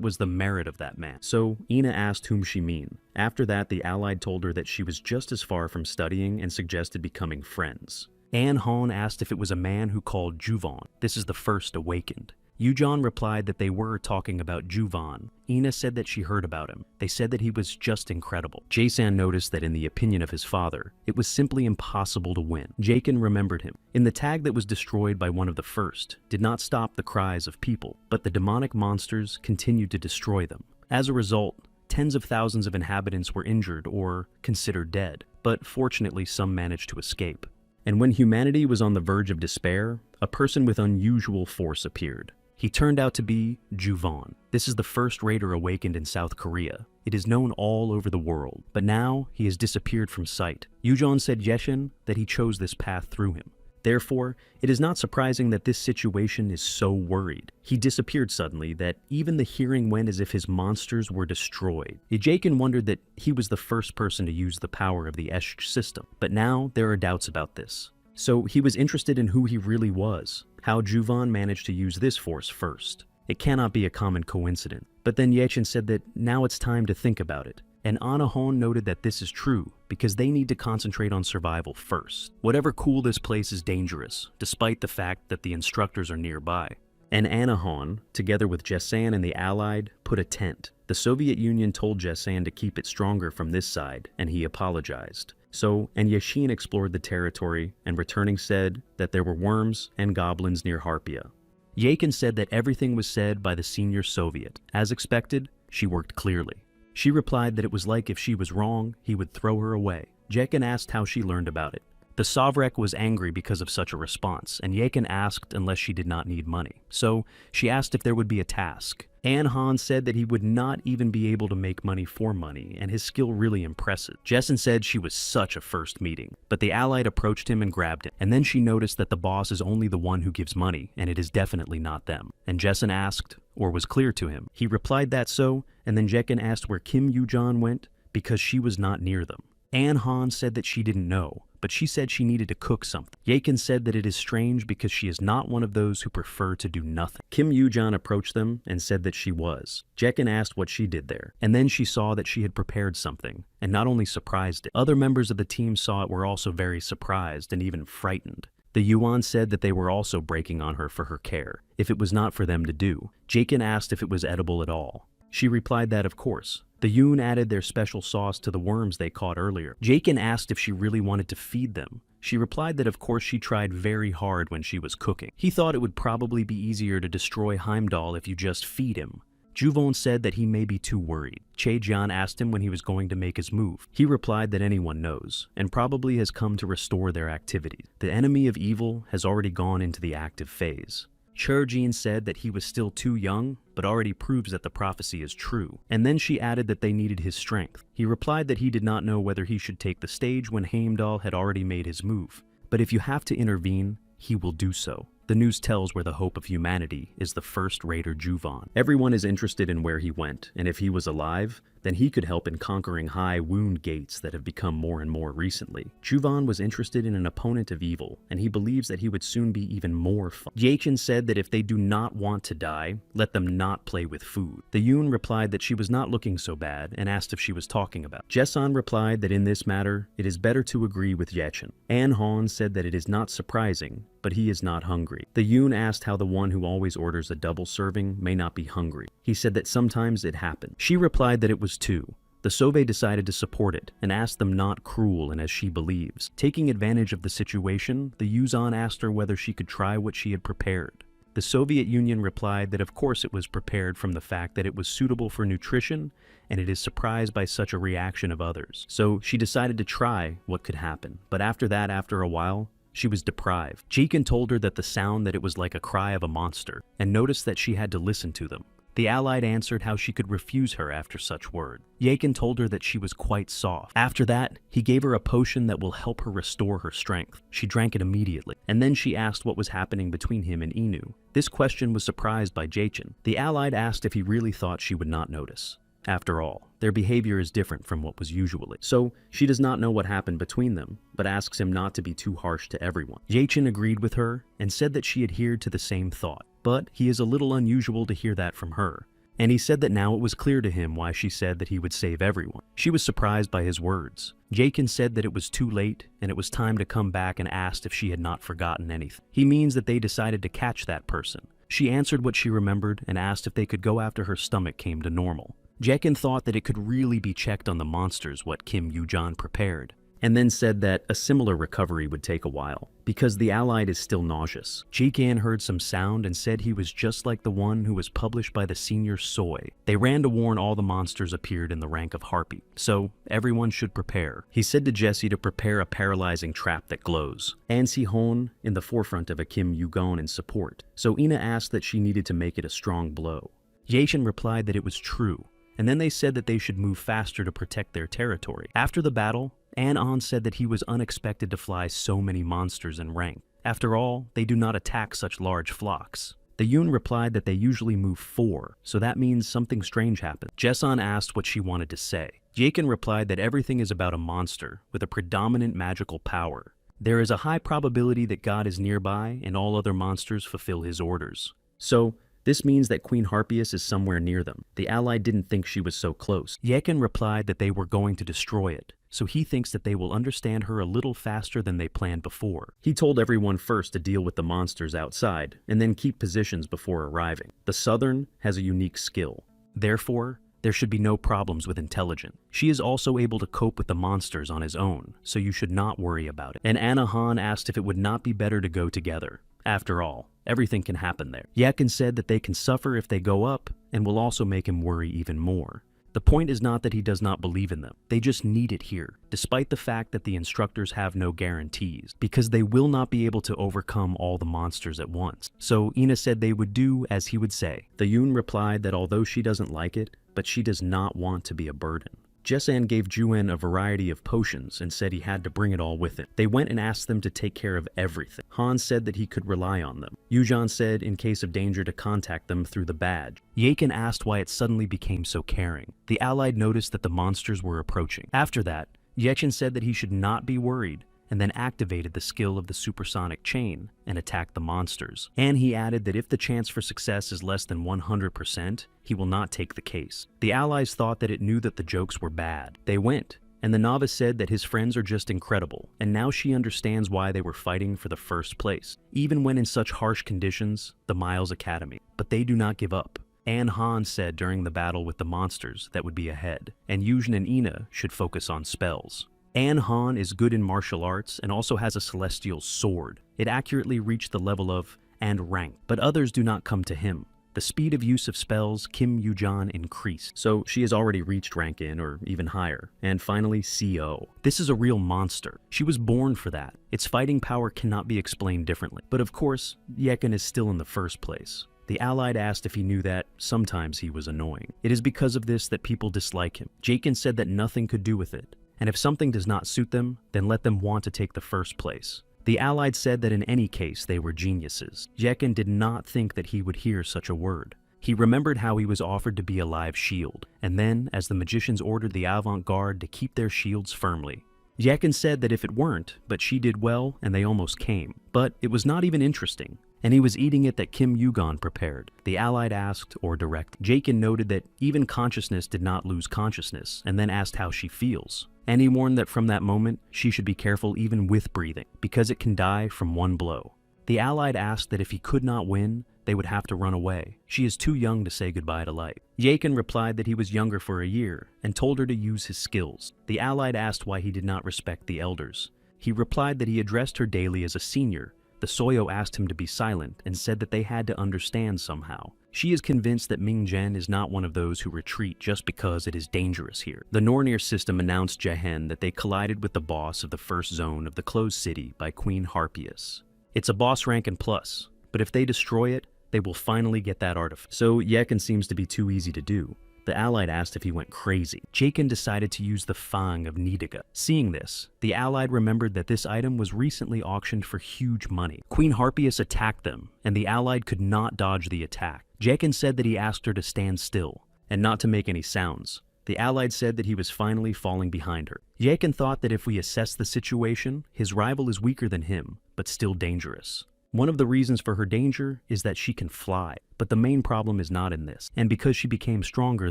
was the merit of that man. So Ina asked whom she mean. After that, the Allied told her that she was just as far from studying and suggested becoming friends. An Han asked if it was a man who called Juvan. This is the first awakened. Yujon replied that they were talking about Juvan. Ina said that she heard about him. They said that he was just incredible. Jason noticed that in the opinion of his father, it was simply impossible to win. Jaken remembered him. In the tag that was destroyed by one of the first, did not stop the cries of people, but the demonic monsters continued to destroy them. As a result, tens of thousands of inhabitants were injured or considered dead, but fortunately some managed to escape. And when humanity was on the verge of despair, a person with unusual force appeared. He turned out to be Juvan. This is the first raider awakened in South Korea. It is known all over the world, but now he has disappeared from sight. Yujon said Yeshin that he chose this path through him. Therefore, it is not surprising that this situation is so worried. He disappeared suddenly that even the hearing went as if his monsters were destroyed. Jaken wondered that he was the first person to use the power of the Esh system, but now there are doubts about this. So he was interested in who he really was, how Juvan managed to use this force first. It cannot be a common coincidence. But then Yechen said that now it's time to think about it. And Anahon noted that this is true because they need to concentrate on survival first. Whatever cool this place is dangerous, despite the fact that the instructors are nearby. And Anahon, together with Jesan and the Allied, put a tent. The Soviet Union told Jesan to keep it stronger from this side, and he apologized. So, and Yashin explored the territory, and returning said that there were worms and goblins near Harpia. Yakin said that everything was said by the senior Soviet. As expected, she worked clearly. She replied that it was like if she was wrong, he would throw her away. Jekin asked how she learned about it. The Sovrek was angry because of such a response, and Yakin asked unless she did not need money. So, she asked if there would be a task. An said that he would not even be able to make money for money, and his skill really impressive. Jessen said she was such a first meeting, but the Allied approached him and grabbed him. And then she noticed that the boss is only the one who gives money, and it is definitely not them. And Jessen asked, or was clear to him. He replied that so, and then Jekin asked where Kim Yujon went, because she was not near them. An Han said that she didn't know, but she said she needed to cook something. Yakin said that it is strange because she is not one of those who prefer to do nothing. Kim Yoo-jan approached them and said that she was. Jekin asked what she did there, and then she saw that she had prepared something, and not only surprised it. Other members of the team saw it were also very surprised and even frightened. The Yuan said that they were also breaking on her for her care, if it was not for them to do. Jakin asked if it was edible at all. She replied that of course. The Yoon added their special sauce to the worms they caught earlier. Jakin asked if she really wanted to feed them. She replied that of course she tried very hard when she was cooking. He thought it would probably be easier to destroy Heimdall if you just feed him. Juvon said that he may be too worried. Chae-Jian asked him when he was going to make his move. He replied that anyone knows, and probably has come to restore their activities. The enemy of evil has already gone into the active phase. Cher-Jin said that he was still too young, but already proves that the prophecy is true. And then she added that they needed his strength. He replied that he did not know whether he should take the stage when Heimdall had already made his move. But if you have to intervene, he will do so. The news tells where the hope of humanity is the first raider Juvon. Everyone is interested in where he went, and if he was alive, then he could help in conquering high wound gates that have become more and more recently. Juvon was interested in an opponent of evil, and he believes that he would soon be even more fun. Jaechin said that if they do not want to die, let them not play with food. The Yoon replied that she was not looking so bad and asked if she was talking about. Jaesan replied that in this matter, it is better to agree with Jaechin. An Han said that it is not surprising, but he is not hungry. The Yoon asked how the one who always orders a double serving may not be hungry. He said that sometimes it happened. She replied that it was too. The Sauve decided to support it and asked them not cruel and as she believes. Taking advantage of the situation, the Yuzan asked her whether she could try what she had prepared. The Soviet Union replied that of course it was prepared from the fact that it was suitable for nutrition and it is surprised by such a reaction of others. So she decided to try what could happen. But after that, after a while, she was deprived. Jekin told her that the sound that it was like a cry of a monster and noticed that she had to listen to them. The Allied answered how she could refuse her after such word. Yakin told her that she was quite soft. After that, he gave her a potion that will help her restore her strength. She drank it immediately, and then she asked what was happening between him and Inu. This question was surprised by Jaechin. The Allied asked if he really thought she would not notice. After all, their behavior is different from what was usually. So, she does not know what happened between them, but asks him not to be too harsh to everyone. Jaechin agreed with her and said that she adhered to the same thought. But he is a little unusual to hear that from her. And he said that now it was clear to him why she said that he would save everyone. She was surprised by his words. Jaechin said that it was too late and it was time to come back and asked if she had not forgotten anything. He means that they decided to catch that person. She answered what she remembered and asked if they could go after her stomach came to normal. Jaechin thought that it could really be checked on the monsters what Kim Yoo-jan prepared, and then said that a similar recovery would take a while, because the Allied is still nauseous. Jikan heard some sound and said he was just like the one who was published by the senior Soy. They ran to warn all the monsters appeared in the rank of Harpy, so everyone should prepare. He said to Jesse to prepare a paralyzing trap that glows. An Si-hon in the forefront of a Kim Yoo-gon in support, so Ina asked that she needed to make it a strong blow. Yaeshin replied that it was true, and then they said that they should move faster to protect their territory. After the battle, An said that he was unexpected to fly so many monsters in rank. After all, they do not attack such large flocks. The Yoon replied that they usually move 4, so that means something strange happened. Jaesan asked what she wanted to say. Jaeken replied that everything is about a monster with a predominant magical power. There is a high probability that God is nearby and all other monsters fulfill his orders. So, this means that Queen Harpius is somewhere near them. The Allied didn't think she was so close. Yaeken replied that they were going to destroy it, so he thinks that they will understand her a little faster than they planned before. He told everyone first to deal with the monsters outside, and then keep positions before arriving. The Southern has a unique skill. Therefore, there should be no problems with intelligence. She is also able to cope with the monsters on his own, so you should not worry about it. And Anna Han asked if it would not be better to go together. After all, everything can happen there. Yaeken said that they can suffer if they go up, and will also make him worry even more. The point is not that he does not believe in them. They just need it here, despite the fact that the instructors have no guarantees, because they will not be able to overcome all the monsters at once. So Ina said they would do as he would say. The Yoon replied that although she doesn't like it, but she does not want to be a burden. Jesan gave Juen a variety of potions and said he had to bring it all with him. They went and asked them to take care of everything. Han said that he could rely on them. Yujan said in case of danger to contact them through the badge. Yaeken asked why it suddenly became so caring. The Allied noticed that the monsters were approaching. After that, Yechin said that he should not be worried, and then activated the skill of the supersonic chain and attacked the monsters. And he added that if the chance for success is less than 100%, he will not take the case. The allies thought that it knew that the jokes were bad. They went, and the novice said that his friends are just incredible, and now she understands why they were fighting for the first place, even when in such harsh conditions, the Miles Academy. But they do not give up. Anne Han said during the battle with the monsters that would be ahead, and Yujin and Ina should focus on spells. Anne Han is good in martial arts and also has a celestial sword. It accurately reached the level of and rank, but others do not come to him. The speed of use of spells Kim Yujan increased, so she has already reached rank N or even higher. And finally, CO. This is a real monster. She was born for that. Its fighting power cannot be explained differently. But of course, Yekin is still in the first place. The Allied asked if he knew that sometimes he was annoying. It is because of this that people dislike him. Jakin said that nothing could do with it. And if something does not suit them, then let them want to take the first place. The Allied said that in any case they were geniuses. Jekin did not think that he would hear such a word. He remembered how he was offered to be a live shield, and then, as the magicians ordered the avant-garde to keep their shields firmly. Jekin said that if it weren't, but she did well and they almost came. But it was not even interesting. And he was eating it that Kim Yugon prepared. The Allied asked or direct. Jakin noted that even consciousness did not lose consciousness, and then asked how she feels. And he warned that from that moment, she should be careful even with breathing, because it can die from one blow. The Allied asked that if he could not win, they would have to run away. She is too young to say goodbye to life. Jakin replied that he was younger for a year, and told her to use his skills. The Allied asked why he did not respect the elders. He replied that he addressed her daily as a senior. The Soyo asked him to be silent and said that they had to understand somehow. She is convinced that Ming Zhen is not one of those who retreat just because it is dangerous here. The Nornir system announced Jehen that they collided with the boss of the first zone of the closed city by Queen Harpius. It's a boss rank and plus, but if they destroy it, they will finally get that artifact. So Yekin seems to be too easy to do. The Allied asked if he went crazy. Jakin decided to use the Fang of Nidiga. Seeing this, the Allied remembered that this item was recently auctioned for huge money. Queen Harpius attacked them, and the Allied could not dodge the attack. Jakin said that he asked her to stand still, and not to make any sounds. The Allied said that he was finally falling behind her. Jakin thought that if we assess the situation, his rival is weaker than him, but still dangerous. One of the reasons for her danger is that she can fly, but the main problem is not in this, and because she became stronger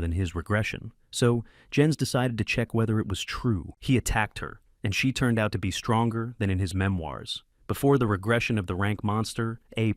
than his regression. So, Jens decided to check whether it was true. He attacked her, and she turned out to be stronger than in his memoirs. Before the regression of the rank monster, A+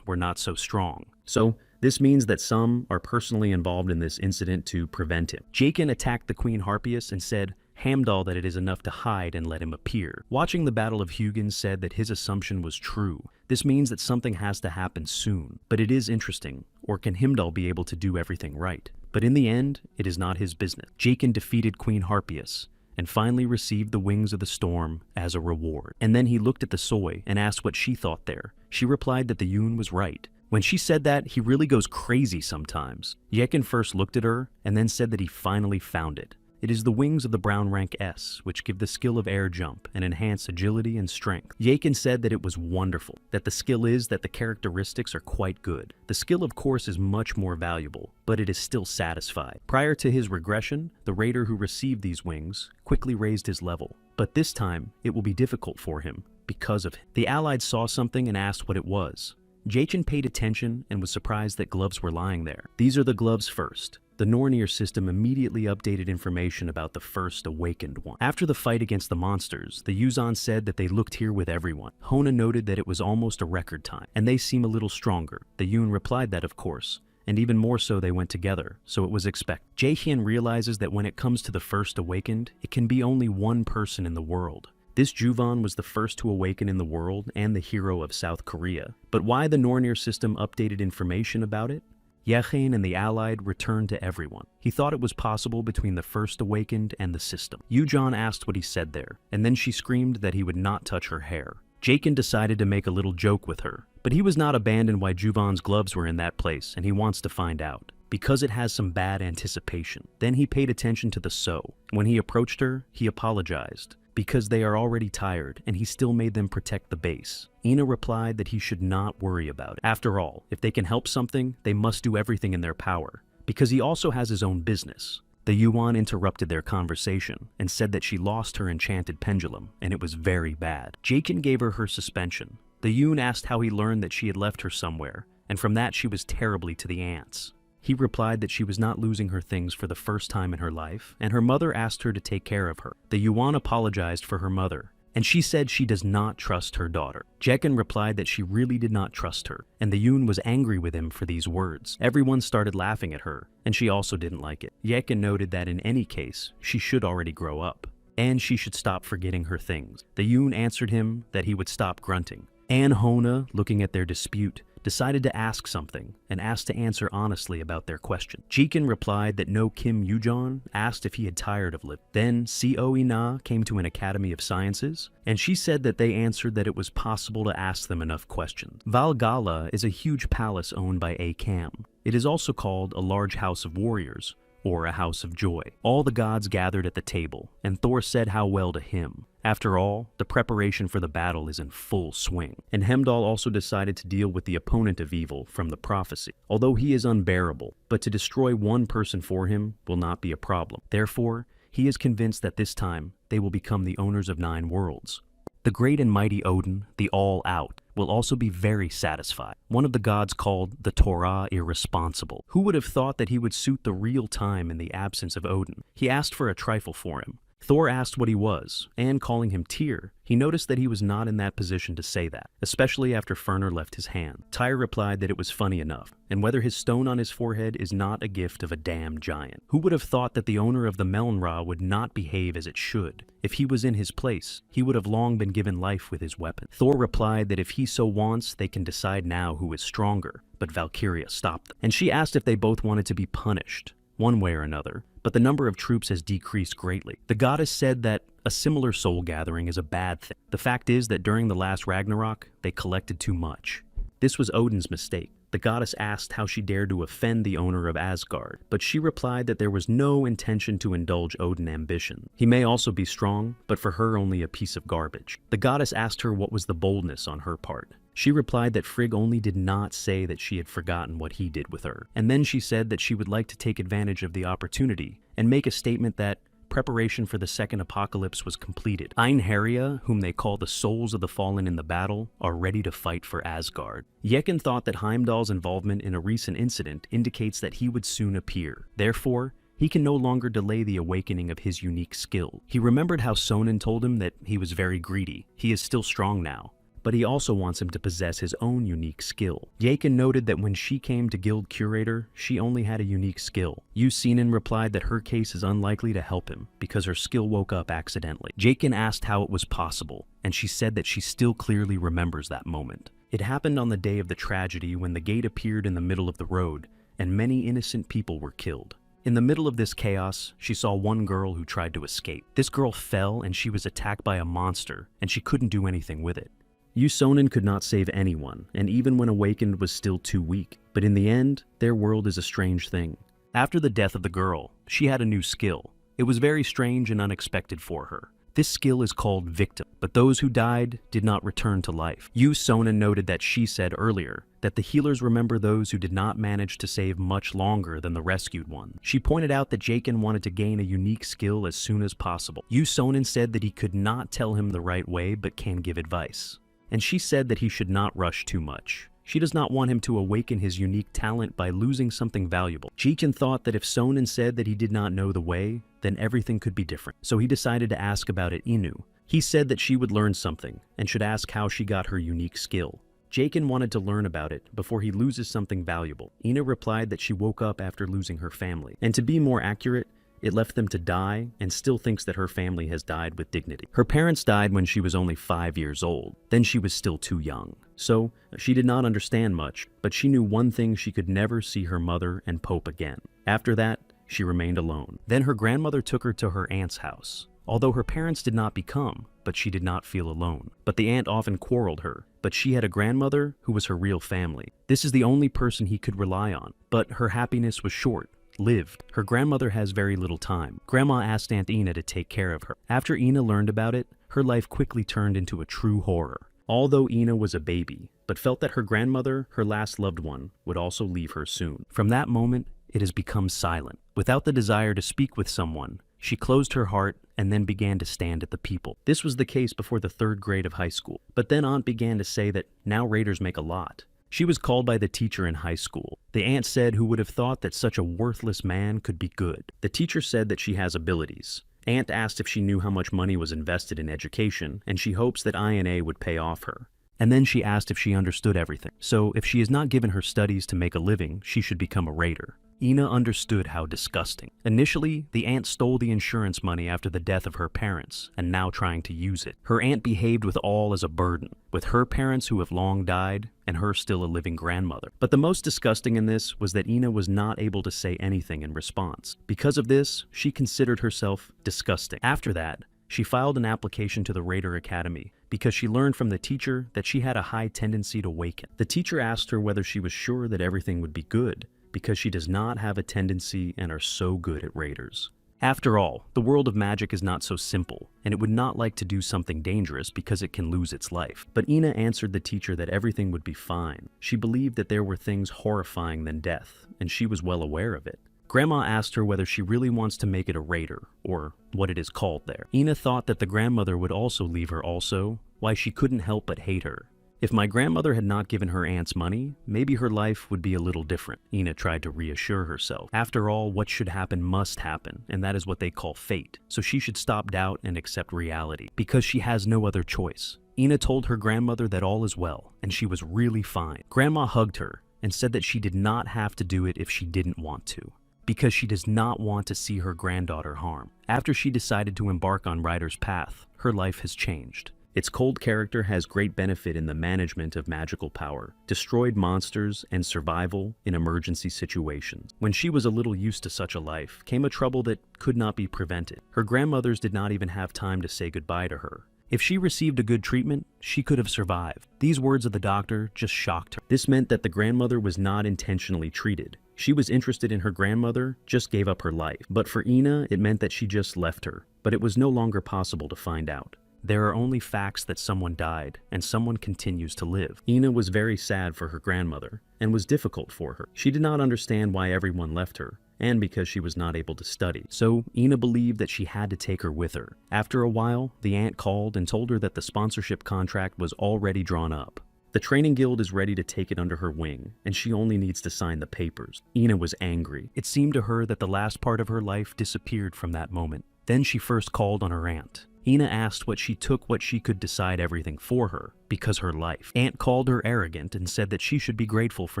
were not so strong. So, this means that some are personally involved in this incident to prevent him. Jakin attacked the Queen Harpius and said, Hamdall that it is enough to hide and let him appear. Watching the Battle of Hugin said that his assumption was true. This means that something has to happen soon. But it is interesting, or can Himdall be able to do everything right? But in the end, it is not his business. Jakin defeated Queen Harpius, and finally received the Wings of the Storm as a reward. And then he looked at the Soy and asked what she thought there. She replied that the Yoon was right. When she said that, he really goes crazy sometimes. Yekin first looked at her, and then said that he finally found it. It is the wings of the brown rank S, which give the skill of air jump and enhance agility and strength. Yakin said that it was wonderful, that the skill is that the characteristics are quite good. The skill of course is much more valuable, but it is still satisfied. Prior to his regression, the raider who received these wings quickly raised his level, but this time it will be difficult for him because of him. The Allied saw something and asked what it was. Jachin paid attention and was surprised that gloves were lying there. These are the gloves first. The Nornir system immediately updated information about the first awakened one. After the fight against the monsters, the Yuzan said that they looked here with everyone. Hona noted that it was almost a record time, and they seem a little stronger. The Yun replied that of course, and even more so they went together, so it was expected. Jaehyun realizes that when it comes to the first awakened, it can be only one person in the world. This Juvan was the first to awaken in the world and the hero of South Korea. But why the Nornir system updated information about it? Yechen and the Allied returned to everyone. He thought it was possible between the first awakened and the system. Yujon asked what he said there, and then she screamed that he would not touch her hair. Jakin decided to make a little joke with her, but he was not abandoned why Juvan's gloves were in that place, and he wants to find out. Because it has some bad anticipation. Then he paid attention to the So. When he approached her, he apologized. Because they are already tired, and he still made them protect the base. Ina replied that he should not worry about it. After all, if they can help something, they must do everything in their power, because he also has his own business. The Yuan interrupted their conversation and said that she lost her enchanted pendulum, and it was very bad. Jakin gave her suspension. The Yun asked how he learned that she had left her somewhere, and from that she was terribly to the ants. He replied that she was not losing her things for the first time in her life, and her mother asked her to take care of her. The Yuan apologized for her mother, and she said she does not trust her daughter. Jekin replied that she really did not trust her, and the Yun was angry with him for these words. Everyone started laughing at her, and she also didn't like it. Jekin noted that in any case, she should already grow up, and she should stop forgetting her things. The Yun answered him that he would stop grunting. Anne Hona, looking at their dispute, decided to ask something and asked to answer honestly about their question. Jekin replied that no Kim Yujon asked if he had tired of living. Then Co Ina came to an Academy of Sciences, and she said that they answered that it was possible to ask them enough questions. Valgala is a huge palace owned by A Kam. It is also called a large house of warriors, or a house of joy. All the gods gathered at the table, and Thor said how well to him. After all, the preparation for the battle is in full swing. And Hemdall also decided to deal with the opponent of evil from the prophecy, although he is unbearable, but to destroy one person for him will not be a problem. Therefore, he is convinced that this time they will become the owners of 9 worlds. The great and mighty Odin, the All-Out, will also be very satisfied. One of the gods called the Torah irresponsible. Who would have thought that he would suit the real time in the absence of Odin? He asked for a trifle for him. Thor asked what he was, and calling him Tyr, he noticed that he was not in that position to say that, especially after Furner left his hand. Tyr replied that it was funny enough, and whether his stone on his forehead is not a gift of a damn giant. Who would have thought that the owner of the Melnra would not behave as it should? If he was in his place, he would have long been given life with his weapon. Thor replied that if he so wants, they can decide now who is stronger, but Valkyria stopped them. And she asked if they both wanted to be punished, one way or another, but the number of troops has decreased greatly. The goddess said that a similar soul gathering is a bad thing. The fact is that during the last Ragnarok, they collected too much. This was Odin's mistake. The goddess asked how she dared to offend the owner of Asgard, but she replied that there was no intention to indulge Odin ambition. He may also be strong, but for her only a piece of garbage. The goddess asked her what was the boldness on her part. She replied that Frigg only did not say that she had forgotten what he did with her. And then she said that she would like to take advantage of the opportunity and make a statement that preparation for the second apocalypse was completed. Einherja, whom they call the souls of the fallen in the battle, are ready to fight for Asgard. Jekin thought that Heimdall's involvement in a recent incident indicates that he would soon appear. Therefore, he can no longer delay the awakening of his unique skill. He remembered how Sonin told him that he was very greedy. He is still strong now, but he also wants him to possess his own unique skill. Jekin noted that when she came to Guild Curator, she only had a unique skill. Yu Sinin replied that her case is unlikely to help him because her skill woke up accidentally. Jekin asked how it was possible, and she said that she still clearly remembers that moment. It happened on the day of the tragedy when the gate appeared in the middle of the road, and many innocent people were killed. In the middle of this chaos, she saw one girl who tried to escape. This girl fell and she was attacked by a monster, and she couldn't do anything with it. Yusonin could not save anyone, and even when awakened was still too weak. But in the end, their world is a strange thing. After the death of the girl, she had a new skill. It was very strange and unexpected for her. This skill is called Victim, but those who died did not return to life. Yusonin noted that she said earlier that the healers remember those who did not manage to save much longer than the rescued one. She pointed out that Jakin wanted to gain a unique skill as soon as possible. Yusonin said that he could not tell him the right way but can give advice. And she said that he should not rush too much. She does not want him to awaken his unique talent by losing something valuable. Jekin thought that if Sonin said that he did not know the way, then everything could be different. So he decided to ask about it Inu. He said that she would learn something, and should ask how she got her unique skill. Jakin wanted to learn about it before he loses something valuable. Ina replied that she woke up after losing her family. And to be more accurate, it left them to die and still thinks that her family has died with dignity. Her parents died when she was only 5 years old. Then she was still too young. So, she did not understand much, but she knew one thing: she could never see her mother and Pope again. After that, she remained alone. Then her grandmother took her to her aunt's house. Although her parents did not become, but she did not feel alone. But the aunt often quarreled her, but she had a grandmother who was her real family. This is the only person he could rely on. But her happiness was short-lived. Her grandmother has very little time. Grandma asked Aunt Ina to take care of her. After Ina learned about it, her life quickly turned into a true horror. Although Ina was a baby, but felt that her grandmother, her last loved one, would also leave her soon. From that moment, it has become silent. Without the desire to speak with someone, she closed her heart and then began to stand at the people. This was the case before the 3rd grade of high school. But then Aunt began to say that now raiders make a lot. She was called by the teacher in high school. The aunt said, "Who would have thought that such a worthless man could be good?" The teacher said that she has abilities. Aunt asked if she knew how much money was invested in education, and she hopes that INA would pay off her. And then she asked if she understood everything. So if she is not given her studies to make a living, she should become a raider. Ina understood how disgusting. Initially, the aunt stole the insurance money after the death of her parents, and now trying to use it. Her aunt behaved with all as a burden, with her parents who have long died, and her still a living grandmother. But the most disgusting in this was that Ina was not able to say anything in response. Because of this, she considered herself disgusting. After that, she filed an application to the Raider Academy because she learned from the teacher that she had a high tendency to waken. The teacher asked her whether she was sure that everything would be good, because she does not have a tendency and are so good at raiders. After all, the world of magic is not so simple, and it would not like to do something dangerous because it can lose its life. But Ina answered the teacher that everything would be fine. She believed that there were things horrifying than death, and she was well aware of it. Grandma asked her whether she really wants to make it a raider, or what it is called there. Ina thought that the grandmother would also leave her also, why she couldn't help but hate her. If my grandmother had not given her aunts money, maybe her life would be a little different. Ina tried to reassure herself. After all, what should happen must happen, and that is what they call fate. So she should stop doubt and accept reality, because she has no other choice. Ina told her grandmother that all is well, and she was really fine. Grandma hugged her and said that she did not have to do it if she didn't want to, because she does not want to see her granddaughter harmed. After she decided to embark on Ryder's path, her life has changed. Its cold character has great benefit in the management of magical power, destroyed monsters, and survival in emergency situations. When she was a little used to such a life, came a trouble that could not be prevented. Her grandmothers did not even have time to say goodbye to her. If she received a good treatment, she could have survived. These words of the doctor just shocked her. This meant that the grandmother was not intentionally treated. She was interested in her grandmother, just gave up her life. But for Ina, it meant that she just left her. But it was no longer possible to find out. There are only facts that someone died, and someone continues to live. Ina was very sad for her grandmother, and was difficult for her. She did not understand why everyone left her, and because she was not able to study. So Ina believed that she had to take her with her. After a while, the aunt called and told her that the sponsorship contract was already drawn up. The training guild is ready to take it under her wing, and she only needs to sign the papers. Ina was angry. It seemed to her that the last part of her life disappeared from that moment. Then she first called on her aunt. Ina asked what she took what she could decide everything for her, because her life. Aunt called her arrogant and said that she should be grateful for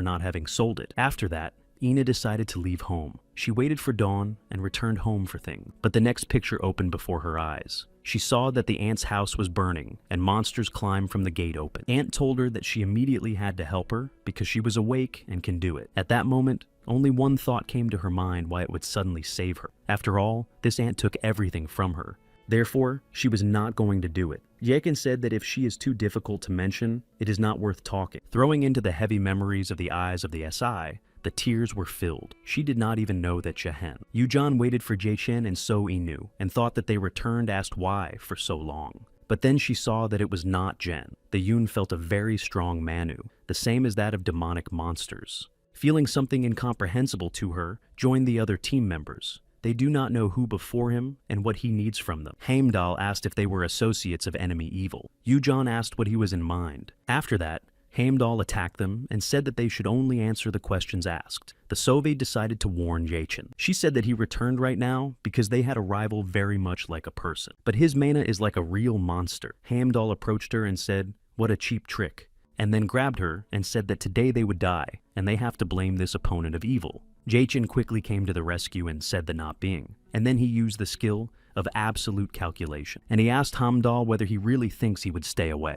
not having sold it. After that, Ina decided to leave home. She waited for dawn and returned home for things. But the next picture opened before her eyes. She saw that the aunt's house was burning, and monsters climbed from the gate open. Aunt told her that she immediately had to help her, because she was awake and can do it. At that moment, only one thought came to her mind why it would suddenly save her. After all, this aunt took everything from her. Therefore, she was not going to do it. Jakin said that if she is too difficult to mention, it is not worth talking. Throwing into the heavy memories of the eyes of the SI, the tears were filled. She did not even know that Jahan. Yujan waited for Jachen and So Inu, and thought that they returned asked why for so long. But then she saw that it was not Jen. The Yun felt a very strong Manu, the same as that of demonic monsters. Feeling something incomprehensible to her, joined the other team members. They do not know who before him and what he needs from them. Heimdall asked if they were associates of enemy evil. Yujan asked what he was in mind. After that, Heimdall attacked them and said that they should only answer the questions asked. The Sove decided to warn Jachen. She said that he returned right now because they had a rival very much like a person. But his mana is like a real monster. Heimdall approached her and said, "What a cheap trick," and then grabbed her and said that today they would die, and they have to blame this opponent of evil. Jachen quickly came to the rescue and said the not being, and then he used the skill of absolute calculation. And he asked Heimdall whether he really thinks he would stay away.